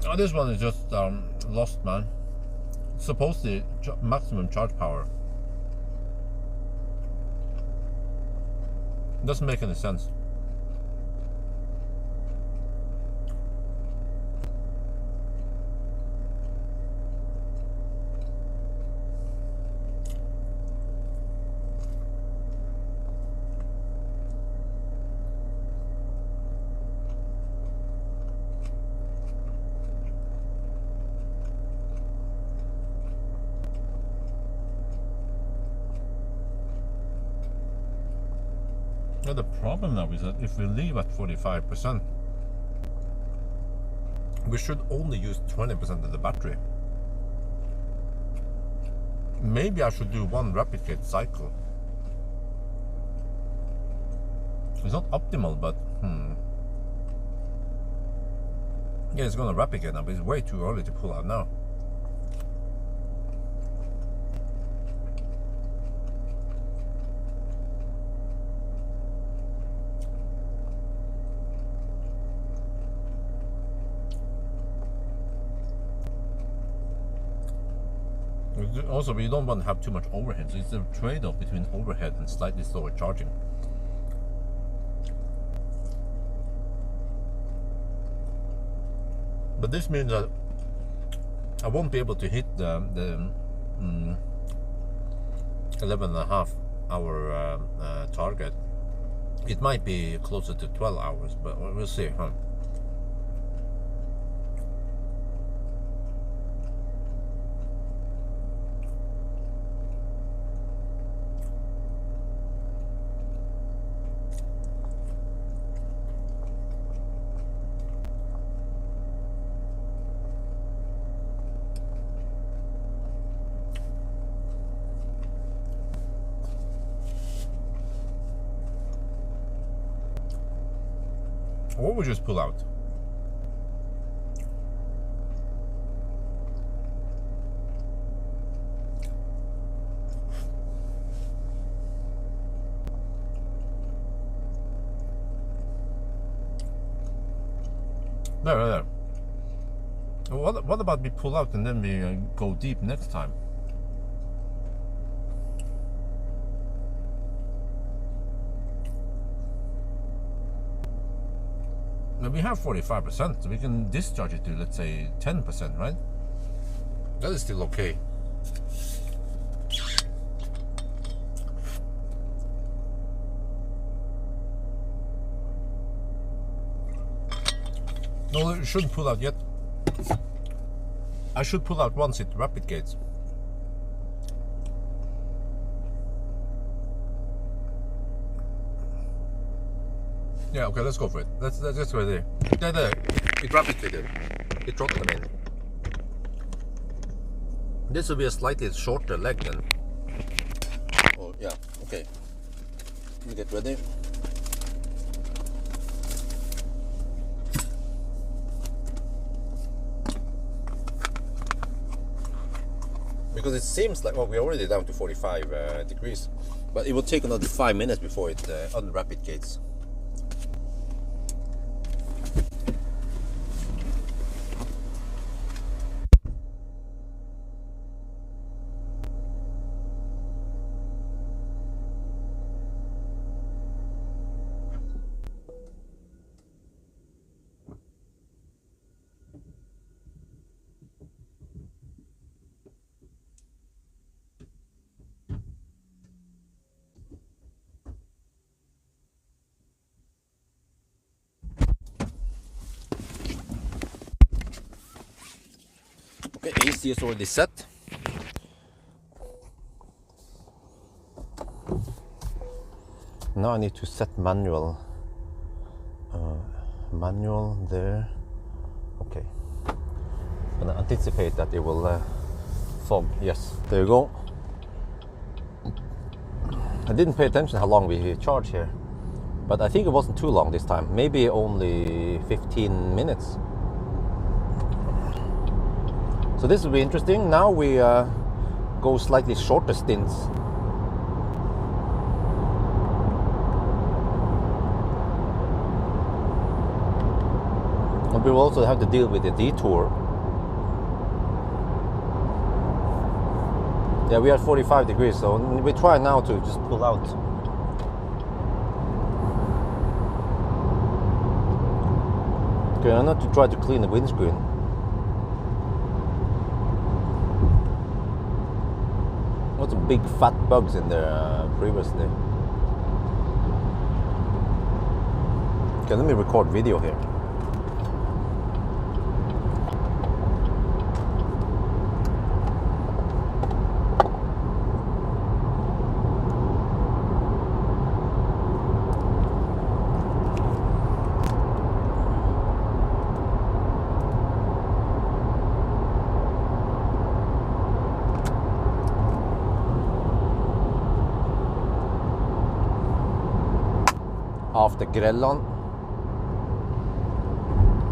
Oh, this one is just lost, man. It's supposed to maximum charge power. Doesn't make any sense. Well, the problem now is that if we leave at 45%, we should only use 20% of the battery. Maybe I should do one replicate cycle. It's not optimal, but yeah, it's gonna replicate now, but it's way too early to pull out now. Also, we don't want to have too much overhead, so it's a trade-off between overhead and slightly slower charging. But this means that I won't be able to hit the 11.5 hour target. It might be closer to 12 hours, but we'll see, huh? Or we just pull out. There. What about we pull out and then we go deep next time? We have 45%, so we can discharge it to, let's say, 10%, right? That is still okay. No, it shouldn't pull out yet. I should pull out once it replicates. Yeah, okay, let's go for it. Let's go there. There. It replicated. It dropped them in. This will be a slightly shorter leg then. Oh, yeah, okay. Let me get ready. Because it seems like, well, we're already down to 45 degrees, but it will take another 5 minutes before it unreplicates. Okay, AC is already set. Now I need to set manual. Manual there. Okay. I'm gonna anticipate that it will fog. Yes, there you go. I didn't pay attention how long we charged here, but I think it wasn't too long this time. Maybe only 15 minutes. So this will be interesting. Now we go slightly shorter stints. And we will also have to deal with the detour. Yeah, we are 45 degrees, so we try now to just pull out. Okay, I'm not to try to clean the windscreen. Lots of big fat bugs in there previously. Okay, let me record video here. After Grelland.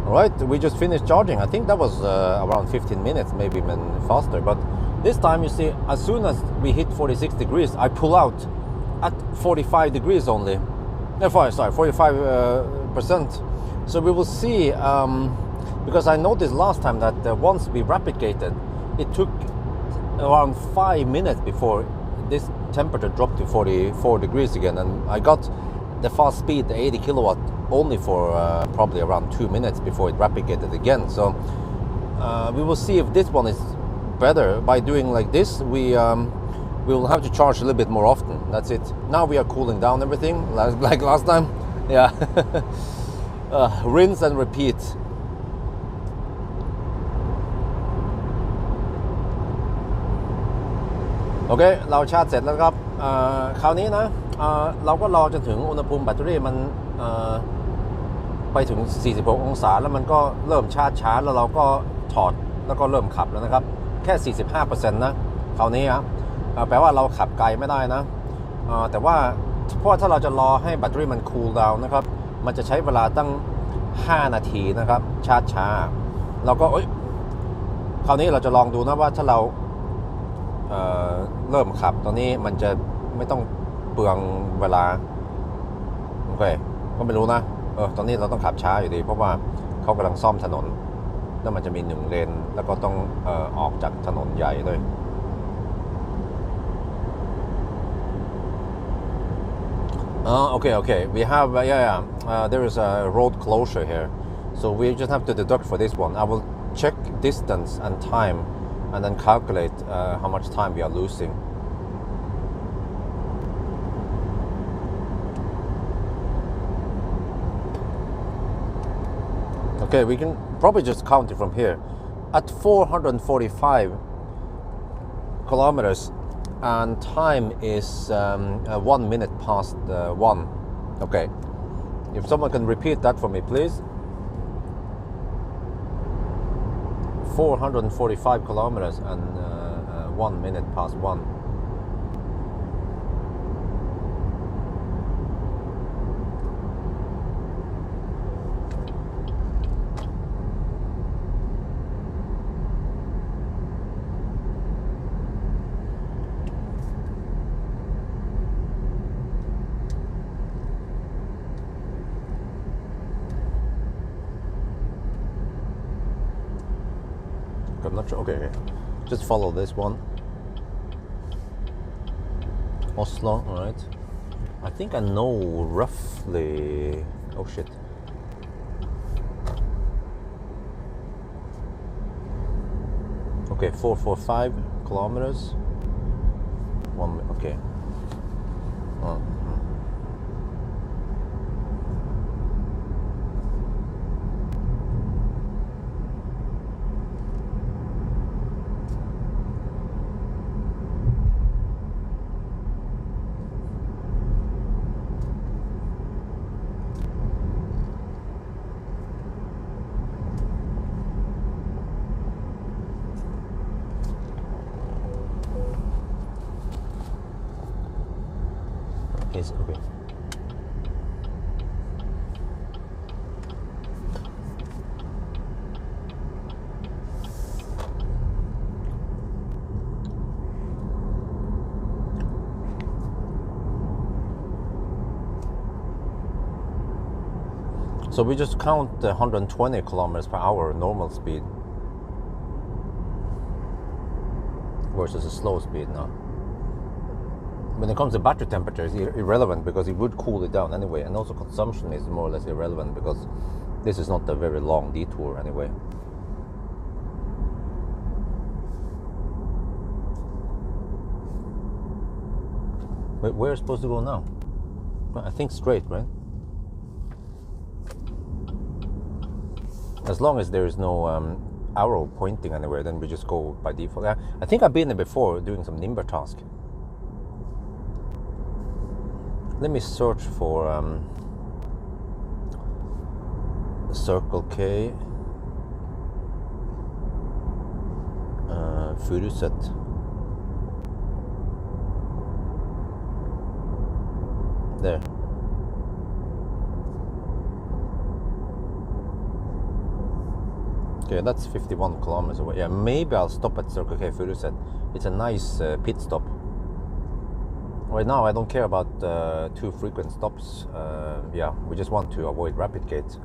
Alright, we just finished charging. I think that was around 15 minutes, maybe even faster. But this time, you see, as soon as we hit 46 degrees, I pull out at 45 degrees only. Sorry, 45%. So we will see, because I noticed last time that once we rapid gated, it took around 5 minutes before this temperature dropped to 44 degrees again. And I got the fast speed, the 80 kilowatt, only for probably around 2 minutes before it rapid gated again. So we will see if this one is better. By doing like this, we will have to charge a little bit more often. That's it. Now we are cooling down everything like last time. Yeah. Rinse and repeat. Okay, เราชาร์จเสร็จแล้วครับคราวนี้นะเราก็รอจนถึงอุณหภูมิแบตเตอรี่มันไปถึง46องศาแล้วมันก็เริ่มชาร์จช้าแล้วเราก็ถอดแล้วก็เริ่มขับแล้วนะครับแค่ 45% นะคราวนี้ครับแปลว่าเราขับไกลไม่ได้นะแต่ว่าเพราะถ้าเราจะรอให้แบตเตอรี่มันคูลดาวน์นะครับมันจะใช้เวลาตั้ง5นาทีนะครับชาร์จช้าเราก็คราวนี้เราจะลองดูนะว่าถ้าเราเริ่มขับตอนนี้มันจะไม่ต้องเปลืองเวลาโอเคก็ไม่รู้นะตอนนี้เราต้องขับช้าอยู่ดีเพราะว่าเขากำลังซ่อมถนนแล้วมันจะมี1เลนแล้วก็ต้องออกจากถนนใหญ่ด้วยokay we have there is a road closure here so we just have to deduct for this one. I will check distance and time and then calculate how much time we are losing. Okay, we can probably just count it from here. At 445 kilometers and time is 1 minute past 1. Okay, if someone can repeat that for me, please. 445 kilometers and 1 minute past 1. I'm not sure. Okay. Just follow this one. Oslo, alright. I think I know roughly. Oh shit. Okay, 445 kilometers. Okay. Is okay. So we just count the 120 kilometers per hour normal speed versus a slow speed now. When it comes to battery temperature, it's irrelevant because it would cool it down anyway, and also consumption is more or less irrelevant because this is not a very long detour anyway. Wait, where are we supposed to go now? I think straight, right? As long as there is no arrow pointing anywhere, then we just go by default. Yeah, I think I've been there before doing some nimber task. Let me search for Circle K, Furuset. There. Okay, that's 51 kilometers away. Yeah, maybe I'll stop at Circle K Furuset. It's a nice pit stop. Right now, I don't care about too frequent stops. Yeah, we just want to avoid rapid gates.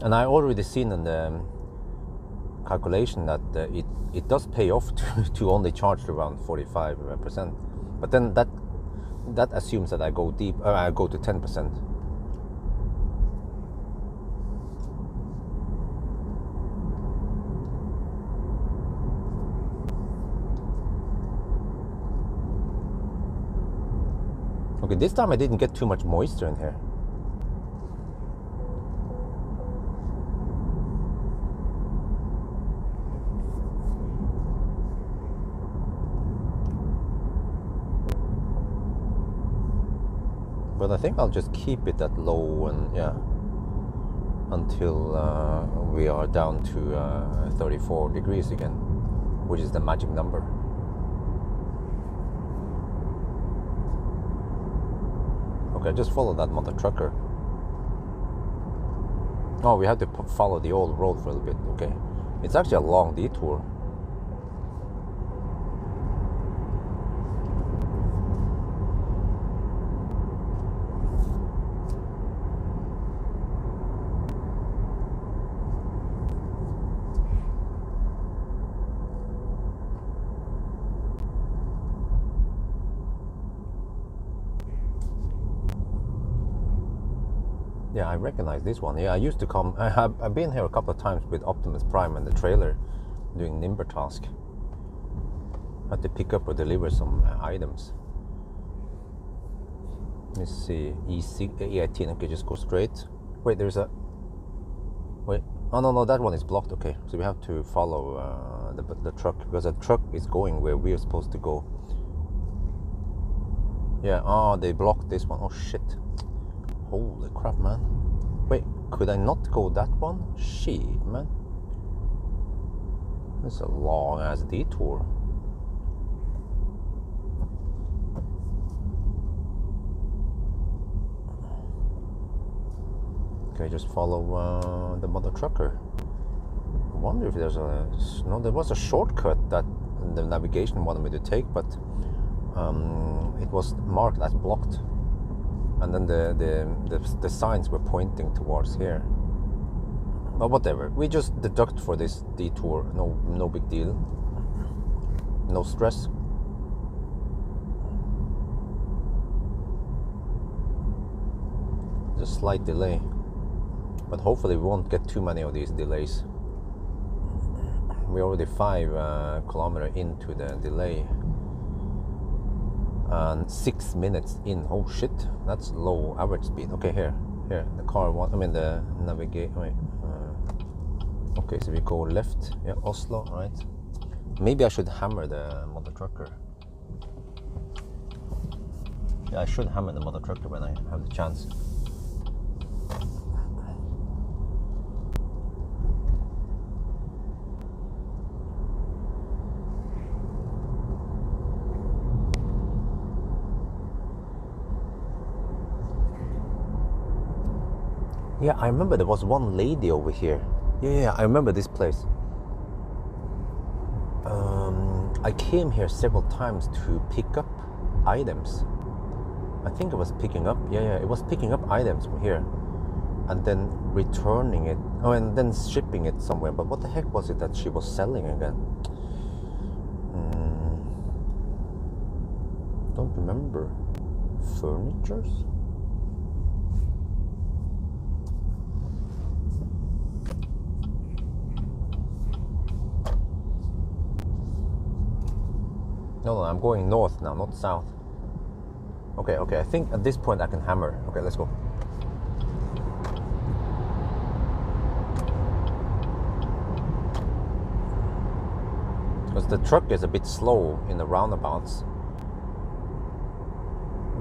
And I already seen in the calculation that it does pay off to only charge around 45%. But then that assumes that I go deep. I go to 10%. Okay, this time I didn't get too much moisture in here. But I think I'll just keep it at low and yeah, until we are down to 34 degrees again, which is the magic number. Okay, just follow that mother trucker. Oh, we have to follow the old road for a little bit. Okay, it's actually a long detour. Yeah, I recognize this one. Yeah, I used to come. I've been here a couple of times with Optimus Prime and the trailer doing nimber task. I had to pick up or deliver some items. Let me see. E18. Okay, just go straight. Wait, there's a. Wait. Oh no, that one is blocked. Okay, so we have to follow the truck because the truck is going where we're supposed to go. Yeah. Oh, they blocked this one. Oh shit. Holy crap, man. Wait, could I not go that one? Shit, man. This is a long ass detour. Okay, just follow the mother trucker. I wonder if there's a... No, there was a shortcut that the navigation wanted me to take, but it was marked as blocked. And then the signs were pointing towards here. But whatever, we just deduct for this detour. No big deal. No stress. Just a slight delay, but hopefully we won't get too many of these delays. We're already 5 kilometers into the delay. And 6 minutes in. Oh shit, that's low average speed. Okay, here, the car one. I mean the navigate. Wait. Okay, so we go left. Yeah, Oslo, right? Maybe I should hammer the mother trucker. Yeah, I should hammer the mother trucker when I have the chance. Yeah, I remember there was one lady over here. Yeah, I remember this place. I came here several times to pick up items. I think it was picking up, it was picking up items from here and then returning it, and then shipping it somewhere. But what the heck was it that she was selling again? Don't remember. Furnitures? No, I'm going north now, not south. Okay, I think at this point I can hammer. Okay, let's go. Because the truck is a bit slow in the roundabouts.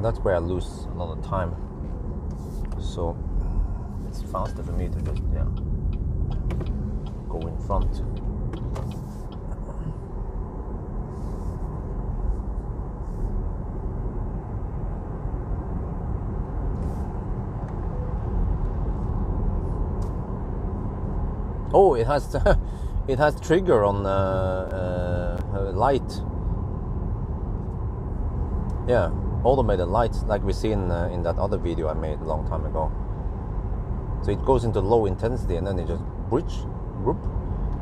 That's where I lose a lot of time. So it's faster for me to just, go in front. Oh, it has it has trigger on light. Yeah, automated lights like we seen in that other video I made a long time ago. So it goes into low intensity and then it just whoop,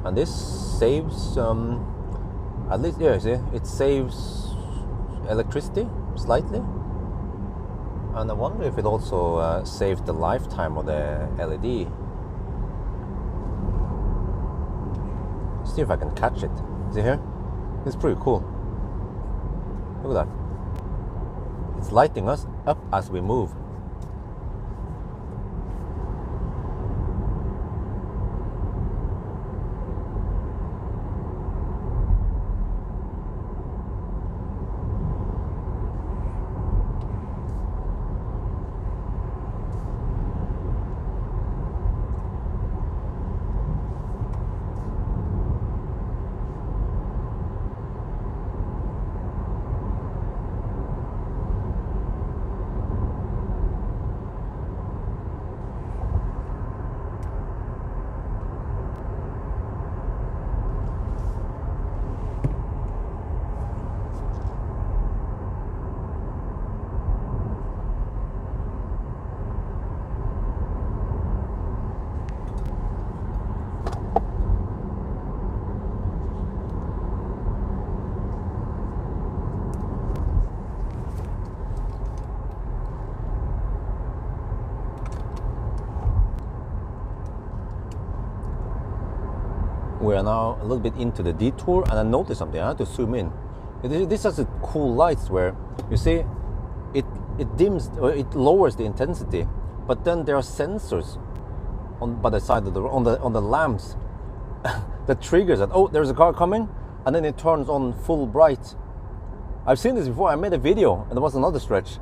and this saves at least, see, it saves electricity slightly. And I wonder if it also saved the lifetime of the LED. See if I can catch it. See here? It's pretty cool. Look at that. It's lighting us up as we move. We are now a little bit into the detour, and I noticed something. I had to zoom in. This has a cool lights where you see it dims or it lowers the intensity, but then there are sensors by the side of the on the lamps that triggers that. Oh, there's a car coming, and then it turns on full bright. I've seen this before. I made a video, and there was another stretch.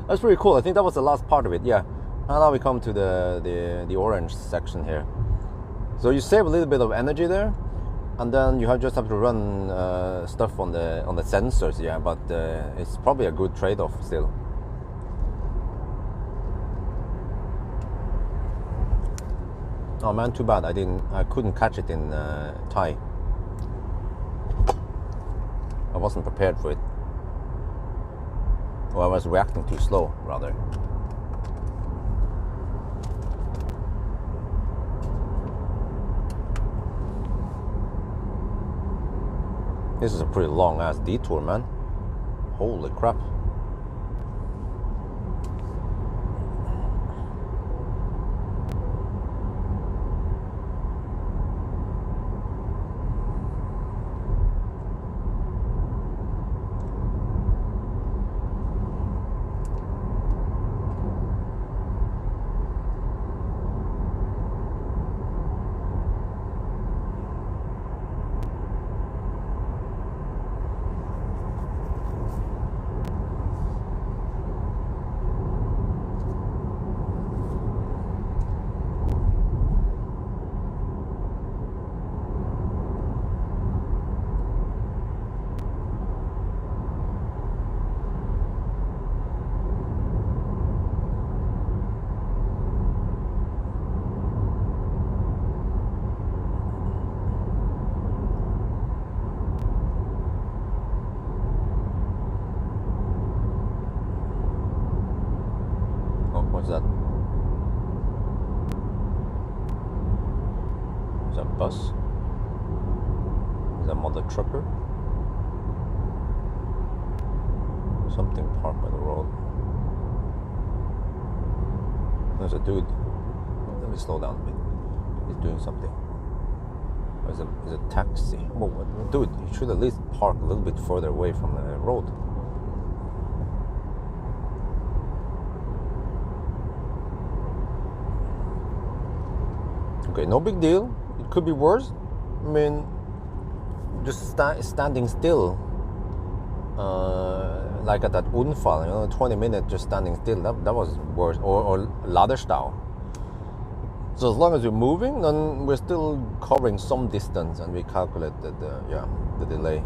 That's pretty cool. I think that was the last part of it. Yeah. And now we come to the orange section here. So you save a little bit of energy there, and then you just have to run stuff on the sensors. Yeah, but it's probably a good trade-off still. Oh man, too bad I couldn't catch it in Thai. I wasn't prepared for it. Or I was reacting too slow, rather. This is a pretty long ass detour, man. Holy crap. There's a bus. There's a mother trucker. Something parked by the road. There's a dude. Let me slow down a bit. He's doing something. There's a taxi. Whoa, dude, you should at least park a little bit further away from the road. Okay, no big deal. It could be worse. I mean, just standing still, like at that Unfall, 20 minutes just standing still. That was worse. Or Laderstau. So as long as we're moving, then we're still covering some distance, and we calculated the delay.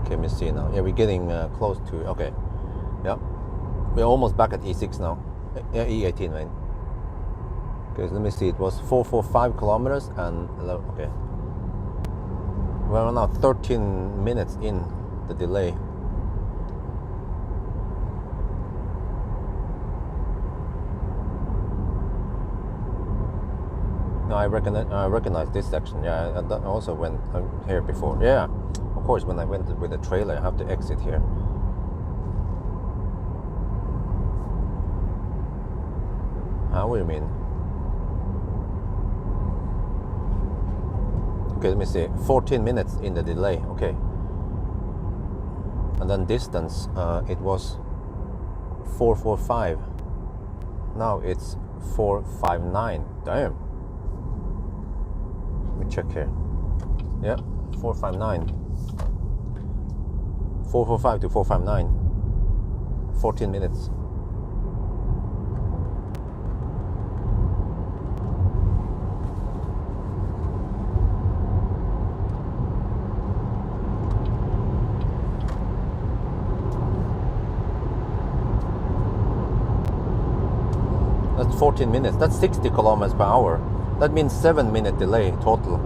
Okay, let me see now. Yeah, we're getting close to. Okay, yeah, we're almost back at E6 now. E18, right? Okay, so let me see. It was 445 kilometers and okay. We're now 13 minutes in the delay. No, I recognize this section. Yeah, I also went here before. Yeah, of course. When I went with the trailer, I have to exit here. How do you mean? Okay, let me see. 14 minutes in the delay. Okay. And then distance, it was 445. Now it's 459. Damn. Let me check here. Yeah, 459. 445 to 459. 14 minutes. That's 14 minutes. That's 60 kilometers per hour. That means 7-minute delay total.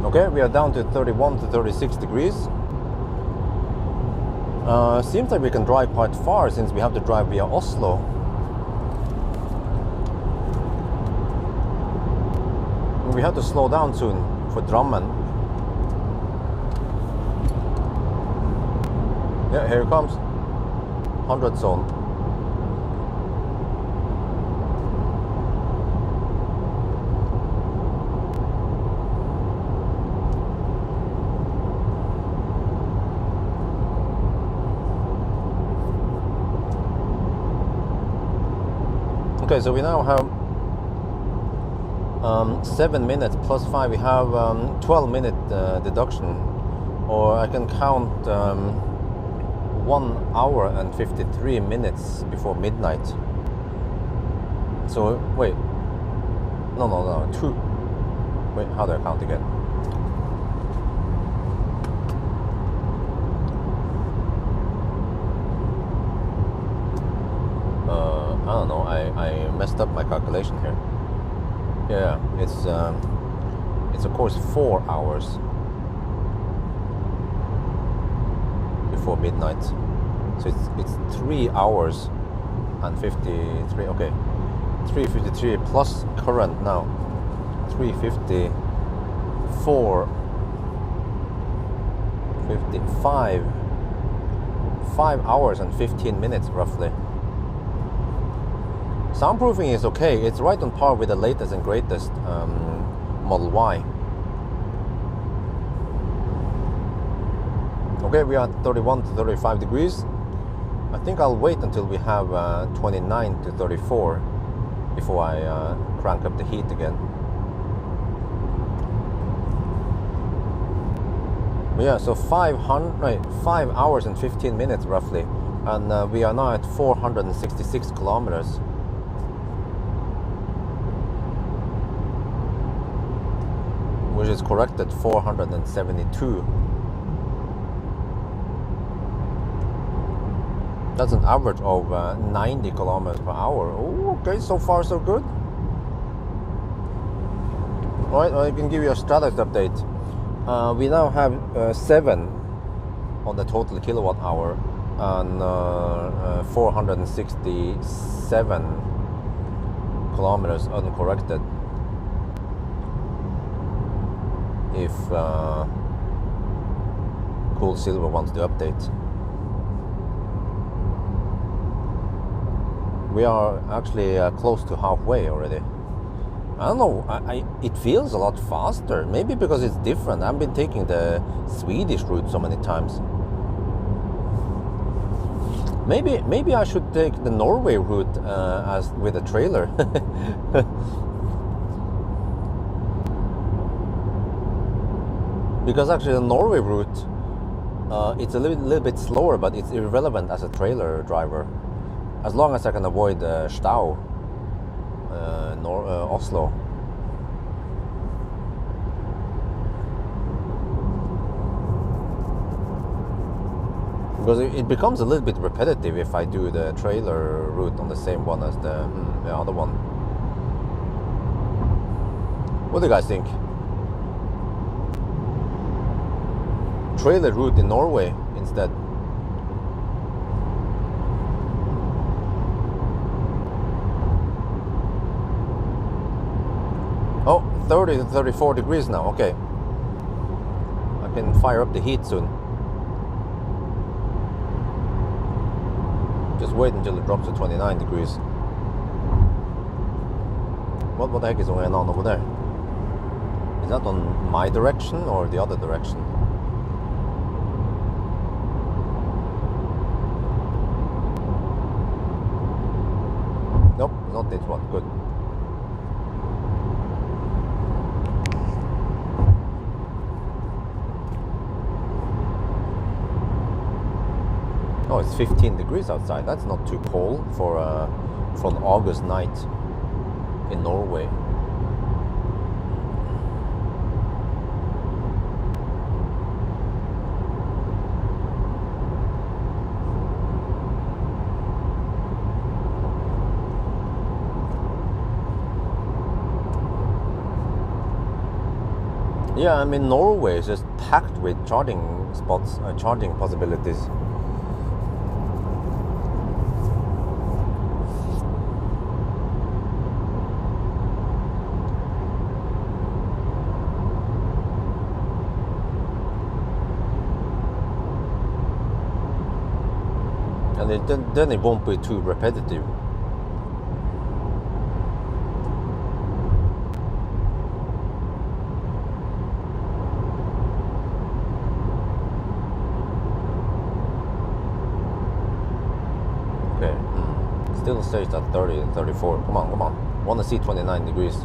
Okay, we are down to 31 to 36 degrees. Seems like we can drive quite far since we have to drive via Oslo. We have to slow down soon for Drammen. Yeah, here it comes. 100 zone. Okay, so we now have 7 minutes plus 5. We have 12-minute deduction, or I can count 1 hour and 53 minutes before midnight. So wait, no, 2. Wait, how do I count again? I don't know. I messed up my calculation here. Yeah, it's of course 4 hours before midnight. So it's 3 hours and 53. Okay, 3:53 plus current now. 3:54. 55. 5 hours and 15 minutes roughly. Soundproofing is okay. It's right on par with the latest and greatest Model Y. Okay, we are at 31 to 35 degrees. I think I'll wait until we have 29 to 34 before I crank up the heat again. Yeah, so 5 hours and 15 minutes roughly, and we are now at 466 kilometers. Which is correct at 472. That's an average of 90 kilometers per hour. Oh, okay, so far so good. Alright, well, I can give you a status update. We now have 7 on the total kilowatt hour and 467 kilometers uncorrected. If Cool Silver wants to update. We are actually close to halfway already. I don't know, it feels a lot faster. Maybe because it's different. I've been taking the Swedish route so many times. Maybe I should take the Norway route as with a trailer. Because actually the Norway route, it's a little bit slower, but it's irrelevant as a trailer driver. As long as I can avoid Stau, Oslo. Because it becomes a little bit repetitive if I do the trailer route on the same one as the other one. What do you guys think? Trailer route in Norway instead. Oh, 30 to 34 degrees now, okay. I can fire up the heat soon. Just wait until it drops to 29 degrees. What the heck is going on over there? Is that on my direction or the other direction? Nope, not this one, good. Oh, it's 15 degrees outside. That's not too cold for an August night in Norway. Yeah, I mean, Norway is just packed with charging spots, charging possibilities. And then it won't be too repetitive. Okay, still stays at 30 and 34. Come on. Want to see 29 degrees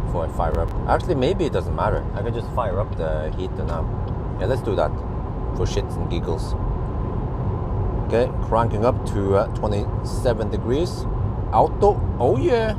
before I fire up. Actually, maybe it doesn't matter. I can just fire up the heater now. Yeah, let's do that for shits and giggles. Okay, cranking up to 27 degrees. Auto, oh yeah.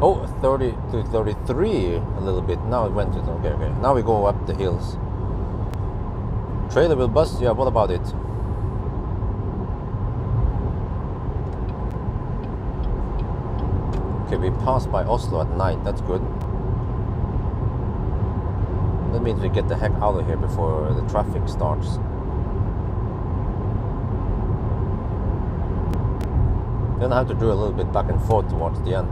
Oh, 30 to 33 a little bit. Now it went to, okay. Now we go up the hills. Trailer will bust, yeah, what about it? Okay, we passed by Oslo at night, that's good. That means we get the heck out of here before the traffic starts. Then I have to do a little bit back and forth towards the end.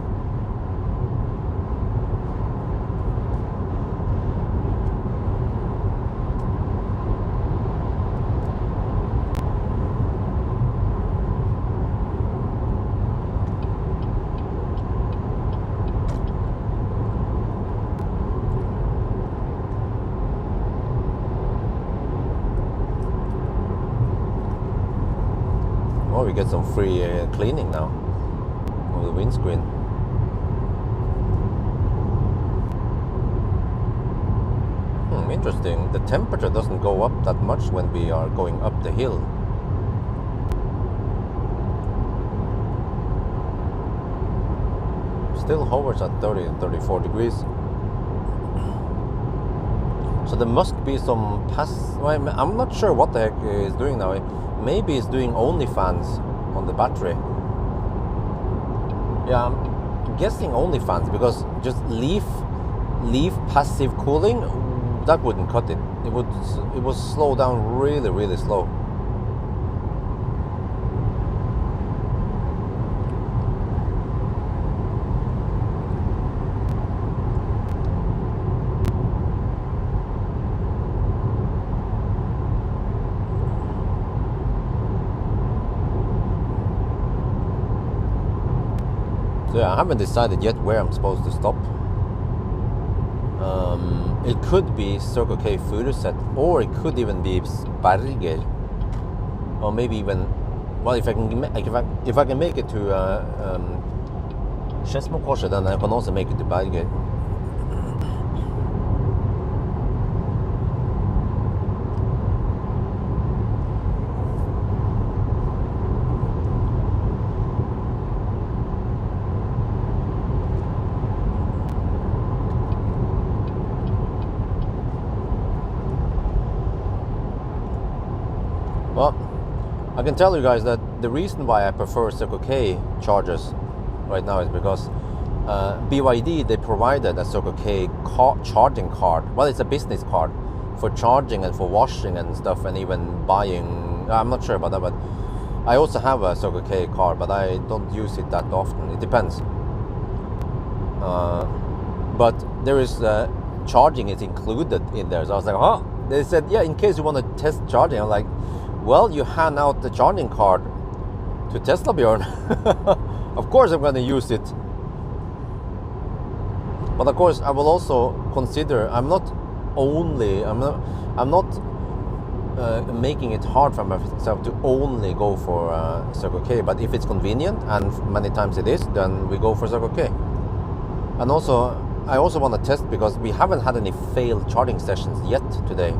Oh, we get some free cleaning now of the windscreen. Interesting. The temperature doesn't go up that much when we are going up the hill. Still hovers at 30 and 34 degrees. So there must be some I'm not sure what the heck is doing now. Maybe it's doing only fans on the battery. Yeah, I'm guessing only fans, because just leave passive cooling, that wouldn't cut it. It would slow down really, really slow. So yeah, I haven't decided yet where I'm supposed to stop. It could be Circle K Furuset, or it could even be Berger, or maybe even, well, if I can make it to Skedsmokorset, then I can also make it to Berger. Well, I can tell you guys that the reason why I prefer Circle K chargers right now is because BYD, they provided a Circle K charging card. Well, it's a business card for charging and for washing and stuff, and even buying. I'm not sure about that, but I also have a Circle K card, but I don't use it that often. It depends. But there is charging is included in there. So I was like, huh? They said, yeah, in case you want to test charging. I'm like, well, you hand out the charging card to Tesla, Björn. Of course I'm going to use it. But of course I will also consider, I'm not making it hard for myself to only go for Circle K, but if it's convenient, and many times it is, then we go for Circle K. And also, I also want to test, because we haven't had any failed charging sessions yet today.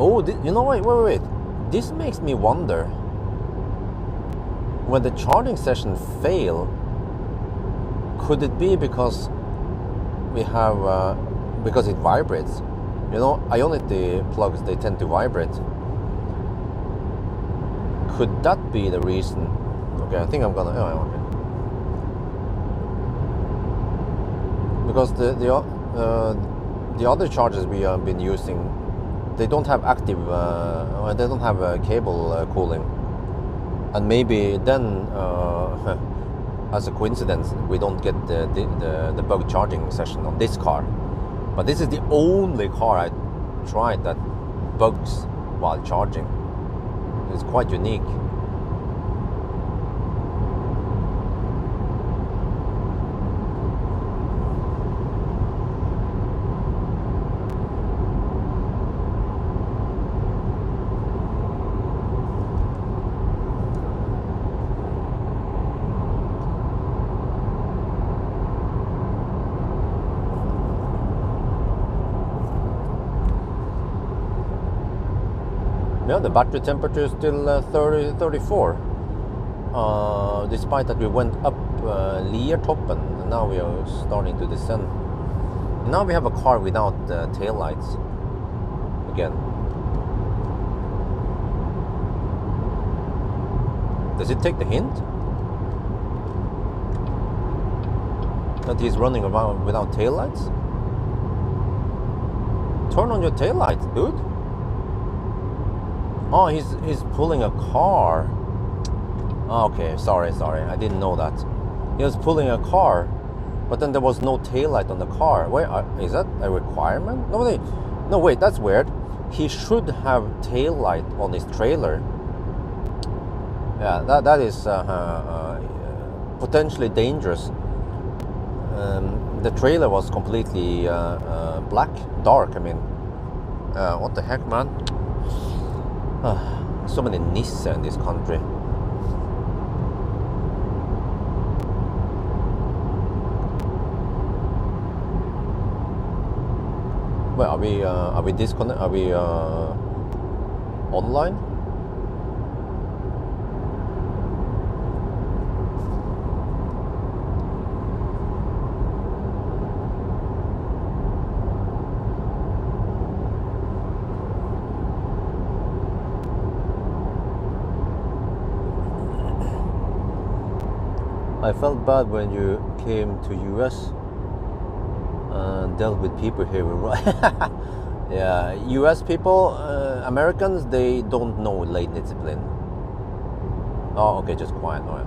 Oh, you know, wait. This makes me wonder, when the charging session fail, could it be because we have, because it vibrates? You know, Ionity plugs, they tend to vibrate. Could that be the reason? Okay, I think I'm gonna, okay. Because the other chargers we have been using, they don't have active, they don't have cable cooling, and maybe then, as a coincidence, we don't get the bug charging session on this car. But this is the only car I tried that bugs while charging. It's quite unique. Yeah, the battery temperature is still 34, despite that we went up Liertoppen, and now we are starting to descend. Now we have a car without tail lights again. Does it take the hint that he's running around without tail lights? Turn on your tail lights, dude. Oh, he's pulling a car. Okay, sorry, I didn't know that. He was pulling a car, but then there was no tail light on the car. Wait, is that a requirement? No, wait, that's weird. He should have tail light on his trailer. Yeah, that is potentially dangerous. The trailer was completely black, dark. I mean, what the heck, man? So many Nissan in this country. Well, are we disconnected? Are we online? I felt bad when you came to US and dealt with people here. Yeah, US people, Americans, they don't know lane discipline. Oh, okay, just quiet. No.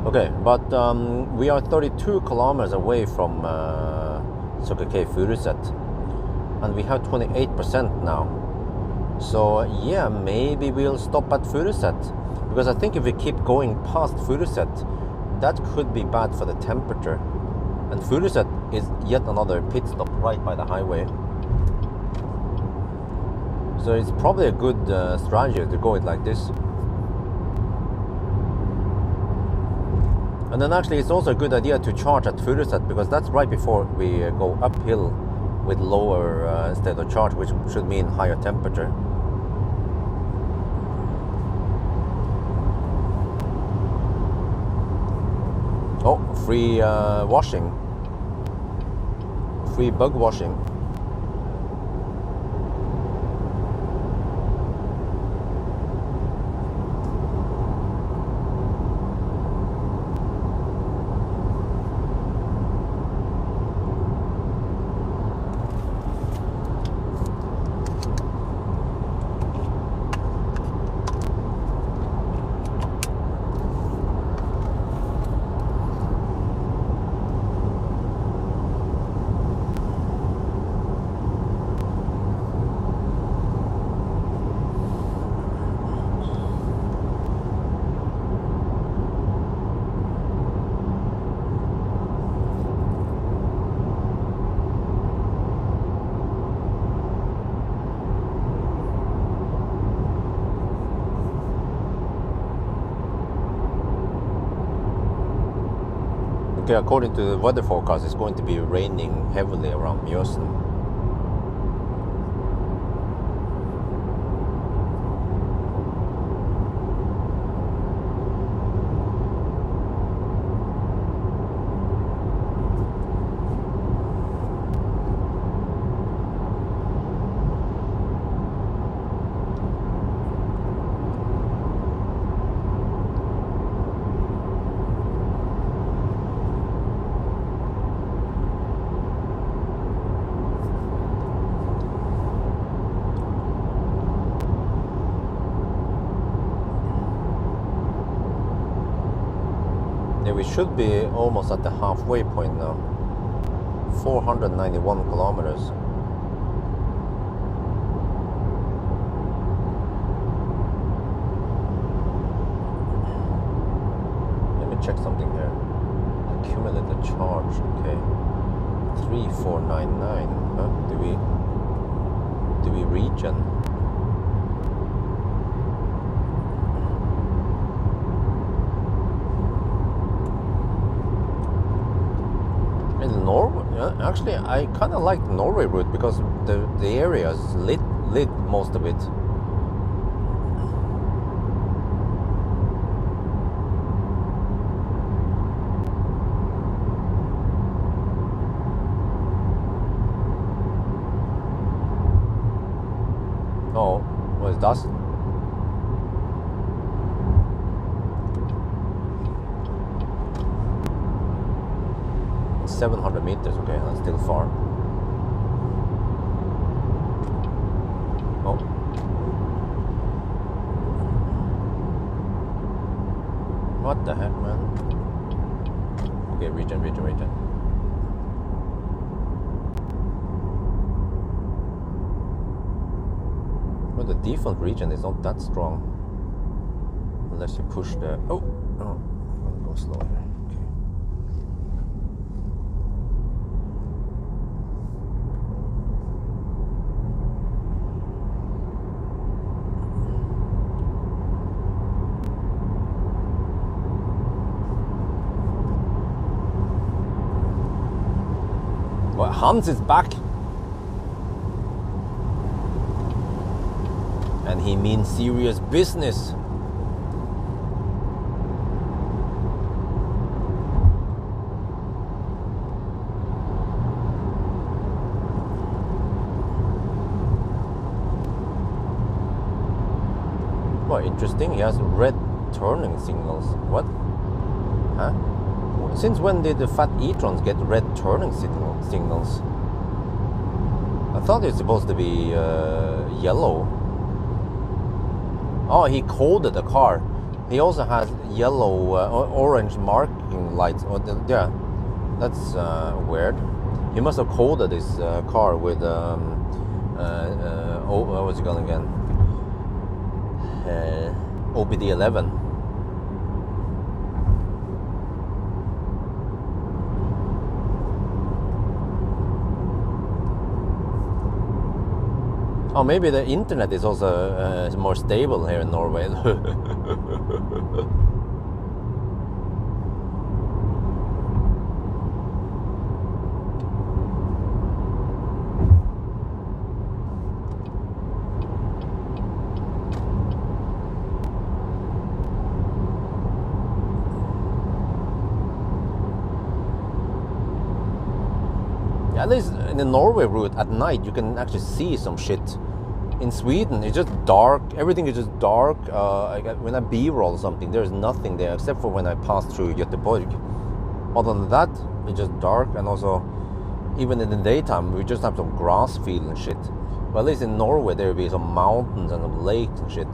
Okay, but we are 32 kilometers away from K Furuset, and we have 28% now. So yeah, maybe we'll stop at Furuset, because I think if we keep going past Furuset, that could be bad for the temperature. And Furuset is yet another pit stop right by the highway. So it's probably a good strategy to go it like this. And then actually it's also a good idea to charge at Furuset, because that's right before we go uphill with lower state of charge, which should mean higher temperature. Oh, free washing. Free bug washing. Okay, according to the weather forecast, it's going to be raining heavily around Mjøsen. We should be almost at the halfway point now. 491 kilometers. Let me check something here. Accumulated charge, okay. 3499. Huh? Do we regen? Norway, actually, I kind of like the Norway route, because the area is lit most of it. Oh, what is that? 700 meters, okay, that's still far. Oh. But the default region is not that strong. Unless you push the... Oh! I'll go slower. Okay. Well, Hans is back! And he means serious business. Well, interesting. He has red turning signals. What? Huh? Since when did the fat e-trons get red turning signals? I thought it's supposed to be yellow. Oh, he coded the car. He also has yellow, orange marking lights. Yeah, that's weird. He must have coded his car with what was it called again? OBD11. Oh, maybe the internet is also more stable here in Norway. At least in the Norway route at night, you can actually see some shit. In Sweden, it's just dark. Everything is just dark. When I B-roll something, there's nothing there except for when I pass through Göteborg. Other than that, it's just dark. And also, even in the daytime, we just have some grass field and shit. But at least in Norway, there will be some mountains and some lakes and shit.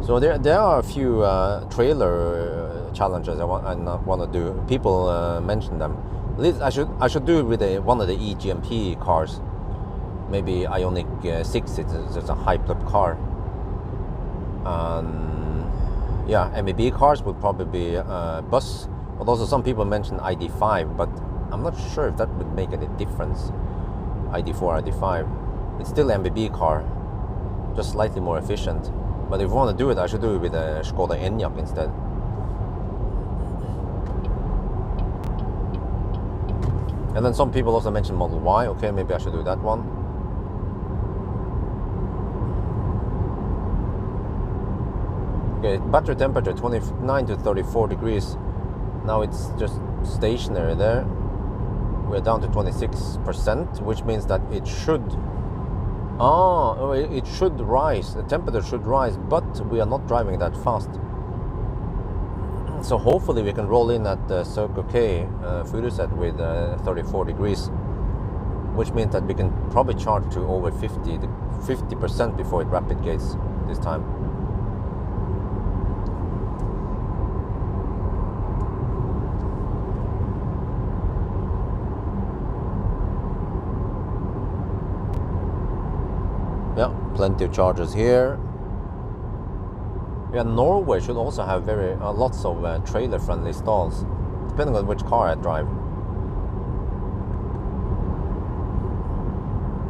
So there are a few trailer challenges I want to do. People mention them. At least I should do it with one of the eGMP cars. Maybe Ioniq 6. It's a hyped up car. Yeah, MEB cars would probably be bus. But also some people mention ID5, but I'm not sure if that would make any difference. ID4, ID5. It's still an MEB car, just slightly more efficient. But if I want to do it, I should do it with a Skoda Enyaq instead. And then some people also mentioned Model Y. Okay, maybe I should do that one. Okay, battery temperature 29 to 34 degrees. Now it's just stationary there. We're down to 26%, which means that it should... it should rise. The temperature should rise, but we are not driving that fast. So hopefully we can roll in at the Circle K Furuset with 34 degrees, which means that we can probably charge to over 50% before it rapid gates this time. Yeah, plenty of chargers here. Yeah, Norway should also have lots of trailer-friendly stalls, depending on which car I drive.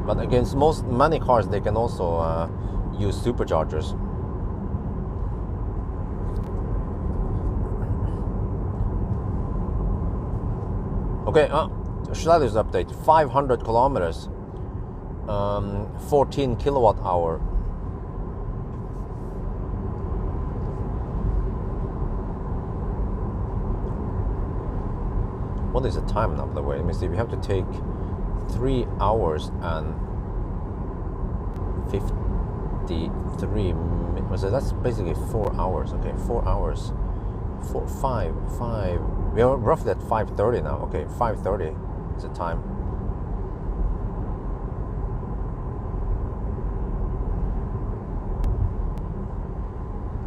But against many cars, they can also use superchargers. Okay, status update: 500 kilometers, 14 kilowatt hour. What is the time now, by the way? Let me see. We have to take 3 hours and 53 minutes. So that's basically 4 hours. Okay, 4 hours. 5. We are roughly at 5:30 now. Okay, 5:30 is the time.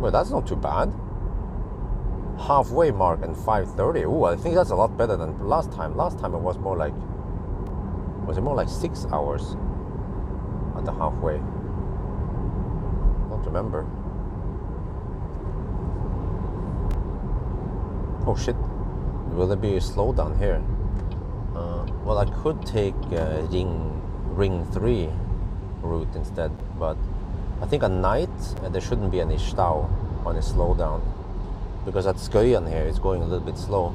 Well, that's not too bad. Halfway mark and 5:30. Oh, I think that's a lot better than last time. Last time it was more like Was it more like 6 hours at the halfway? Don't remember. Oh shit, will there be a slowdown here? Well, I could take ring 3 route instead, but I think at night there shouldn't be any stau or any slowdown, because at Skøyen here it's going a little bit slow.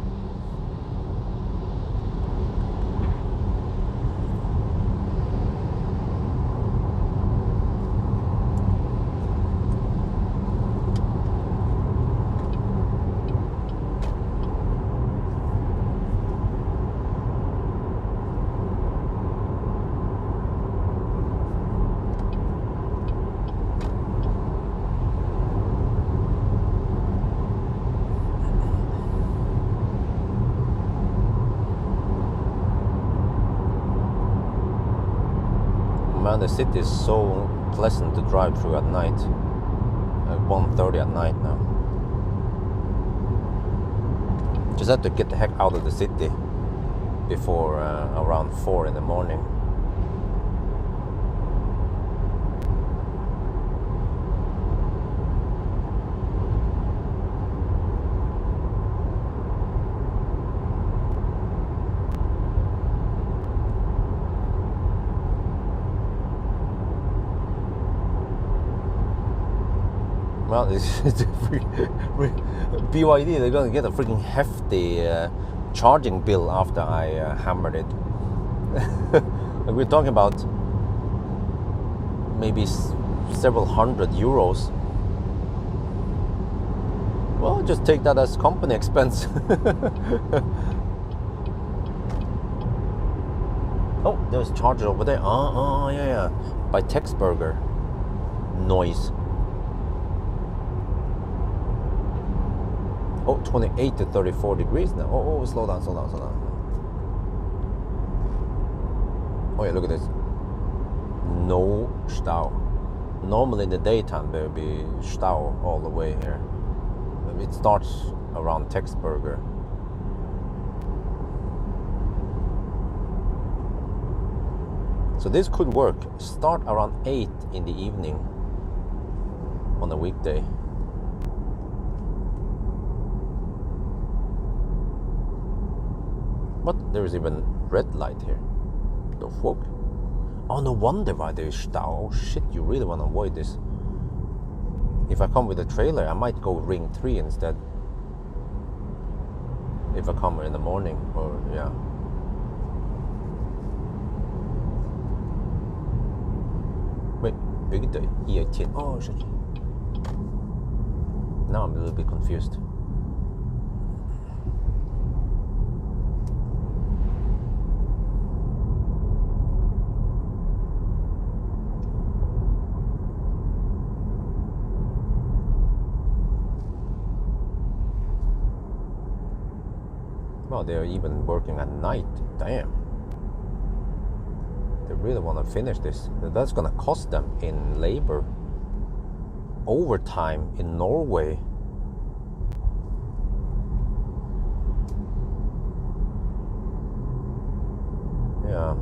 Man, the city is so pleasant to drive through at night. 1:30 at night now. Just have to get the heck out of the city before around 4 in the morning. Well, it's BYD, they're going to get a freaking hefty charging bill after I hammered it. We're talking about maybe several €100. Well, just take that as company expense. Oh, there's a charger over there. Yeah. By Texburger. Noise. Oh, 28 to 34 degrees now. Oh, slow down. Oh yeah, look at this. No stau. Normally in the daytime there will be stau all the way here. It starts around Texburger. So this could work. Start around 8 in the evening on a weekday. What? There is even red light here. The fuck? Oh, no wonder why there is stau. Oh shit, you really want to avoid this. If I come with a trailer, I might go ring 3 instead. If I come in the morning, or yeah. Wait, bygde E18. Oh shit. Now I'm a little bit confused. Well, they're even working at night. Damn. They really want to finish this. That's going to cost them in labor. Overtime in Norway. Yeah.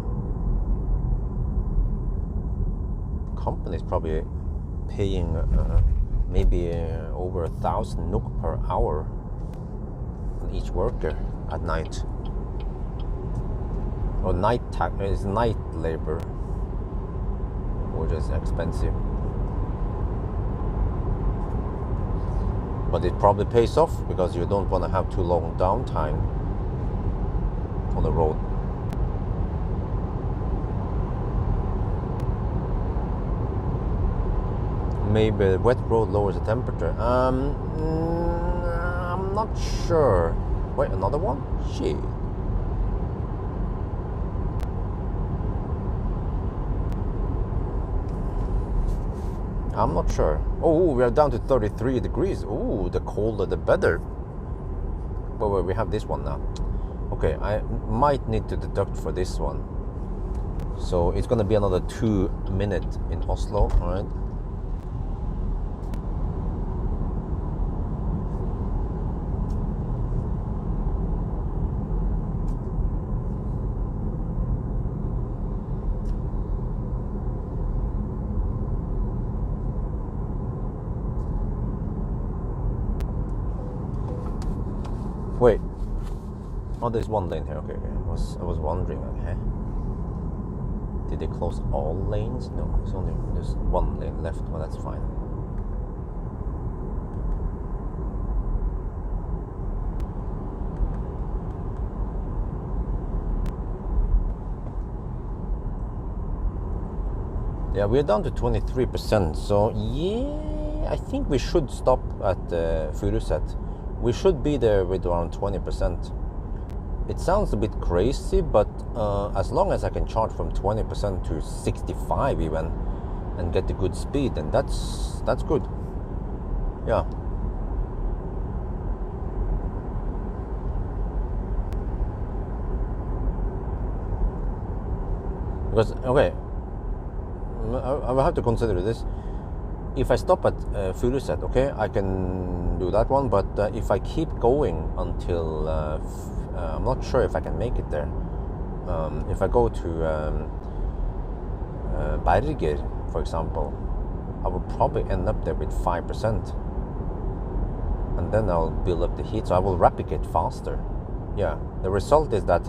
The company's probably paying maybe over 1,000 NOK per hour on each worker at night. Or it's night labor, which is expensive. But it probably pays off because you don't want to have too long downtime on the road. Maybe wet road lowers the temperature. I'm not sure. Wait, another one? Shit. I'm not sure. Oh, we are down to 33 degrees. Oh, the colder the better. But wait, we have this one now. Okay, I might need to deduct for this one. So it's gonna be another 2 minutes in Oslo, alright? Oh, there's one lane here. Okay. I was wondering. Okay. Did they close all lanes? No, there's one lane left. Well, that's fine. Yeah, we're down to 23%. So yeah, I think we should stop at Furuset. We should be there with around 20%. It sounds a bit crazy, but as long as I can charge from 20% to 65 even, and get the good speed, then that's good. Yeah. Because okay, I will have to consider this. If I stop at Furuset, okay, I can do that one. But if I keep going until I'm not sure if I can make it there. If I go to Berger, for example, I will probably end up there with 5%, and then I'll build up the heat. So I will replicate faster. Yeah. The result is that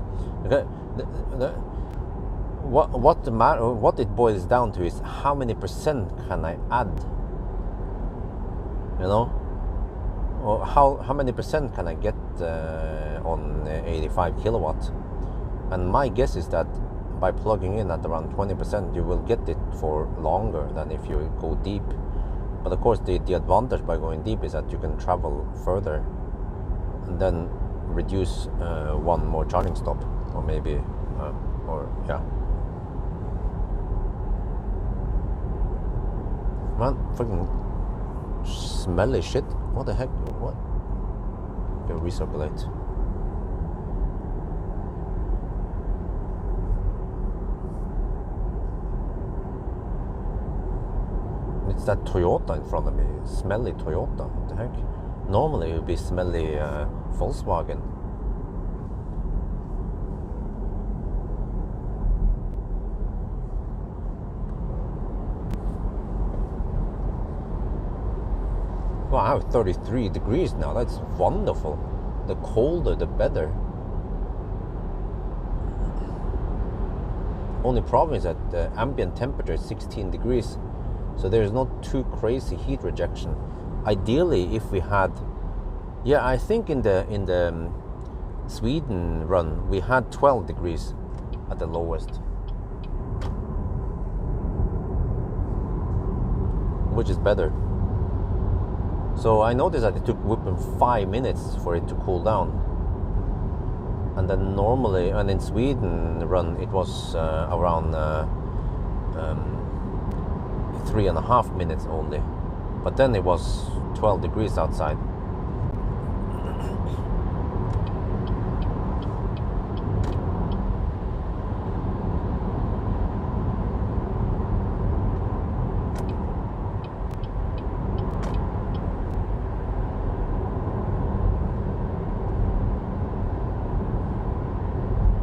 what it boils down to is how many percent can I add, you know, or how many percent can I get on 85 kilowatt. And my guess is that by plugging in at around 20%, you will get it for longer than if you go deep. But of course the advantage by going deep is that you can travel further and then reduce one more charging stop, or maybe yeah. Man, fucking smelly shit. What the heck? What? Okay, recirculate. It's that Toyota in front of me. Smelly Toyota. What the heck? Normally it would be smelly Volkswagen. Wow, 33 degrees now. That's wonderful. The colder, the better. Only problem is that the ambient temperature is 16 degrees, so there's not too crazy heat rejection. Ideally, if we had, yeah, I think in the Sweden run we had 12 degrees at the lowest, which is better. So I noticed that it took Whippen 5 minutes for it to cool down. And then normally, and in Sweden run, it was around 3.5 minutes only. But then it was 12 degrees outside.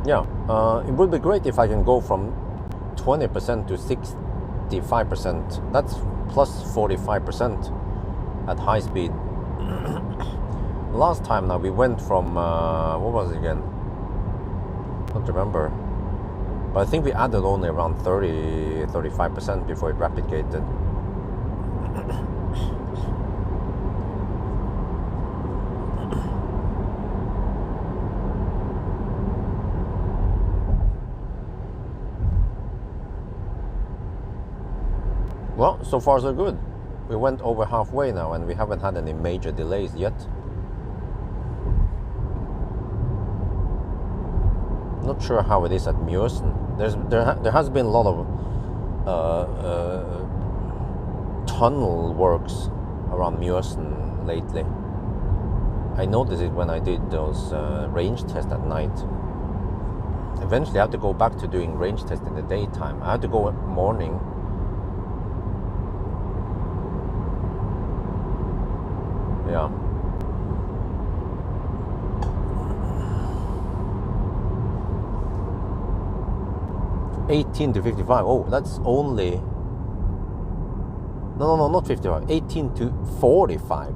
Yeah, it would be great if I can go from 20% to 65%. That's plus 45% at high speed. Last time now we went from, what was it again? I don't remember. But I think we added only around 35% before it replicated. Well, so far so good. We went over halfway now and we haven't had any major delays yet. Not sure how it is at Mjøsen. There has been a lot of tunnel works around Mjøsen lately. I noticed it when I did those range tests at night. Eventually I have to go back to doing range tests in the daytime. I have to go morning. Yeah. $18 to $55. Oh, that's only. No, not 55. $18 to $45.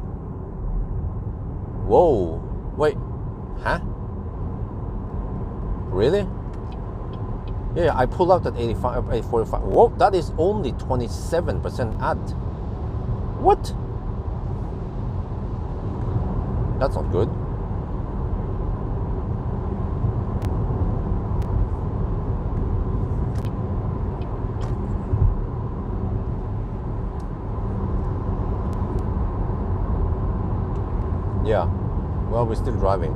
Whoa. Wait. Huh? Really? Yeah, I pull out at 85, 845. Whoa, that is only 27% add. What? That's not good. Yeah, well, we're still driving.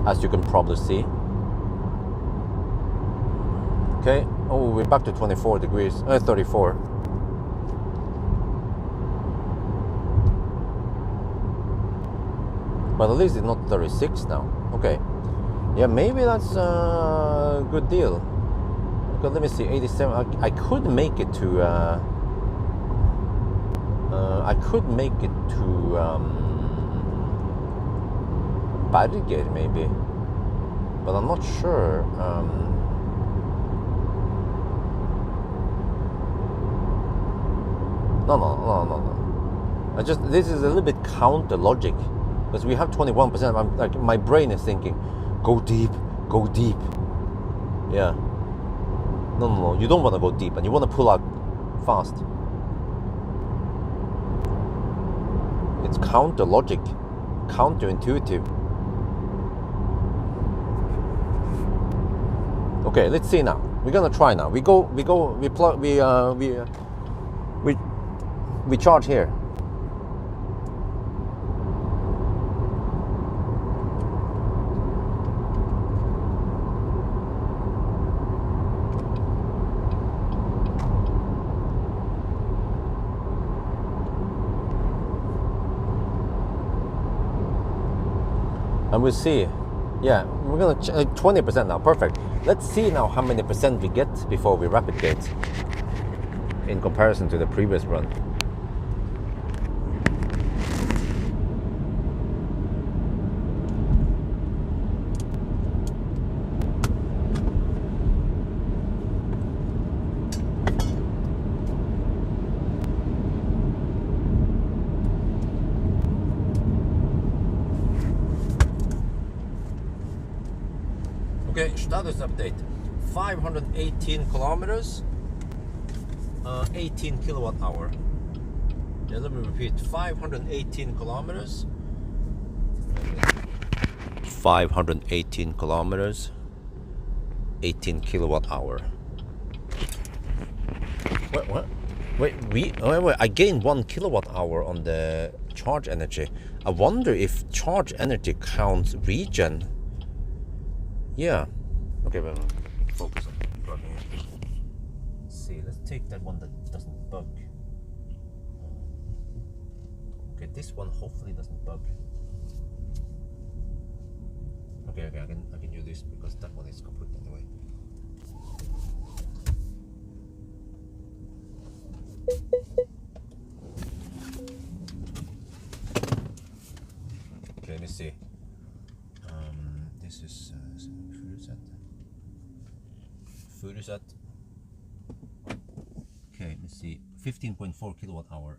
As you can probably see. Okay, oh, we're back to 24 degrees, 34. But at least it's not 36 now. Okay, yeah, maybe that's a good deal. Okay, let me see, 87, I could make it to, Berger maybe, but I'm not sure. No. This is a little bit counter logic, because we have 21%. I'm like, my brain is thinking, go deep. Yeah. No. You don't want to go deep, and you want to pull out fast. It's counter logic, counterintuitive. Okay, let's see now. We're gonna try now. We charge here. And we'll see. Yeah, we're gonna 20% now. Perfect. Let's see now how many percent we get before we rapid gate in comparison to the previous run. Okay, status update. 518 kilometers, 18 kilowatt hour. Yeah, let me repeat. 518 kilometers. 518 kilometers, 18 kilowatt hour. What? Wait, I gained 1 kilowatt hour on the charge energy. I wonder if charge energy counts regen. Yeah. Okay, well, focus on plugging in. Let's see, let's take that one that doesn't bug. Okay, this one hopefully doesn't bug. Okay, I can do this because that one is kaput anyway. Okay, let me see. This is Furuset. Okay, let's see. 15.4 kilowatt hour.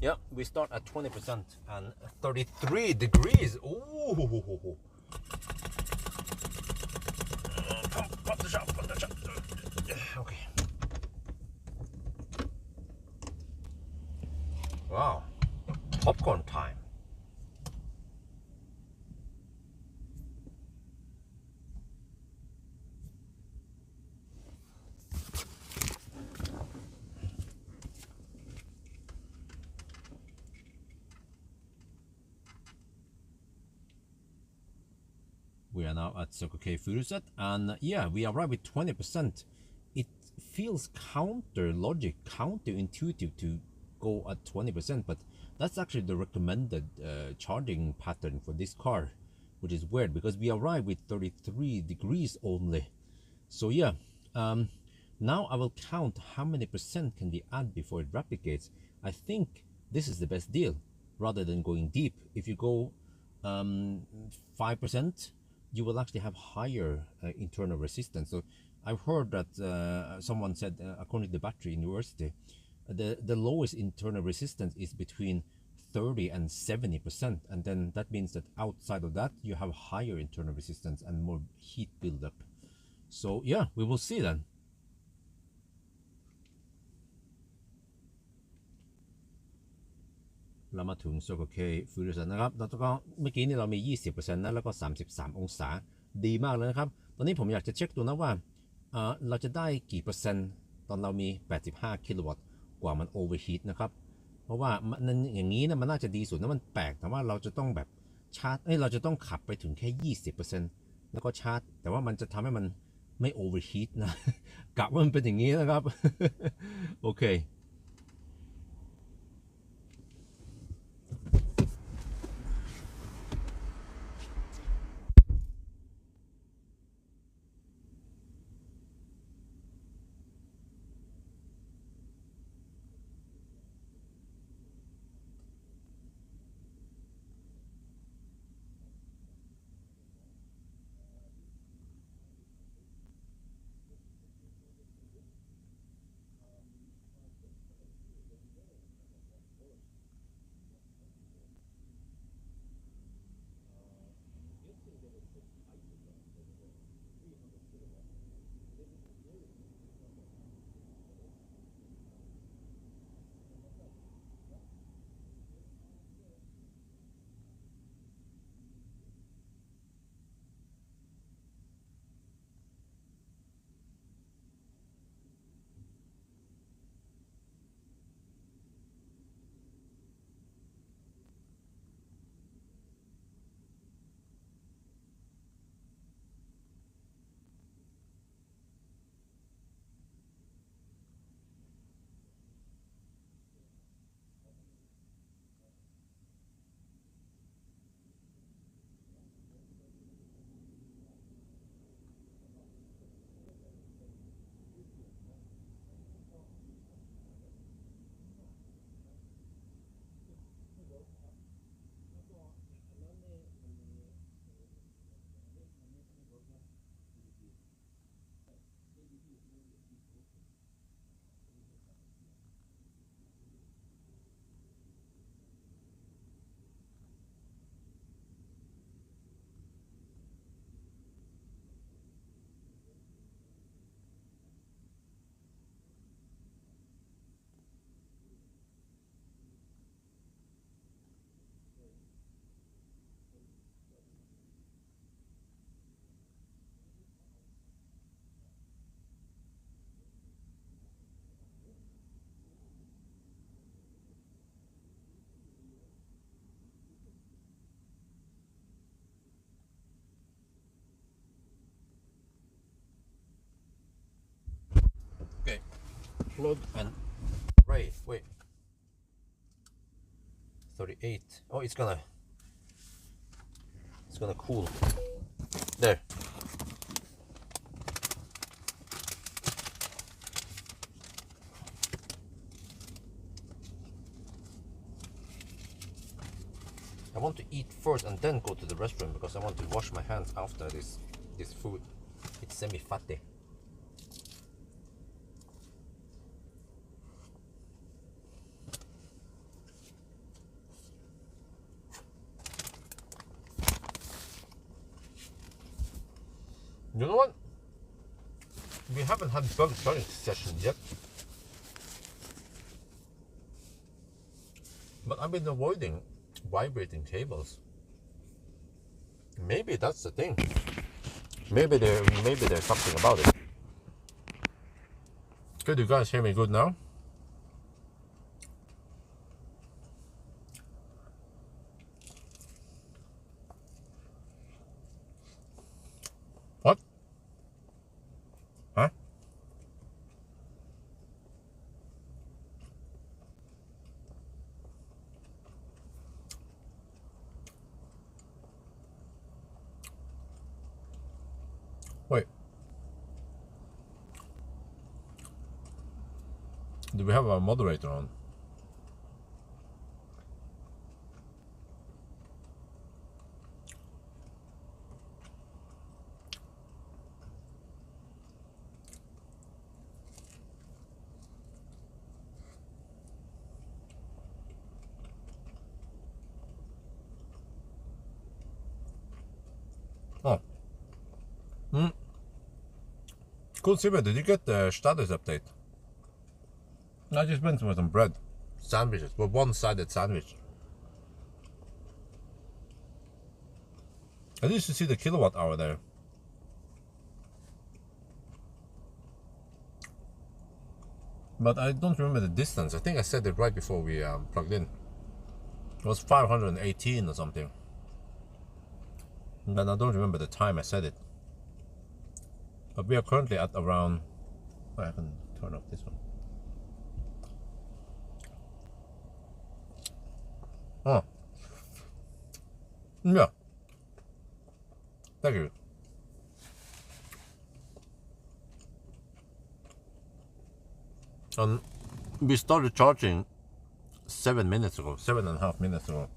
Yeah, we start at 20% and 33 degrees. Ooh. Pump the shop. Okay. Wow. Popcorn time. We are now at Circle K Furuset, and yeah, we arrived with 20%. It feels counterintuitive to go at 20%, but that's actually the recommended charging pattern for this car, which is weird because we arrived with 33 degrees only. So yeah, now I will count how many percent can we add before it replicates. I think this is the best deal rather than going deep. If you go 5%, you will actually have higher internal resistance. So I've heard that someone said, according to the battery university, the lowest internal resistance is between 30 and 70%, and then that means that outside of that you have higher internal resistance and more heat buildup. So yeah, we will see then. เรามาถึง Circle K Furuset นะครับแล้วก็เมื่อกี้นี่เรามี 20% นะแล้วก็33องศาดีมากเลยนะครับตอนนี้ผมอยากจะเช็คดูนะว่าเราจะได้กี่เปอร์เซ็นต์ตอนเรามี85กิโลวัตต์กว่ามันโอเวอร์ฮีทนะครับเพราะว่ามันอย่างนี้นะมันน่าจะดีสุดนะมันแปลกแต่ว่าเราจะต้องแบบชาร์จเราจะต้องขับไปถึงแค่ 20% แล้วก็ชาร์จแต่ว่ามันจะทำให้มันไม่โอเวอร์ฮีทนะกะว่ามันเป็นอย่างนี้นะครับ โอเคOkay, plug and pray. Wait, 38. Oh, it's gonna cool. There. I want to eat first and then go to the restaurant because I want to wash my hands after this food. It's semi-fatty. You know what? We haven't had bug charging session yet. But I've been avoiding vibrating cables. Maybe that's the thing. Maybe there's something about it. Good, you guys hear me good now? What? Huh? Wait. Do we have a moderator on? Oh. Cool, Simon, did you get the status update? I just went with some bread. Sandwiches, but one-sided sandwich. I used to see the kilowatt hour there. But I don't remember the distance. I think I said it right before we plugged in. It was 518 or something. And then I don't remember the time I said it. But we are currently at around... Oh, I can turn off this one. Oh. Yeah. Thank you. And we started charging 7 minutes ago, 7.5 minutes ago.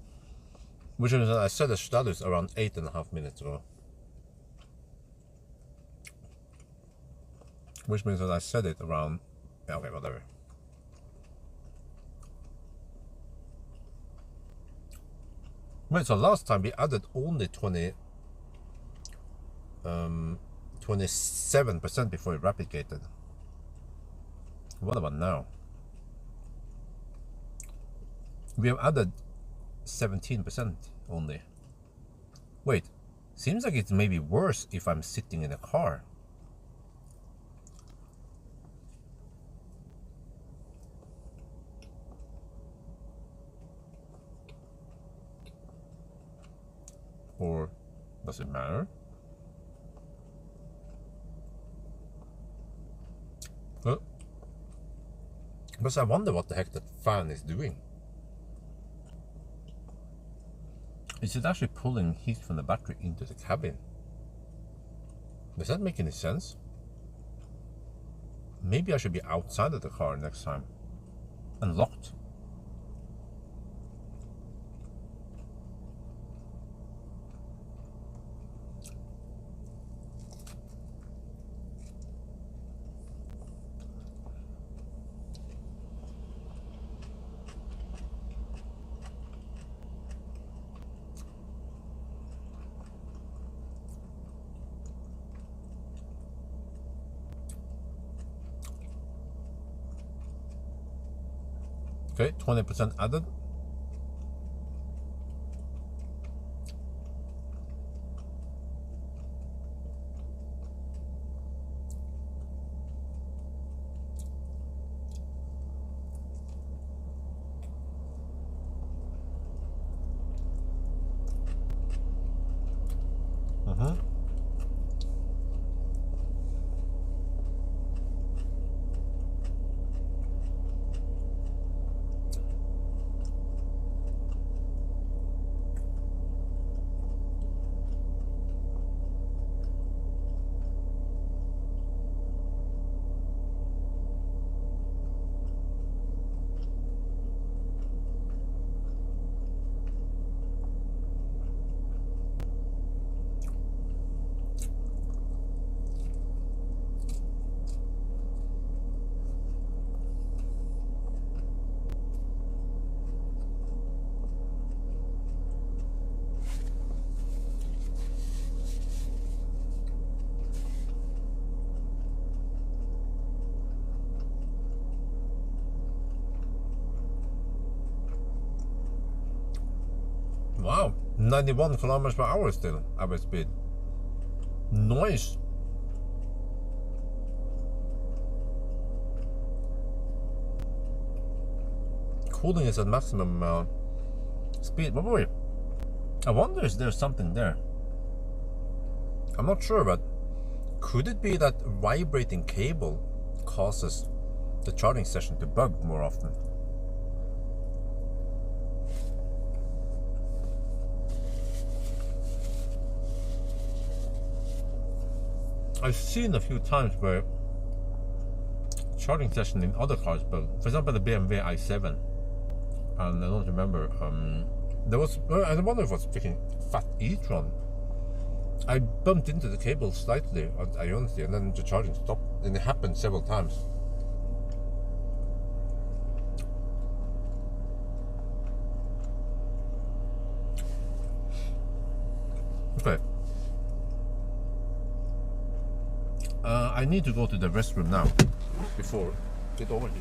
Which means that I set the status around 8.5 minutes ago. Which means that I set it around... Okay, whatever. Wait, so last time we added only 27% before it replicated. What about now? We have added 17% only. Wait, seems like it's maybe worse if I'm sitting in a car. Or does it matter? Because I wonder what the heck that fan is doing. Is it actually pulling heat from the battery into the cabin? Does that make any sense? Maybe I should be outside of the car next time and locked. Okay, 20% added. Wow, 91 kilometers per hour still, average speed. Nice. Cooling is at maximum speed. But wait, I wonder if there's something there. I'm not sure, but could it be that vibrating cable causes the charging session to bug more often? I've seen a few times where charging session in other cars bug. For example, the BMW i7, and I don't remember. There was. I wonder if it was freaking fat e-tron. I bumped into the cable slightly on Ionity, and then the charging stopped, and it happened several times. Okay. I need to go to the restroom now before it overheats.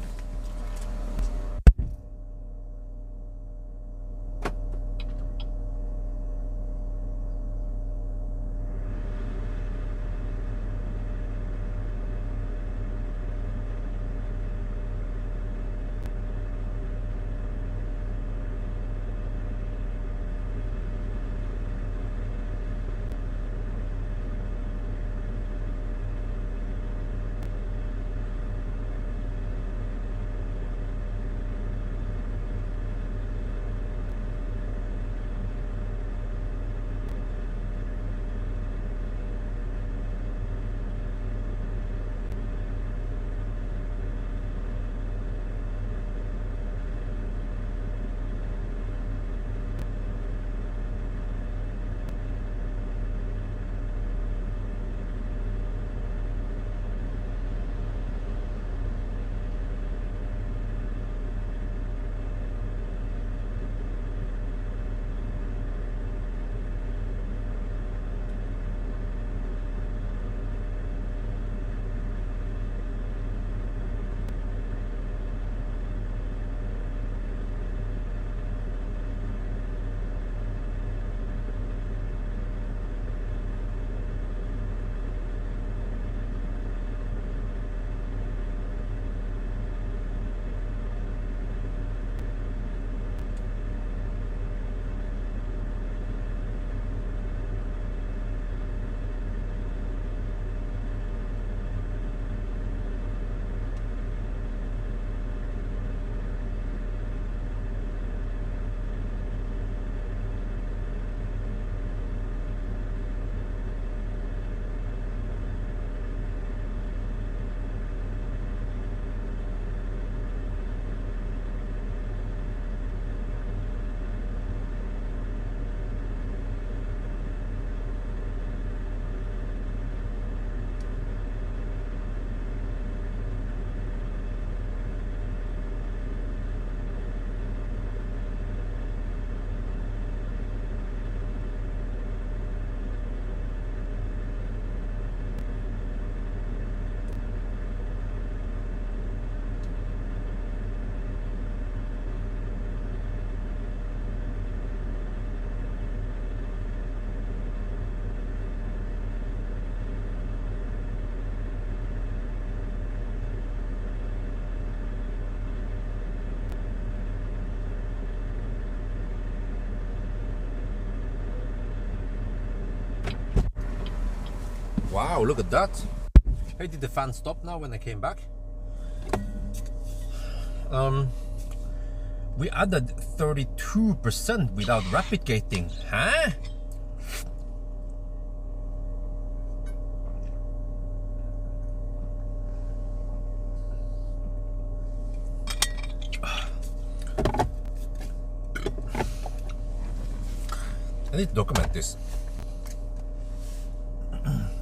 Wow, look at that. Hey, did the fan stop now when I came back? We added 32% without rapid gating. Huh? I need to document this.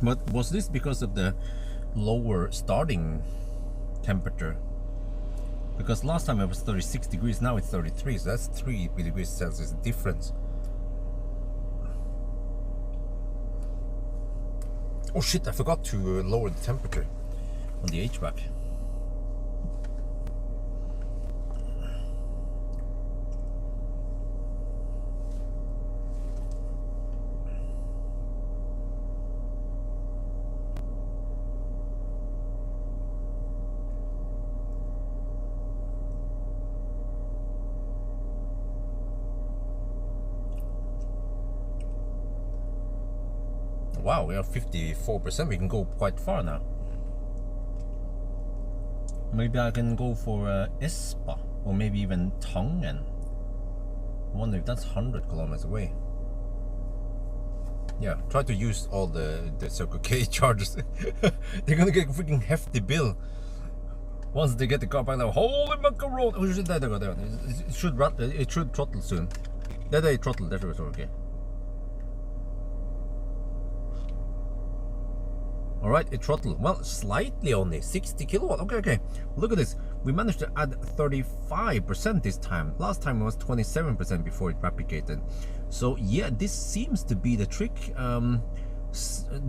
But was this because of the lower starting temperature? Because last time it was 36 degrees, now it's 33, so that's 3 degrees Celsius difference. Oh shit, I forgot to lower the temperature on the HVAC. wow, we are 54%. We can go quite far now. Maybe I can go for Espa, or maybe even Tangen. I wonder if that's 100 kilometers away. Yeah, try to use all the Circle K chargers. They're gonna get a freaking hefty bill once they get the car back. Now, holy macaroni! Oh, it should throttle soon. That they throttle. That was okay. All right, it throttled. Well, slightly only, 60 kilowatt. Okay. Look at this. We managed to add 35% this time. Last time it was 27% before it replicated. So yeah, this seems to be the trick.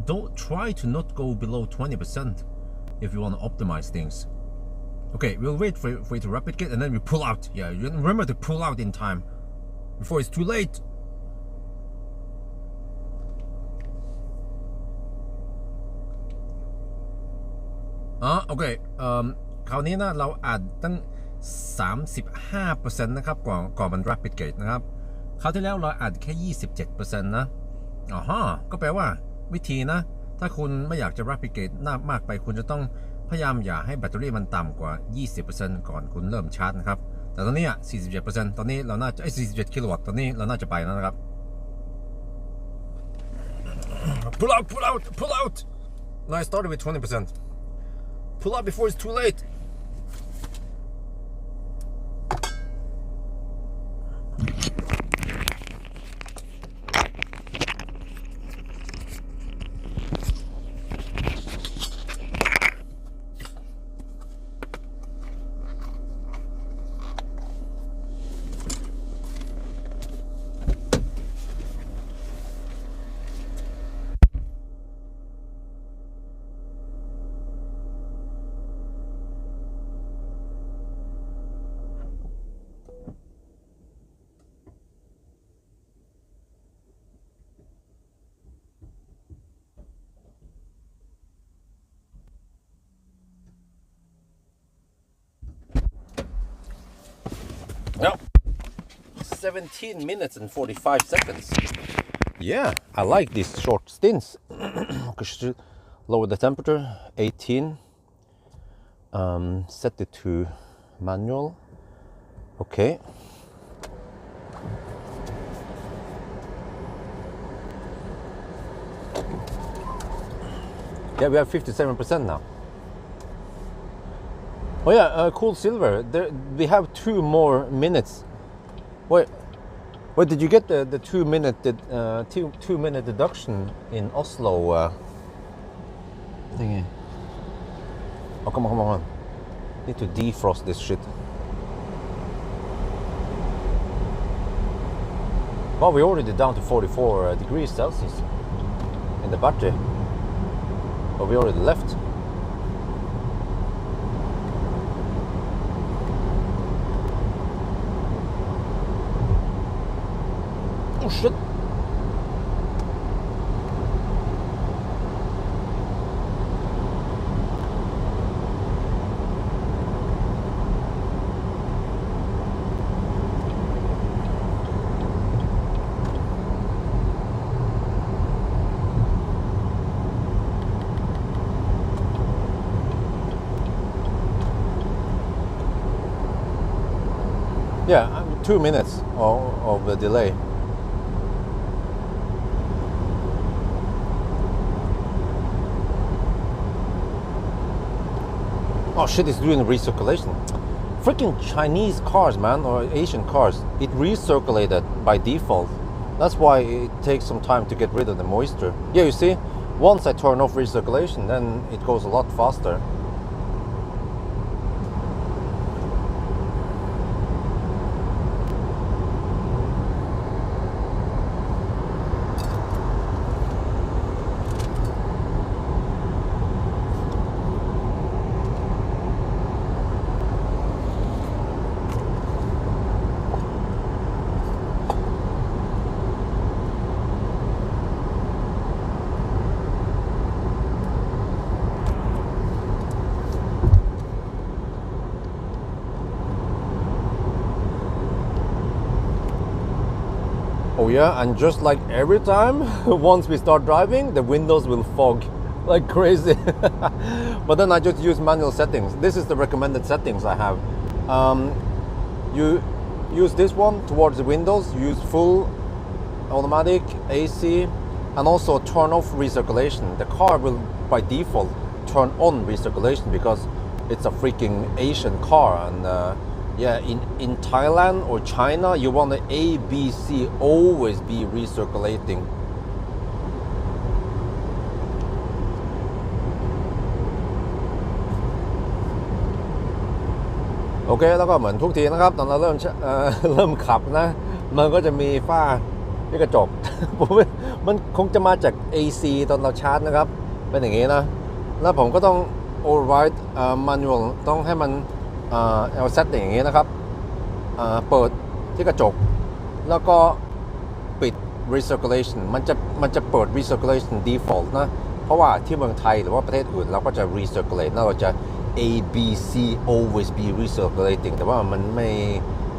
Don't try to not go below 20% if you want to optimize things. Okay, we'll wait for it to replicate and then we pull out. Yeah, remember to pull out in time before it's too late.โอเคคราวนี้นะเราอัดตั้ง 35% นะครับก่อนมัน replicate นะครับคราวที่แล้วเราอัดแค่ 27% นะก็แปลว่าวิธีนะถ้าคุณไม่อยากจะ replicate มากไปคุณจะต้องพยายามอย่าให้แบตเตอรี่มันต่ำกว่า 20% ก่อนคุณเริ่มชาร์จนะครับแต่ตอนนี้47% ตอนนี้เราน่าจะ47 กิโลวัตต์ตอนนี้เราน่าจะไปแล้วนะครับ pull out no I started with 20%. Pull up before it's too late. No. 17 minutes and 45 seconds. Yeah, I like these short stints. Because lower the temperature, 18. Set it to manual. Okay. Yeah, we have 57% now. Oh yeah, cool silver. We have 2 more minutes. Wait, did you get the 2 minute 2 minute deduction in Oslo thingy? Oh come on. Need to defrost this shit. Well, we're already down to 44 degrees Celsius in the battery. But we already left. Oh shit. Yeah, 2 minutes of the delay. Oh shit, it's doing recirculation. Freaking Chinese cars, man, or Asian cars, it recirculated by default. That's why it takes some time to get rid of the moisture. Yeah, you see, once I turn off recirculation, then it goes a lot faster. Oh yeah, and just like every time, once we start driving, the windows will fog like crazy. But then I just use manual settings. This is the recommended settings I have. You use this one towards the windows, use full automatic, AC, and also turn off recirculation. The car will by default turn on recirculation because it's a freaking Asian car, and yeah, in Thailand or China, you want the ABC always be recirculating. Okay, แล้วก็เหมือนทุกทีนะครับตอนเราเริ่มขับนะมันก็จะมีฝ้าที่กระจก มันคงจะมาจาก AC ตอนเราชาร์จนะครับเป็นอย่างนี้นะแล้วผมก็ต้อง override manual ต้องให้มันเอาเซตอย่างนี้นะครับเปิดที่กระจกแล้วก็ปิด recirculation มันจะเปิด recirculation default นะเพราะว่าที่เมืองไทยหรือว่าประเทศอื่นเราก็จะ recirculate แล้วเราจะ A B C always be recirculating แต่ว่ามันไม่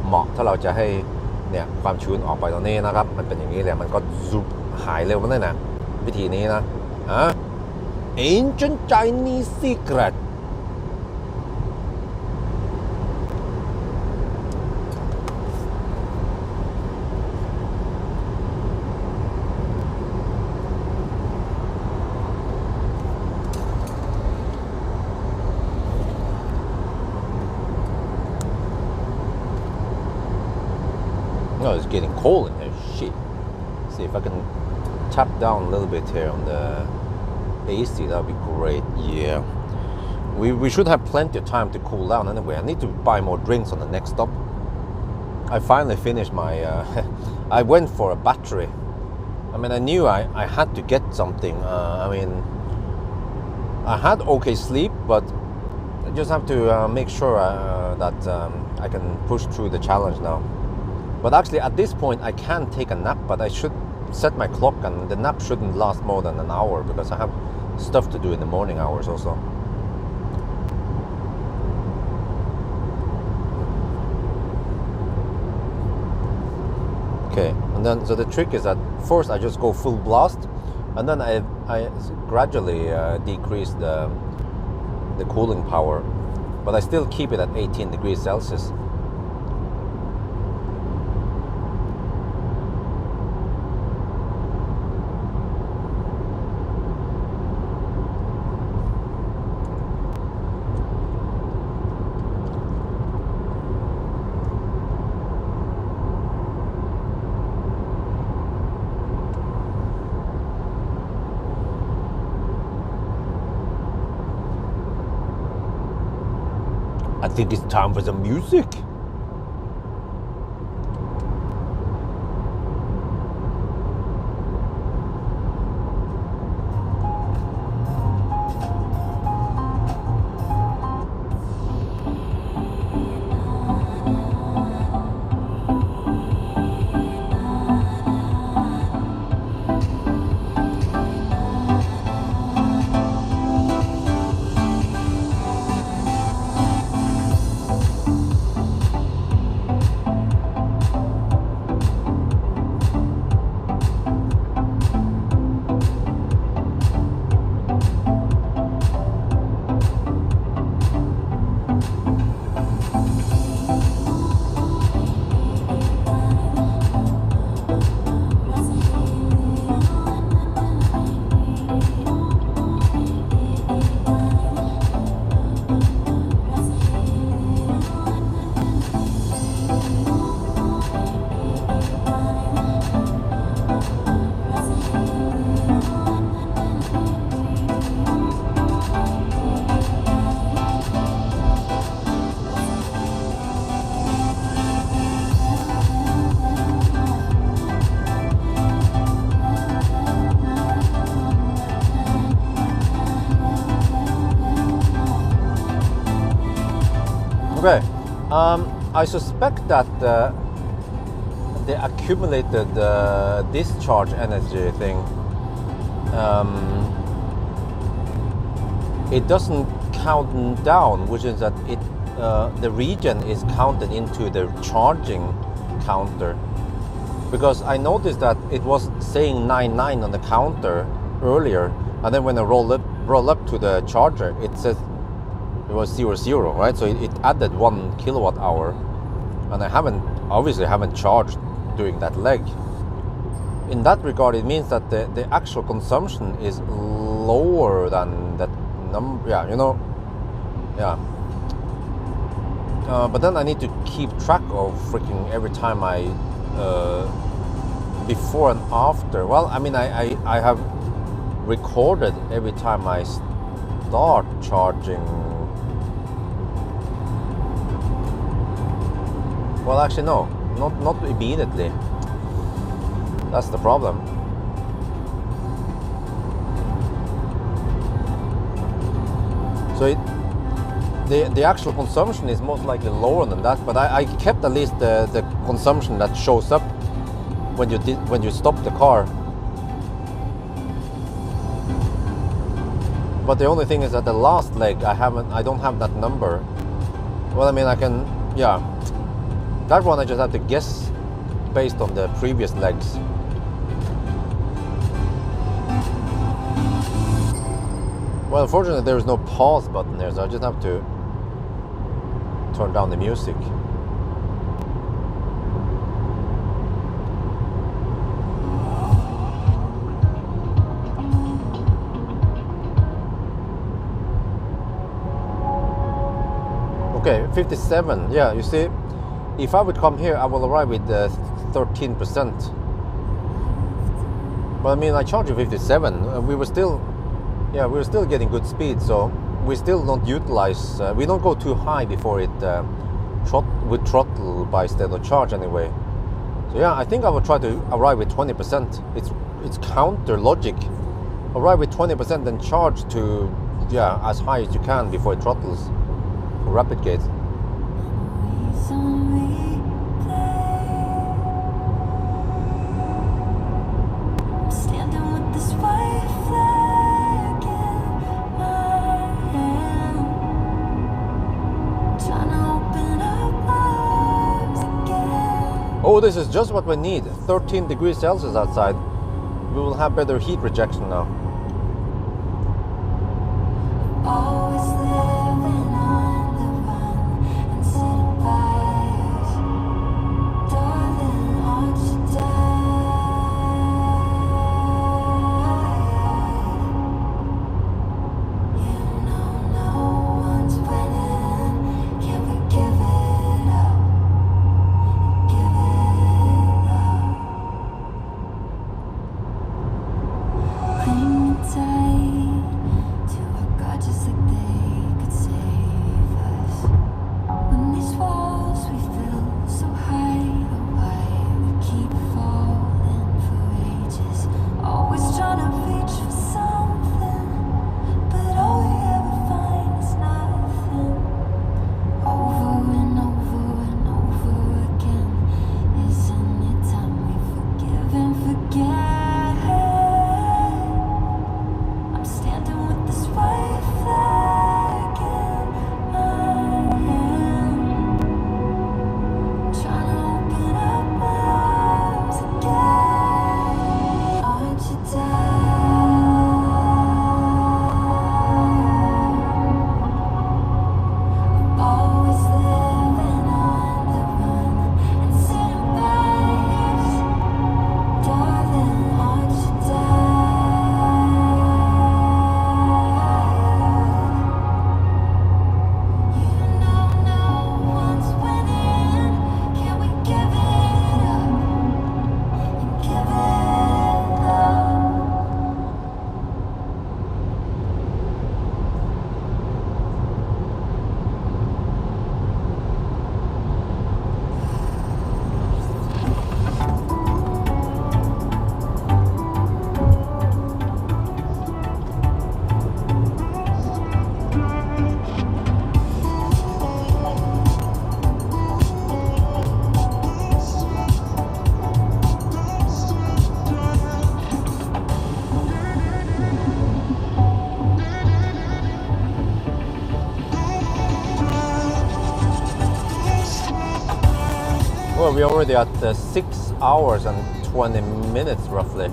เหมาะถ้าเราจะให้เนี่ยความชื้นออกไปตรงนี้นะครับมันเป็นอย่างนี้เลยมันก็ซุบหายเร็วมันเลยนะวิธีนี้นะAncient Chinese secret No, it's getting cold in here. Shit. See if I can tap down a little bit here on the AC. That would be great. Yeah. We should have plenty of time to cool down anyway. I need to buy more drinks on the next stop. I finally finished my... I went for a battery. I mean, I knew I had to get something. I mean, I had okay sleep, but I just have to make sure that I can push through the challenge now. But actually at this point I can take a nap, but I should set my clock and the nap shouldn't last more than an hour because I have stuff to do in the morning hours also. Okay, and then so the trick is that first I just go full blast and then I gradually decrease the cooling power, but I still keep it at 18 degrees Celsius. I think it's time for some music. Okay, I suspect that the accumulated discharge energy thing, it doesn't count down, which is that the regen is counted into the charging counter. because I noticed that it was saying 99 on the counter earlier, and then when I roll up to the charger, it says it was 00, right? So it added 1 kilowatt hour, and I obviously haven't charged during that leg. In that regard, it means that the actual consumption is lower than that number. Yeah, you know, yeah. But then I need to keep track of freaking every time I before and after. Well, I mean, I have recorded every time I start charging. Well, actually, no, not immediately. That's the problem. So the actual consumption is most likely lower than that, but I kept at least the consumption that shows up when you stop the car. But the only thing is that the last leg I don't have that number. Well, I mean, I can, yeah. That one I just have to guess based on the previous legs. Well, unfortunately there is no pause button there, so I just have to turn down the music. Okay, 57. Yeah, you see, if I would come here, I will arrive with 13%. But I mean, I charged you 57. We were still getting good speed, so we still don't utilize. We don't go too high before it would throttle by state of charge anyway. So yeah, I think I will try to arrive with 20%. It's counter logic. Arrive with 20%, then charge to as high as you can before it throttles. Rapid gate. Oh, this is just what we need. 13 degrees Celsius outside. We will have better heat rejection now. we're already at 6 hours and 20 minutes roughly.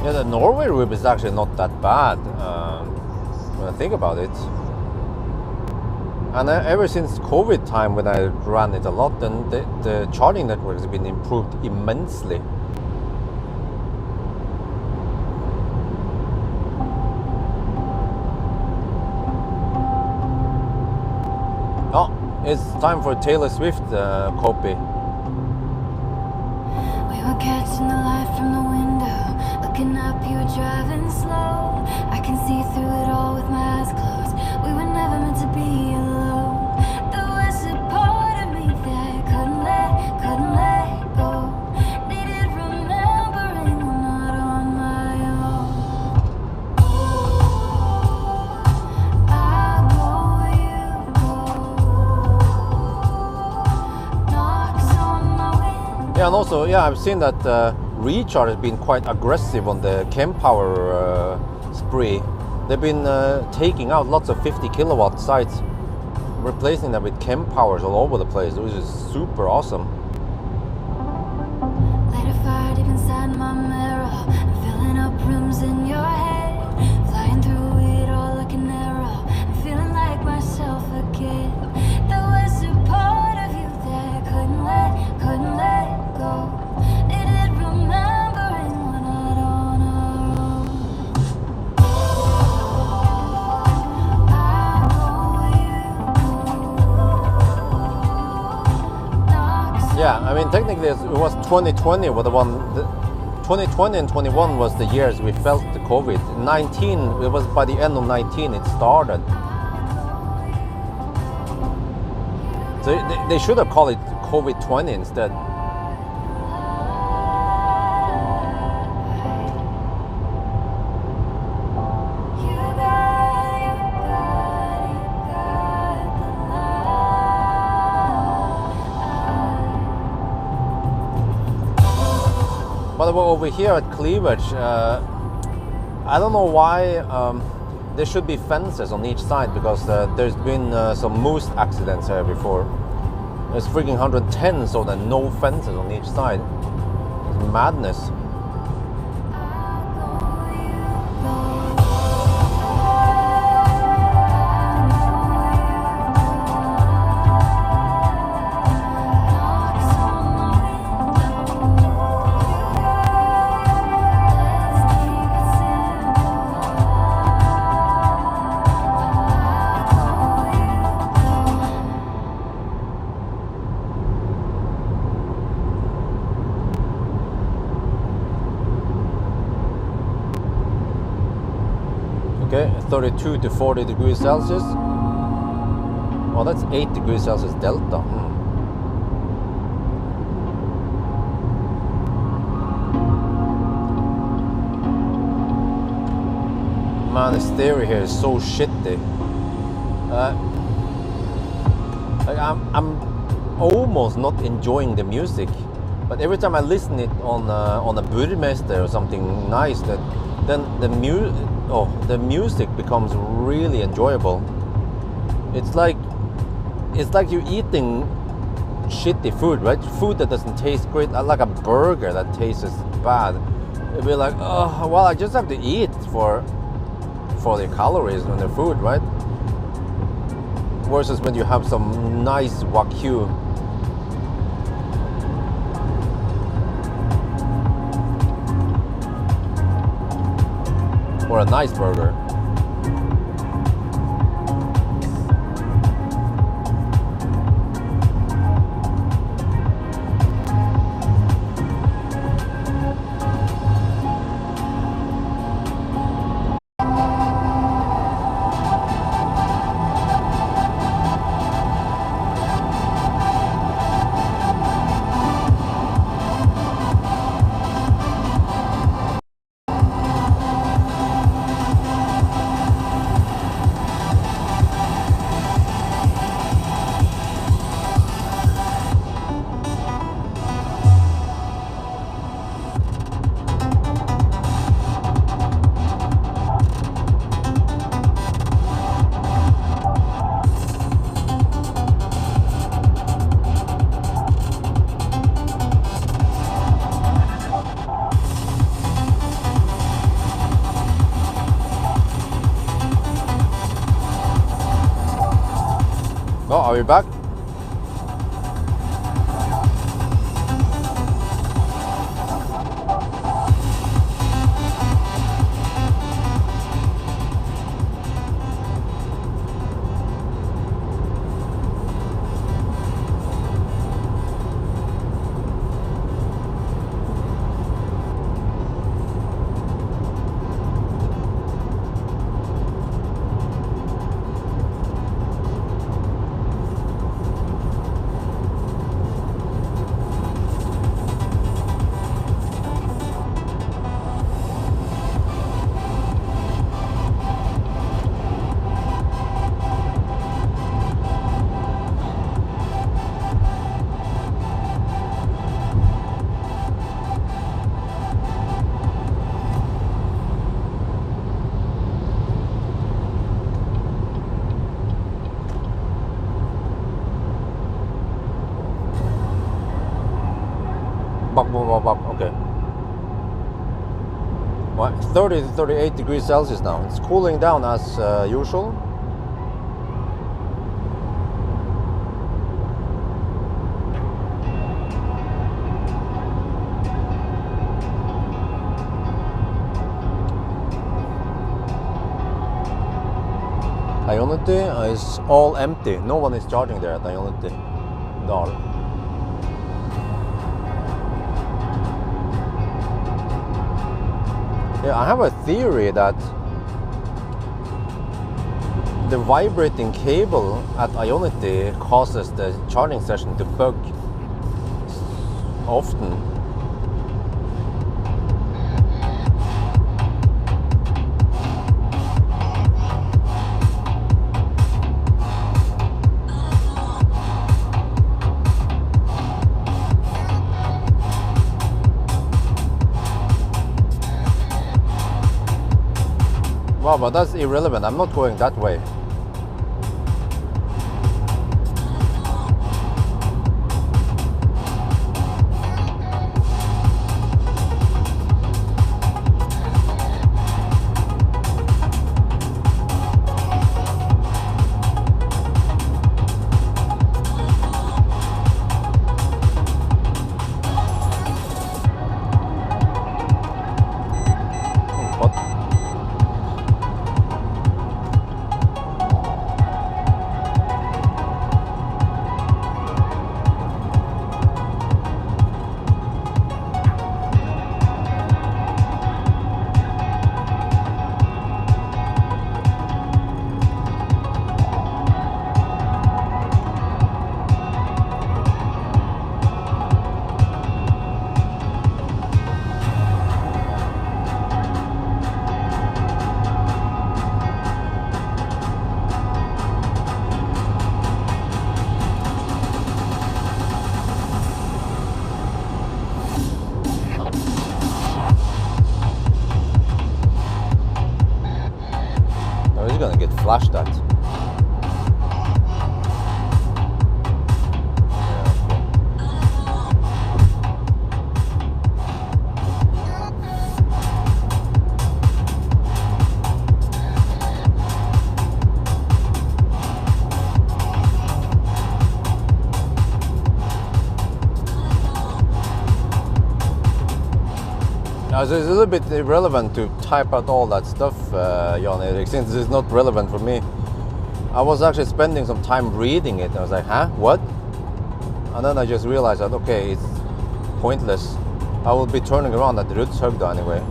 Yeah, the Norway route is actually not that bad when I think about it. And ever since COVID time, when I ran it a lot, then the charging network has been improved immensely. Oh, it's time for Taylor Swift copy. We were catching the light from the window, looking up, you were driving slow. I can see through it all with my eyes closed. We were never meant to be alone. There was a part of me that couldn't let go. Needed remembering I'm not on my own. I go, you go. Knocks on my window. Yeah, and also, yeah, I've seen that Recharge has been quite aggressive on the kWh spree. They've been taking out lots of 50 kilowatt sites, replacing them with kWhs all over the place, which is super awesome. Light a fire deep inside my mirror, I'm filling up rooms in your head, flying through it all like an arrow, I'm feeling like myself again. There was a part of you that couldn't let go. Needed remembering we're not on our own. I go, you go. Knocks Yeah, I mean, technically it was 2020 was the one. 2020 and 21 was the years we felt the COVID. 19, it was by the end of 19 it started. So they should have called it COVID-20 instead. By the way, over here at Cleavage, I don't know why there should be fences on each side, because there's been some moose accidents here before. There's freaking 110, so there are no fences on each side. It's madness. Okay, 32 to 40 degrees Celsius. Oh, that's 8 degrees Celsius delta. Man, the stereo here is so shitty. Like I'm almost not enjoying the music, but every time I listen it on a Burmester or something nice, then oh, the music becomes really enjoyable. It's like you're eating shitty food, right? Food that doesn't taste great, like a burger that tastes bad. It'd be like, oh, well, I just have to eat for the calories on the food, right? Versus when you have some nice wagyu. Or a nice burger. Oh, are we back? Okay. Well, 30 to 38 degrees Celsius now. It's cooling down as usual. Ionity is all empty. No one is charging there at Ionity. Dal. Yeah, I have a theory that the vibrating cable at Ionity causes the charging session to bug often. Wow, but that's irrelevant. I'm not going that way. flash that. Now, so it's a little bit irrelevant to type out all that stuff, Jan Erik, since it's not relevant for me. I was actually spending some time reading it. I was like, huh? What? And then I just realized that, okay, it's pointless. I will be turning around at Rudshøgda anyway.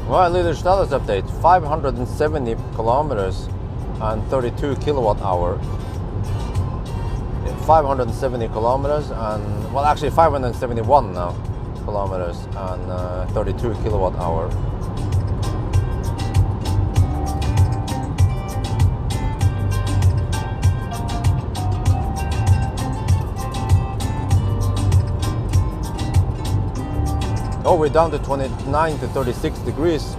Well, little status update, 570 kilometers and 32 kilowatt hour. 570 kilometers and, well, actually 571 now kilometers and 32 kilowatt hour. Oh, we're down to 29 to 36 degrees.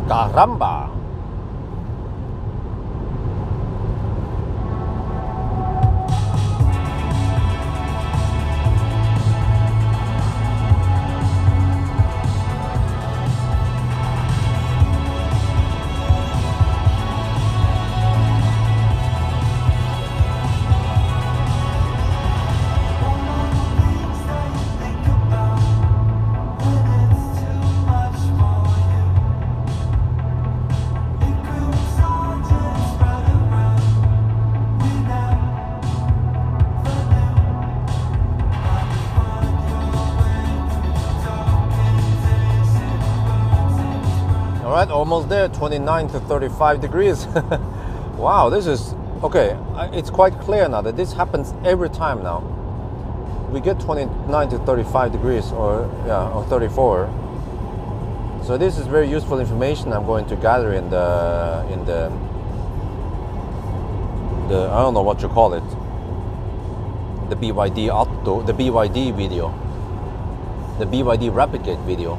Caramba! Alright, almost there, 29 to 35 degrees. Wow, this is, okay, it's quite clear now that this happens every time now. We get 29 to 35 degrees or 34. So this is very useful information I'm going to gather in the I don't know what you call it, the BYD Atto, the BYD video, the BYD rapid gate video,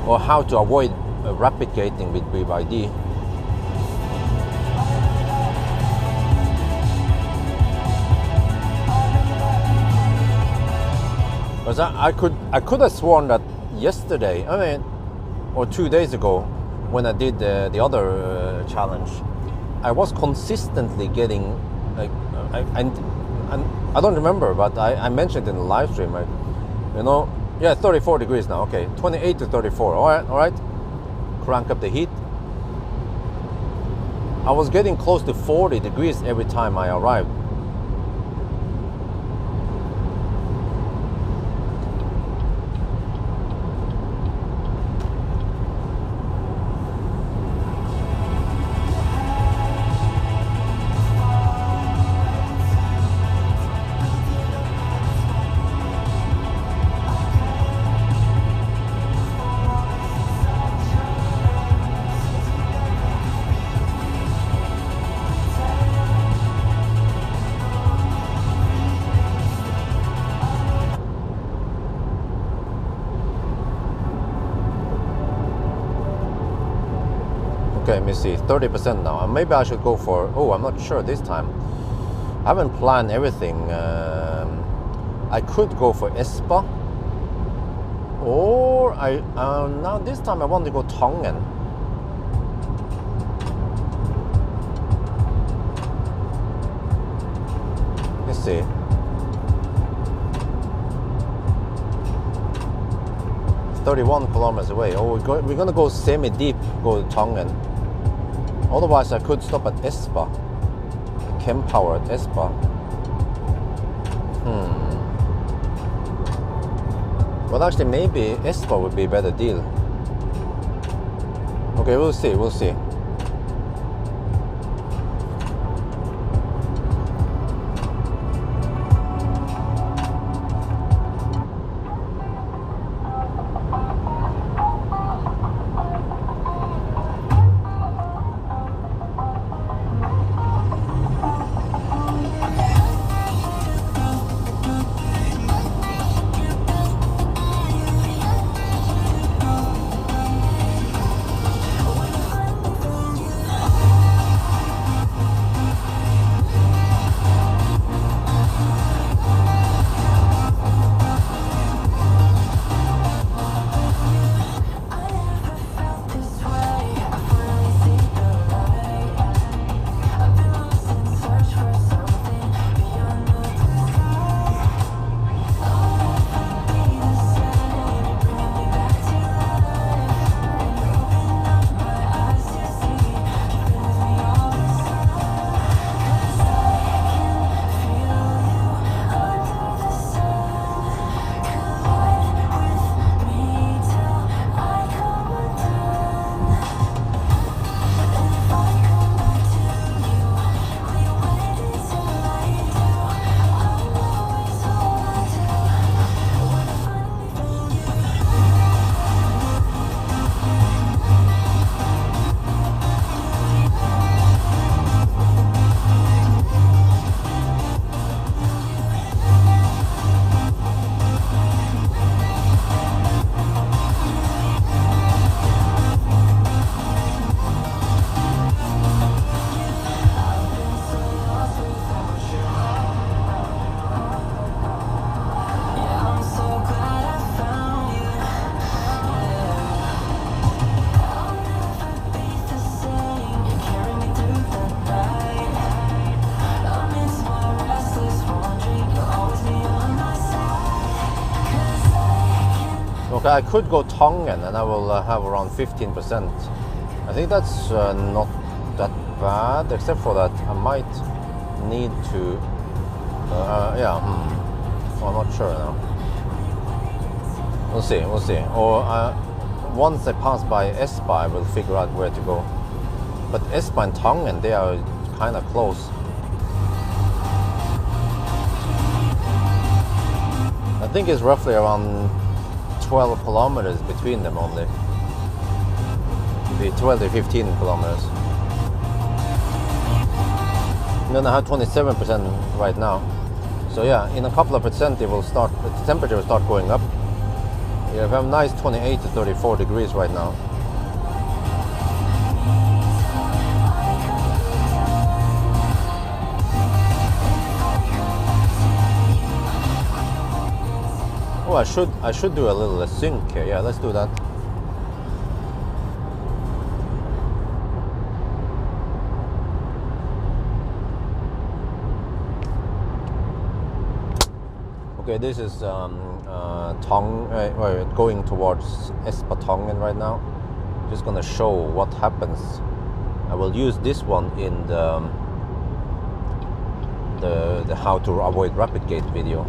or how to avoid rapid gating with BYD. Because I could have sworn that yesterday, I mean, or 2 days ago, when I did the other challenge, I was consistently getting, like, I don't remember, but I mentioned in the live stream, like, you know, yeah, 34 degrees now, okay, 28 to 34, all right, crank up the heat. I was getting close to 40 degrees every time I arrived. Okay, let me see, 30% now. And maybe I should go for, oh, I'm not sure this time. I haven't planned everything. I could go for Espa. Or now this time I want to go Tongen. Let's see. It's 31 kilometers away. Oh, we're gonna go semi-deep, go to Tongen. Otherwise I could stop at Espa. Chem power at Espa. Well, actually, maybe Espa would be a better deal. Okay, we'll see, we'll see. Okay, I could go Tongen and I will have around 15%. I think that's not that bad, except for that I might need to, I'm not sure now. We'll see, we'll see. Or once I pass by Espa, I will figure out where to go. But Espa and Tongen, they are kind of close. I think it's roughly around 12 kilometers between them only. Maybe 12 to 15 kilometers. And then I have 27% right now. So yeah, in a couple of percent it will start, the temperature will start going up. You have a nice 28 to 34 degrees right now. Oh, I should do a little sync here. Yeah, let's do that. Okay, this is going towards Espa Tongen right now. Just gonna show what happens. I will use this one in the how to avoid rapid gate video.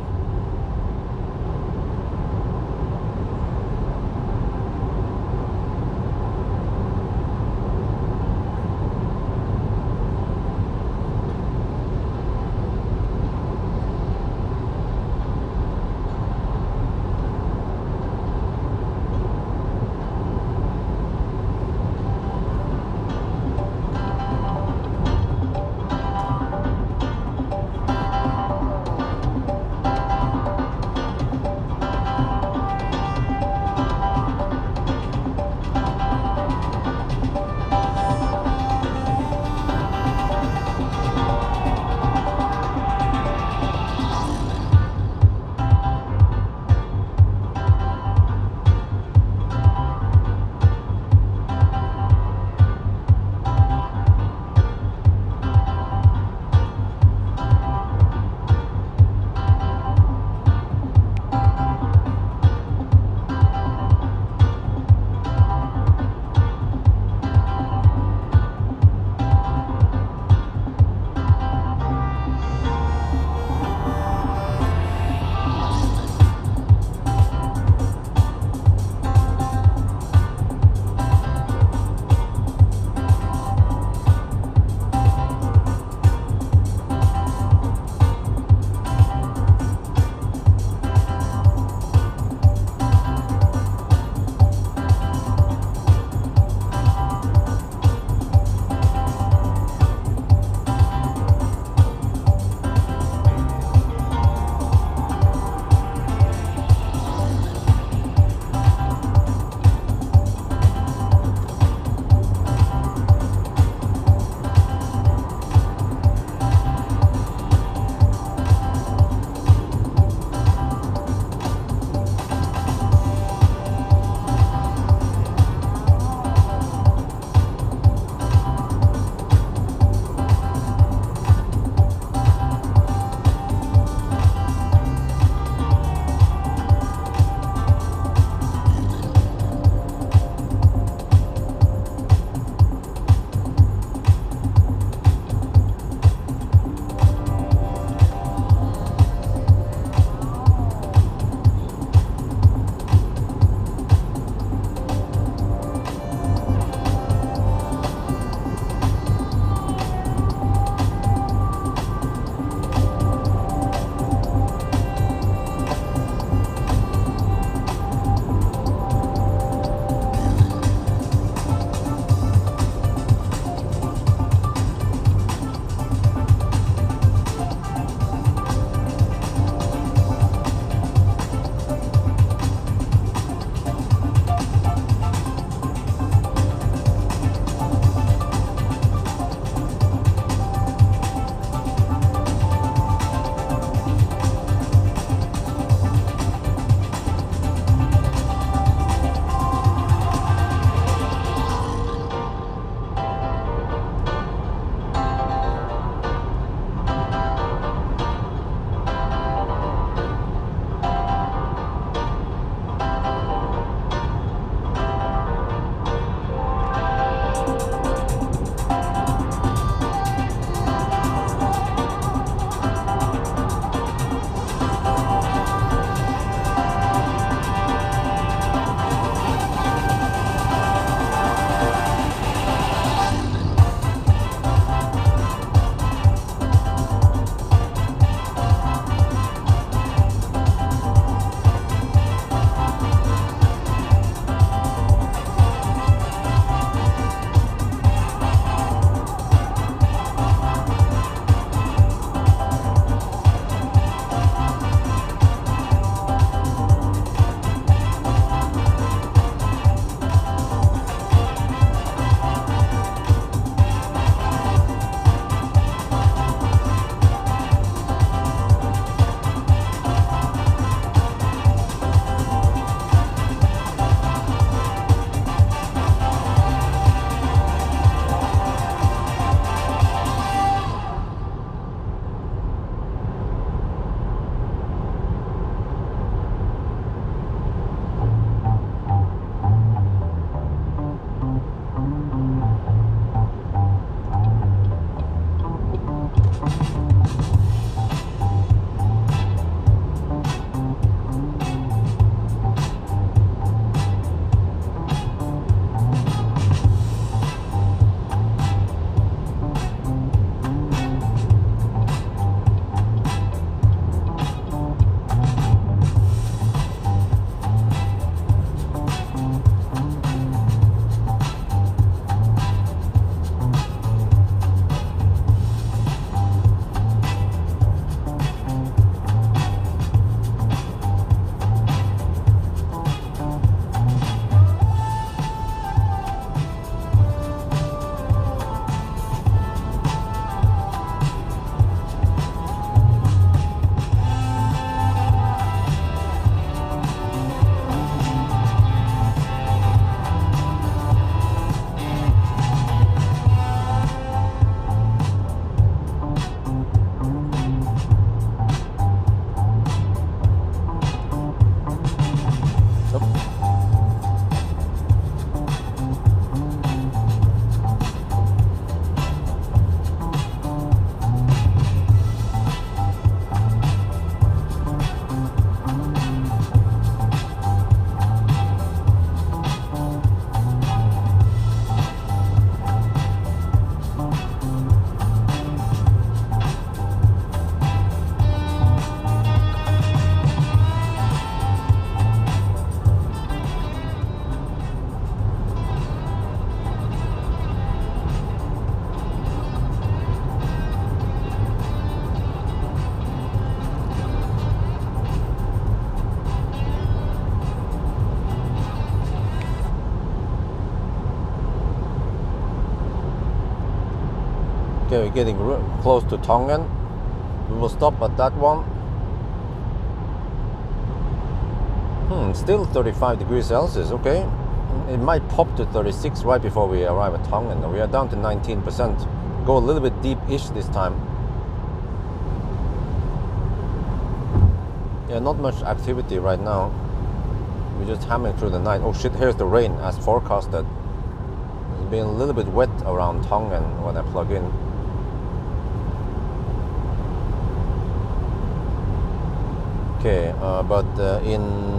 Okay, we're getting close to Tongan. We will stop at that one. Still 35 degrees Celsius, okay. It might pop to 36 right before we arrive at Tongan. We are down to 19%. Go a little bit deep-ish this time. Yeah, not much activity right now. We're just hammering through the night. Oh shit, here's the rain as forecasted. It's been a little bit wet around Tongan when I plug in. Okay, but in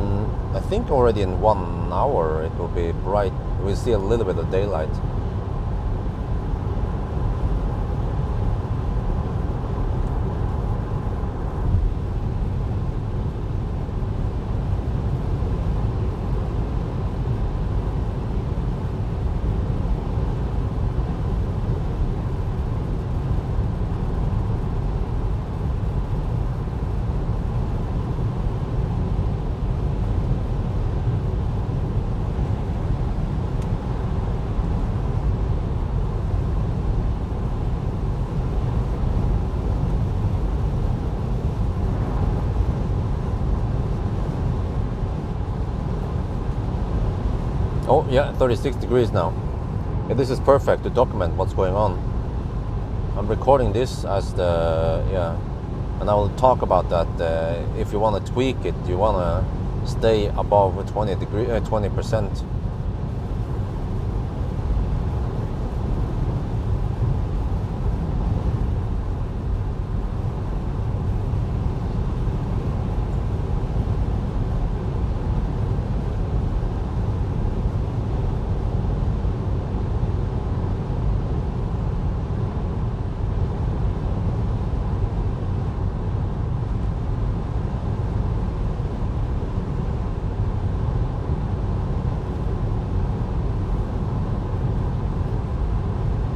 I think already in 1 hour it will be bright. We'll see a little bit of daylight. Oh yeah, 36 degrees now. Yeah, this is perfect to document what's going on. I'm recording this as the, and I will talk about that. If you want to tweak it, you want to stay above 20%.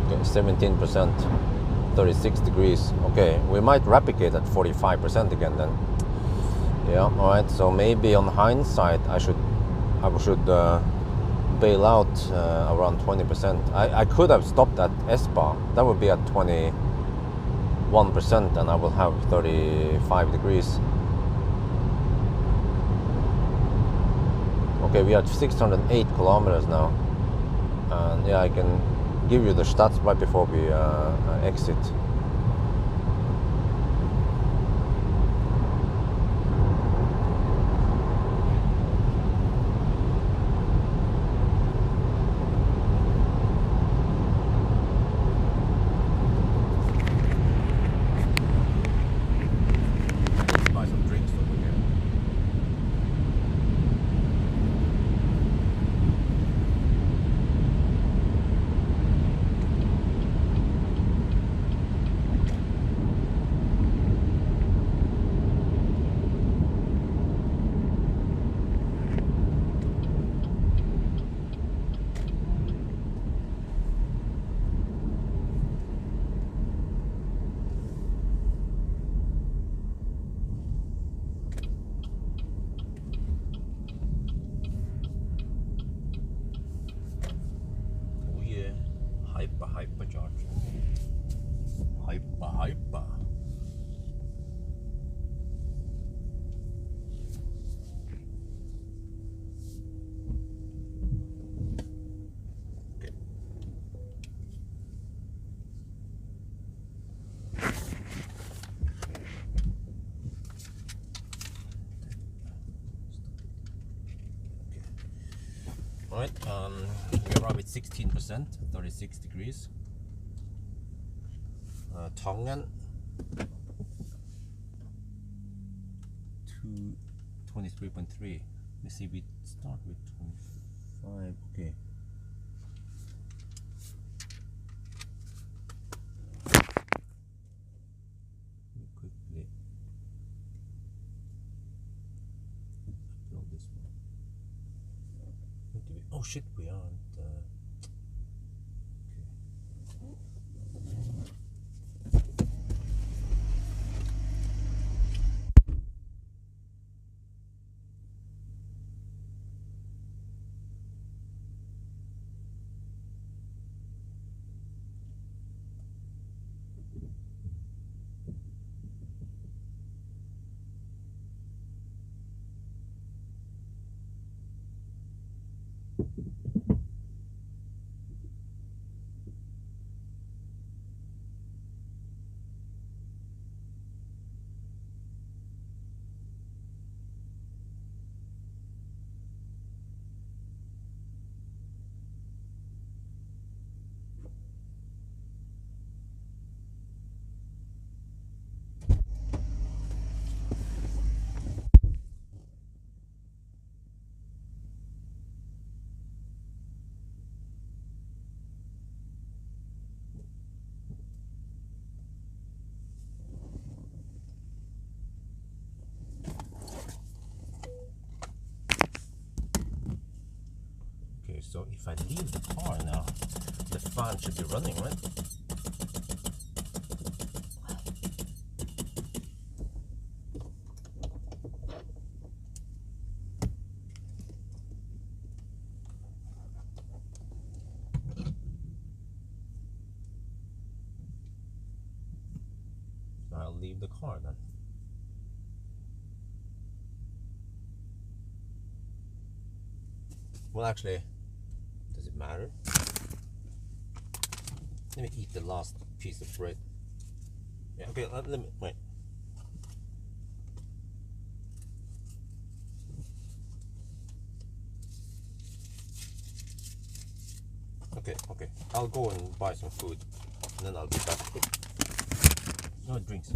Okay, 17%, 36 degrees. Okay, we might replicate at 45% again then. Yeah, all right. So maybe on hindsight, I should bail out around 20%. I could have stopped at S-bar. That would be at 21%, and I will have 35 degrees. Okay, we are at 608 kilometers now, and yeah, I can give you the stats right before we exit. Buy some drinks over here. Hypercharge. Hyper. Okay. All right. We arrive at 16%, 36 degrees. Tongan, 23.3. Let's see, we start with 25. Okay. Quickly upload this one. Oh shit, we aren't. Okay, so if I leave the car now, the fan should be running, right? So I'll leave the car then. Well, actually, does it matter? Let me eat the last piece of bread. Yeah, okay, let me, wait. Okay, I'll go and buy some food, and then I'll be back. No drinks.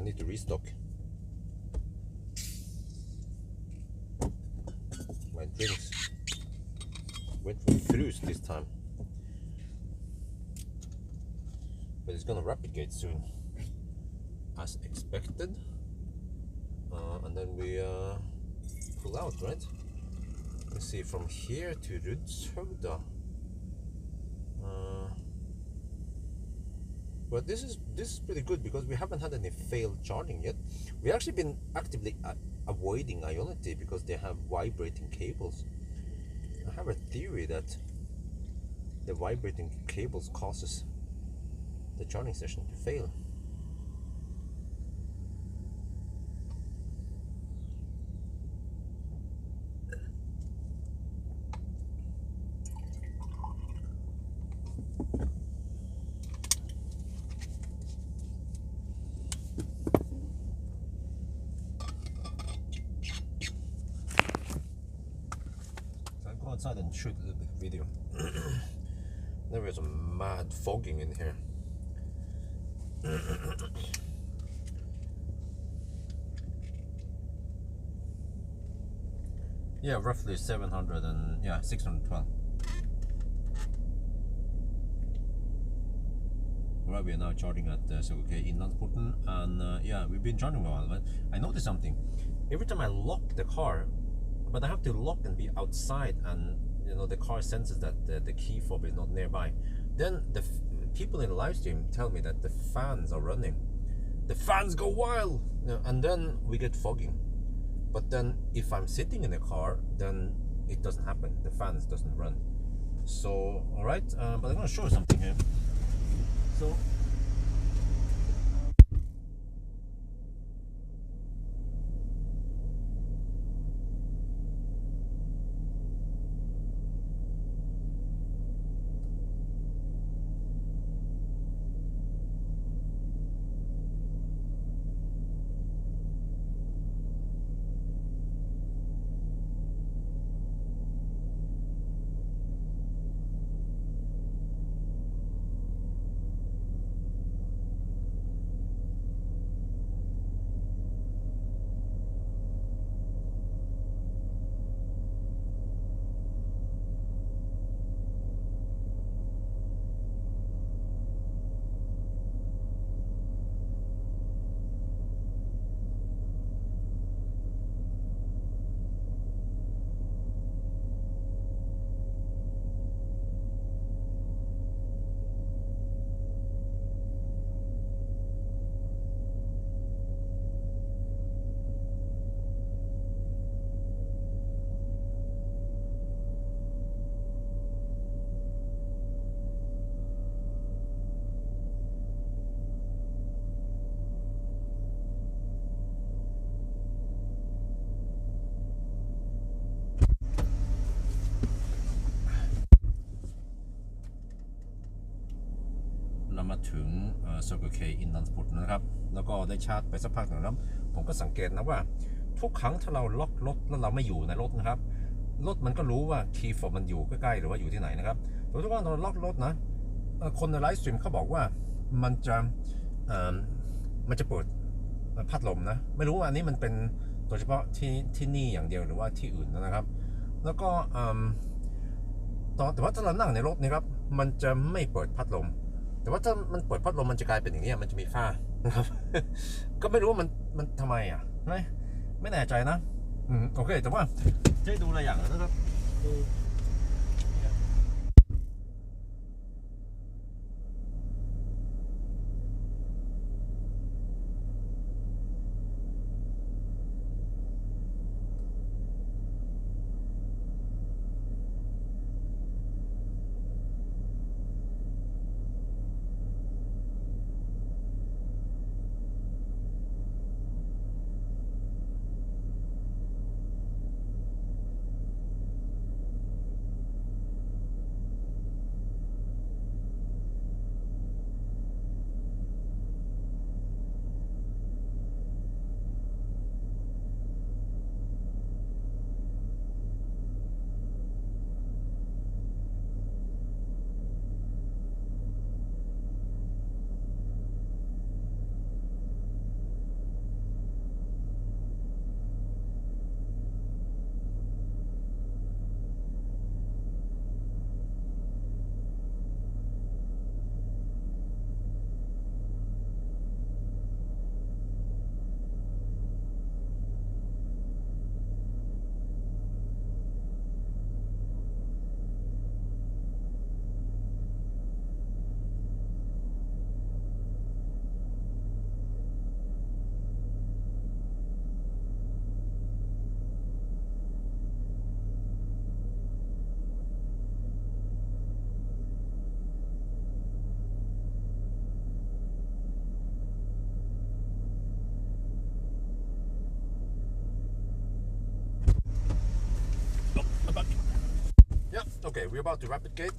need to restock my drinks. Went for fruits this time, but it's gonna rapid gate soon, as expected. And then we pull out, right? Let's see, from here to Rudshøgda. But this is pretty good because we haven't had any failed charging yet. We've actually been actively avoiding Ionity because they have vibrating cables. I have a theory that the vibrating cables causes the charging session to fail. Outside and shoot a little bit of video. There is a mad fogging in here. Yeah, roughly 700 and 612. Right, we are now charging at kWh Innlandsporten, and yeah, we've been charging for a while, but I noticed something. Every time I lock the car, but I have to lock and be outside, and you know the car senses that the key fob is not nearby. Then the people in the live stream tell me that the fans are running. The fans go wild, and then we get fogging. But then if I'm sitting in the car, then it doesn't happen. The fans doesn't run. So all right, but I'm gonna show you something here. So.มาถึงkWh Innlandsporten นะครับแล้วก็ได้ชาร์จไปสักพักหนึ่งแล้วผมก็สังเกตนะว่าทุกครั้งถ้าเราล็อกรถแล้วเราไม่อยู่ในรถนะครับรถมันก็รู้ว่าคีย์ฟอบมันอยู่ใกล้ๆหรือว่าอยู่ที่ไหนนะครับโดยเฉพาะตอนล็อกรถนะคนในไลฟ์สตรีมเขาบอกว่ามันจะเปิดพัดลมนะไม่รู้ว่าอันนี้มันเป็นโดยเฉพาะที่นี่อย่างเดียวหรือว่าที่อื่นนะครับแล้วก็แต่ว่าถ้าเรานั่งในรถนี่ครับมันจะไม่เปิดพัดลมแต่ว่าถ้ามันเปิดพัดลมมันจะกลายเป็นอย่างนี้มันจะมีฝ้านะครับ ก็ไม่รู้ว่ามันทำไมอ่ะไม่แน่ใจนะโอเคแต่ว่าจะให้ดูอะไรอย่างนะครับ Okay, we're about to rapid gate,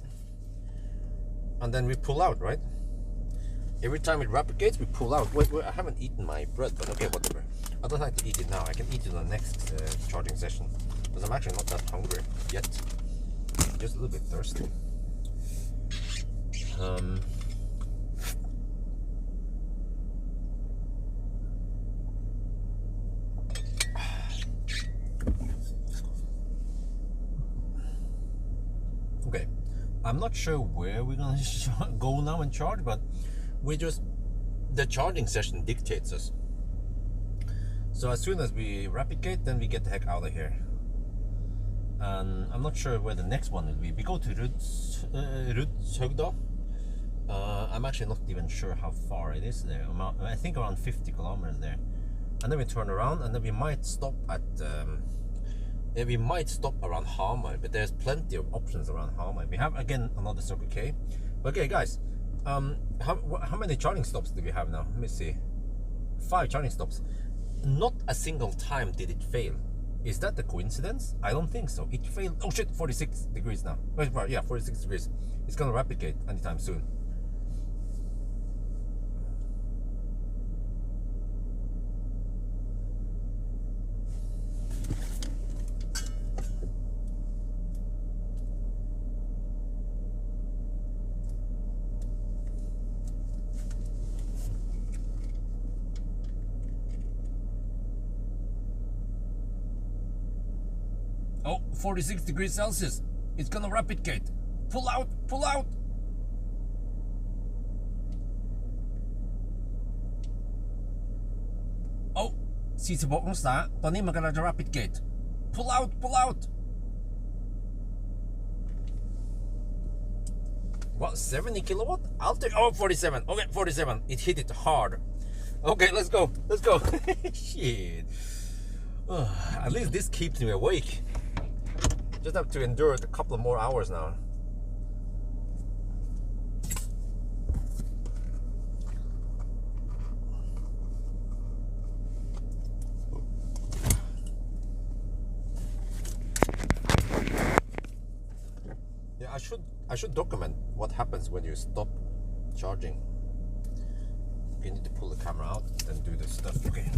and then we pull out, right? Every time it rapid gates, we pull out. Wait, I haven't eaten my bread, but okay, whatever. I don't like to eat it now. I can eat it on the next charging session, because I'm actually not that hungry yet. Just a little bit thirsty. Okay, I'm not sure where we're gonna go now and charge, but the charging session dictates us. So as soon as we rapid gate, then we get the heck out of here. And I'm not sure where the next one will be. We go to Rudshøgda. I'm actually not even sure how far it is there. I think around 50 kilometers there. And then we turn around, and then we might stop at around Hamar, but there's plenty of options around Hamar. We have again another Circle K. Okay, guys, how many charging stops do we have now? Let me see. 5 charging stops. Not a single time did it fail. Is that a coincidence? I don't think so. It failed. Oh shit, 46 degrees now. Yeah, 46 degrees. It's gonna replicate anytime soon. Oh, 46 degrees Celsius. It's gonna rapid gate. Pull out, pull out. Oh, 46 องศา ตอนนี้มันกำลังจะ rapid gate. Pull out, pull out. What, 70 kilowatt? I'll take, oh, 47. Okay, 47. It hit it hard. Okay, let's go, let's go. Shit. At least this keeps me awake. Just have to endure it a couple of more hours now. Yeah, I should document what happens when you stop charging. You need to pull the camera out and do this stuff. Okay.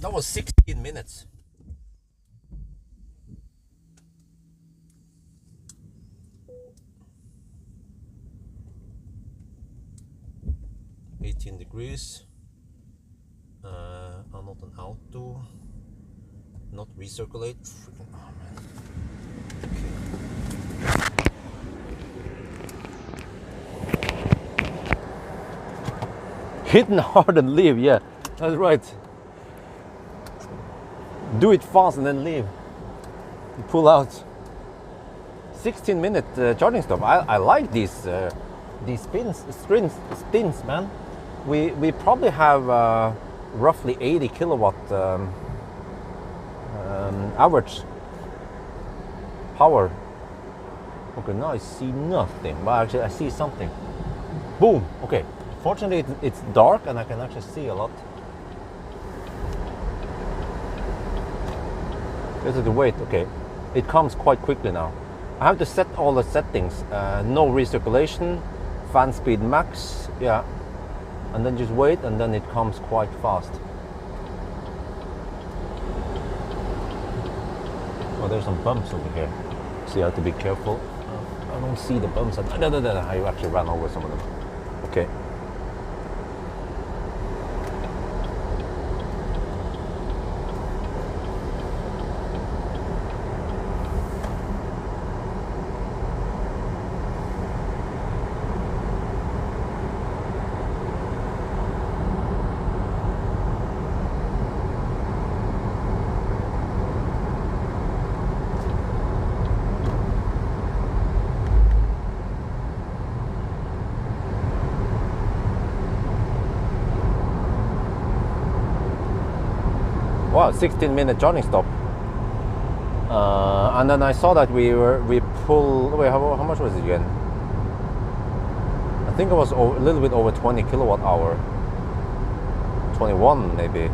That was 16 minutes. $18 degrees. I'm not an auto. Not recirculate. Freaking, oh man. Okay. Hit and hard and leave. Yeah, that's right. Do it fast and then leave. Pull out. 16-minute charging stop. I like these stints, man. We probably have roughly 80 kilowatt average power. Okay, now I see nothing, but actually I see something. Boom. Okay. Fortunately, it's dark and I can actually see a lot. This is the wait. Okay, it comes quite quickly now. I have to set all the settings. No recirculation, fan speed max, yeah, and then just wait, and then it comes quite fast. Oh, there's some bumps over here, so you have to be careful. I don't see the bumps. I actually ran over some of them. Okay. wow, 16-minute charging stop. And then I saw that we pulled. Wait, how much was it again? I think it was a little bit over 20 kilowatt hour. 21 maybe.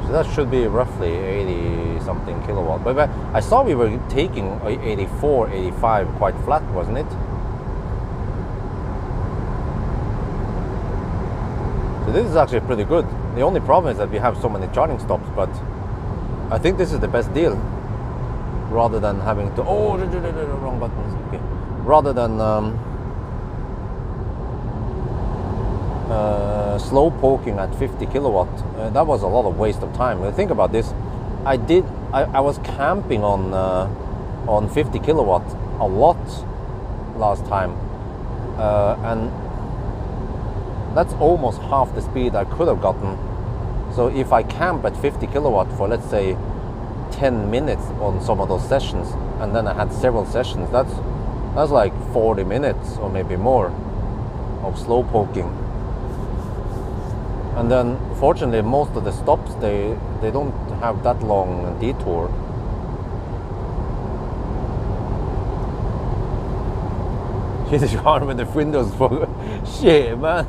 So that should be roughly 80 something kilowatt. But I saw we were taking 84, 85 quite flat, wasn't it? So this is actually pretty good. The only problem is that we have so many charging stops, but I think this is the best deal. Rather than having to wrong buttons. Okay. Rather than slow poking at 50 kilowatt, that was a lot of waste of time. Think about this. I was camping on 50 kilowatt a lot last time, and that's almost half the speed I could have gotten. So if I camp at 50 kilowatt for, let's say, 10 minutes on some of those sessions, and then I had several sessions, that's like 40 minutes or maybe more of slow poking. And then fortunately most of the stops, they don't have that long detour. Jesus, hard with the windows for shit, man.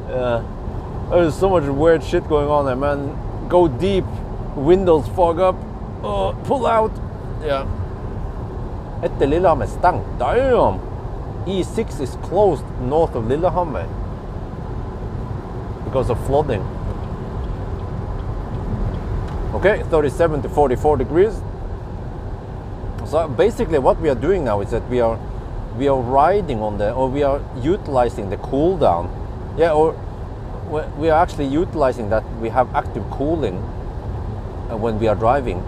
Yeah. There's so much weird shit going on there, man. Go deep, windows fog up, pull out. Yeah. Etter Lillehammer stengt. Damn. E6 is closed north of Lillehammer because of flooding. Okay, 37 to 44 degrees. So basically what we are doing now is that we are riding on we are utilizing the cool down. Yeah, or we are actually utilizing that we have active cooling when we are driving.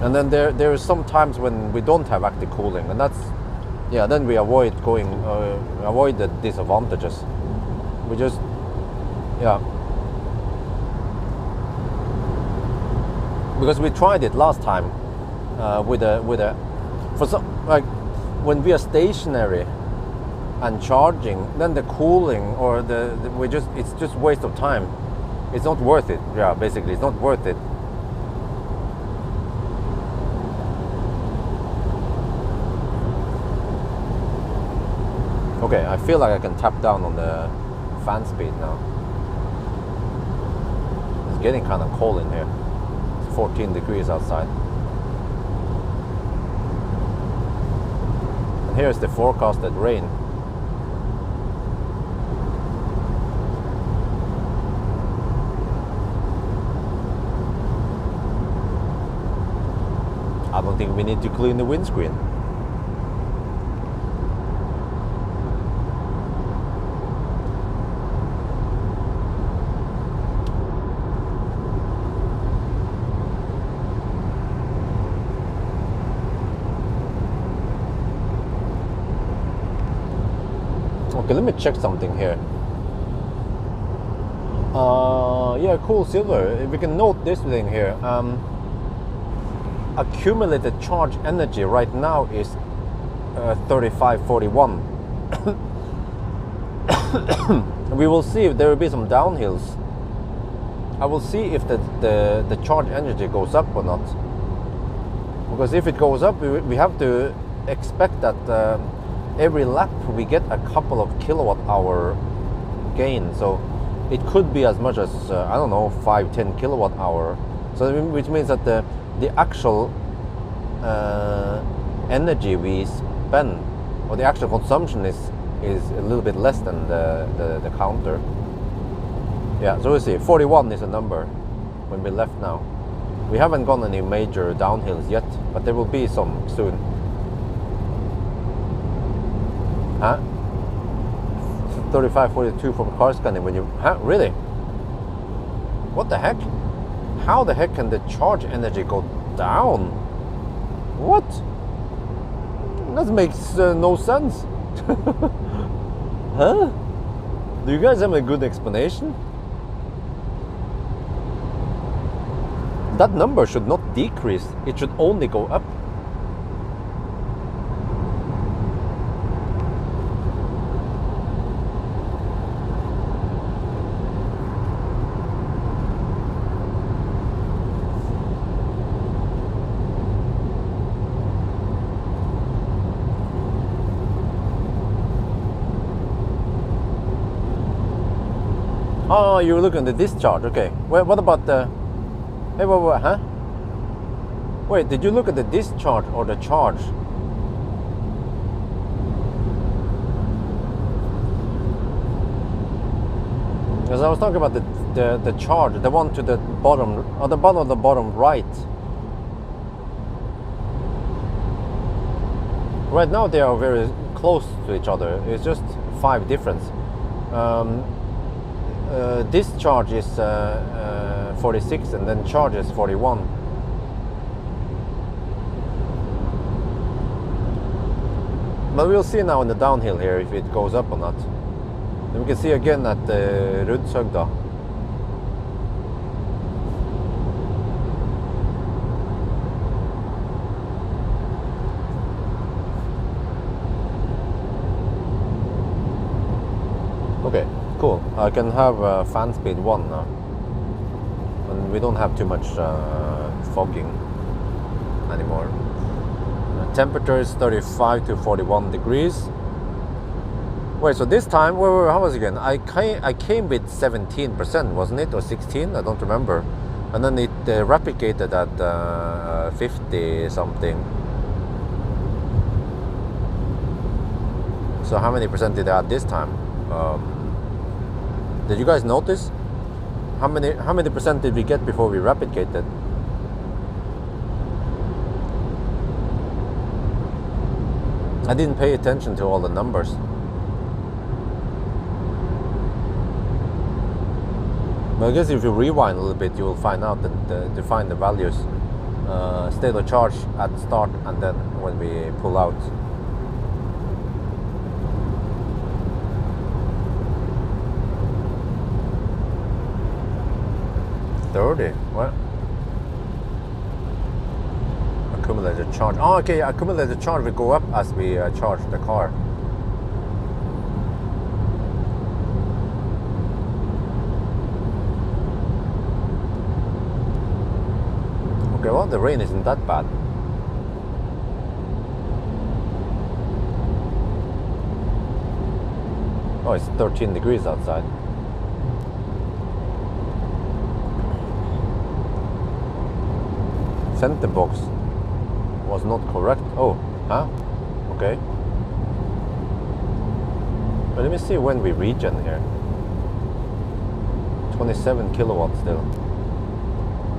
And then there are some times when we don't have active cooling, and that's, yeah, then we avoid the disadvantages. We just, yeah. Because we tried it last time for some, like when we are stationary and charging, then the cooling or it's just waste of time. It's not worth it. Yeah, basically it's not worth it. Okay, I feel like I can tap down on the fan speed now. It's getting kind of cold in here. 14 degrees outside. And here's the forecasted rain. I don't think we need to clean the windscreen. Okay, let me check something here. Yeah, cool, silver. We can note this thing here. Accumulated charge energy right now is 3541. We will see if there will be some downhills. I will see if the charge energy goes up or not. Because if it goes up, we have to expect that every lap we get a couple of kilowatt hour gain. So it could be as much as I don't know, 5-10 kilowatt hour. So which means that the actual energy we spend, or the actual consumption is a little bit less than the counter. Yeah, so we see 41 is a number when we left now. We haven't gone any major downhills yet, but there will be some soon. Huh? 3542 from car scanning when you... Huh? Really? What the heck? How the heck can the charge energy go down? What? That makes no sense. Huh? Do you guys have a good explanation? That number should not decrease. It should only go up. Oh, you were looking at the discharge. Okay. Wait, what about the? Hey, wait, huh? Wait, did you look at the discharge or the charge? Because I was talking about the charge, the one to the bottom, or the bottom of the bottom right. Right now they are very close to each other. It's just 5 difference. Discharge is 46 and then charge is 41. But we'll see now in the downhill here if it goes up or not. Then we can see again at Rudshøgda. Okay, cool. I can have fan speed 1 now. And we don't have too much fogging anymore. Temperature is 35 to 41 degrees. Wait, so this time, how was it again? I came with 17%, wasn't it? Or 16? I don't remember. And then it replicated at 50 something. So how many percent did I add this time? Did you guys notice? How many percent did we get before we replicated? I didn't pay attention to all the numbers. But I guess if you rewind a little bit, you will find out that to find the values, state of charge at start and then when we pull out. What? Accumulated charge. Oh, okay. Accumulated charge will go up as we charge the car. Okay, well, the rain isn't that bad. Oh, it's 13 degrees outside. Center box was not correct. Oh, huh? Okay. But let me see when we regen here. 27 kilowatts still.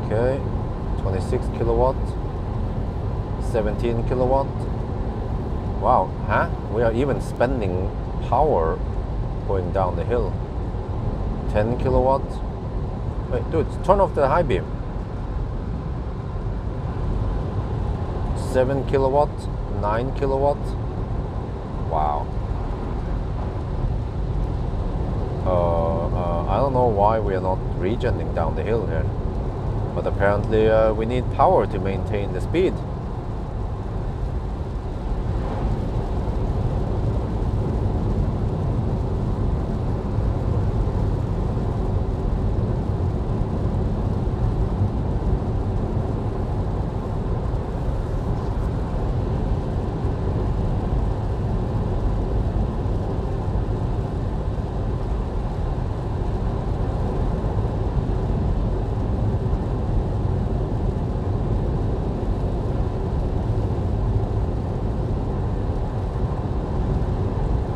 Okay. 26 kilowatt. 17 kilowatt. Wow, huh? We are even spending power going down the hill. 10 kilowatt. Wait, dude, turn off the high beam. 7 kilowatt, 9 kilowatt. Wow. I don't know why we are not regenning down the hill here, but apparently we need power to maintain the speed.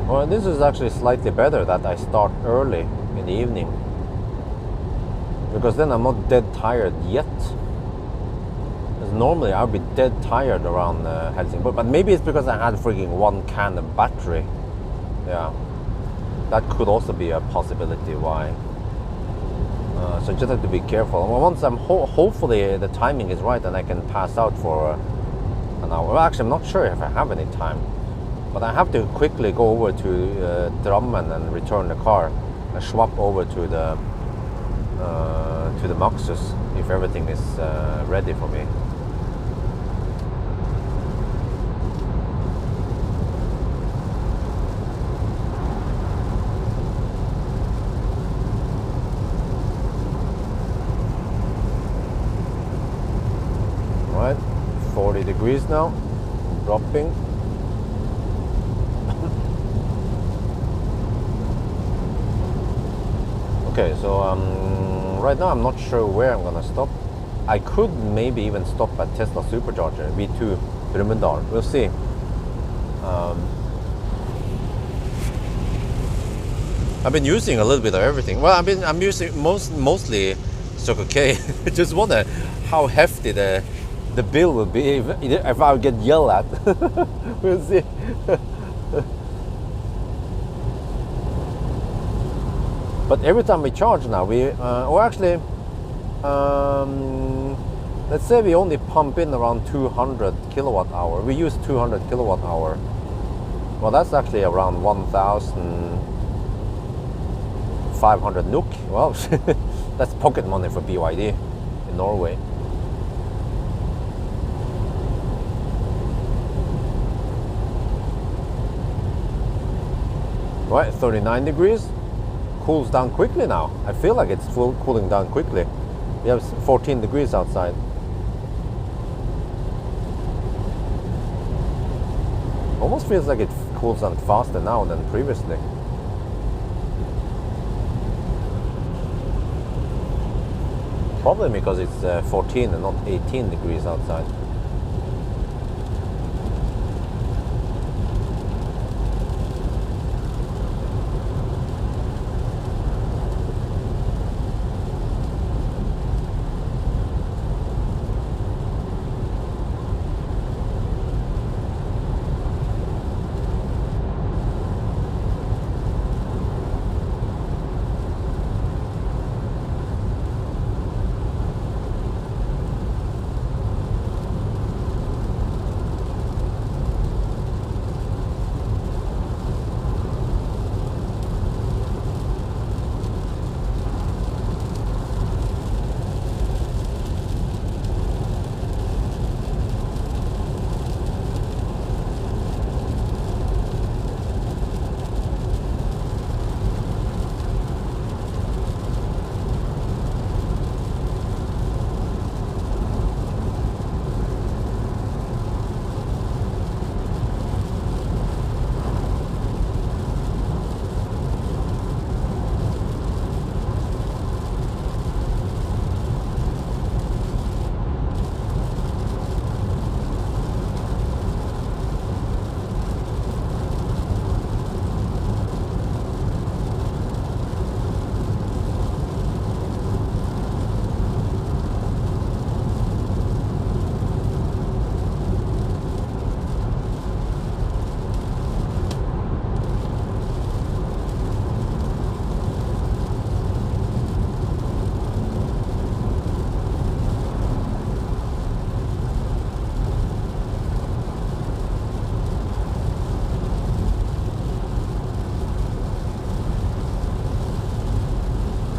Well, this is actually slightly better that I start early in the evening, because then I'm not dead tired yet. Because normally I'll be dead tired around Helsingborg, but maybe it's because I had freaking 1 can of battery. Yeah, that could also be a possibility why. So just have to be careful. Well, once I'm hopefully the timing is right and I can pass out for an hour. Well, actually, I'm not sure if I have any time. But I have to quickly go over to Drammen and return the car and swap over to the Maxus if everything is ready for me. All right, 40 degrees now, dropping. Okay, so right now I'm not sure where I'm gonna stop. I could maybe even stop at Tesla Supercharger V2 Brumunddal. We'll see. I've been using a little bit of everything. Well, I'm using mostly Circle K. Just wonder how hefty the bill will be if I get yelled at. We'll see. But every time we charge now, let's say we only pump in around 200 kilowatt hour. We use 200 kilowatt hour. Well, that's actually around 1,500 NOK. Well, that's pocket money for BYD in Norway. Right, 39 degrees. Cools down quickly now. I feel like it's cooling down quickly. We have 14 degrees outside. Almost feels like it cools down faster now than previously. Probably because it's 14 and not 18 degrees outside.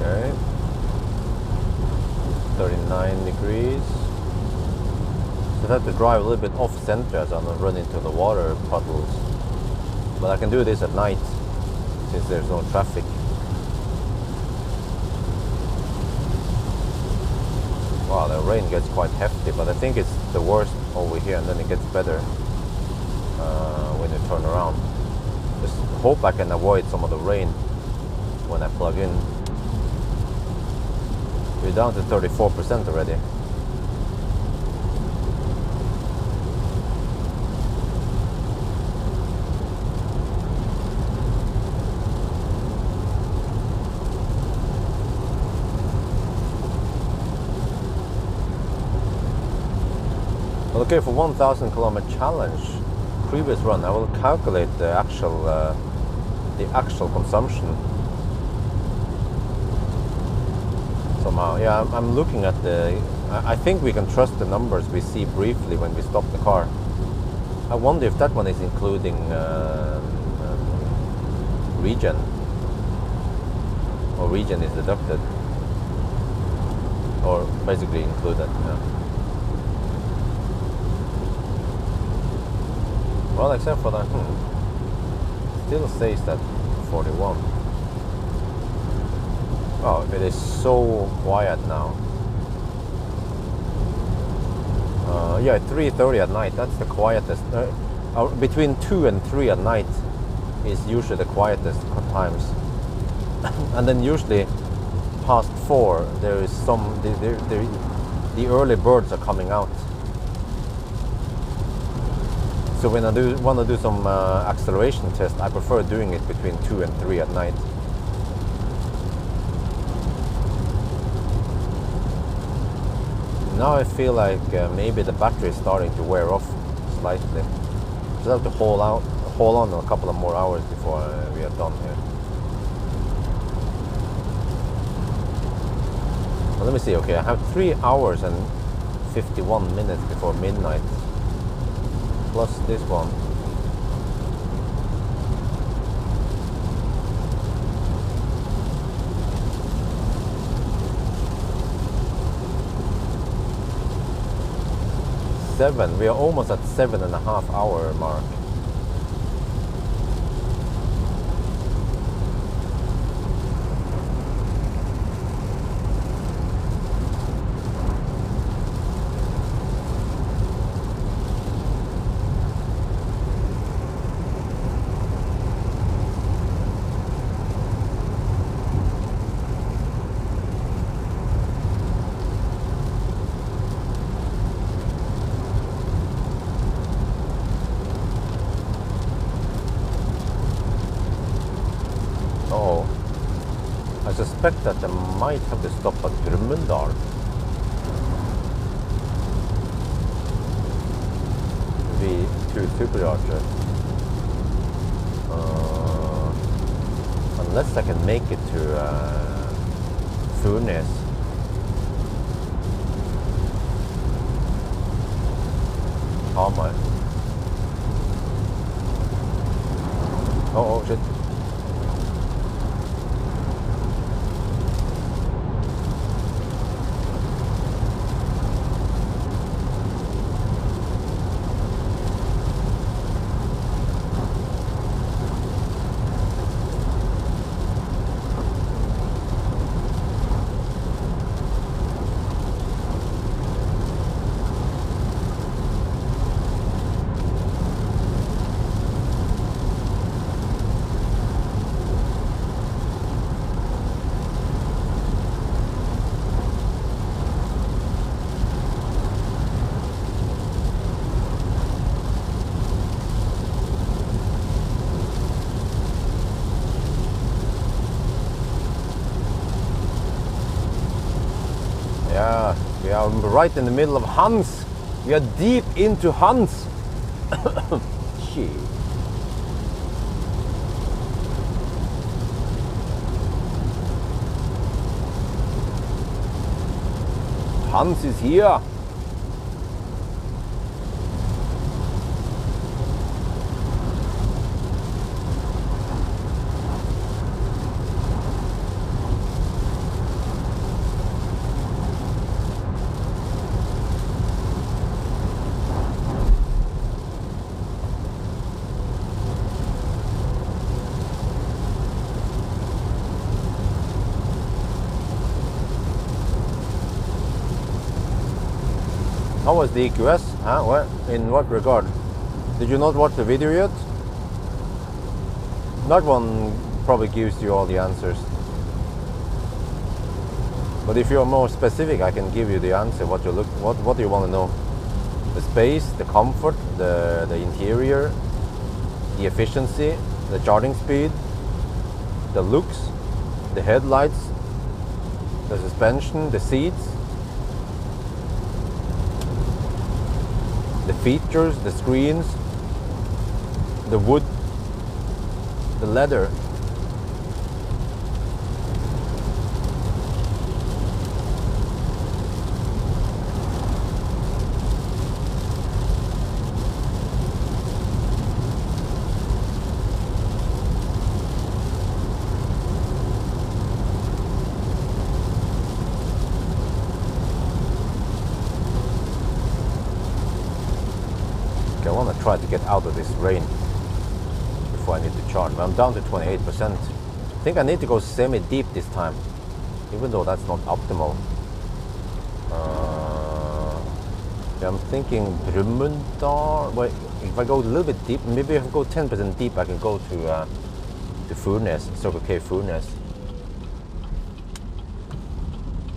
Okay. 39 degrees. So I have to drive a little bit off center as I don't run into the water puddles. But I can do this at night since there's no traffic. Wow, the rain gets quite hefty, but I think it's the worst over here and then it gets better when you turn around. Just hope I can avoid some of the rain when I plug in. We're down to 34% already. Okay, for 1,000 kilometer challenge, previous run, I will calculate the actual consumption somehow. Yeah, I'm looking at I think we can trust the numbers we see briefly when we stop the car. I wonder if that one is including regen, or regen is deducted, or basically included. Yeah. Well, except for that, still says that 41. Oh, it is so quiet now. Yeah, 3:30 at night, that's the quietest. Between 2 and 3 at night is usually the quietest times. And then usually past 4, there is some the early birds are coming out. So when I want to do some acceleration test, I prefer doing it between 2 and 3 at night. Now I feel like maybe the battery is starting to wear off slightly. Just have to hold on a couple of more hours before we are done here. Well, let me see. Okay, I have 3 hours and 51 minutes before midnight. Plus this one. We are almost at 7.5 hour mark. I suspect that I might have to stop at Brumunddal. V2 supercharger. Unless I can make it to Furnes. Hamar. Oh shit. Yeah, we are right in the middle of Hans. We are deep into Hans. Shit. Hans is here. How was the EQS? Huh? What? In what regard? Did you not watch the video yet? That one probably gives you all the answers. But if you're more specific, I can give you the answer. What do you want to know? The space, the comfort, the interior, the efficiency, the charging speed, the looks, the headlights, the suspension, the seats, the features, the screens, the wood, the leather. I want to try to get out of this rain before I need to charge. But I'm down to 28%. I think I need to go semi-deep this time, even though that's not optimal. Yeah, I'm thinking Brumunddal. Wait, if I go a little bit deep, maybe if I go 10% deep, I can go to Furnes, Circle K Furnes.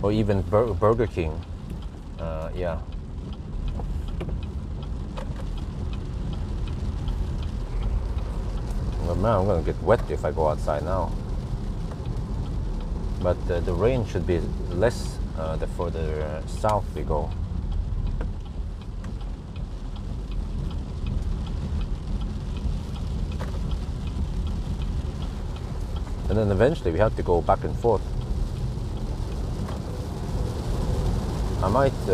or even Burger King. Yeah. Well, man, I'm gonna get wet if I go outside now. But the rain should be less the further south we go. And then eventually we have to go back and forth. I might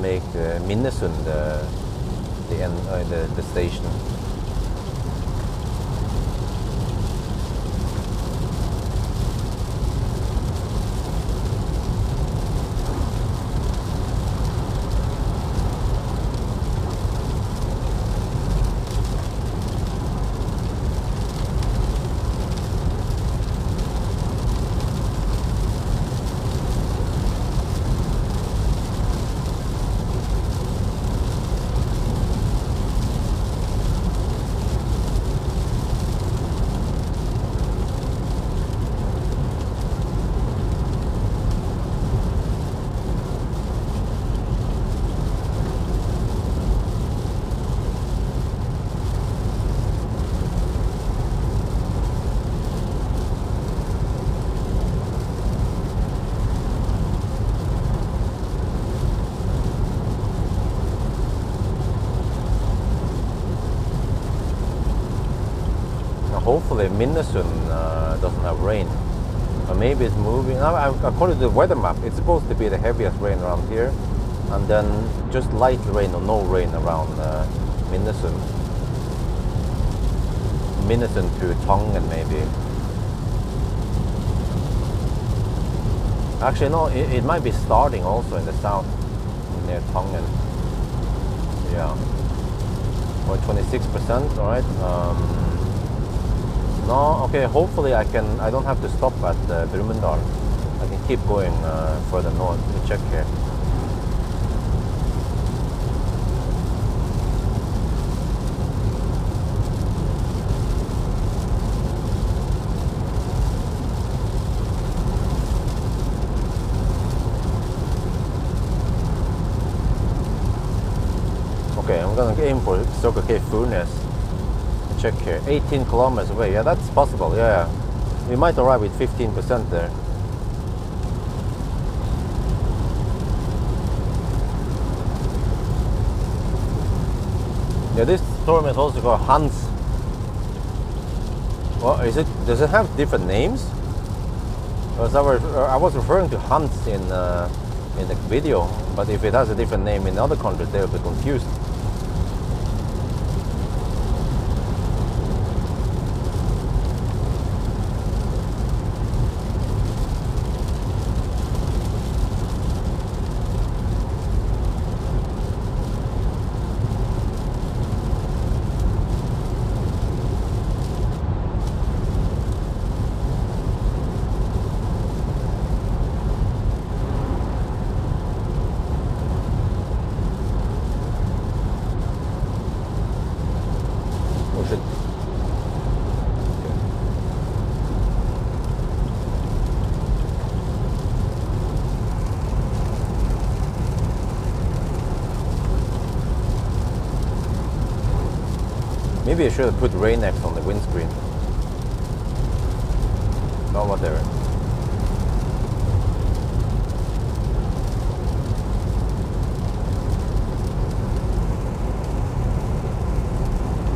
make Minnesund the station. Hopefully Minnesund doesn't have rain. Or maybe it's moving. According to the weather map, it's supposed to be the heaviest rain around here, and then just light rain or no rain around Minnesund. Minnesund to Tongen maybe. Actually no, it might be starting also in the south, near Tongen. Yeah. Or 26%, alright. No, okay, hopefully I don't have to stop at Brumunddal. I can keep going further north to check here. Okay, I'm gonna aim for Circle K Furnes. Check here, 18 kilometers away. Yeah, that's possible. Yeah, we might arrive with 15% there. Yeah, this storm is also called Hans. Well, is it? Does it have different names? Because I was referring to Hans in the video, but if it has a different name in other countries, they'll be confused. Maybe I should have put Rain-X on the windscreen. Oh, whatever.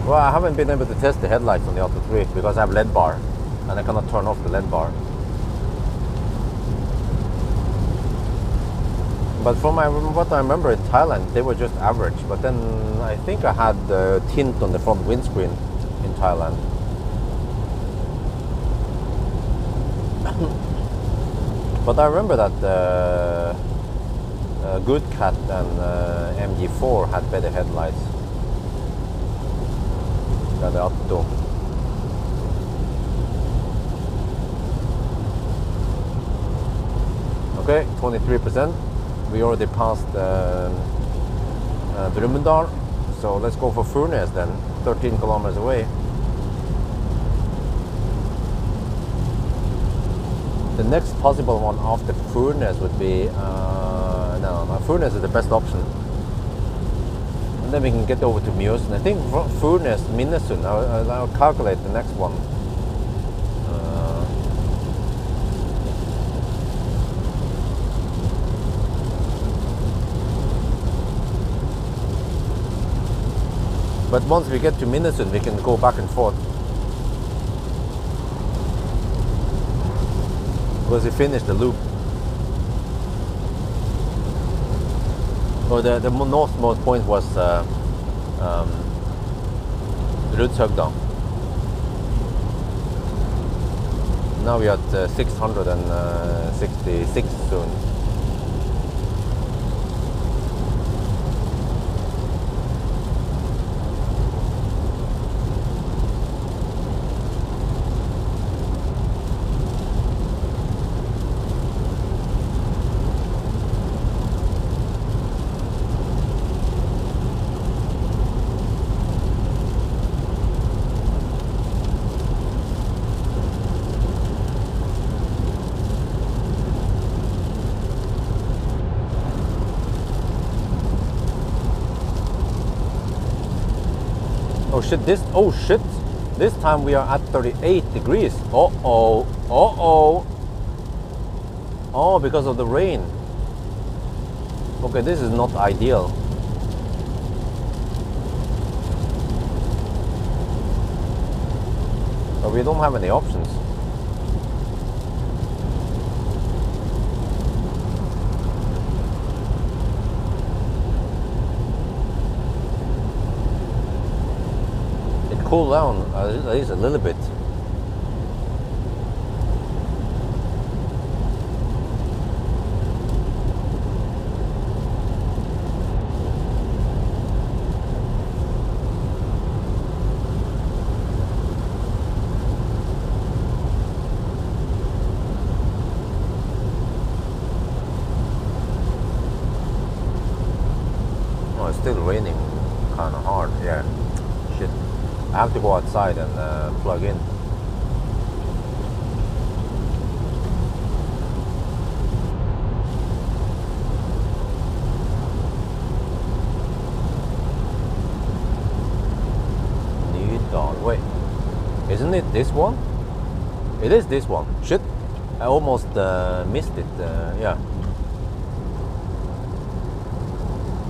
Well, I haven't been able to test the headlights on the Atto 3 because I have LED bar and I cannot turn off the LED bar. But from what I remember in Thailand, they were just average. But then I think I had tint on the front windscreen in Thailand. But I remember that Good Cat and MG4 had better headlights than the Atto. Okay, 23%. We already passed Brumunddal, so let's go for Furnes then, 13 kilometers away. The next possible one after furnace would be no, furnace is the best option. And then we can get over to Mjøsen. I think furnace, Minnesund. I'll calculate the next one. But once we get to Minnesund, we can go back and forth. Because we finished the loop. Or the northmost point was Rudshøgda. Now we are at 666 soon. Oh shit, this time we are at 38 degrees. Oh, because of the rain. Okay, this is not ideal. But we don't have any options. Cool down at least a little bit. Oh, it's still raining kind of hard. Yeah, shit. I have to go outside and plug in. Nydal. Wait, isn't it this one? It is this one. Shit, I almost missed it. Yeah.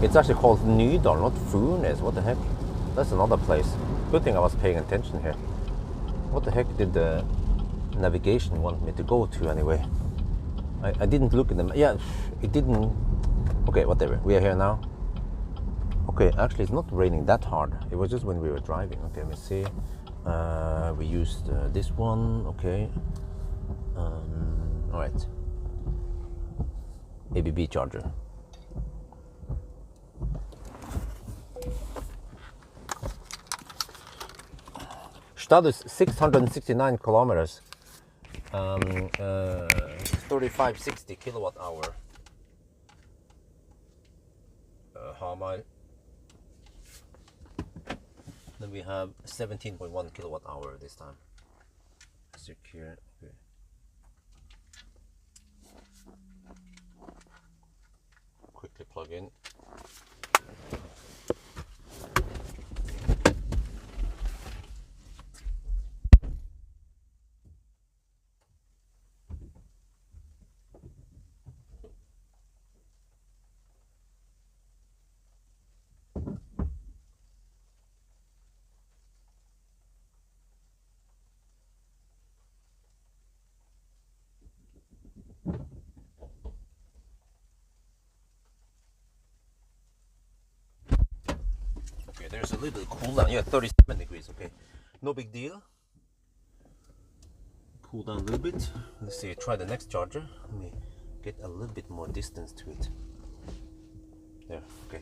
It's actually called Nydal, not Furnes. What the heck? That's another place. Good thing I was paying attention here. What the heck did the navigation want me to go to anyway? I didn't look at them. Yeah, it didn't. Okay, whatever. We are here now. Okay, actually, it's not raining that hard. It was just when we were driving. Okay, let me see. We used this one. Okay. All right. ABB charger. Status 669 kilometers, 3560 kilowatt hour. How mile? Then we have 17.1 kilowatt hour this time. Secure. Okay. Quickly plug in. There's a little cool down. Yeah, 37 degrees. Okay, no big deal. Cool down a little bit. Let's see. Try the next charger. Let me get a little bit more distance to it. There. Okay.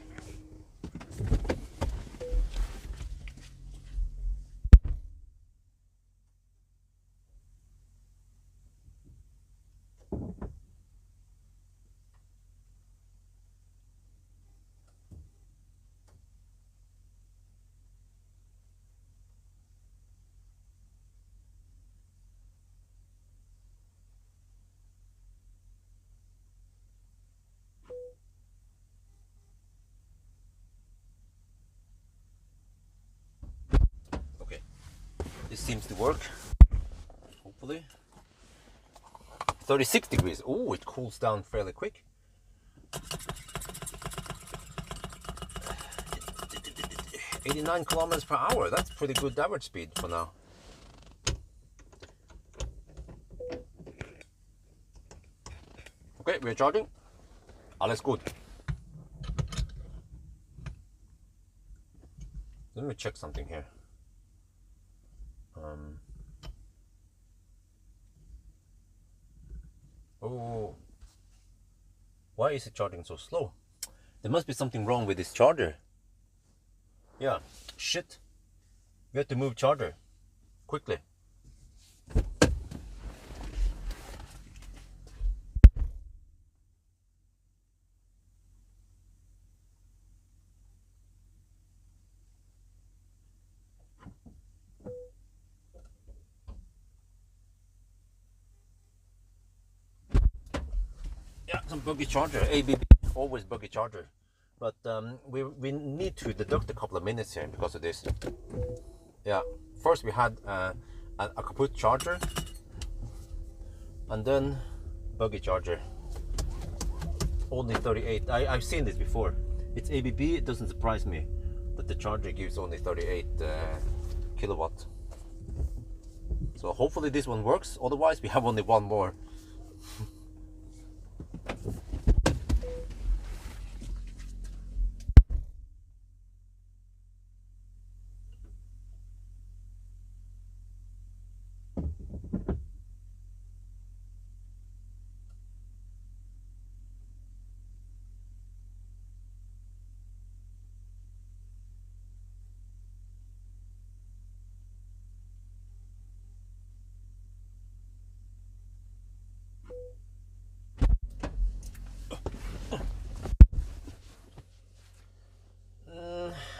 seems to work. Hopefully. 36 degrees. Oh, it cools down fairly quick. 89 kilometers per hour. That's pretty good average speed for now. Okay, we're charging. Alles gut. Let me check something here. Oh, why is it charging so slow? There must be something wrong with this charger. Yeah, shit. We have to move charger quickly. Yeah, some buggy charger. ABB, always buggy charger. But we need to deduct a couple of minutes here because of this. Yeah, first we had a kaput charger, and then buggy charger. Only 38. I've seen this before. It's ABB. It doesn't surprise me that the charger gives only 38 kilowatt. So hopefully this one works. Otherwise, we have only one more.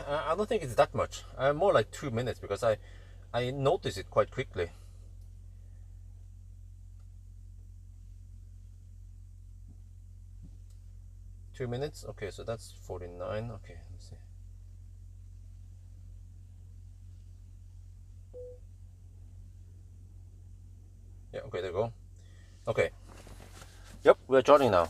I don't think it's that much. More like 2 minutes because I noticed it quite quickly. Two minutes. Okay, so that's 49. Okay, let's see. Yeah. Okay, there you go. Okay. Yep, we're charging now.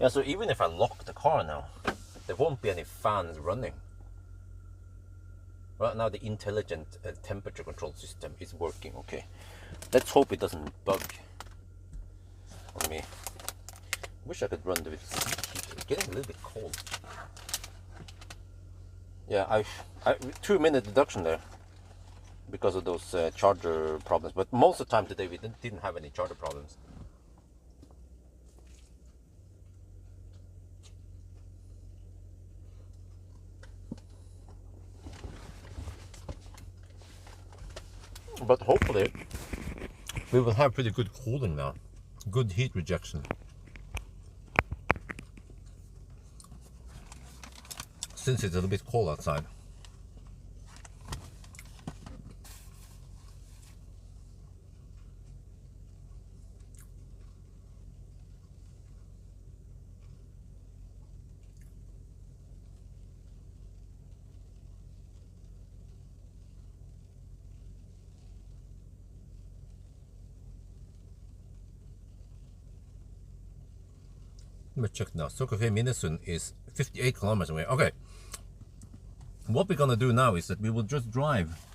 Yeah, so even if I lock the car now, there won't be any fans running. Right now the intelligent temperature control system is working. Okay, let's hope it doesn't bug on me. Wish I could run the seat heater. It's getting a little bit cold. Yeah, I 2 minute deduction there. because of those charger problems. But most of the time today we didn't have any charger problems. But hopefully we will have pretty good cooling now, good heat rejection. Since it's a little bit cold outside. Let me check now. Sokofei Minnesund is 58 kilometers away. Okay. What we're gonna do now is that we will just drive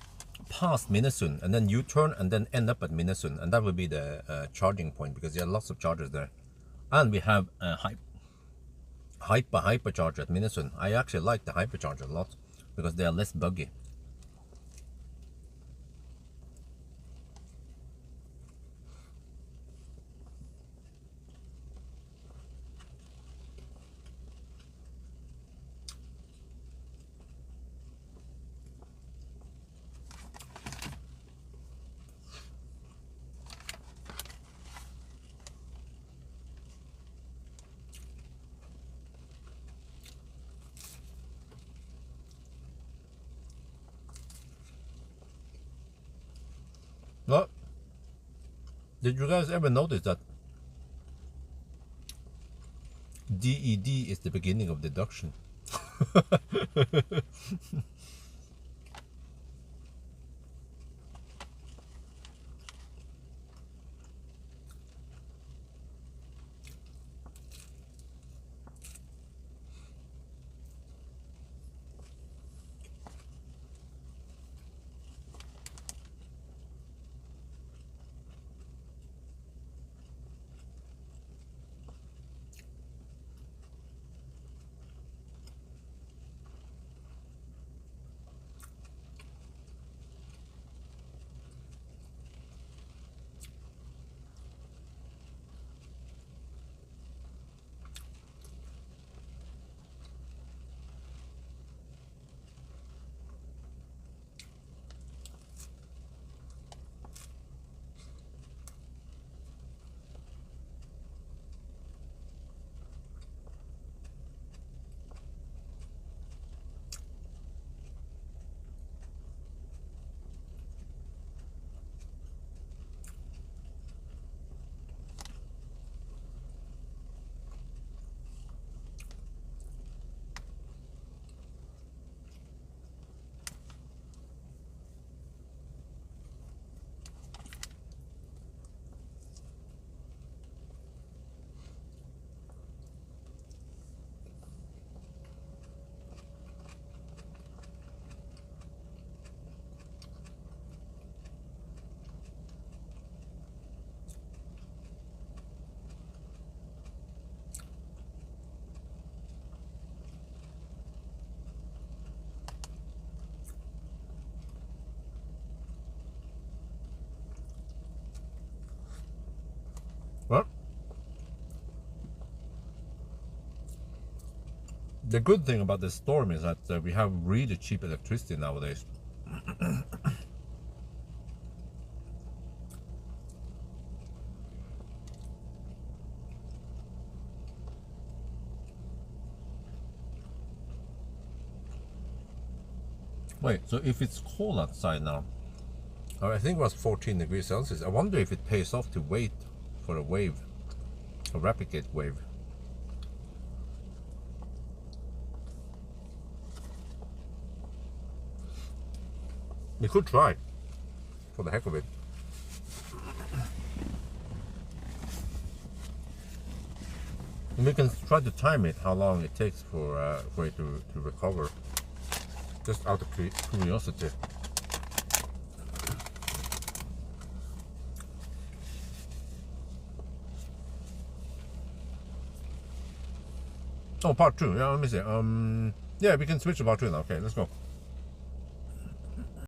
past Minnesund and then U-turn and then end up at Minnesund, and that will be the charging point because there are lots of chargers there. And we have a hypercharger at Minnesund. I actually like the hypercharger a lot because they are less buggy. Well, did you guys ever notice that DED is the beginning of deduction? Well, the good thing about this storm is that we have really cheap electricity nowadays. Wait, so if it's cold outside now, I think it was 14 degrees Celsius. I wonder if it pays off to wait for a wave, a replicate wave. We could try, for the heck of it. And we can try to time it, how long it takes for it to recover, just out of curiosity. Oh, part 2. Yeah, let me see. Yeah, we can switch to part 2 now. Okay, let's go.